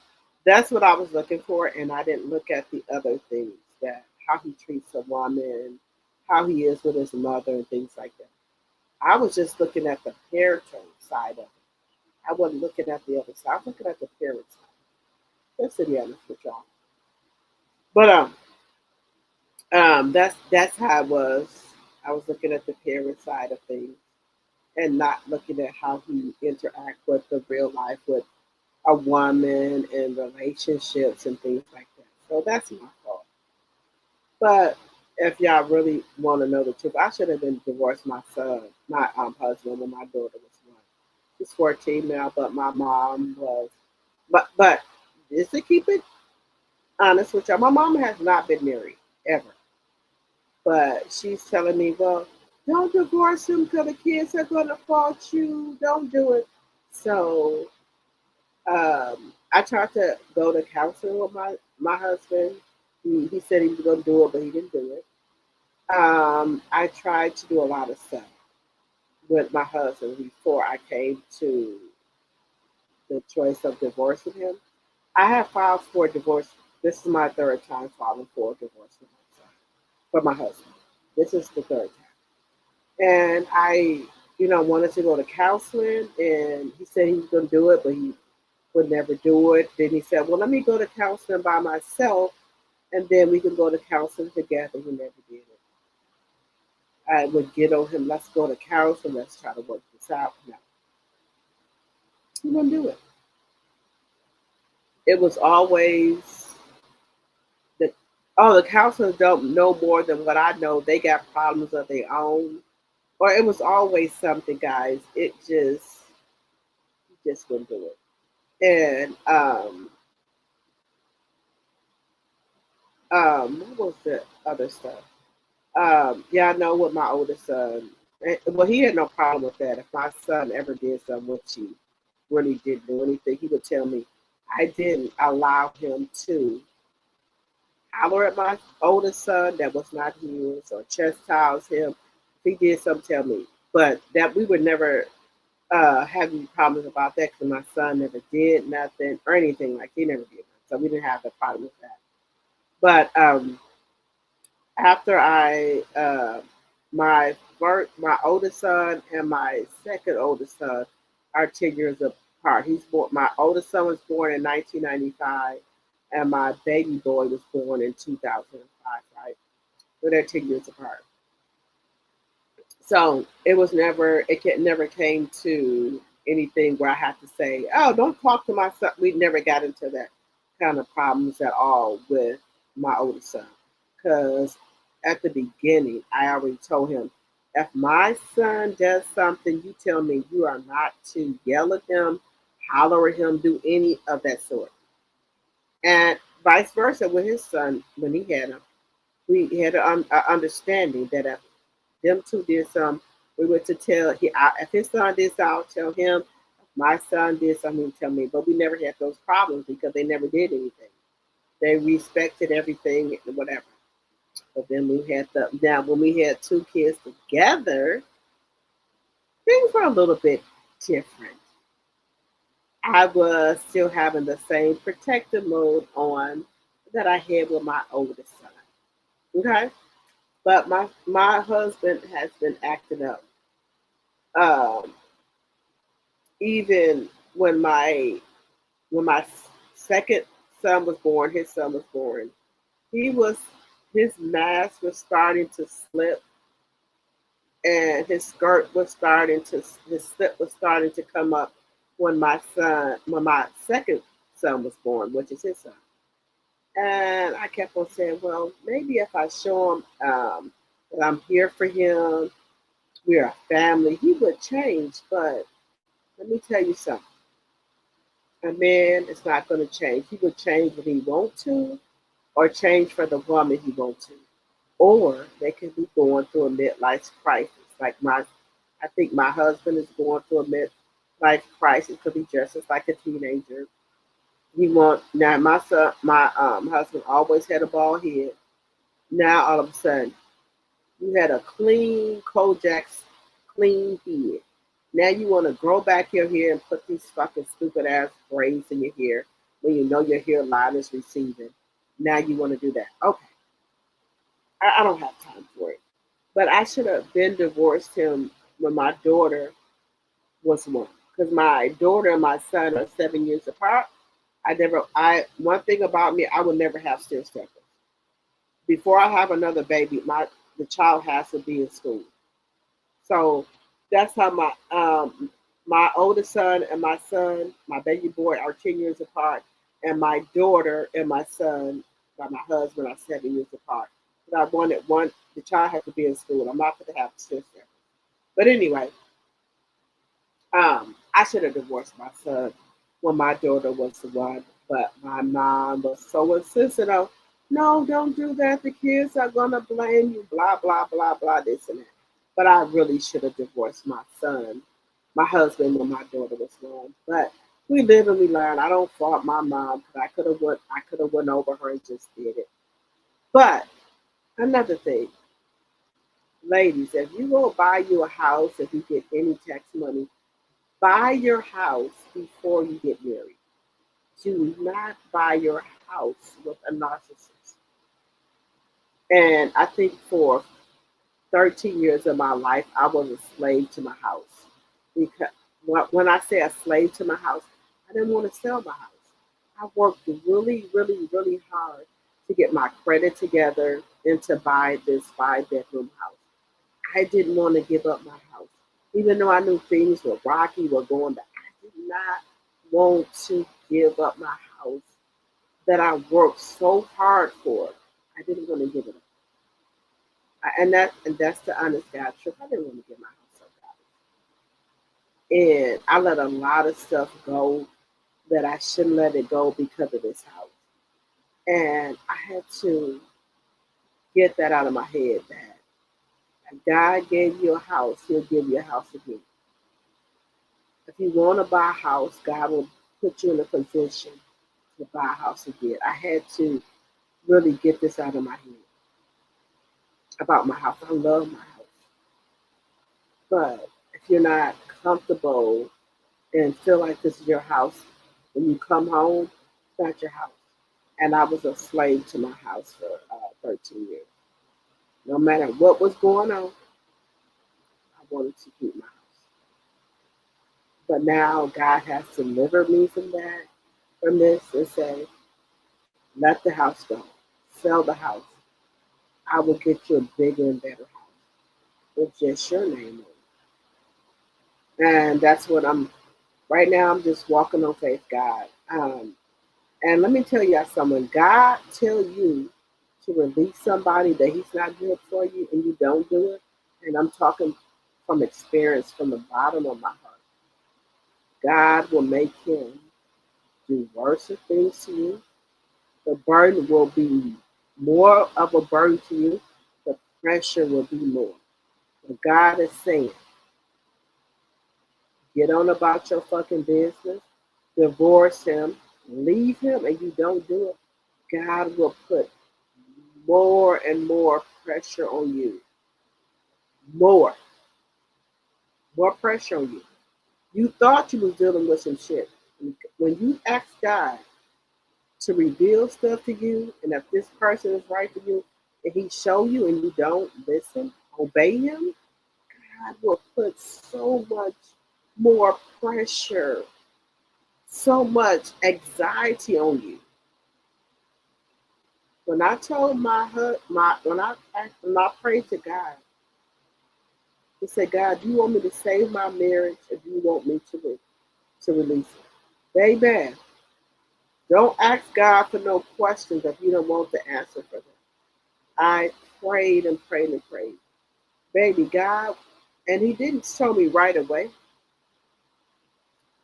That's what I was looking for, and I didn't look at the other things that how he treats a woman, how he is with his mother, and things like that. I was just looking at the parental side of it. I wasn't looking at the other side. I was looking at the parent side. Just to be honest with y'all. But that's how I was. I was looking at the parent side of things and not looking at how he interact with the real life with a woman and relationships and things like that. So that's my fault. But if y'all really want to know the truth, I should have been divorced my son, my husband when my daughter was one. She's 14 now, but my mom was. But just to keep it honest with y'all, my mom has not been married ever. But she's telling me, well, don't divorce him because the kids are going to fault you. Don't do it. So I tried to go to counseling with my husband. He said he was going to do it, but he didn't do it. I tried to do a lot of stuff with my husband before I came to the choice of divorcing him. I have filed for divorce. This is my third time filing for divorce with my son, for my husband. This is the third time. And I, wanted to go to counseling, and he said he was going to do it, but he would never do it. Then he said, well, let me go to counseling by myself, and then we can go to counseling together. He never did it. I would get on him, let's go to counseling, let's try to work this out. No, he wouldn't do it. It was always that, oh, the counselors don't know more than what I know. They got problems of their own. Or it was always something, guys. He just wouldn't do it. And what was the other stuff? Yeah, I know with my oldest son. Well, he had no problem with that. If my son ever did something which he really didn't do anything, he would tell me. I didn't allow him to holler at my oldest son that was not his or chastise him. If he did something, tell me. But that we would never have any problems about that because my son never did nothing or anything like he never did. So we didn't have a problem with that. But after my oldest son and my second oldest son are 10 years apart. He's born. My oldest son was born in 1995, and my baby boy was born in 2005. Right, so they're 10 years apart. So never came to anything where I had to say, oh, don't talk to my son. We never got into that kind of problems at all with my oldest son. Because at the beginning, I already told him, if my son does something, you tell me you are not to yell at him, holler at him, do any of that sort. And vice versa with his son when he had him. We had an understanding that if them two did some, we were to tell if his son did something, I'll tell him. If my son did something, tell me. But we never had those problems because they never did anything. They respected everything and whatever. But then when we had two kids together, things were a little bit different. I was still having the same protective mode on that I had with my oldest son. Okay? But my husband has been acting up. Um, Even when my second son was born, his son was born. He was his mask was starting to slip, and his slip was starting to come up when my second son was born, which is his son. And I kept on saying, well, maybe if I show him that I'm here for him, we're a family, he would change. But let me tell you something. A man is not going to change. He will change when he wants to, or change for the woman he wants to. Or they could be going through a midlife crisis. I think my husband is going through a midlife crisis because he dresses like a teenager. Now my husband always had a bald head. Now all of a sudden, you had a clean Kojak's clean head. Now you want to grow back your hair and put these fucking stupid ass braids in your hair when you know your hairline is receding. Now you want to do that. Okay. I don't have time for it. But I should have been divorced him when my daughter was one. Because my daughter and my son are 7 years apart. One thing about me, I will never have still steppers. Before I have another baby, the child has to be in school. So that's how my oldest son and my son, my baby boy, are 10 years apart, and my daughter and my son, by my husband, are 7 years apart. But I wanted the child has to be in school. I'm not going to have a sister. But anyway, I should have divorced my son when my daughter was the one, but my mom was so insistent on, no, don't do that. The kids are gonna blame you, blah, blah, blah, blah, this and that. But I really should have divorced my husband when my daughter was born. But we live and we learn. I don't fault my mom because I could have went over her and just did it. But another thing, ladies, if you go buy you a house, if you get any tax money, buy your house before you get married. Do not buy your house with a narcissist. And I think for 13 years of my life, I was a slave to my house. Because when I say a slave to my house, I didn't want to sell my house. I worked really, really, really hard to get my credit together and to buy this 5-bedroom house. I didn't want to give up my house. Even though I knew things were rocky, were going down, I did not want to give up my house that I worked so hard for. I didn't want to give it up. And that's the honest God truth. I didn't want to give my house up, guys. And I let a lot of stuff go that I shouldn't let it go because of this house. And I had to get that out of my head that if God gave you a house, he'll give you a house again. If you want to buy a house, God will put you in a position to buy a house again. I had to really get this out of my head about my house. I love my house. But if you're not comfortable and feel like this is your house, when you come home, it's not your house. And I was a slave to my house for 13 years. No matter what was going on, I wanted to keep my house. But now God has delivered me from this, and say, let the house go. Sell the house. I will get you a bigger and better house with just your name on it. And that's what right now. I'm just walking on faith, God. And let me tell you something. God tell you to release somebody that he's not good for you and you don't do it. And I'm talking from experience from the bottom of my heart. God will make him do worse things to you. The burden will be more of a burden to you. The pressure will be more. But God is saying, get on about your fucking business, divorce him, leave him, and you don't do it. God will put more and more pressure on you. More pressure on you. You thought you was dealing with some shit. When you ask God to reveal stuff to you, and if this person is right for you, and he show you and you don't listen, obey him, God will put so much more pressure, so much anxiety on you. When I told when I prayed to God, he said, God, do you want me to save my marriage or do you want me to release it? Baby, don't ask God for no questions if you don't want the answer for them. I prayed and prayed and prayed. Baby, God, and he didn't show me right away,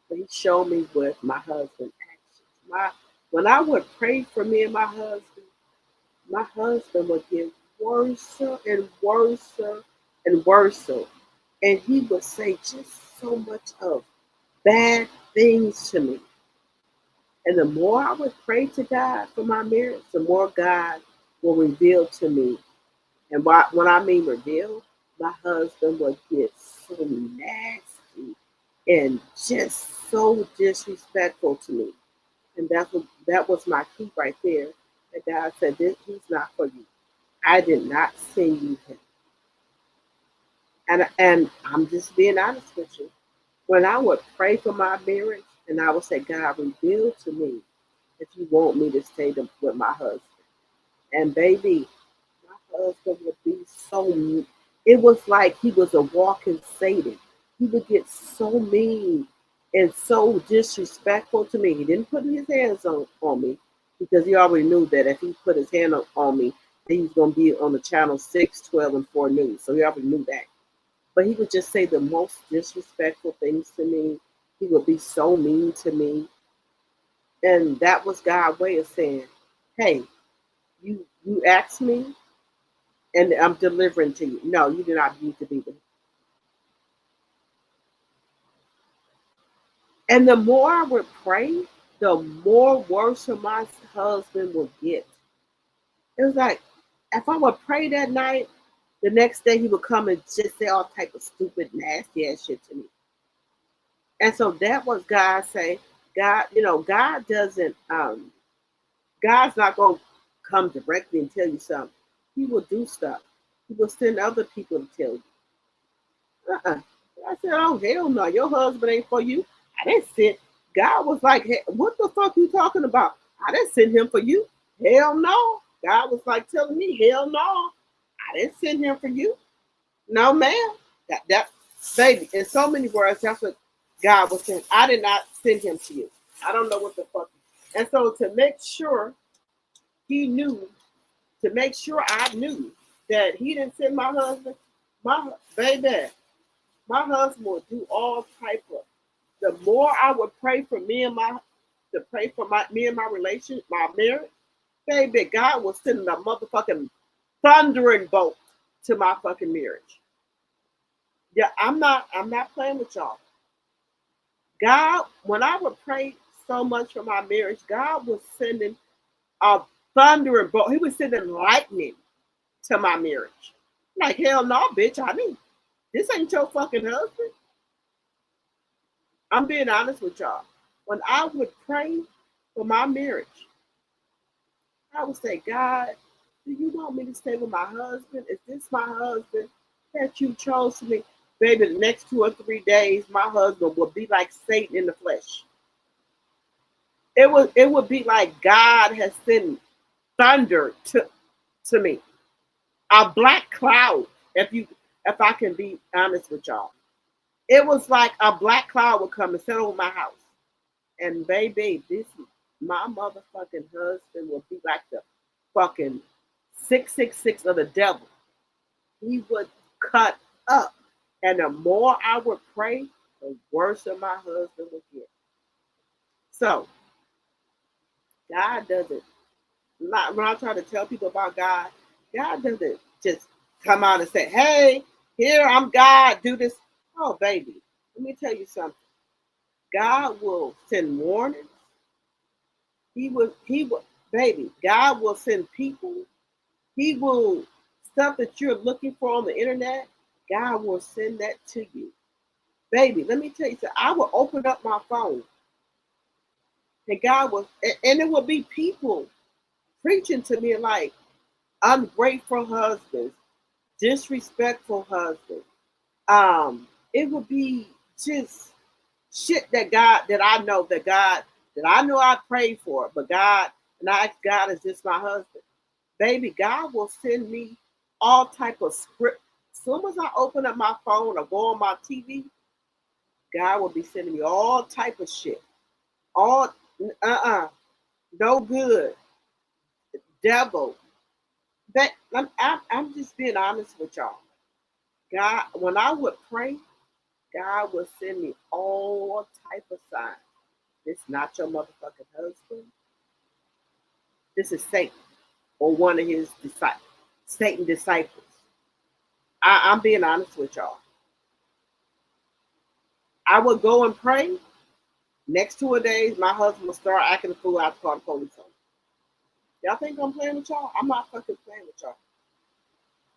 but he showed me with my husband's actions. When I would pray for me and my husband would get worse and worse and worse. And he would say just so much of bad things to me. And the more I would pray to God for my marriage, the more God will reveal to me. And when I mean reveal, my husband would get so nasty and just so disrespectful to me. And that was my key right there. That God said, he's not for you. I did not send you him. And I'm just being honest with you. When I would pray for my marriage, and I would say, God, reveal to me if you want me to stay with my husband. And baby, my husband would be so mean. It was like he was a walking Satan. He would get so mean and so disrespectful to me. He didn't put his hands on me because he already knew that if he put his hand on me, he was going to be on the channel 6, 12, and 4 news. So he already knew that. But he would just say the most disrespectful things to me. He would be so mean to me. And that was God's way of saying, hey, you asked me and I'm delivering to you. No, you do not need to be with me. And the more I would pray, the more worse my husband would get. It was like, if I would pray that night, the next day he would come and just say all type of stupid, nasty ass shit to me. And so that was God saying, God, God doesn't, God's not going to come directly and tell you something. He will do stuff. He will send other people to tell you. I said, oh, hell no, your husband ain't for you. I didn't send. God was like, hey, what the fuck you talking about? I didn't send him for you. Hell no. God was like telling me, hell no. I didn't send him for you. No, ma'am. That baby, in so many words, that's what God was saying. I did not send him to you. I don't know what the fuck. And so to make sure he knew, to make sure I knew that he didn't send my husband, my baby, my husband would do all type of. The more I would pray for me and my relation, my marriage, baby, God was sending a motherfucking thundering bolt to my fucking marriage. Yeah, I'm not playing with y'all. God, when I would pray so much for my marriage, God was sending a thundering bolt. He was sending lightning to my marriage. Like, hell no, bitch. I mean, this ain't your fucking husband. I'm being honest with y'all. When I would pray for my marriage, I would say, God, do you want me to stay with my husband? Is this my husband that you chose for me? baby, the next 2 or 3 days, my husband would be like Satan in the flesh. It would be like God has sent thunder to me. A black cloud, if I can be honest with y'all. It was like a black cloud would come and sit over my house. And baby, my motherfucking husband would be like the fucking 666 of the devil. He would cut up. And the more I would pray, the worse my husband would get. So, God doesn't, when I try to tell people about God, God doesn't just come out and say, hey, here, I'm God, do this. Oh, baby, let me tell you something. God will send warnings. He will, baby, God will send people. He will, stuff that you're looking for on the internet, God will send that to you. Baby, let me tell you something. I will open up my phone and God will, and it will be people preaching to me like ungrateful husbands, disrespectful husbands. It would be just shit that I know I prayed for, but God, and I ask God, is this my husband? Baby, God will send me all type of script. As soon as I open up my phone or go on my TV, God will be sending me all type of shit. All no good. Devil. I'm just being honest with y'all. God, when I would pray, God would send me all type of signs. This not your motherfucking husband. This is Satan or one of his disciples, Satan disciples. I'm being honest with y'all. I would go and pray. Next 2 days, my husband would start acting a fool. I'd call the police on him. Y'all think I'm playing with y'all? I'm not fucking playing with y'all.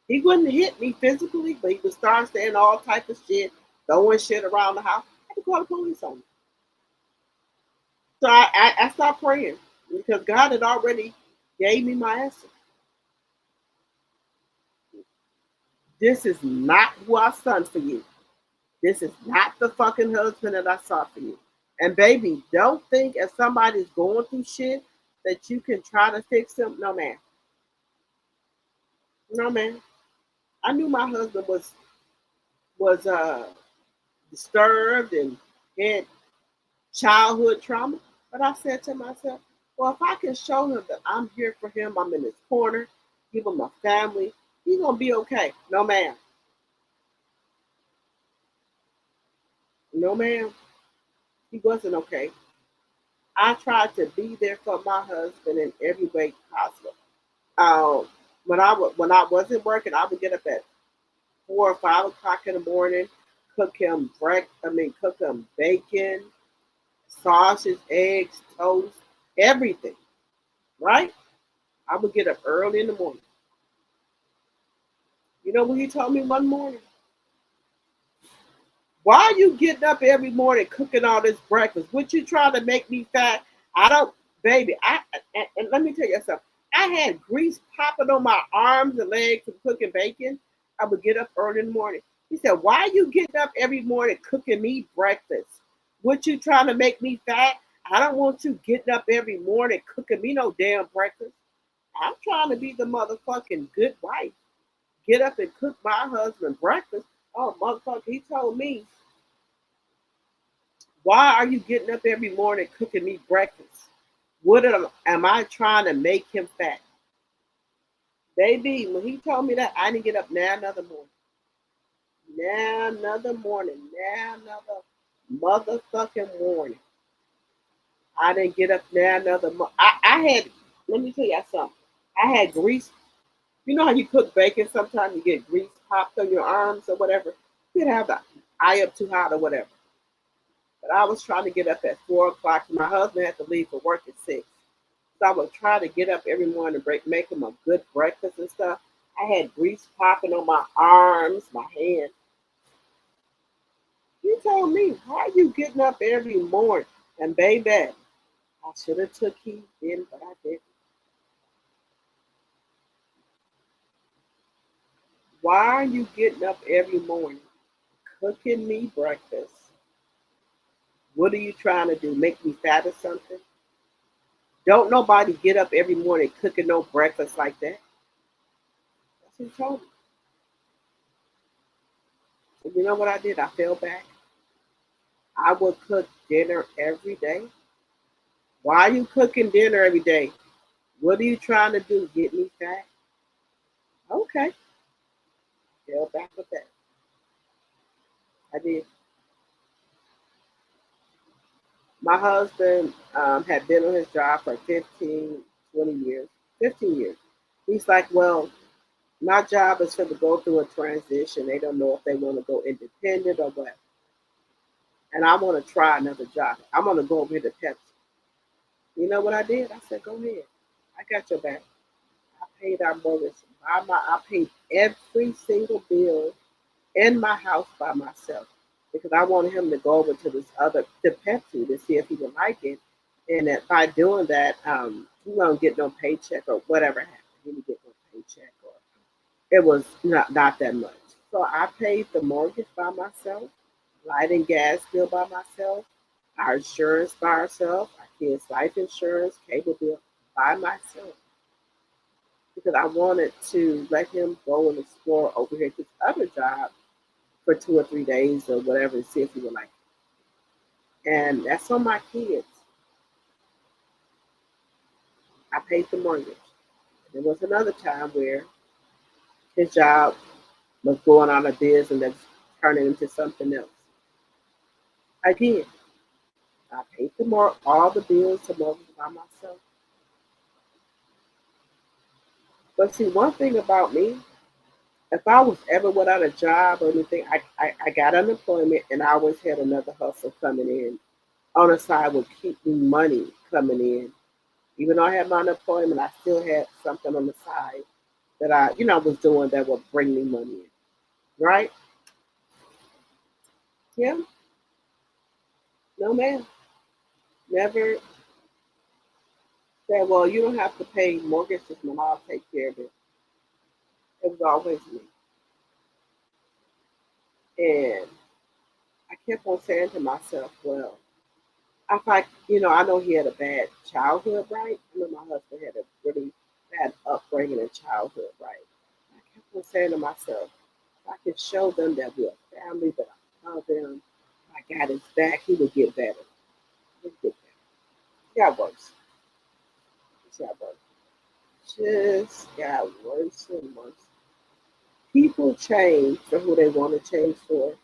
He wouldn't hit me physically, but he would start saying all type of shit, throwing shit around the house. I had to call the police on him. So I stopped praying because God had already gave me my answer. This is not who I sent for you. This is not the fucking husband that I saw for you. And baby, don't think if somebody's going through shit that you can try to fix them. No, man. No, man. I knew my husband was disturbed and had childhood trauma. But I said to myself, well, if I can show him that I'm here for him, I'm in his corner, give him a family, he's going to be okay. No, ma'am. No, ma'am. He wasn't okay. I tried to be there for my husband in every way possible. When I wasn't working, I would get up at 4 or 5 o'clock in the morning, cook him bacon, sausage, eggs, toast, everything. Right? I would get up early in the morning. You know what he told me one morning? Why are you getting up every morning cooking all this breakfast? What you trying to make me fat? I don't, baby. And let me tell you something. I had grease popping on my arms and legs from cooking bacon. I would get up early in the morning. He said, why are you getting up every morning cooking me breakfast? What you trying to make me fat? I don't want you getting up every morning cooking me no damn breakfast. I'm trying to be the motherfucking good wife. Get up and cook my husband breakfast. Oh, motherfucker, he told me, why are you getting up every morning cooking me breakfast? What am I trying to make him fat? Baby, when he told me that, I didn't get up now another morning. Now another morning. Now another motherfucking morning. I didn't get up now another morning. I had, let me tell you something. I had grease. You know how you cook bacon? Sometimes you get grease popped on your arms or whatever. You could have the eye up too hot or whatever. But I was trying to get up at 4 o'clock. My husband had to leave for work at 6. So I would try to get up every morning and make him a good breakfast and stuff. I had grease popping on my arms, my hands. He told me, why are you getting up every morning? And baby, I should have took heed then, but I didn't. Why are you getting up every morning cooking me breakfast. What are you trying to do? Make me fat or something? Don't nobody get up every morning cooking no breakfast like that. That's what he told me. So you know what I did? I fell back. I would cook dinner every day. Why are you cooking dinner every day? What are you trying to do? Get me fat? Okay. Fell back with that. I did. My husband had been on his job for 15, 20 years, 15 years. He's like, well, my job is for to go through a transition. They don't know if they want to go independent or what. And I want to try another job. I'm going to go over here to Pepsi. You know what I did? I said, go ahead. I got your back. I paid our mortgage. I paid every single bill in my house by myself because I wanted him to go over to to Pepsi to see if he would like it. And that by doing that, he won't get no paycheck or whatever happened. He didn't get no paycheck or it was not that much. So I paid the mortgage by myself, light and gas bill by myself, our insurance by ourselves, our kids' life insurance, cable bill by myself. Because I wanted to let him go and explore over here to his other job for 2 or 3 days or whatever and see if he would like it. And that's on my kids. I paid the mortgage. There was another time where his job was going on a biz and that's turning into something else. Again, I paid all the bills to mortgage by myself. But see, one thing about me, if I was ever without a job or anything, I got unemployment and I always had another hustle coming in. On the side would keep me money coming in. Even though I had my unemployment, I still had something on the side that I was doing that would bring me money in. Right? Yeah. No, ma'am. Never said, well, you don't have to pay mortgages, Mom, I'll take care of it. It was always me. And I kept on saying to myself, well, I know he had a bad childhood, right? I know my husband had a really bad upbringing in childhood, right? I kept on saying to myself, if I could show them that we're a family, that I love them, I got his back, he would get better. He would get better. It got worse. It got worse. Just got worse and worse. People change for who they want to change for.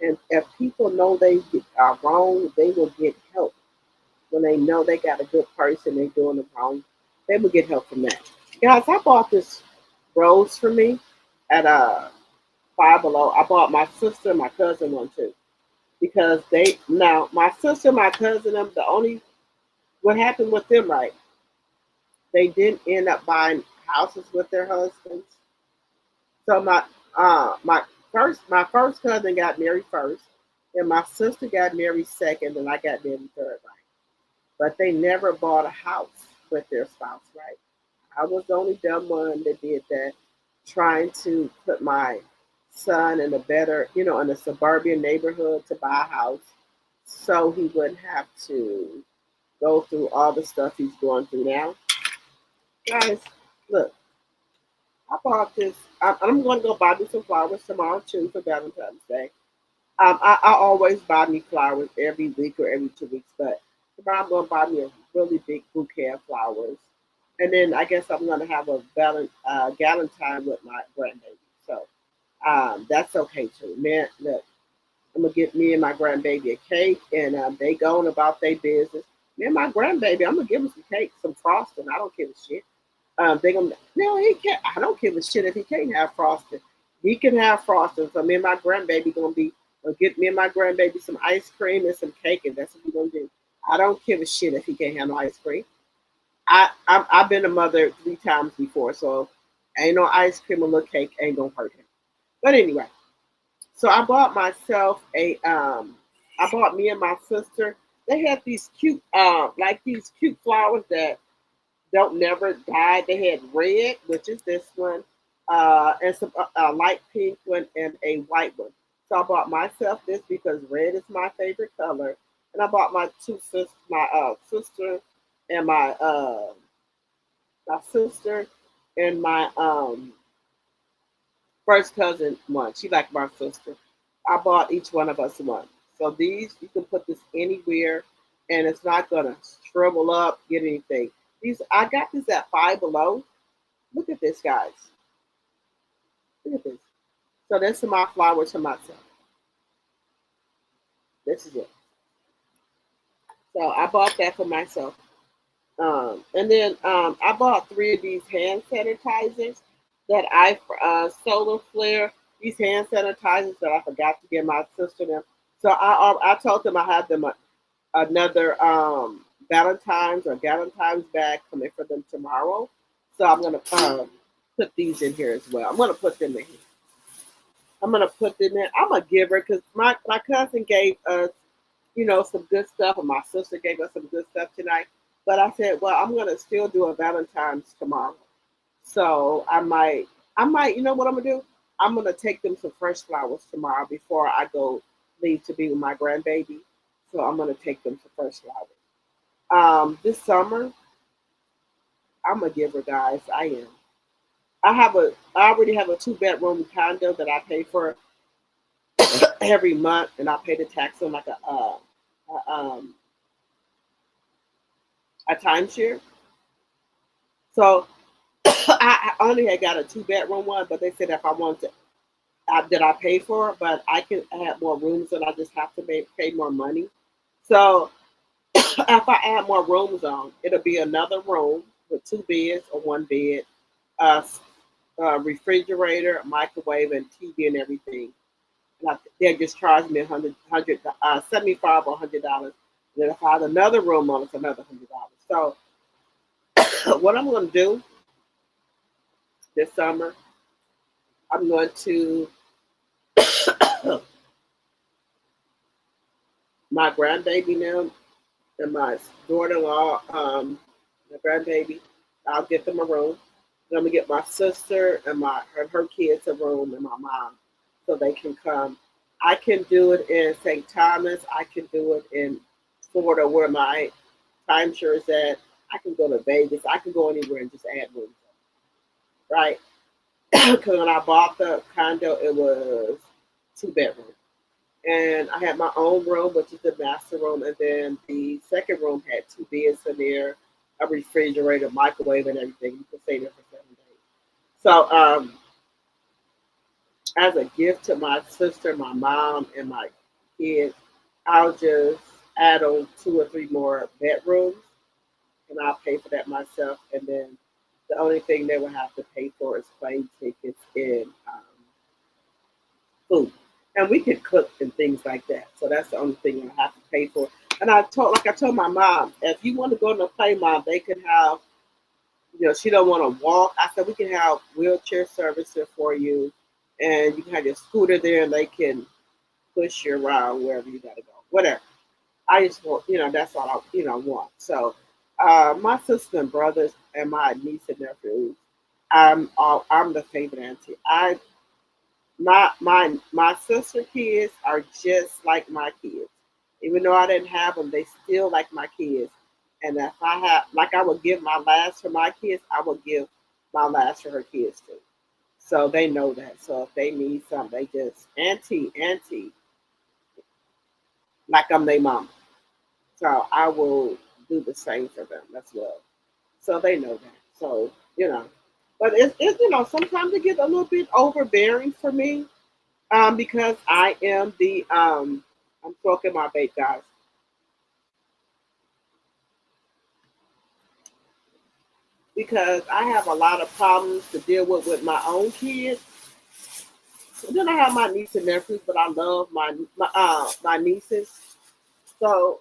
And if people know they are wrong, they will get help. When they know they got a good person, they doing it wrong, they will get help from that. Guys, I bought this rose for me at Five Below. I bought my sister and my cousin one too. Because my sister and my cousin, what happened with them, right? They didn't end up buying houses with their husbands. So my first cousin got married first, then my sister got married second, and I got married third, right? But they never bought a house with their spouse, right? I was the only dumb one that did that, trying to put my son in a better, in a suburban neighborhood to buy a house so he wouldn't have to go through all the stuff he's going through now. Guys, look, I bought this. I'm going to go buy me some flowers tomorrow too for Valentine's Day. I always buy me flowers every week or every 2 weeks, but tomorrow I'm going to buy me a really big bouquet of flowers. And then I guess I'm going to have a Galentine with my grandbaby. So that's okay too. Man, look, I'm going to get me and my grandbaby a cake, and they going about their business. Me and my grandbaby, I'm going to give him some cake, some frosting. I don't give a shit. They gonna no, he can't. I don't give a shit if he can't have frosting. He can have frosting. So me and my grandbaby gonna get me and my grandbaby some ice cream and some cake, and that's what we gonna do. I don't give a shit if he can't have no ice cream. I've been a mother 3 times before, so ain't no ice cream or little cake ain't gonna hurt him. But anyway, so I bought myself I bought me and my sister. They had these cute these cute flowers that don't never die. They had red, which is this one, and some light pink one and a white one. So I bought myself this because red is my favorite color, and I bought my two sis, my sister, and my sister, and my first cousin one. She like my sister. I bought each one of us one. So these you can put this anywhere, and it's not gonna shrivel up, get anything. These I got this at Five Below. Look at this, guys. Look at this. So this is my flower to myself. This is it. So I bought that for myself. And then I bought 3 of these hand sanitizers that I solar flare. These hand sanitizers that I forgot to give my sister them. So I told them I had them another Valentine's or Galentine's bag coming for them tomorrow. So I'm gonna put these in here as well. I'm gonna put them in here. I'm gonna put them in. I'm a giver because my cousin gave us, some good stuff, and my sister gave us some good stuff tonight. But I said, well, I'm gonna still do a Valentine's tomorrow. So I might, you know what I'm gonna do? I'm gonna take them some fresh flowers tomorrow before I go leave to be with my grandbaby. So I'm gonna take them some fresh flowers. This summer, I'm a giver, guys. I am. I already have a 2-bedroom condo that I pay for every month, and I pay the tax on like a timeshare. So I only had got a 2-bedroom one, but they said if I wanted to, that I pay for, but I can add more rooms, and I just have to pay more money. So if I add more rooms on, it'll be another room with 2 beds or 1 bed, refrigerator, microwave, and TV and everything. And they'll just charge me $75 or $100. And then if I have another room on, it's another $100. So what I'm going to do this summer, I'm going to my grandbaby now and my daughter-in-law, my grandbaby, I'll get them a room. Then I'm gonna get my sister and her kids a room, and my mom, so they can come. I can do it in St. Thomas. I can do it in Florida, where my timeshare is at. I can go to Vegas. I can go anywhere and just add rooms, right? Because when I bought the condo, it was 2 bedrooms. And I had my own room, which is the master room, and then the second room had 2 beds in there, a refrigerator, microwave, and everything. You can stay there for 7 days. So, as a gift to my sister, my mom, and my kids, I'll just add on 2 or 3 more bedrooms, and I'll pay for that myself. And then the only thing they will have to pay for is plane tickets and food. And we can cook and things like that. So that's the only thing I have to pay for. And I told my mom, if you want to go on a plane, Mom, they can have, she don't want to walk. I said, we can have wheelchair services for you. And you can have your scooter there, and they can push you around wherever you got to go. Whatever. I just want, that's all I, want. So my sister and brothers and my niece and nephews, I'm the favorite auntie. My sister kids are just like my kids. Even though I didn't have them, they still like my kids. And if I would give my last for my kids, I would give my last for her kids too. So they know that. So if they need something, they just auntie, like I'm their mama. So I will do the same for them as well. So they know that. So, but it's sometimes it gets a little bit overbearing for me, because I am I'm smoking my vape, guys. Because I have a lot of problems to deal with my own kids. And then I have my niece and nephews, but I love my nieces. So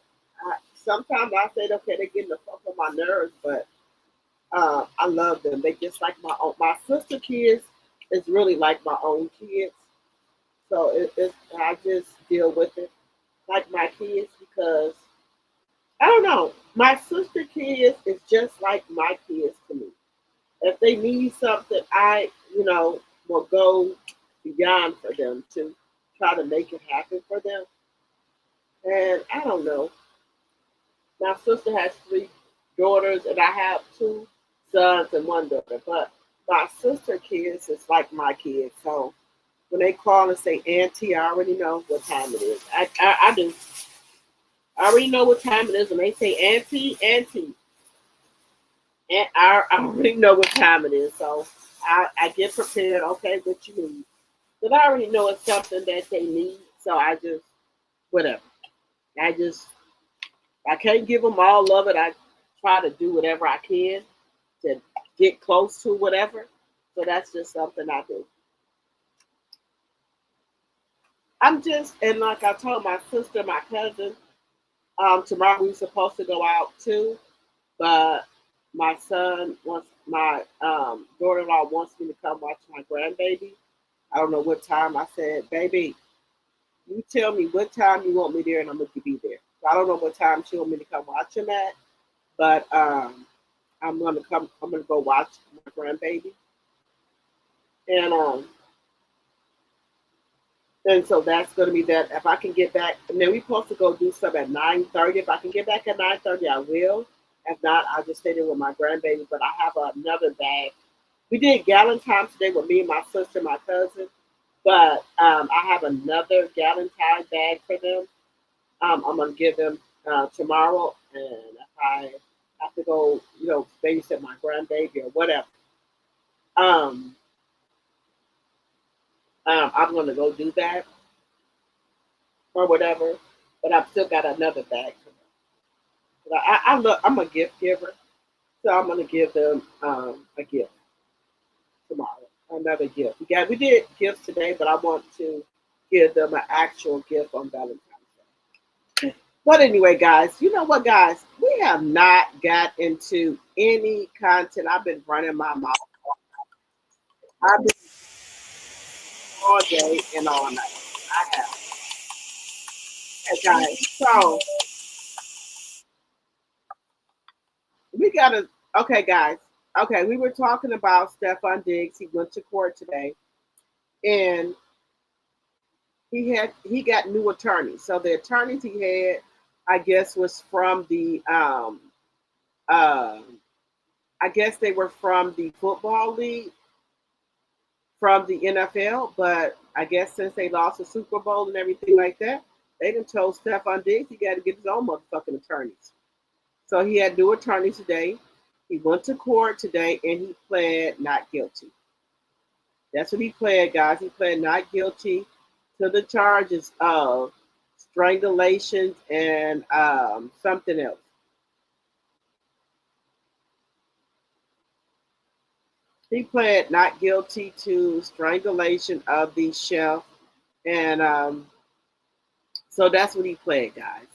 sometimes I say, okay, they're getting the fuck on my nerves, but I love them. They just like my sister kids is really like my own kids. So I just deal with it like my kids, because I don't know. My sister kids is just like my kids to me. If they need something, I will go beyond for them to try to make it happen for them. And I don't know. My sister has three daughters, and I have two sons and one daughter. But my sister kids is like my kids. So when they call and say auntie, I already know what time it is. I do. I already know what time it is when they say auntie, auntie. And I already know what time it is. So I get prepared. Okay, what you need. But I already know it's something that they need. So I just, whatever. I just, I can't give them all of it. I try to do whatever I can to get close to whatever. So that's just something I do. I'm just, and like I told my sister, my cousin, tomorrow we were supposed to go out too, but my son wants, my daughter-in-law wants me to come watch my grandbaby. I don't know what time. I said, baby, you tell me what time you want me there, and I'm going to be there. So I don't know what time she want me to come watch him at, but I'm going to come. I'm going to go watch my grandbaby, and so that's going to be that. If I can get back, and then we're supposed to go do something at 9:30. If I can get back at 9:30, I will. If not, I'll just stay there with my grandbaby. But I have another bag. We did gallon time today with me and my sister, my cousin. But I have another gallon time bag for them. I'm gonna give them tomorrow, and if I have to go, babysit my grandbaby or whatever, um, I'm gonna go do that or whatever. But I've still got another bag for them. But I'm a gift giver, so I'm gonna give them a gift tomorrow. Another gift. We did gifts today, but I want to give them an actual gift on Valentine's Day. But anyway, guys, you know what, guys? We have not got into any content. I've been running my mouth. I've been all day and all night. I have. Okay, guys. So we gotta. Okay, guys. Okay, we were talking about Stefon Diggs. He went to court today, and he got new attorneys. So the attorneys he had, I guess, was from the uh, I guess they were from the football league, from the NFL, but I guess since they lost the Super Bowl and everything like that, they done told Stefon Diggs he got to get his own motherfucking attorneys. So he had new attorneys today. He went to court today and he pled not guilty. That's what he pled, guys. He pled not guilty to the charges of strangulation and something else. He pled not guilty to strangulation of the chef, and so that's what he pled, guys.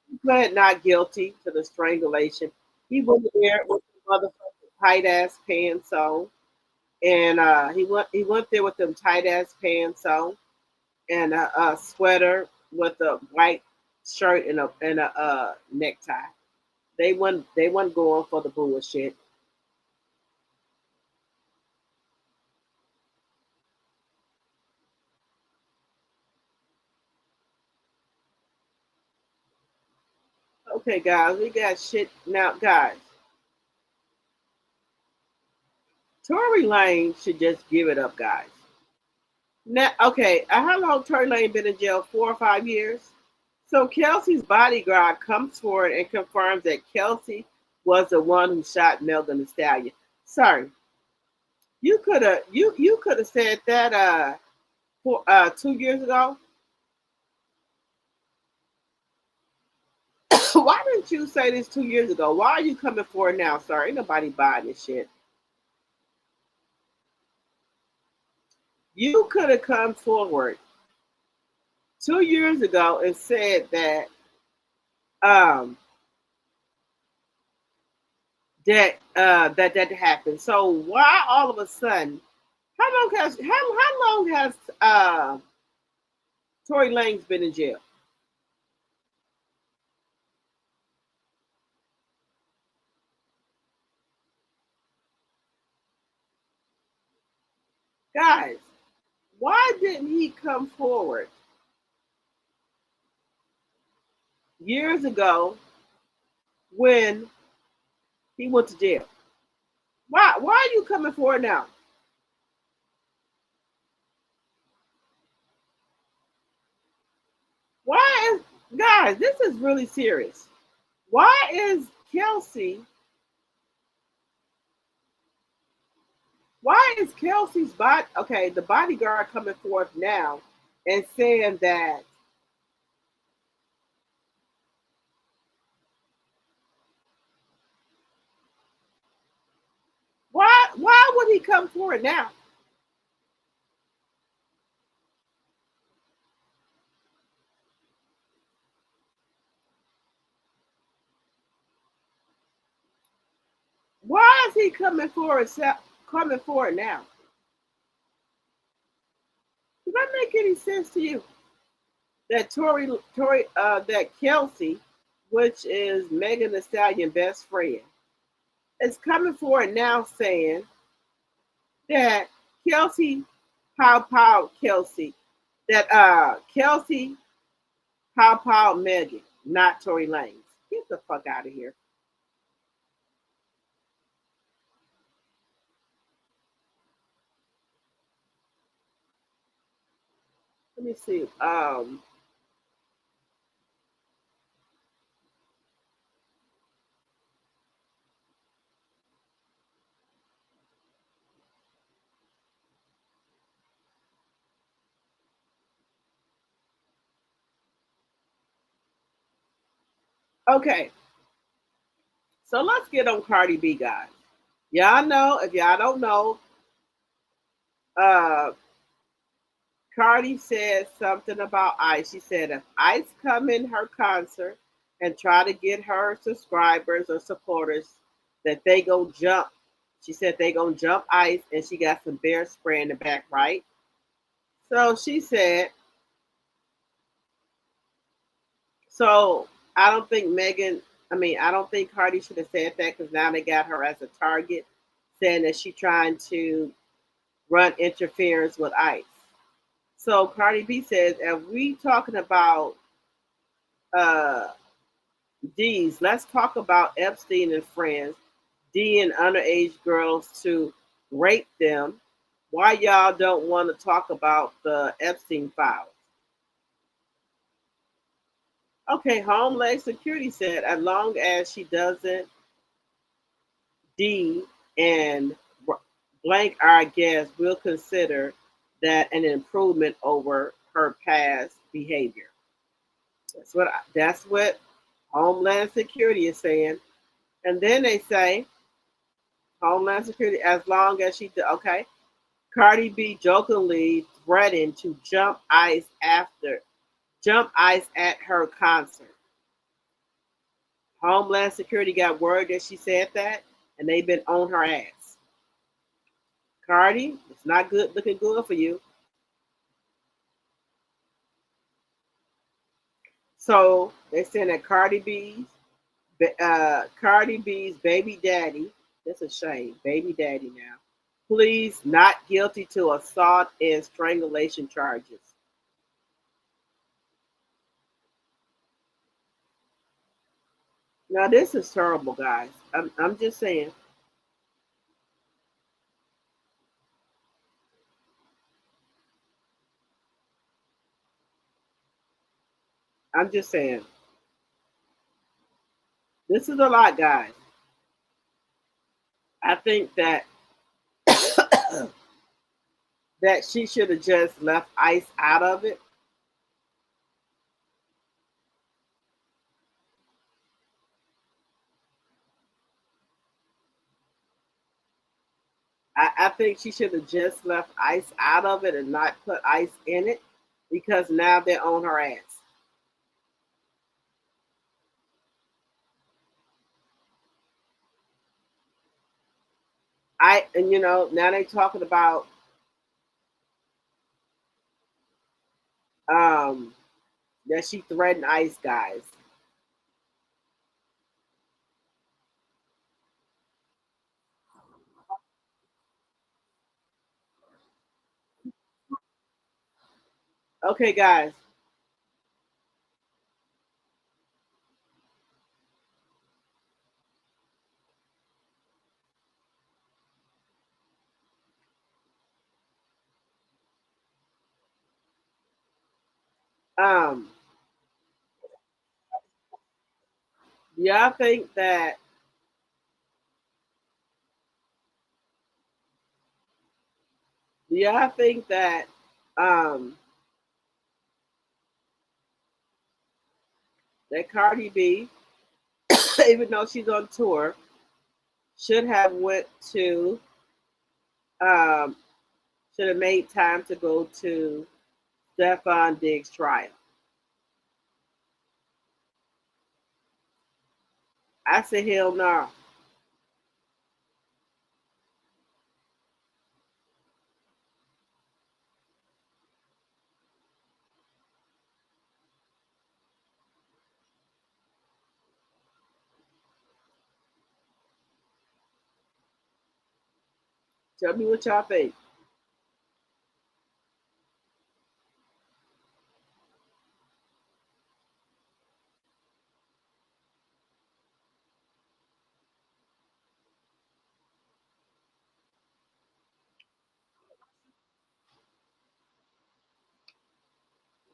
He pled not guilty to the strangulation. He went there with the motherfucking tight ass pants on, and he went there with them tight ass pants on, and a sweater with a white shirt and a necktie. They wasn't going for the bullshit. Okay, guys, we got shit now, guys. Tory Lane should just give it up, guys. Now, okay, how long Tory Lane been in jail? 4 or 5 years. So Kelsey's bodyguard comes forward and confirms that Kelsey was the one who shot Megan Thee Stallion. Sorry, you could have said that 2 years ago. Why didn't you say this 2 years ago? Why are you coming forward now? Sorry, ain't nobody buying this shit. You could have come forward 2 years ago and said that um that happened. So why all of a sudden? How long has Tory Lanez been in jail? Guys, Why didn't he come forward years ago when he went to jail? Why are you coming forward now? Why is, guys, this is really serious. Why is Kelsey, why is Kelsey's body, okay, the bodyguard coming forth now and saying that why would he come forward now? Why is he coming forward now? Does that make any sense to you? That that Kelsey, which is Megan Thee Stallion best friend, is coming forward now saying that Kelsey, pow Kelsey, that Kelsey pow Megan, not Tory Lanez. Get the fuck out of here. Let me see. Okay, so let's get on Cardi B, guys. Y'all know, if y'all don't know, uh, Cardi said something about Ice. She said if Ice come in her concert and try to get her subscribers or supporters, that they go jump. She said they gonna jump Ice, and she got some bear spray in the back, right? So she said, so I don't think I don't think Cardi should have said that because now they got her as a target, saying that she trying to run interference with ICE. So Cardi B says, if we talking about uh, D's, let's talk about Epstein and friends, D and underage girls to rape them. Why y'all don't want to talk about the Epstein files? Okay, Homeland Security said as long as she doesn't D and blank our guest, we'll consider that an improvement over her past behavior. That's what Homeland Security is saying. And then they say Homeland Security, as long as she okay. Cardi B jokingly threatened to jump ICE at her concert. Homeland Security got word that she said that, and they've been on her ass. Cardi, it's not good looking good for you. So they're saying that Cardi B's baby daddy, that's a shame, baby daddy now, pleads not guilty to assault and strangulation charges. Now this is terrible, guys. I'm just saying. I'm just saying. This is a lot, guys. I think that that she should have just left ICE out of it. I think she should have just left ICE out of it and not put ICE in it because now they're on her ass. And now they're talking about um that she threatened ICE guys. Okay, guys. Um, y'all think that y'all think that um that Cardi B, even though she's on tour, should have went to um should have made time to go to Stefon Diggs' trial. I said hell no. Tell me what y'all think.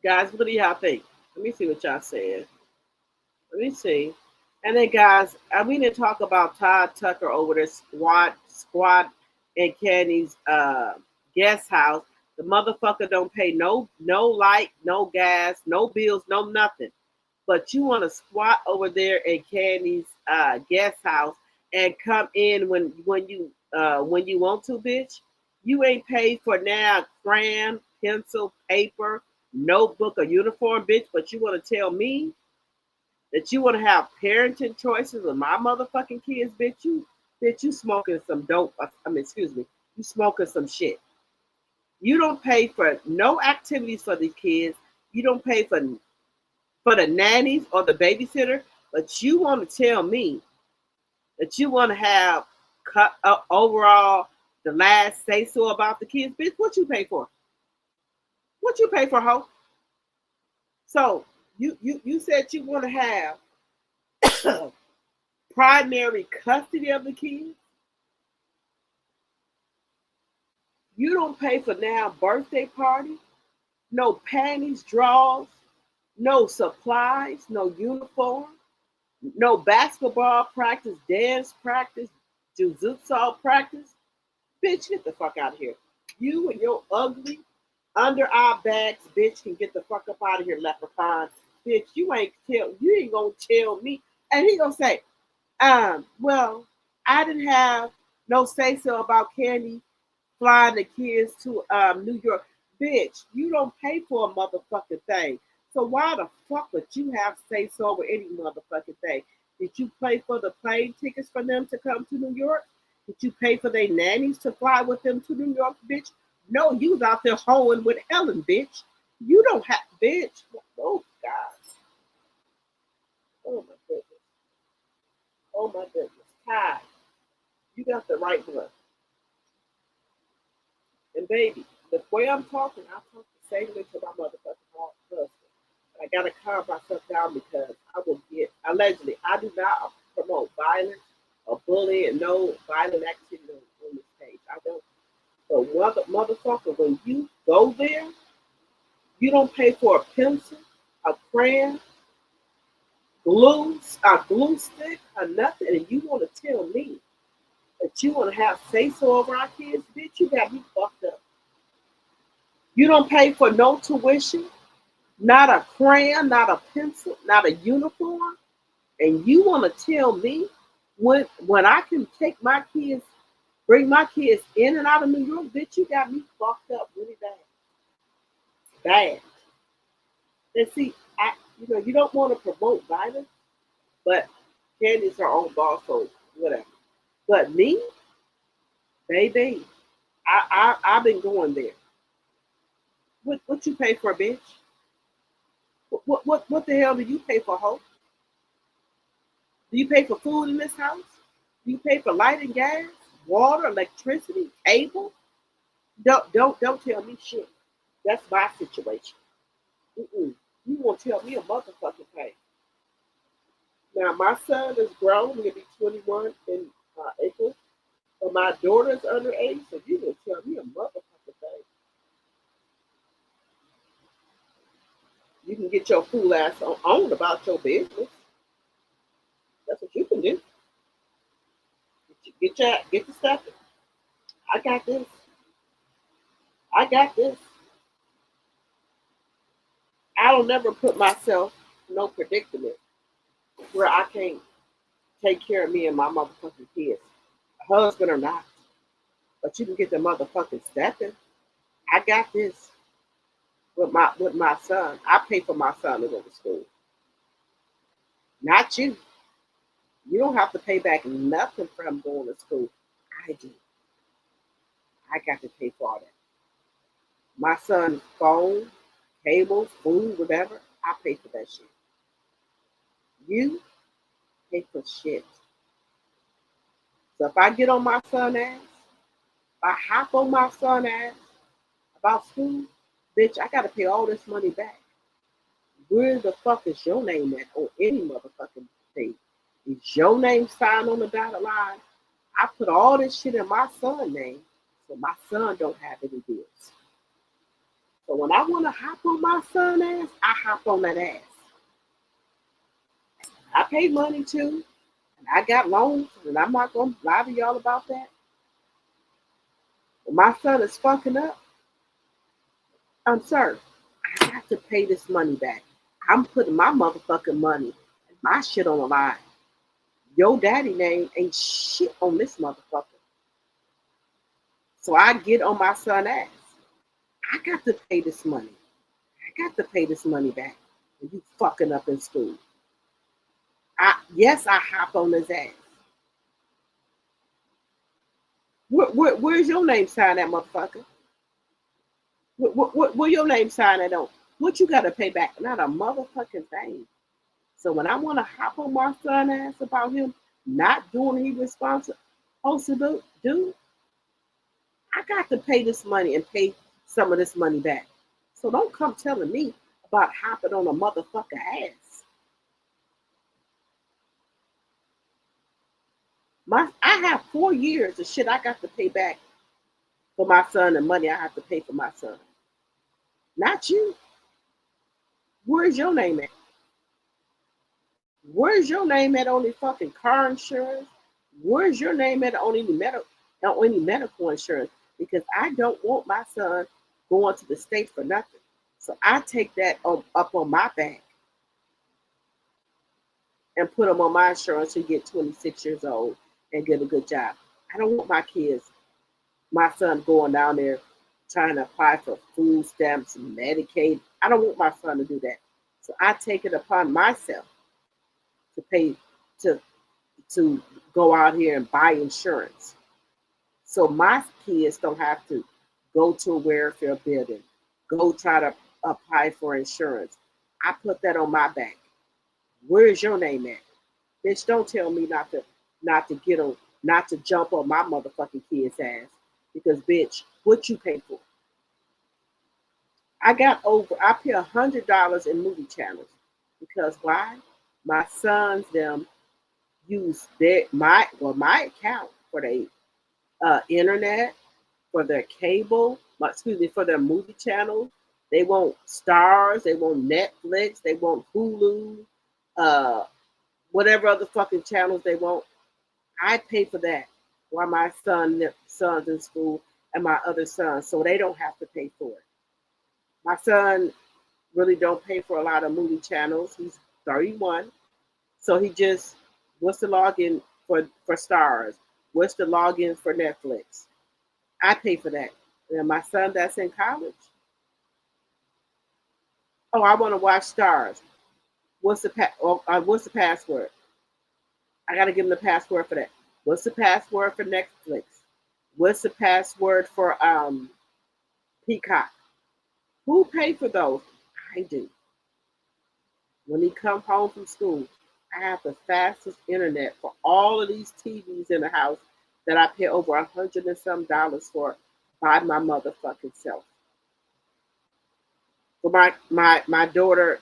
Guys, what do y'all think? Let me see what y'all said. Let me see. And then, guys, we didn't talk about Todd Tucker over there squat in Kenny's guest house. The motherfucker don't pay no light, no gas, no bills, no nothing. But you want to squat over there in Candy's guest house and come in when you want to, bitch. You ain't paid for now crayon, pencil, paper, notebook, or uniform, bitch. But you want to tell me that you want to have parenting choices with my motherfucking kids, bitch, you smoking some dope. I mean, excuse me, you smoking some shit. You don't pay for no activities for these kids. You don't pay for the nannies or the babysitter, but you want to tell me that you want to have cut overall the last say so about the kids, bitch. What you pay for? What you pay for, ho? So you said you want to have primary custody of the kids. You don't pay for now birthday party, no panties, drawers, no supplies, no uniform, no basketball practice, dance practice, jujitsu practice. Bitch, get the fuck out of here. You and your ugly under our backs, bitch, can get the fuck up out of here, leprechaun. Bitch, you ain't gonna tell me. And he gonna say, well, I didn't have no say so about Candy flying the kids to New York. Bitch, you don't pay for a motherfucking thing. So why the fuck would you have say so over any motherfucking thing? Did you pay for the plane tickets for them to come to New York? Did you pay for their nannies to fly with them to New York, bitch? No, you was out there hoeing with Helen, bitch. You don't have, bitch. Oh, God. Oh, my goodness. Oh, my goodness. Kai, you got the right one. And baby, the way I'm talking, I talk the same way to my motherfucking husband. I gotta calm myself down because I will get allegedly. I do not promote violence or bullying and no violent activity on this page. I don't. But motherfucker, when you go there, you don't pay for a pencil, a crayon, a glue stick, or nothing, and you want to tell me that you want to have say so over our kids, bitch, you got me fucked up. You don't pay for no tuition, not a crayon, not a pencil, not a uniform, and you want to tell me when I can take my kids, bring my kids in and out of New York, bitch, you got me fucked up really bad. Bad. And see, you don't want to promote violence, but Candy's her own boss, so whatever. But me, baby, I've been going there. What you pay for, bitch? What the hell do you pay for, ho? Do you pay for food in this house? Do you pay for light and gas, water, electricity, cable? Don't tell me shit. That's my situation. You won't tell me a motherfucking thing. Now, my son is grown. He'll be 21 in April. But my daughter's underage, so you won't tell me a motherfucking thing. You can get your fool ass on about your business. That's what you can do. Get the stuff. I got this. I got this. I don't never put myself in no predicament where I can't take care of me and my motherfucking kids, husband or not. But you can get the motherfucking stepping. I got this with my son. I pay for my son to go to school. Not you. You don't have to pay back nothing for him going to school. I do. I got to pay for all that. My son's phone, cable, food, whatever, I pay for that shit. You pay for shit. So if I get on my son's ass, if I hop on my son's ass about school, bitch, I gotta pay all this money back. Where the fuck is your name at on any motherfucking thing? Is your name signed on the dotted line? I put all this shit in my son's name, so my son don't have any bills. So when I want to hop on my son's ass, I hop on that ass. I pay money too, and I got loans, and I'm not gonna lie to y'all about that. When my son is fucking up, sir, I got to pay this money back. I'm putting my motherfucking money and my shit on the line. Your daddy name ain't shit on this motherfucker. So I get on my son's ass. I got to pay this money. I got to pay this money back. And you fucking up in school. Yes, I hop on his ass. Where's your name signed at, motherfucker? Where your name signed at on? What you got to pay back? Not a motherfucking thing. So when I want to hop on my son's ass about him not doing what he was supposed to do, I got to pay this money and pay some of this money back. So don't come telling me about hopping on a motherfucker ass. I have 4 years of shit I got to pay back for my son and money I have to pay for my son. Not you. Where's your name at? Where's your name at on the fucking car insurance? Where's your name at on any medical insurance? Because I don't want my son going to the States for nothing. So I take that up on my back and put him on my insurance to get 26 years old and get a good job. I don't want my son going down there trying to apply for food stamps and Medicaid. I don't want my son to do that. So I take it upon myself to pay to go out here and buy insurance. So my kids don't have to go to a welfare building, go try to apply for insurance. I put that on my back. Where's your name at? Bitch, don't tell me not to jump on my motherfucking kid's ass. Because bitch, what you pay for? I pay $100 in movie channels. Because why? My sons them use my account for their internet, for their cable, for their movie channel. They want Stars, they want Netflix, they want Hulu, whatever other fucking channels they want. I pay for that while my son's in school and my other sons, so they don't have to pay for it. My son really don't pay for a lot of movie channels. He's 31, so he just, what's the login for Stars? What's the login for Netflix? I pay for that. And my son that's in college, oh, I want to watch Stars. What's the password? I got to give him the password for that. What's the password for Netflix? What's the password for Peacock? Who paid for those? I do. When he comes home from school, I have the fastest internet for all of these TVs in the house that I pay over $100 and some for by my motherfucking self. For my daughter,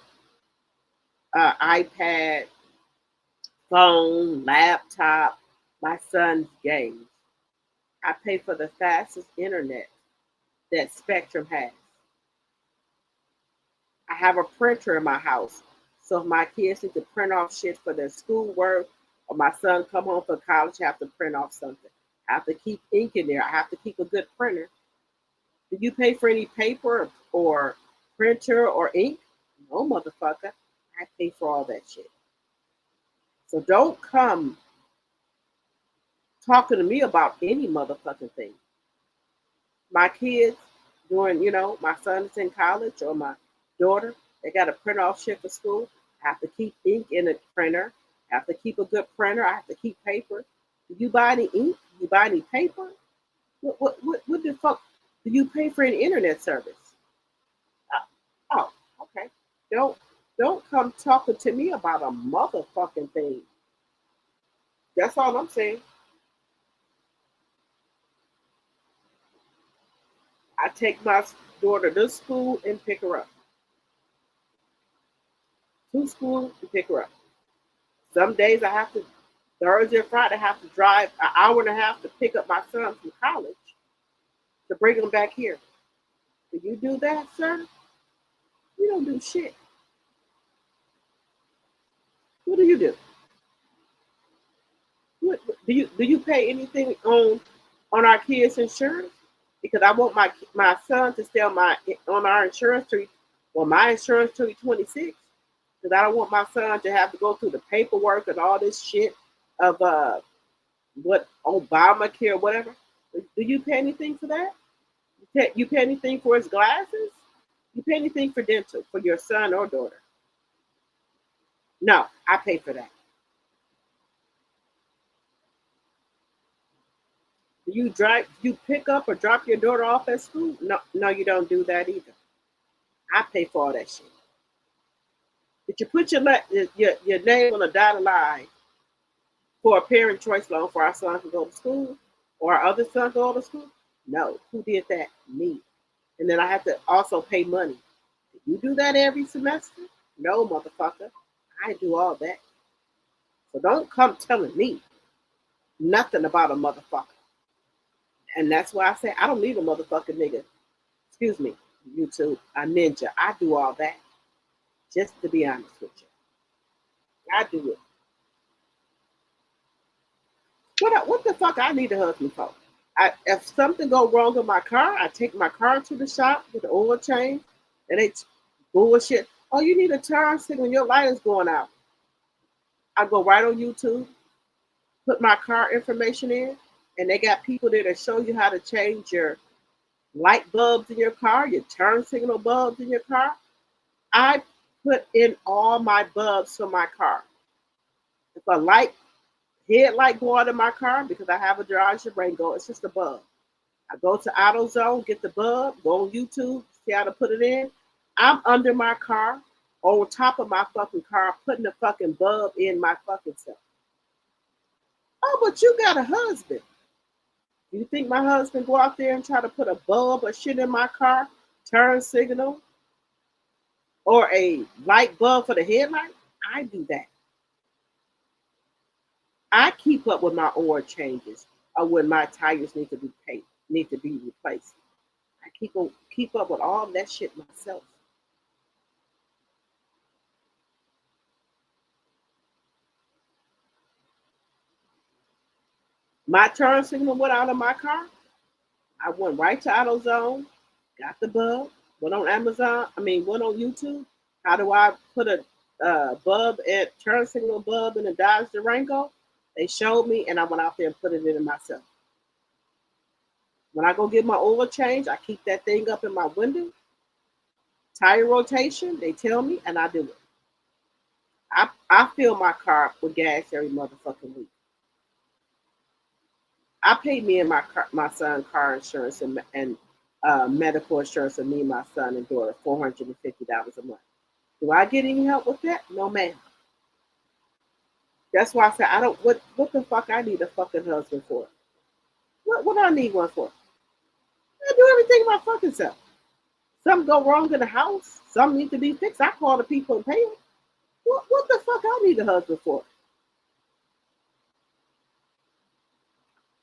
iPad, phone, laptop, my son's games. I pay for the fastest internet that Spectrum has. I have a printer in my house. So if my kids need to print off shit for their schoolwork or my son come home from college, I have to print off something. I have to keep ink in there. I have to keep a good printer. Do you pay for any paper or printer or ink? No, motherfucker. I pay for all that shit. So don't come talking to me about any motherfucking thing. My kids doing, my son is in college or my daughter, they got to print off shit for school. I have to keep ink in a printer. I have to keep a good printer. I have to keep paper. Do you buy any ink? Do you buy any paper? What the fuck? Do you pay for an internet service? Oh, okay. Don't come talking to me about a motherfucking thing. That's all I'm saying. I take my daughter to school and pick her up. To school and pick her up. Some days I have to, Thursday or Friday, I have to drive an hour and a half to pick up my son from college to bring him back here. Do you do that, sir? You don't do shit. What do you do? What, do you pay anything on our kids' insurance? Because I want my son to stay on our insurance to, well, my insurance till he's 26. Because I don't want my son to have to go through the paperwork and all this shit of what Obamacare or whatever. Do you pay anything for that? You pay anything for his glasses? You pay anything for dental for your son or daughter? No, I pay for that. Do you pick up or drop your daughter off at school? No, you don't do that either. I pay for all that shit. Did you put your name on a dotted line for a parent choice loan for our son to go to school or our other son to go to school? No. Who did that? Me. And then I have to also pay money. Did you do that every semester? No, motherfucker. I do all that. So don't come telling me nothing about a motherfucker. And that's why I say I don't need a motherfucking nigga. Excuse me, YouTube, a ninja. I do all that. Just to be honest with you. I do it. What the fuck I need a husband for? If something go wrong with my car, I take my car to the shop with the oil change, and it's bullshit. Oh, you need a turn signal when your light is going out. I go right on YouTube, put my car information in, and they got people there to show you how to change your light bulbs in your car, your turn signal bulbs in your car. I put in all my bulbs for my car. If a headlight go out in my car, because I have a garage Rango, it's just a bulb. I go to AutoZone, get the bulb, go on YouTube, see how to put it in. I'm under my car, on top of my fucking car, putting the fucking bulb in my fucking self. Oh, but you got a husband. You think my husband go out there and try to put a bulb or shit in my car, turn signal, or a light bulb for the headlight? I do that. I keep up with my oil changes or when my tires need to be replaced. I keep up with all that shit myself. My turn signal went out of my car. I went right to AutoZone, got the bulb, went on went on YouTube. How do I put a turn signal bulb in a Dodge Durango? They showed me, and I went out there and put it in myself. When I go get my oil change, I keep that thing up in my window. Tire rotation, they tell me, and I do it. I fill my car up with gas every motherfucking week. I pay me and my son car insurance and medical insurance of me and my son and daughter $450 a month. Do I get any help with that? No, ma'am. That's why I said I don't. What the fuck I need a fucking husband for? What do I need one for? I do everything my fucking self. Something go wrong in the house. Something need to be fixed. I call the people and pay them. What the fuck I need a husband for?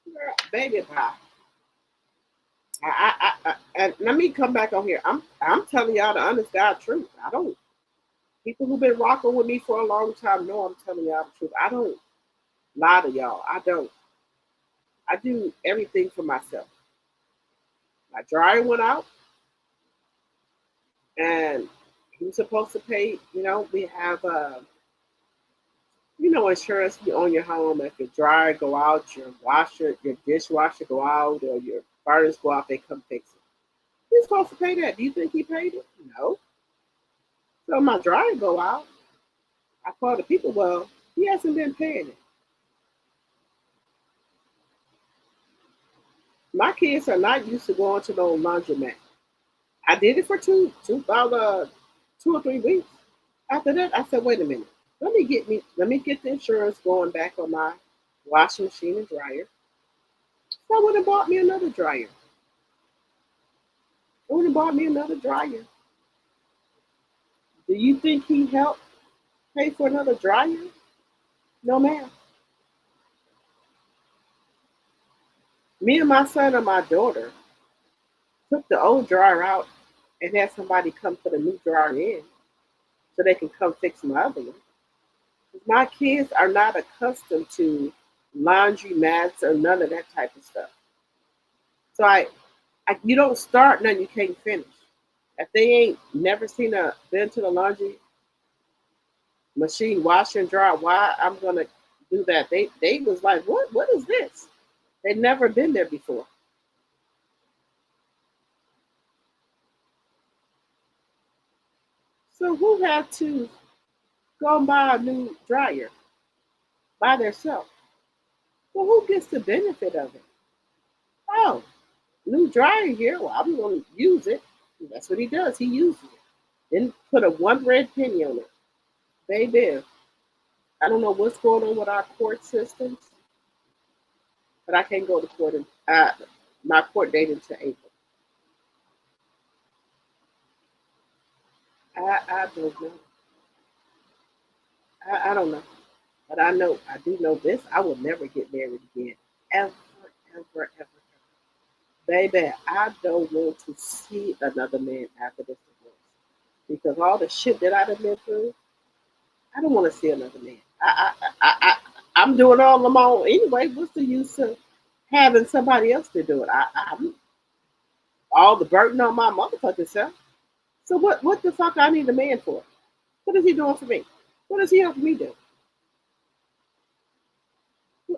Girl, baby pie. And let me come back on here. I'm telling y'all the honest God truth. I don't. People who've been rocking with me for a long time know I'm telling y'all the truth. I don't lie to y'all. I don't. I do everything for myself. My dryer went out, and who's supposed to pay? You know, we have insurance on your home. If your dryer go out, your washer, your dishwasher go out, or your furnace go out, they come fix it. He's supposed to pay that. Do you think he paid it? No. So my dryer go out. I call the people. Well, he hasn't been paying it. My kids are not used to going to no laundromat. I did it for about 2 or 3 weeks. After that, I said, wait a minute. Let me get the insurance going back on my washing machine and dryer. So I would have bought me another dryer. Do you think he helped pay for another dryer? No, ma'am. Me and my son and my daughter took the old dryer out and had somebody come put a new dryer in so they can come fix my other one. My kids are not accustomed to laundry mats or none of that type of stuff. So you don't start nothing you can't finish. If they ain't never been to the laundry machine, washer and dryer, why I'm gonna do that? They was like, what is this? They'd never been there before. So who had to go and buy a new dryer by themselves? Well, who gets the benefit of it? Oh, new dryer here. Well, I'm going to use it. And that's what he does. He uses it. Then put a one red penny on it. Baby, I don't know what's going on with our court systems, but I can't go to court. My court date until April. I don't know. I don't know. But I do know this. I will never get married again. Ever, ever, ever. Baby, I don't want to see another man after this divorce. Because all the shit that I've been through, I don't want to see another man. I'm doing all of my own anyway. What's the use of having somebody else to do it? I'm all the burden on my motherfucking self. So what the fuck I need a man for? What is he doing for me? What is he helping me do?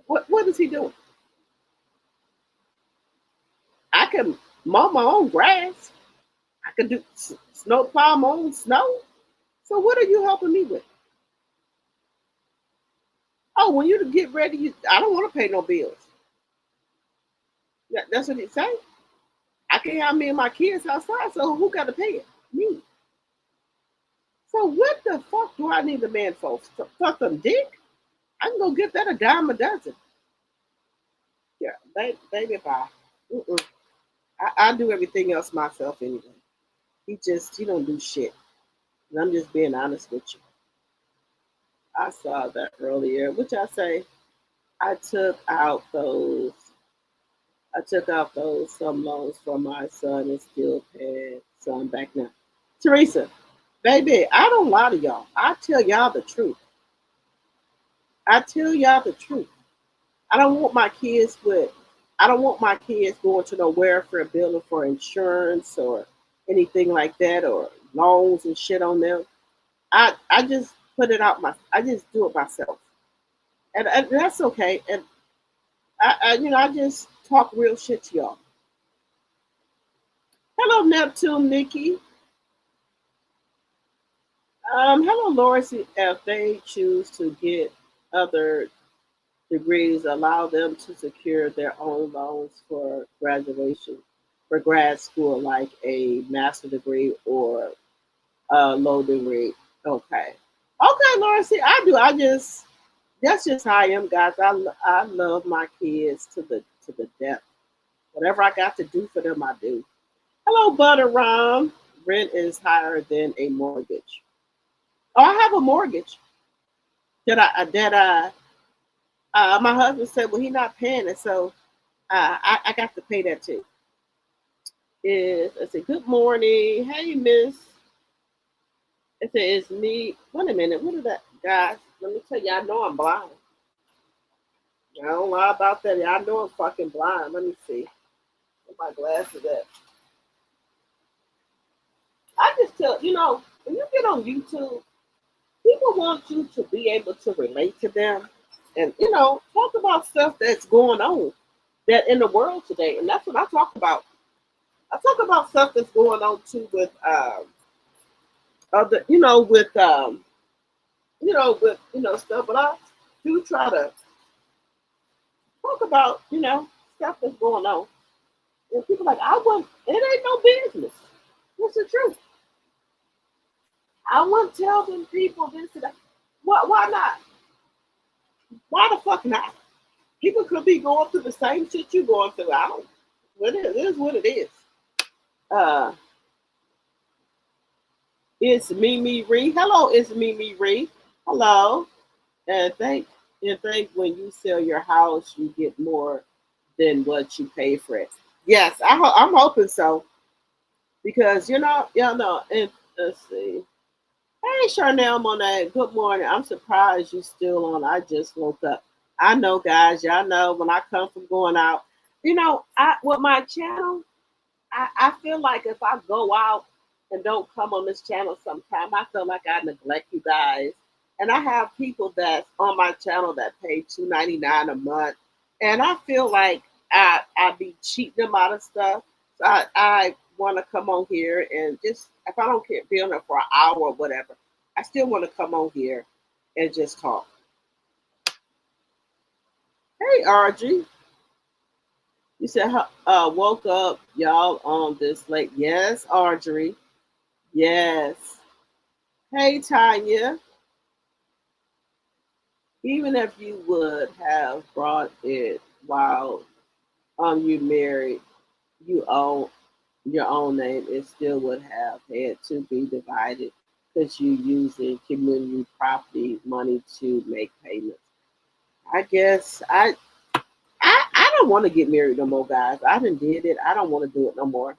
What is he doing? I can mow my own grass. I can do snow plow my own snow. So what are you helping me with? Oh, when you get ready, I don't want to pay no bills. That's what he say. I can't have me and my kids outside, so who got to pay it? Me. So what the fuck do I need a man for? For some dick? I can go get that a dime a dozen. Yeah, baby, bye. I do everything else myself anyway. He don't do shit. And I'm just being honest with you. I saw that earlier, which I say I took out those some loans for my son and still paying some back now. Teresa, baby, I don't lie to y'all. I tell y'all the truth. I don't want my kids going to no welfare building for insurance or anything like that or loans and shit on them. I just I just do it myself. And that's okay. And I just talk real shit to y'all. Hello, Neptune, Nikki. Hello, Loris. If they choose to get other degrees, allow them to secure their own loans for graduation, for grad school, like a master degree or a low degree. Okay, Loris. See, I do. That's just how I am, guys. I love my kids to the depth. Whatever I got to do for them, I do. Hello, Butter Rum. rent is higher than a mortgage. Oh, I have a mortgage my husband said, well, he's not paying it, so I got to pay that too. I said, good morning. Hey, miss. I said, it's me. Wait a minute. What is that? Guys, let me tell you, I know I'm blind. I don't lie about that. I know I'm fucking blind. Let me see. Where my glasses at? I just tell, when you get on YouTube, people want you to be able to relate to them and, talk about stuff that's going on that in the world today. And that's what I talk about. I talk about stuff that's going on too with other, stuff, but I do try to talk about, stuff that's going on. And people like, it ain't no business. What's the truth? I wouldn't tell them people this and that. Why not? Why the fuck not? People could be going through the same shit you're going through. It is what it is. It's Mimi Ree. Hello, it's Mimi Ree. Hello. And think when you sell your house, you get more than what you pay for it. Yes, I'm hoping so. Because, and let's see. Hey, Charnel Monet, good morning. I'm surprised you're still on. I just woke up. I know, guys. Y'all know when I come from going out, with my channel, I feel like if I go out and don't come on this channel sometime, I feel like I neglect you guys. And I have people that's on my channel that pay $2.99 a month. And I feel like I be cheating them out of stuff. So I want to come on here and just, if I don't care, be on there for an hour or whatever, I still want to come on here and just talk. Hey, Argy. You said, woke up, y'all, on this late. Yes, Audrey. Yes. Hey, Tanya. Even if you would have brought it while you married, you own your own name, it still would have had to be divided because you using community property money to make payments. I guess I don't want to get married no more, guys. I done did it. I don't want to do it no more.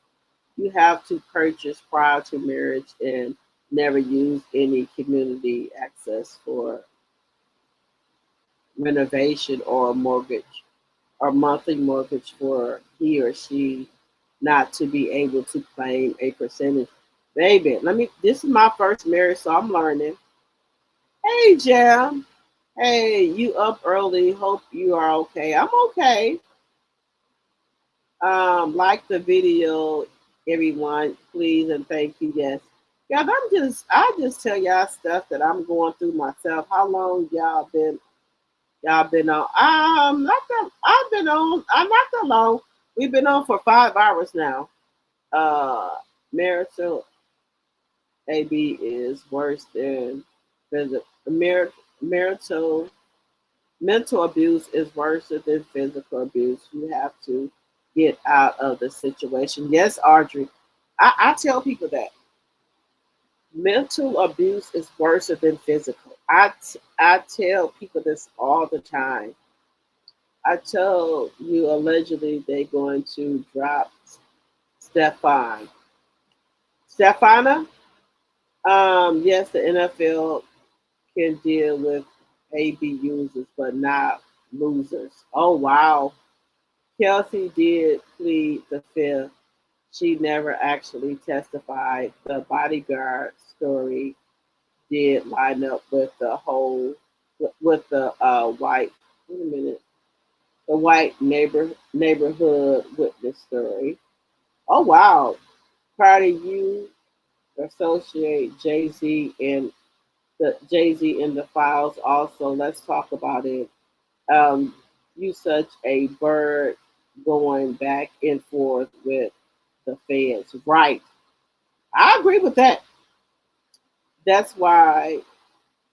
You have to purchase prior to marriage and never use any community access for renovation or mortgage or monthly mortgage for he or she not to be able to claim a percentage. Baby, this is my first marriage, so I'm learning. Hey, Jam. Hey, you up early. Hope you are okay. I'm okay. Like the video, everyone, please, and thank you. Yes. Yeah, I just tell y'all stuff that I'm going through myself. How long y'all been on? I'm not that long. We've been on for 5 hours now. Marital AB is worse than physical. Marital mental abuse is worse than physical abuse. You have to get out of the situation. Yes, Audrey. I tell people that mental abuse is worse than physical. I tell people this all the time. I tell you allegedly they're going to drop Stefana. Yes, the NFL can deal with AB users, but not losers. Oh, wow. Kelsey did plead the fifth. She never actually testified. The bodyguard story did line up with the white, wait a minute, the white neighborhood witness story. Oh, wow. Cardi, you associate Jay-Z and the files also. Let's talk about it. You such a bird going back and forth with the feds. Right. I agree with that. That's why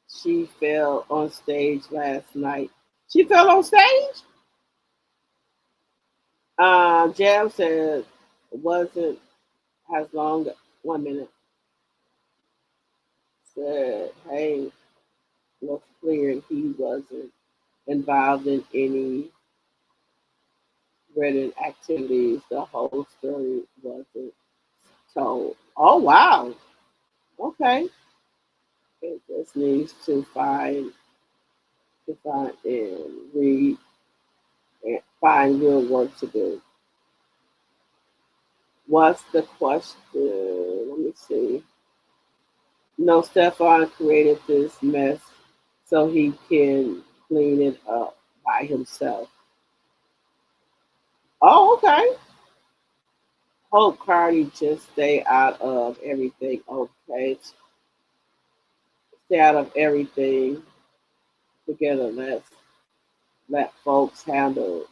she fell on stage last night. She fell on stage? Jam said it wasn't as long. 1 minute. Said, hey, was clear he wasn't involved in any written activities. The whole story wasn't told. Oh wow. Okay. It just needs to find and read and find real work to do. What's the question? Let me see. No, Stefan created this mess so he can clean it up by himself. Oh, okay. Hope Cardi just stay out of everything. Okay. Stay out of everything together. Let folks handle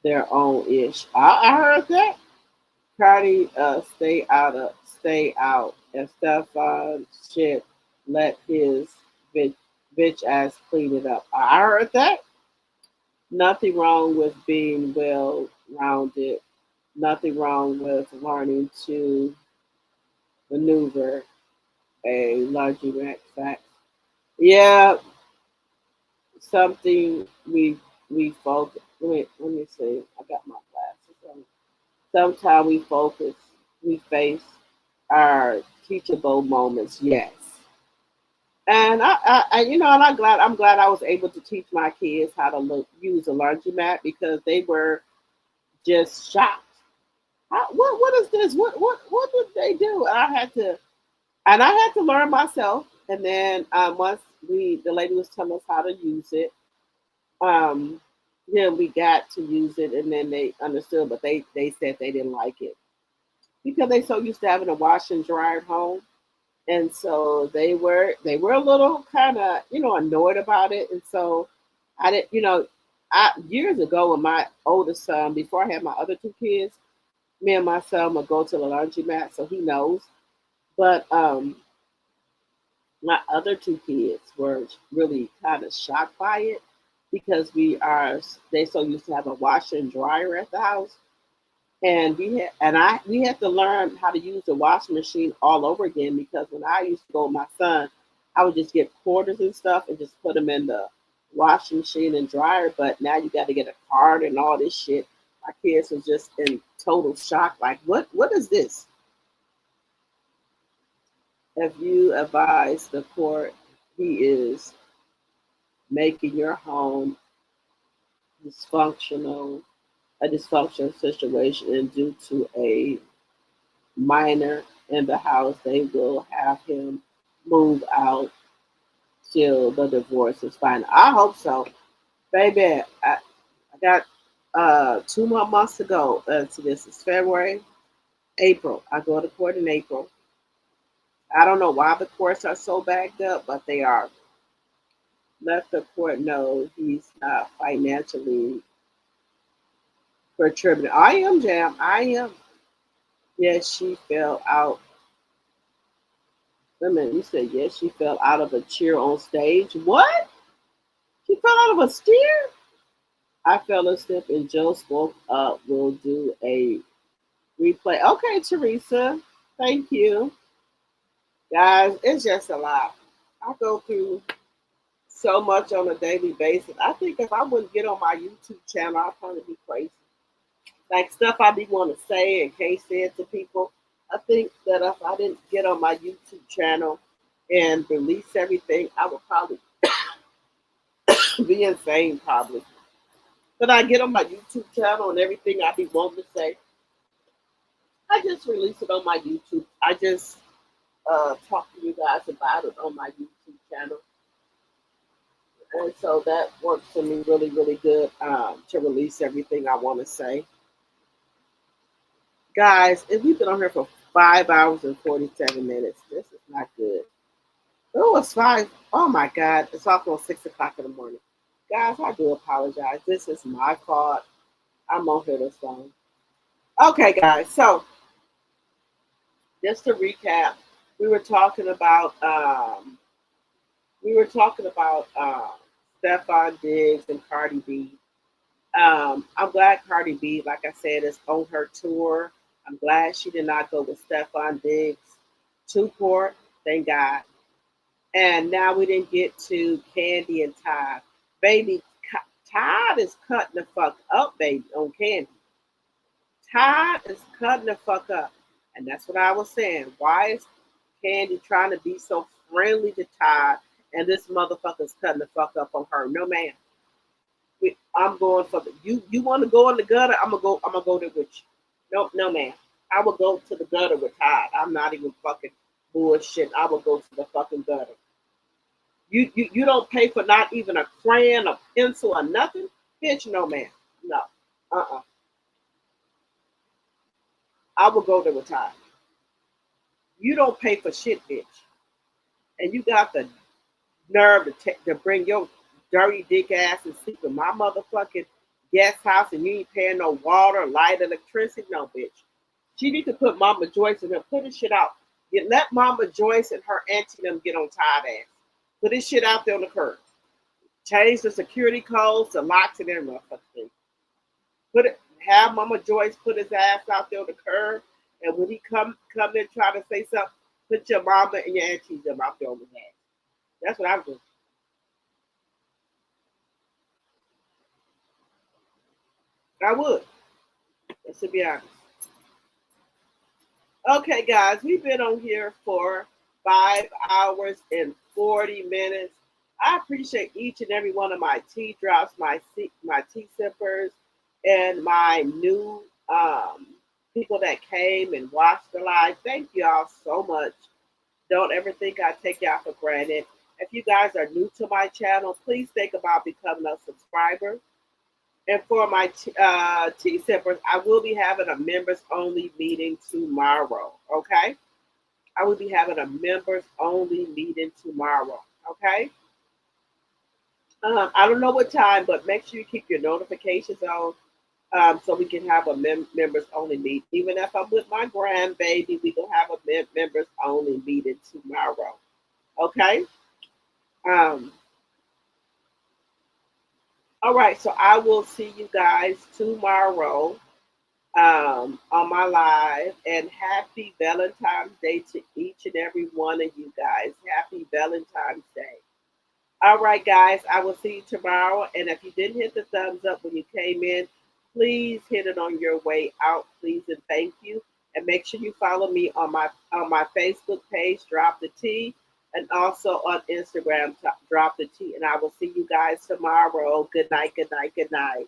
their own ish. I heard that. Cardi stay out and Stefan shit let his bitch, bitch ass clean it up. I heard that. Nothing wrong with being well rounded. Nothing wrong with learning to maneuver a laundromat fact. Yeah, something we focus. Let me see. I got my glasses on. Sometimes we face our teachable moments. Yes, and and I'm glad I was able to teach my kids how to use a laundromat because they were just shocked. What is this? What did they do? And I had to learn myself. And then once the lady was telling us how to use it, um, then we got to use it, and then they understood, but they said they didn't like it because they so used to having a wash and dryer at home, and so they were a little kind of annoyed about it, and so I didn't I years ago when my oldest son before I had my other two kids, me and my son would go to the laundromat, so he knows, but my other two kids were really kind of shocked by it because they so used to have a washer and dryer at the house, and we had to learn how to use the washing machine all over again because when I used to go with my son, I would just get quarters and stuff and just put them in the washing machine and dryer. But now you got to get a card and all this shit. My kids was just in total shock, like what is this? If you advise the court, he is making your home dysfunctional, a dysfunctional situation, and due to a minor in the house, they will have him move out till the divorce is final. I hope so, baby. I got 2 more months to go. So this is February, April. I go to court in April. I don't know why the courts are so backed up, but they are. Let the court know he's not financially contributing. I am, Jam. I am. Yes, she fell out. Wait a minute, you said yes, she fell out of a chair on stage. What? She fell out of a stair? I fell asleep and Joe spoke up. We'll do a replay. Okay, Teresa. Thank you. Guys, it's just a lot. I go through so much on a daily basis. I think if I wouldn't get on my YouTube channel, I'd probably be crazy. Like stuff I be want to say and can't say it to people. I think that if I didn't get on my YouTube channel and release everything, I would probably be insane, probably. But I get on my YouTube channel and everything I be wanting to say, I just release it on my YouTube. I just talk to you guys about it on my YouTube channel. And so that works for me really, really good to release everything I want to say. Guys, if we've been on here for 5 hours and 47 minutes, this is not good. Oh, it's 5. Oh my God, it's almost 6 o'clock in the morning. Guys, I do apologize. This is my fault. I'm on here this long. Okay, guys, so just to recap, we were talking about Stefon Diggs and Cardi B. I'm glad Cardi B, like I said, is on her tour. I'm glad she did not go with Stefon Diggs. Too poor, thank God. And now we didn't get to Candy and Todd. Baby, Todd is cutting the fuck up, baby, on Candy. Todd is cutting the fuck up. And that's what I was saying. Why is Candy trying to be so friendly to Todd and this motherfucker's cutting the fuck up on her? No, ma'am. I'm going for the you want to go in the gutter, I'm gonna go there with you. No, ma'am. I will go to the gutter with Todd. I'm not even fucking bullshit. I will go to the fucking gutter. You don't pay for not even a crayon, a pencil, or nothing? Bitch, no, ma'am. No. I will go there with Todd. You don't pay for shit, bitch. And you got the nerve to bring your dirty dick ass and sleep in my motherfucking guest house and you ain't paying no water, light, electricity? No, bitch. She need to put Mama Joyce in there. Put this shit out. You let Mama Joyce and her auntie them get on Todd ass. Put this shit out there on the curb. Change the security codes, the locks, and everything. Have Mama Joyce put his ass out there on the curb, and when he come in try to say something, put your mama and your aunties them out there on his ass. That's what I'm doing. I would. Let's be honest. Okay, guys, we've been on here for 5 hours and 40 minutes. I appreciate each and every one of my tea drops, my tea sippers, and my new people that came and watched the live. Thank y'all so much. Don't ever think I take y'all for granted. If you guys are new to my channel, please think about becoming a subscriber. And for my tea sippers, I will be having a members only meeting tomorrow. Okay? I will be having a members only meeting tomorrow. Okay? I don't know what time, but make sure you keep your notifications on so we can have a members only meeting. Even if I'm with my grandbaby, we will have a members only meeting tomorrow. Okay? All right, so I will see you guys tomorrow on my live. And happy Valentine's Day to each and every one of you guys. Happy Valentine's Day. All right, guys, I will see you tomorrow. And if you didn't hit the thumbs up when you came in, please hit it on your way out, please, and thank you. And make sure you follow me on my Facebook page, Drop the Tea, and also on Instagram, Drop the Tea. And I will see you guys tomorrow. Good night, good night, good night.